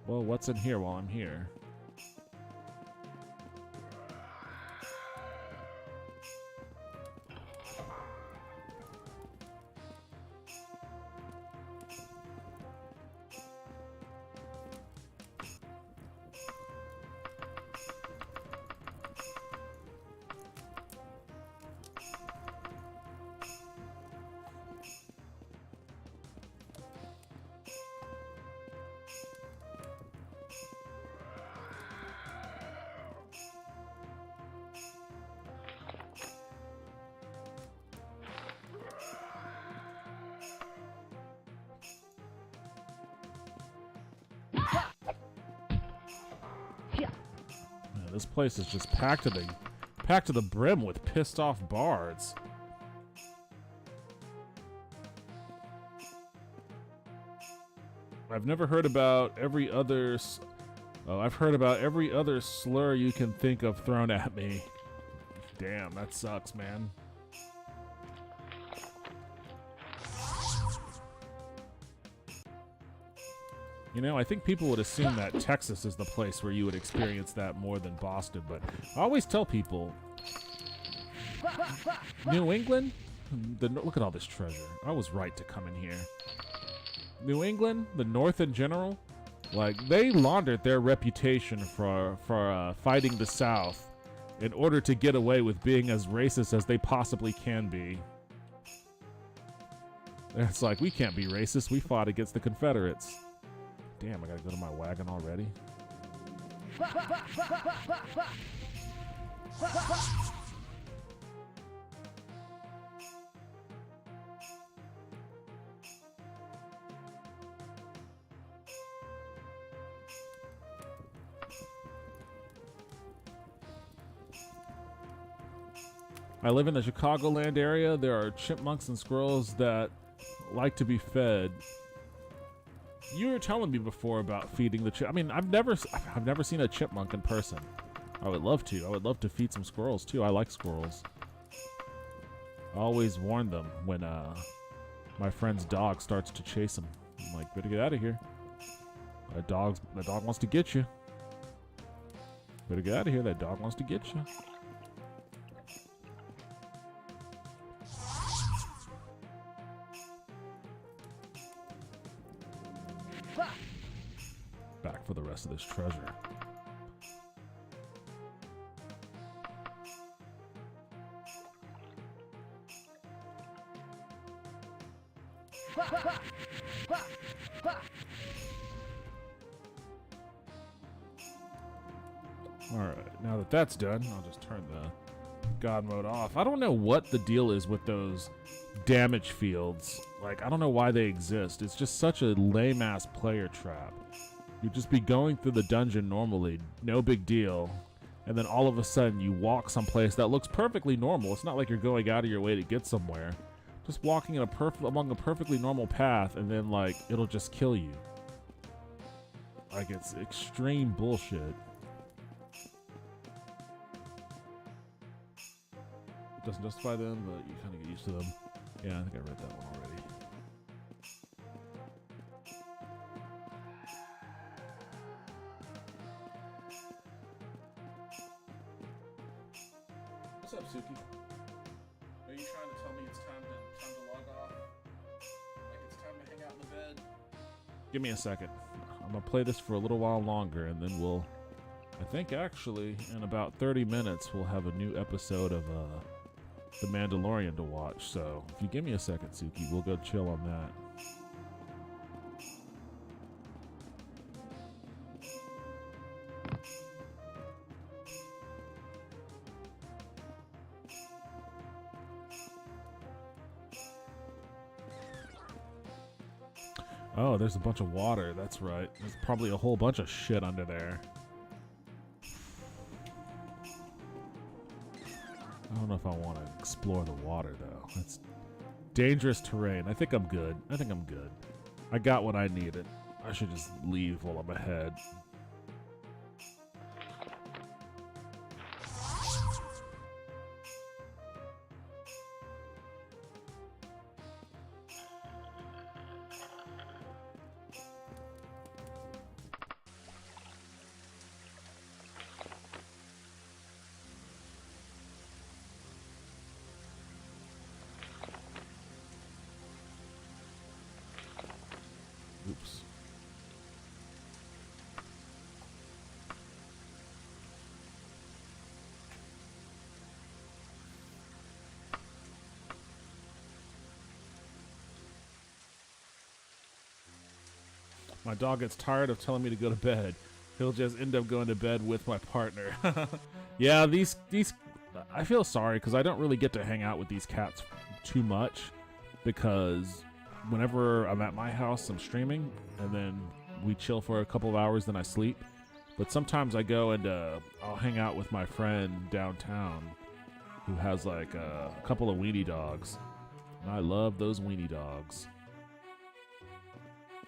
Well, what's in here while I'm here? This place is just packed to the brim with pissed off bards. I've never heard about every other. I've heard about every other slur you can think of thrown at me. Damn, that sucks, man. You know, I think people would assume that Texas is the place where you would experience that more than Boston, but I always tell people, New England, look at all this treasure. I was right to come in here. New England, the North in general, like they laundered their reputation for fighting the South in order to get away with being as racist as they possibly can be. It's like, we can't be racist. We fought against the Confederates. Damn, I gotta go to my wagon already. I live in the Chicagoland area. There are chipmunks and squirrels that like to be fed. You were telling me before about feeding the chip. I mean, I've never seen a chipmunk in person. I would love to. I would love to feed some squirrels too. I like squirrels. I always warn them when my friend's dog starts to chase him. I'm like, better get out of here. That dog wants to get you. Better get out of here. That dog wants to get you. Back for the rest of this treasure. Alright, now that that's done, I'll just turn the God mode off. I don't know what the deal is with those damage fields. Like, I don't know why they exist. It's just such a lame-ass player trap. You'd just be going through the dungeon normally, no big deal, and then all of a sudden you walk someplace that looks perfectly normal. It's not like you're going out of your way to get somewhere. Just walking in along a perfectly normal path, and then like it'll just kill you. Like, it's extreme bullshit. It doesn't justify them, but you kind of get used to them. Yeah, I think I read that one already. What's up, Suki? Are you trying to tell me it's time to log off? Like it's time to hang out in the bed? Give me a second. I'm gonna play this for a little while longer, and then we'll. I think actually, in about 30 minutes, we'll have a new episode of The Mandalorian to watch. So if you give me a second, Suki, we'll go chill on that. Oh, there's a bunch of water. That's right. There's probably a whole bunch of shit under there. I don't know if I want to explore the water, though. That's dangerous terrain. I think I'm good. I got what I needed. I should just leave while I'm ahead. Oops. My dog gets tired of telling me to go to bed. He'll just end up going to bed with my partner. Yeah, these I feel sorry because I don't really get to hang out with these cats too much because whenever I'm at my house, I'm streaming, and then we chill for a couple of hours, then I sleep. But sometimes I go and I'll hang out with my friend downtown who has like a couple of weenie dogs. And I love those weenie dogs.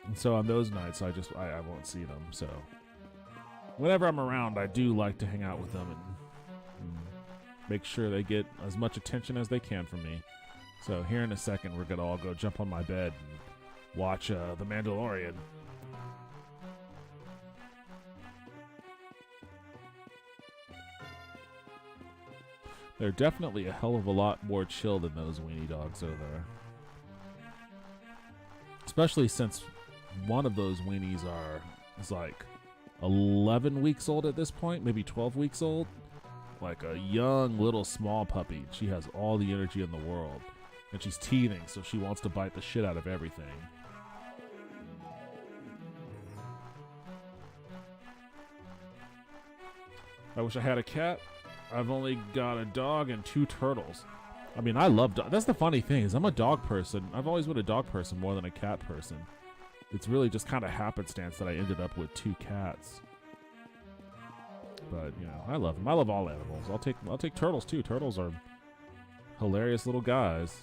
And so on those nights, I won't see them. So whenever I'm around, I do like to hang out with them and make sure they get as much attention as they can from me. So here in a second, we're going to all go jump on my bed and watch The Mandalorian. They're definitely a hell of a lot more chill than those weenie dogs over there. Especially since one of those weenies is like 11 weeks old at this point, maybe 12 weeks old. Like a young little small puppy. She has all the energy in the world. And she's teething, so she wants to bite the shit out of everything. I wish I had a cat. I've only got a dog and 2 turtles. I mean, I love dogs. That's the funny thing is I'm a dog person. I've always been a dog person more than a cat person. It's really just kind of happenstance that I ended up with 2 cats. But, you know, I love them. I love all animals. I'll take turtles, too. Turtles are hilarious little guys.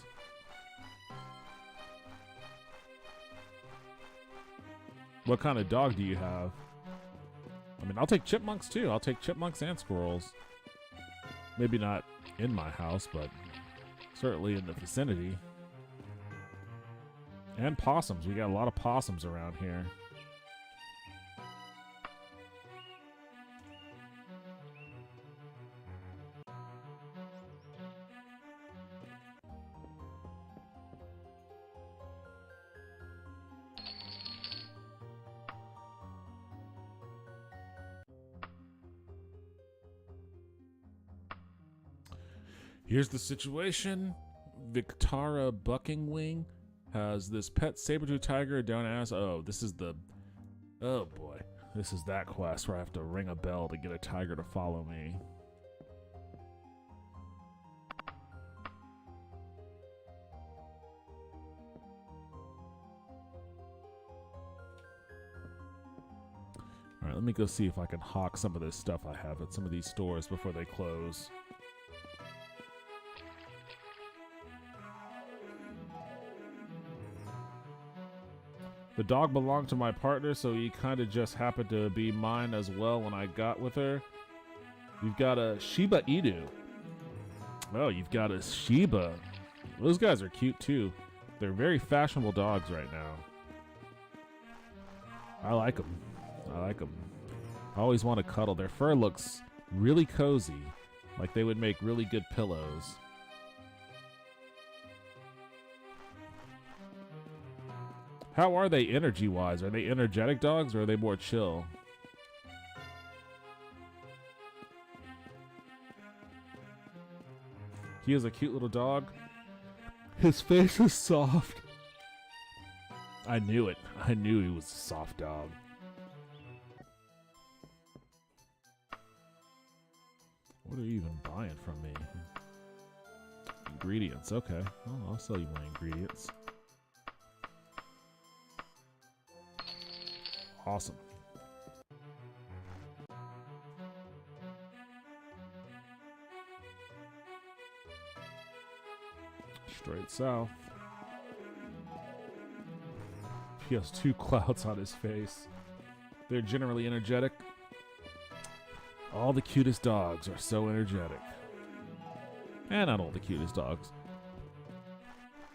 What kind of dog do you have? I mean, I'll take chipmunks, too. I'll take chipmunks and squirrels. Maybe not in my house, but certainly in the vicinity. And possums. We got a lot of possums around here. Here's the situation. Victara Buckingwing has this pet saber-tooth tiger down as... Oh, this is the... Oh, boy. This is that quest where I have to ring a bell to get a tiger to follow me. Alright, let me go see if I can hawk some of this stuff I have at some of these stores before they close. The dog belonged to my partner, so he kind of just happened to be mine as well when I got with her. You've got a Shiba Inu. Oh, you've got a Shiba. Those guys are cute too. They're very fashionable dogs right now. I like them. I like them. I always want to cuddle. Their fur looks really cozy, like they would make really good pillows. How are they energy-wise? Are they energetic dogs or are they more chill? He is a cute little dog. His face is soft. I knew it. I knew he was a soft dog. What are you even buying from me? Ingredients. Okay. Well, I'll sell you my ingredients. Awesome. Straight south. He has 2 clouds on his face. They're generally energetic. All the cutest dogs are so energetic. And not all the cutest dogs.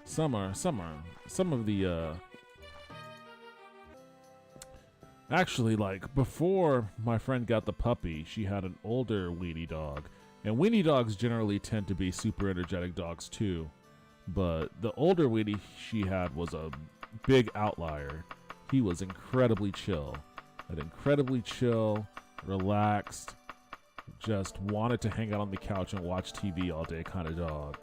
Some of the actually, like, before my friend got the puppy, she had an older weenie dog. And weenie dogs generally tend to be super energetic dogs too. But the older weenie she had was a big outlier. He was incredibly chill. Incredibly chill, relaxed, just wanted to hang out on the couch and watch TV all day kind of dog.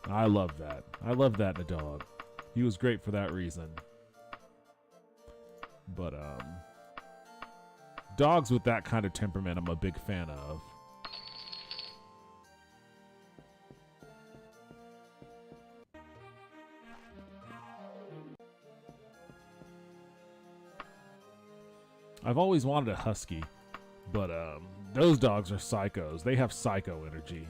I love that. I love that in a dog. He was great for that reason. But, dogs with that kind of temperament I'm a big fan of. I've always wanted a husky, but those dogs are psychos. They have psycho energy.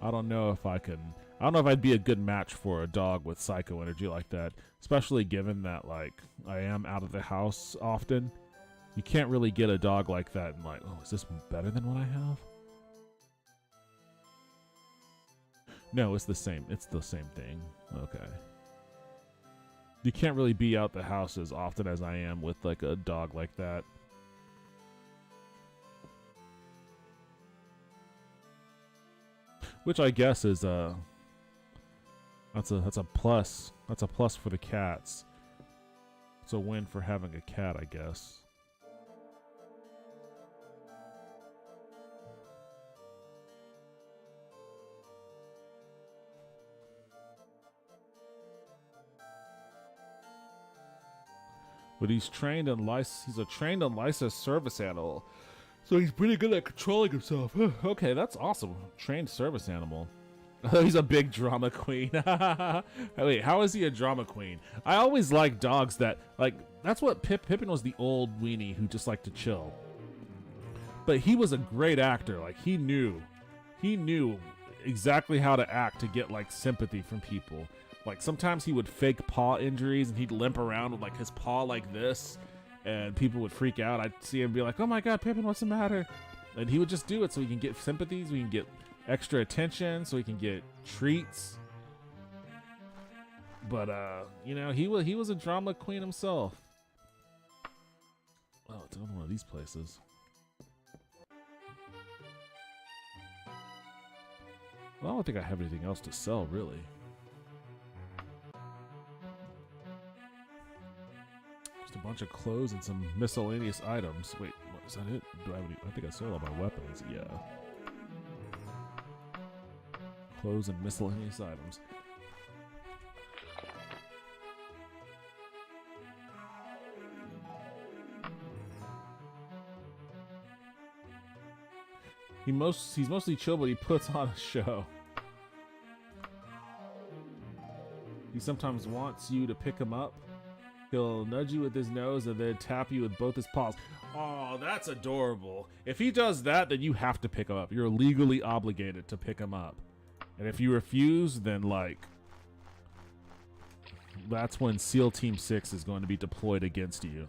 I don't know if I'd be a good match for a dog with psycho energy like that, especially given that, like, I am out of the house often. You can't really get a dog like that and like, oh, is this better than what I have? No, it's the same. It's the same thing. Okay. You can't really be out the house as often as I am with like a dog like that. Which I guess is that's a plus. That's a plus for the cats. It's a win for having a cat, I guess. But he's a trained and licensed service animal. So he's pretty good at controlling himself. Okay, that's awesome. Trained service animal. He's a big drama queen. Wait, how is he a drama queen? I always like dogs that, like, that's what Pippin was, the old weenie who just liked to chill. But he was a great actor. Like, he knew exactly how to act to get, like, sympathy from people. Like, sometimes he would fake paw injuries and he'd limp around with, like, his paw like this, and people would freak out. I'd see him and be like, oh my god, Pippin, what's the matter? And he would just do it so he can get sympathy, so he can get extra attention, so he can get treats. But, you know, he was a drama queen himself. Oh, it's another one of these places. Well, I don't think I have anything else to sell, really. Just a bunch of clothes and some miscellaneous items. Wait, what, is that it? Do I have any? I think I sold all my weapons. Yeah. Clothes and miscellaneous items. He's mostly chill, but he puts on a show. He sometimes wants you to pick him up. He'll nudge you with his nose and then tap you with both his paws. Oh, that's adorable. If he does that, then you have to pick him up. You're legally obligated to pick him up. And if you refuse, then, like, that's when SEAL Team 6 is going to be deployed against you.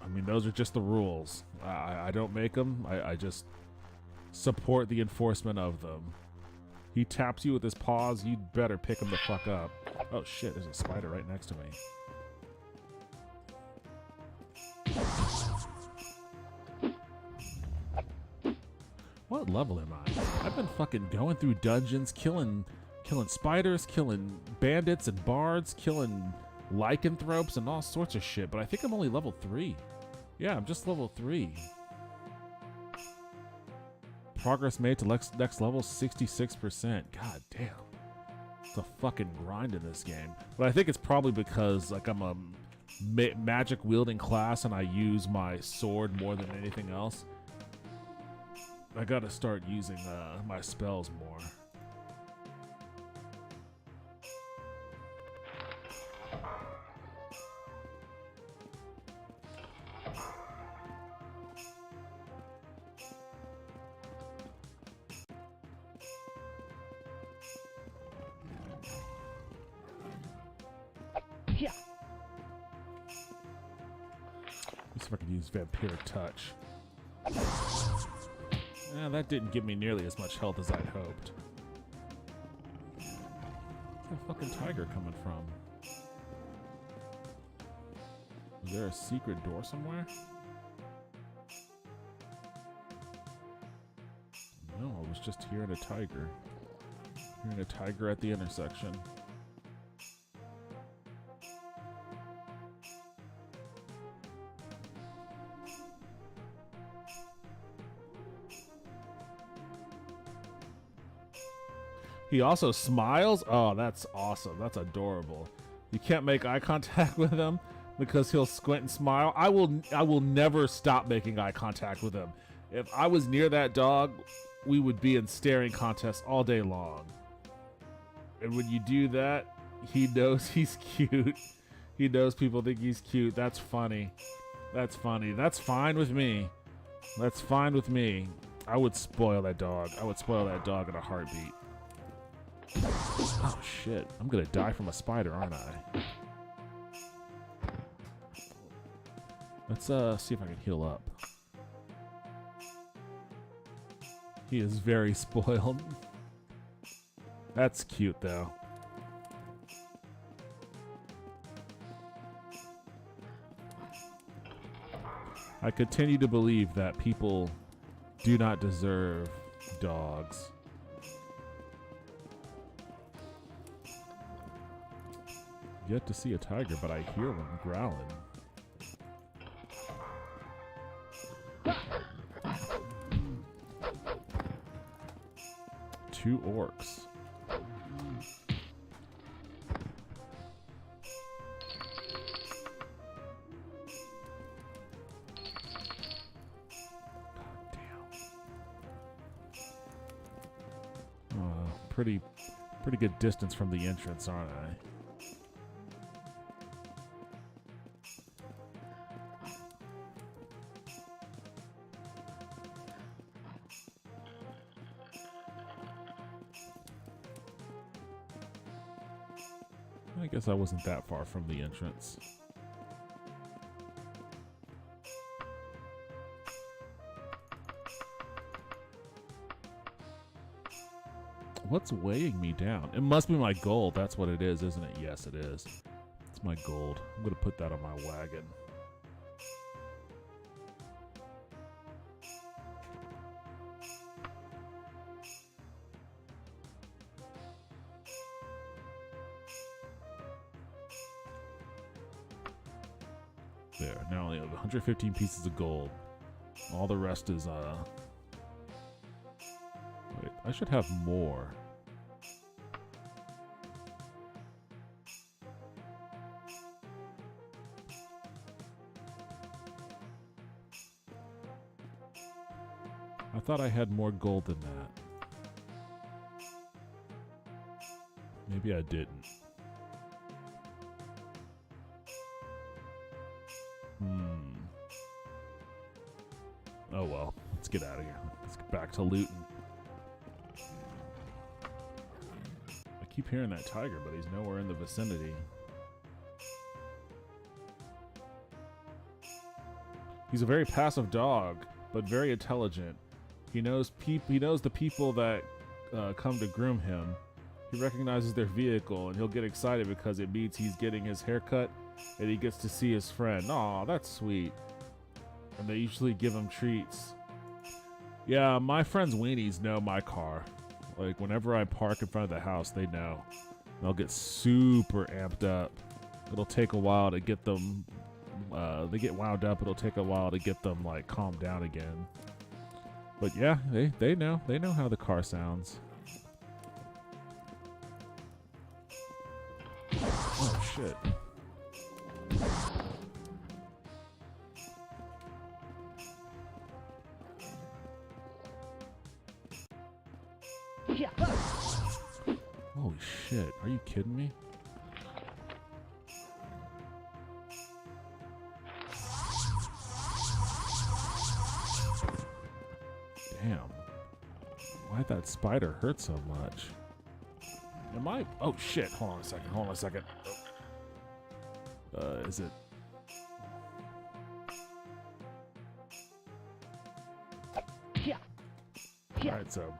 I mean, those are just the rules. I don't make them. I just support the enforcement of them. He taps you with his paws, you'd better pick him the fuck up. Oh shit, there's a spider right next to me. What level am I? I've been fucking going through dungeons, killing spiders, killing bandits and bards, killing lycanthropes and all sorts of shit, but I think I'm only level 3. Yeah, I'm just level 3. Progress made to next level 66%. God damn. It's a fucking grind in this game. But I think it's probably because like I'm a magic wielding class and I use my sword more than anything else. I gotta start using my spells more. Let's see if I can use Vampiric Touch. That didn't give me nearly as much health as I'd hoped. Where's that fucking tiger coming from? Is there a secret door somewhere? No, I was just hearing a tiger. Hearing a tiger at the intersection. He also smiles. Oh, that's awesome. That's adorable. You can't make eye contact with him because he'll squint and smile. I will never stop making eye contact with him. If I was near that dog, we would be in staring contests all day long. And when you do that, he knows he's cute. He knows people think he's cute. That's funny. That's funny. That's fine with me. That's fine with me. I would spoil that dog. I would spoil that dog in a heartbeat. Oh shit, I'm gonna die from a spider, aren't I? Let's see if I can heal up. He is very spoiled. That's cute though. I continue to believe that people do not deserve dogs. Yet to see a tiger, but I hear one growling. Two orcs. Pretty good distance from the entrance, aren't I? I guess I wasn't that far from the entrance. What's weighing me down? It must be my gold. That's what it is, isn't it? Yes, it is. It's my gold. I'm going to put that on my wagon. There. Now I only have 115 pieces of gold. All the rest is, wait, I should have more. I thought I had more gold than that. Maybe I didn't. Oh well, let's get out of here. Let's get back to looting. I keep hearing that tiger, but he's nowhere in the vicinity. He's a very passive dog, but very intelligent. He knows the people that come to groom him. He recognizes their vehicle, and he'll get excited because it means he's getting his hair cut, and he gets to see his friend. Aw, that's sweet. And they usually give him treats. Yeah, my friends' weenies know my car. Like, whenever I park in front of the house, they know. They'll get super amped up. It'll take a while to get them... they get wound up. It'll take a while to get them, like, calmed down again. But yeah, they know. They know how the car sounds. Oh, shit. Holy shit, are you kidding me? Damn. Why'd that spider hurt so much? Am I? Oh shit, hold on a second. Is it? Alright, so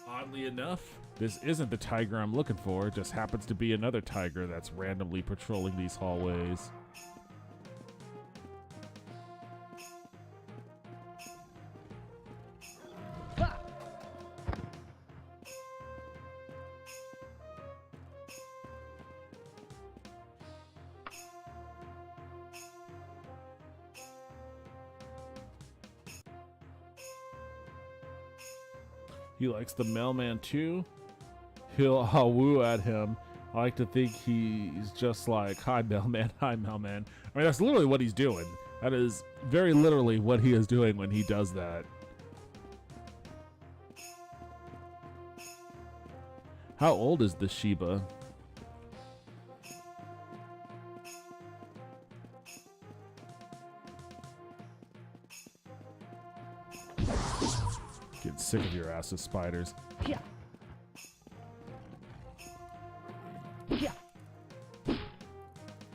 oddly enough, this isn't the tiger I'm looking for. It just happens to be another tiger that's randomly patrolling these hallways. He likes the mailman too. I'll woo at him. I like to think he's just like, hi mailman, hi mailman. I mean, that's literally what he's doing. That is very literally what he is doing when he does that. How old is the Shiba? Getting sick of your ass with spiders. Yeah. Yeah.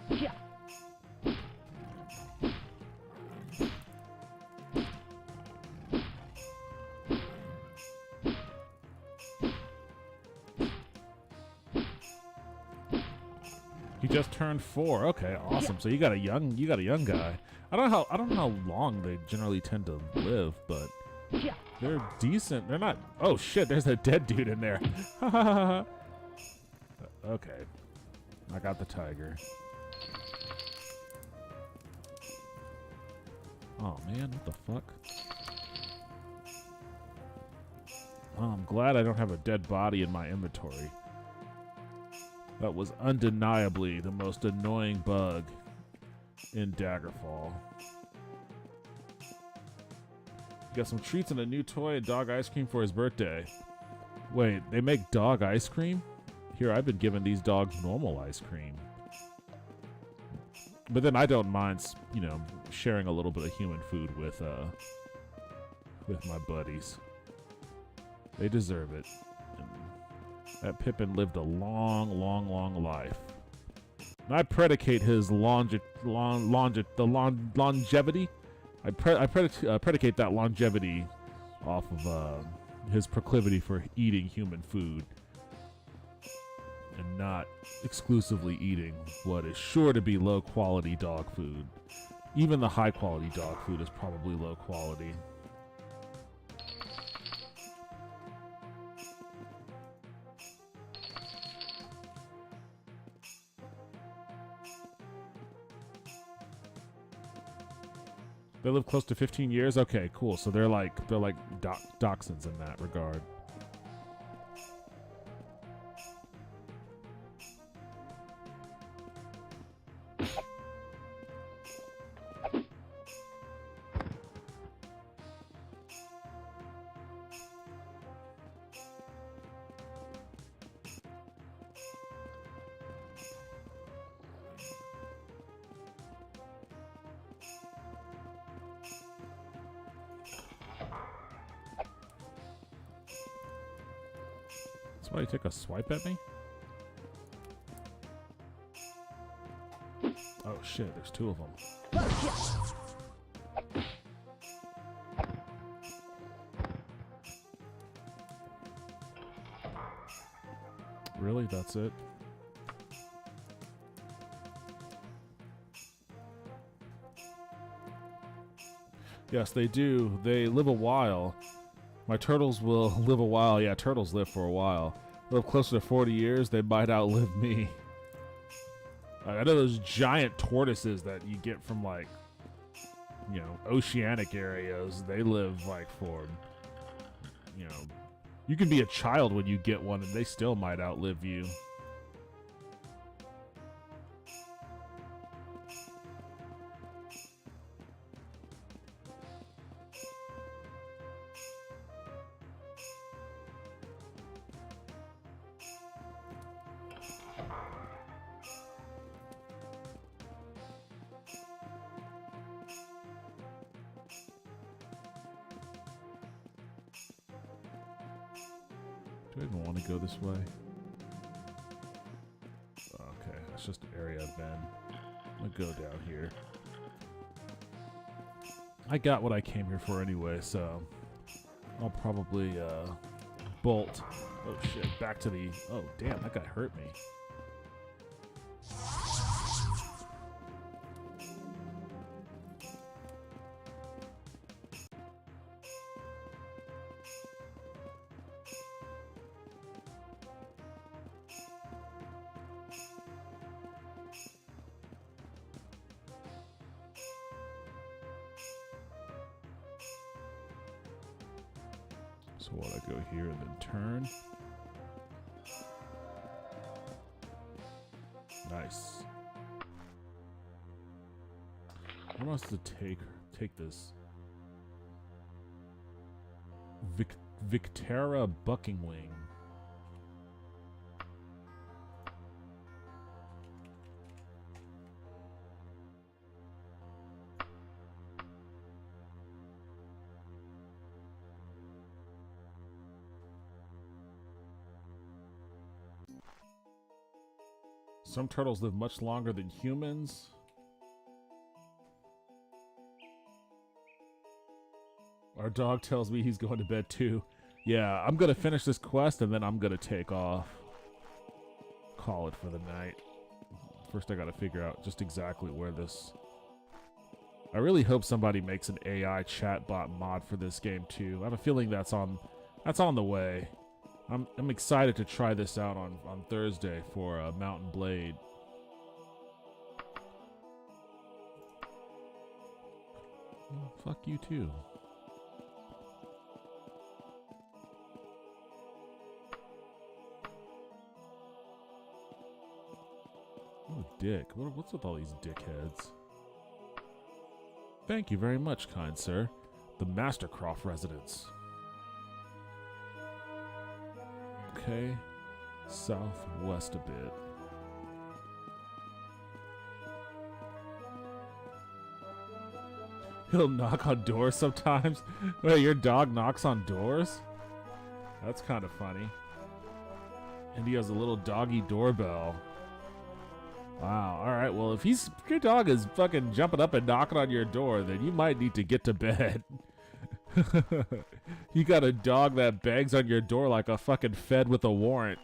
Yeah. He just turned 4. Okay, awesome. So you got a young guy. I don't know how long they generally tend to live, but they're decent. They're not. Oh shit! There's a dead dude in there. Okay, I got the tiger. Oh man, what the fuck? Oh, I'm glad I don't have a dead body in my inventory. That was undeniably the most annoying bug in Daggerfall. Got some treats and a new toy and dog ice cream for his birthday. Wait, they make dog ice cream? Here, I've been giving these dogs normal ice cream. But then I don't mind, you know, sharing a little bit of human food with my buddies. They deserve it. And that Pippin lived a long, long, long life. And I predicate his longevity. I predicate that longevity off of his proclivity for eating human food and not exclusively eating what is sure to be low-quality dog food. Even the high-quality dog food is probably low quality. They live close to 15 years? Okay, cool. So they're like dachshunds in that regard. Somebody take a swipe at me? Oh shit, there's two of them. Really? That's it? Yes, they do. They live a while. My turtles will live a while. Yeah, turtles live for a while. Live closer to 40 years, they might outlive me. I know those giant tortoises that you get from, like, you know, oceanic areas, they live, like, for, you know, you can be a child when you get one and they still might outlive you. Do I even want to go this way? Okay, that's just an area I've been. I'm gonna go down here. I got what I came here for anyway, so I'll probably bolt. Oh shit, back to the... Oh damn, that guy hurt me. So what, I go here and then turn. Nice. I want us to take this Victera Bucking Wing. Some turtles live much longer than humans. Our dog tells me he's going to bed too. Yeah, I'm going to finish this quest and then I'm going to take off. Call it for the night. First I got to figure out just exactly where this... I really hope somebody makes an AI chatbot mod for this game too. I have a feeling that's on the way. I'm excited to try this out on Thursday for Mountain Blade. Well, fuck you too. What a dick. What's with all these dickheads? Thank you very much, kind sir. The Mastercroft residence. Okay, southwest a bit. He'll knock on doors sometimes. Wait, your dog knocks on doors? That's kind of funny. And he has a little doggy doorbell. Wow, alright, well if your dog is fucking jumping up and knocking on your door, then you might need to get to bed. You got a dog that bangs on your door like a fucking Fed with a warrant.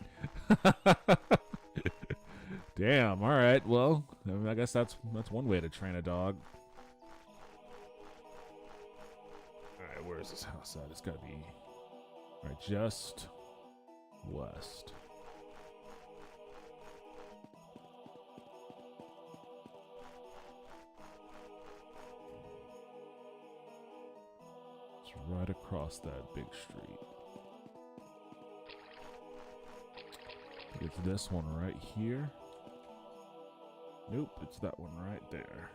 Damn, alright, well, I guess that's one way to train a dog. Alright, where is this house at? It's gotta be right just west. Right across that big street. I think it's this one right here. Nope, it's that one right there.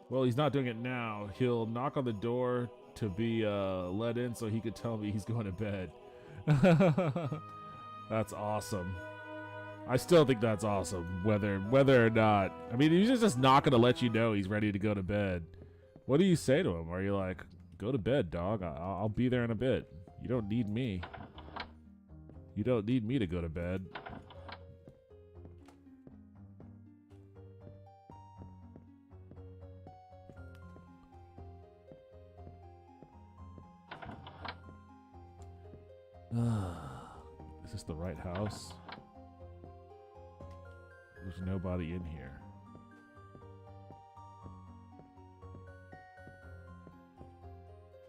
Well, he's not doing it now. He'll knock on the door to be let in so he could tell me he's going to bed. That's awesome. I still think that's awesome, whether or not. I mean, he's just not going to let you know he's ready to go to bed. What do you say to him? Are you like, go to bed, dog? I'll be there in a bit. You don't need me. You don't need me to go to bed. Is this the right house? There's nobody in here.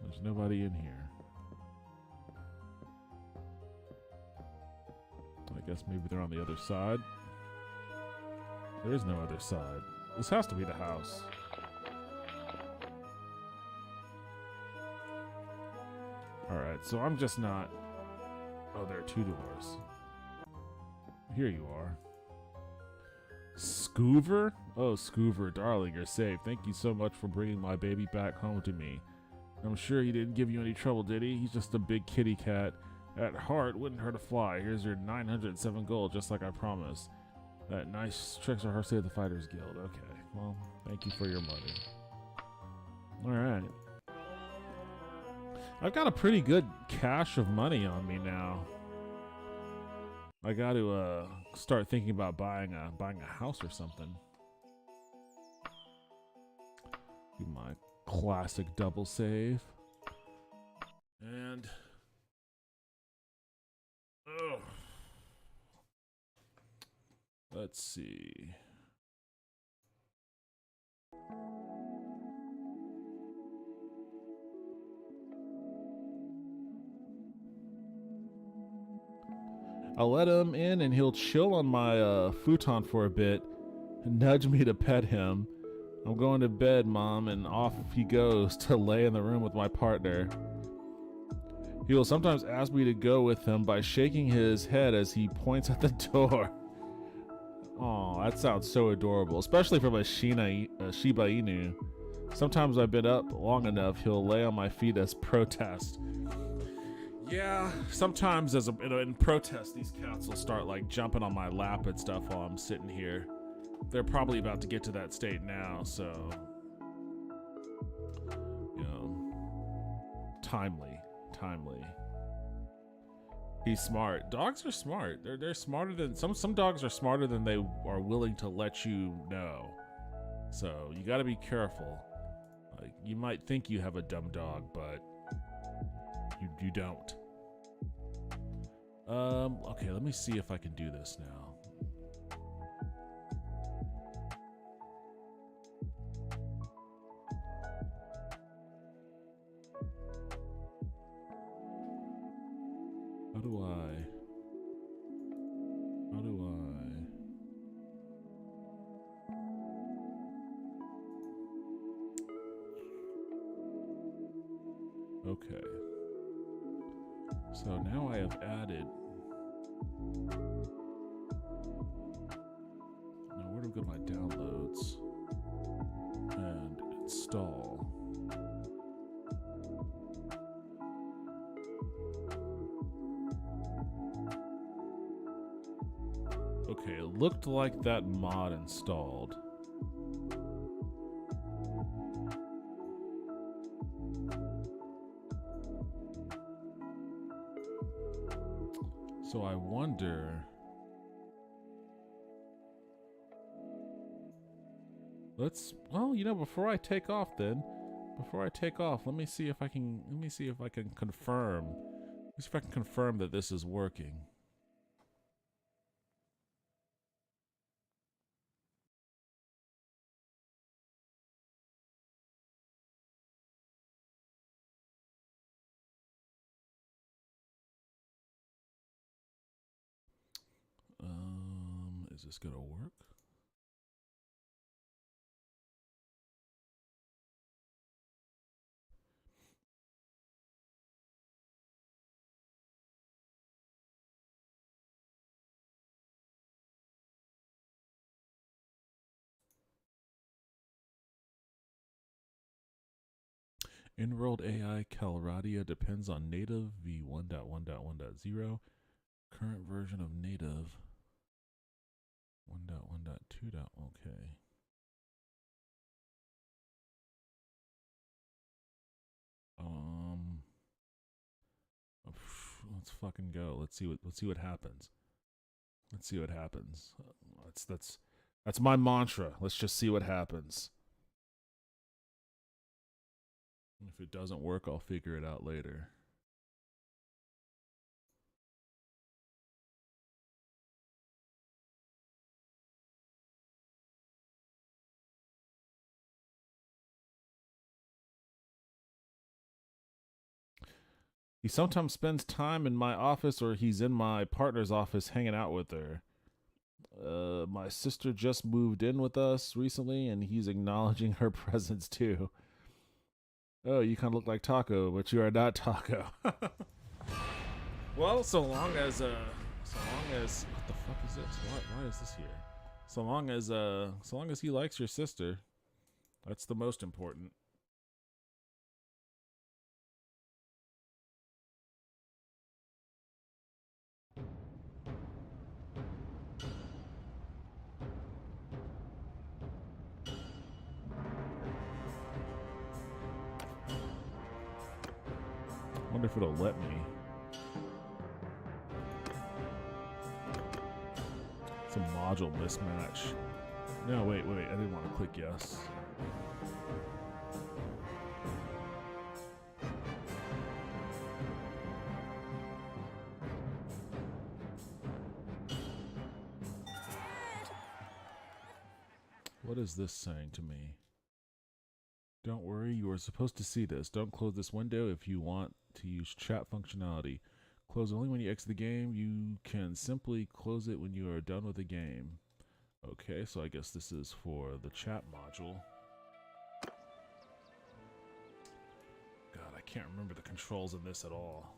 There's nobody in here. I guess maybe they're on the other side. There is no other side. This has to be the house. Alright, so I'm just not... Oh, there are two doors. Here you are. Scoover? Oh, Scoover, darling, you're safe. Thank you so much for bringing my baby back home to me. I'm sure he didn't give you any trouble, did he? He's just a big kitty cat. At heart, wouldn't hurt a fly. Here's your 907 gold, just like I promised. That nice tricks are her Save the Fighters Guild. Okay, well, thank you for your money. Alright. I've got a pretty good cache of money on me now. I got to start thinking about buying a house or something. Do my classic double save. And let's see. I'll let him in and he'll chill on my futon for a bit and nudge me to pet him. I'm going to bed, Mom, and off he goes to lay in the room with my partner. He will sometimes ask me to go with him by shaking his head as he points at the door. Oh, that sounds so adorable, especially from a Shiba Inu. Sometimes I've been up long enough, he'll lay on my feet as protest. Yeah, sometimes in protest, these cats will start like jumping on my lap and stuff while I'm sitting here. They're probably about to get to that state now, so, you know, timely. He's smart. Dogs are smart. They're smarter than some dogs are smarter than they are willing to let you know. So you got to be careful. Like, you might think you have a dumb dog, but you don't. Okay, let me see if I can do this now. How do I? Okay. So now I have added. Now where do I go to my downloads? And install. Okay, it looked like that mod installed. So I wonder... well, you know, before I take off, let me see if I can confirm. Let me see if I can confirm that this is working. Is this gonna work? In-world AI Calradia depends on native v1.1.1.0. Current version of native 1.1.2. Okay. Let's fucking go. Let's see what happens. Let's see what happens. That's my mantra. Let's just see what happens. If it doesn't work, I'll figure it out later. He sometimes spends time in my office, or he's in my partner's office hanging out with her. My sister just moved in with us recently, and he's acknowledging her presence too. Oh, you kind of look like Taco, but you are not Taco. Well, so long as what the fuck is this? Why is this here? So long as he likes your sister, that's the most important. Wonder if it'll let me. It's a module mismatch. No, wait, I didn't want to click yes. What is this saying to me? Don't worry, you are supposed to see this. Don't close this window if you want to use chat functionality. Close only when you exit the game. You can simply close it when you are done with the game. Okay, so I guess this is for the chat module. God, I can't remember the controls in this at all.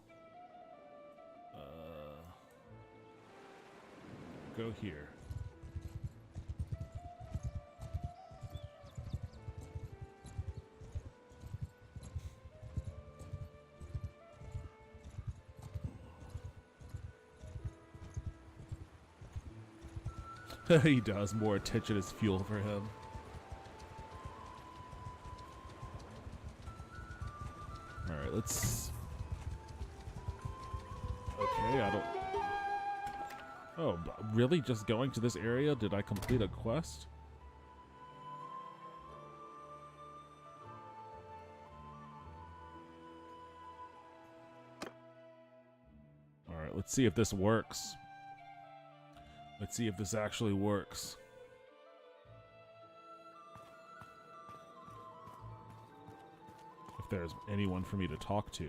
Go here. He does. More attention is fuel for him. Alright, let's... Okay, I don't... Oh, really? Just going to this area? Did I complete a quest? Alright, let's see if this works. Let's see if this actually works. If there's anyone for me to talk to.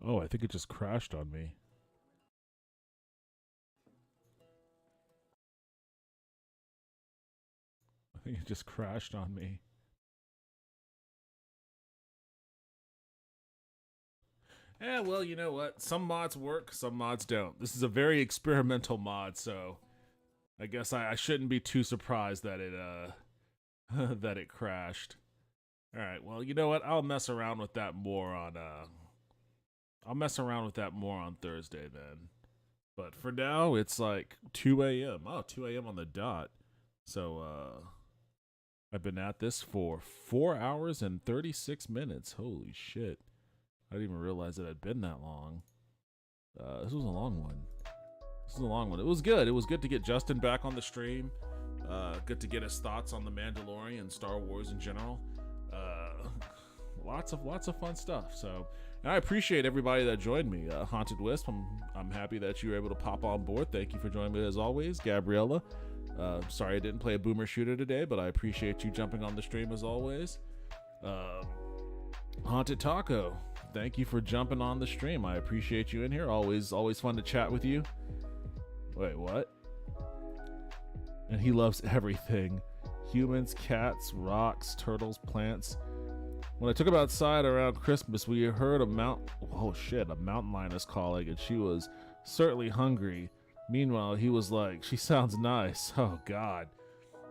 Oh, I think it just crashed on me. I think it just crashed on me. Yeah, well, you know what? Some mods work, some mods don't. This is a very experimental mod, so I guess I shouldn't be too surprised that it that it crashed. All right, well, you know what? I'll mess around with that more on Thursday then. But for now, it's like 2 a.m. Oh, 2 a.m. on the dot. So I've been at this for 4 hours and 36 minutes. Holy shit. I didn't even realize it had been that long. This was a long one. It was good. It was good to get Justin back on the stream. Good to get his thoughts on The Mandalorian and Star Wars in general. Lots of fun stuff. So, and I appreciate everybody that joined me. Haunted Wisp, I'm happy that you were able to pop on board. Thank you for joining me as always. Gabriella, sorry I didn't play a boomer shooter today, but I appreciate you jumping on the stream as always. Haunted Taco, thank you for jumping on the stream. I appreciate you in here. Always fun to chat with you. Wait, what? And he loves everything. Humans, cats, rocks, turtles, plants. When I took him outside around Christmas, we heard a mountain lioness calling, and she was certainly hungry. Meanwhile, he was like, she sounds nice. Oh, God.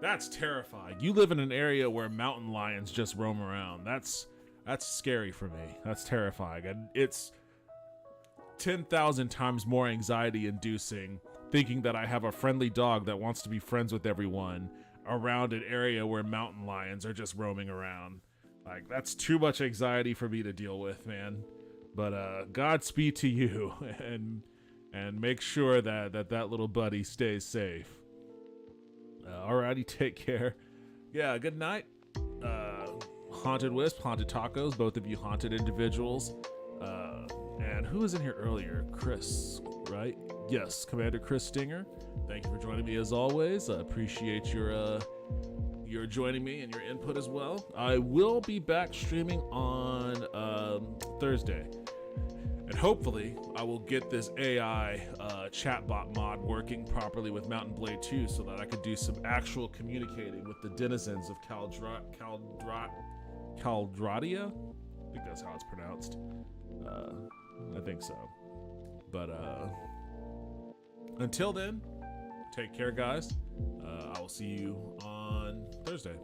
That's terrifying. You live in an area where mountain lions just roam around. That's scary for me. That's terrifying. And it's 10,000 times more anxiety-inducing thinking that I have a friendly dog that wants to be friends with everyone around an area where mountain lions are just roaming around. Like, that's too much anxiety for me to deal with, man. But Godspeed to you, and make sure that little buddy stays safe. Alrighty, take care. Yeah, good night. Haunted Wisp, Haunted Tacos, both of you haunted individuals. And who was in here earlier? Chris, right? Yes, Commander Chris Stinger. Thank you for joining me as always. I appreciate your joining me and your input as well. I will be back streaming on Thursday. And hopefully, I will get this AI chatbot mod working properly with Mountain Blade 2 so that I could do some actual communicating with the denizens of Caldratia? I think that's how it's pronounced. I think so. But until then, take care, guys. I will see you on Thursday.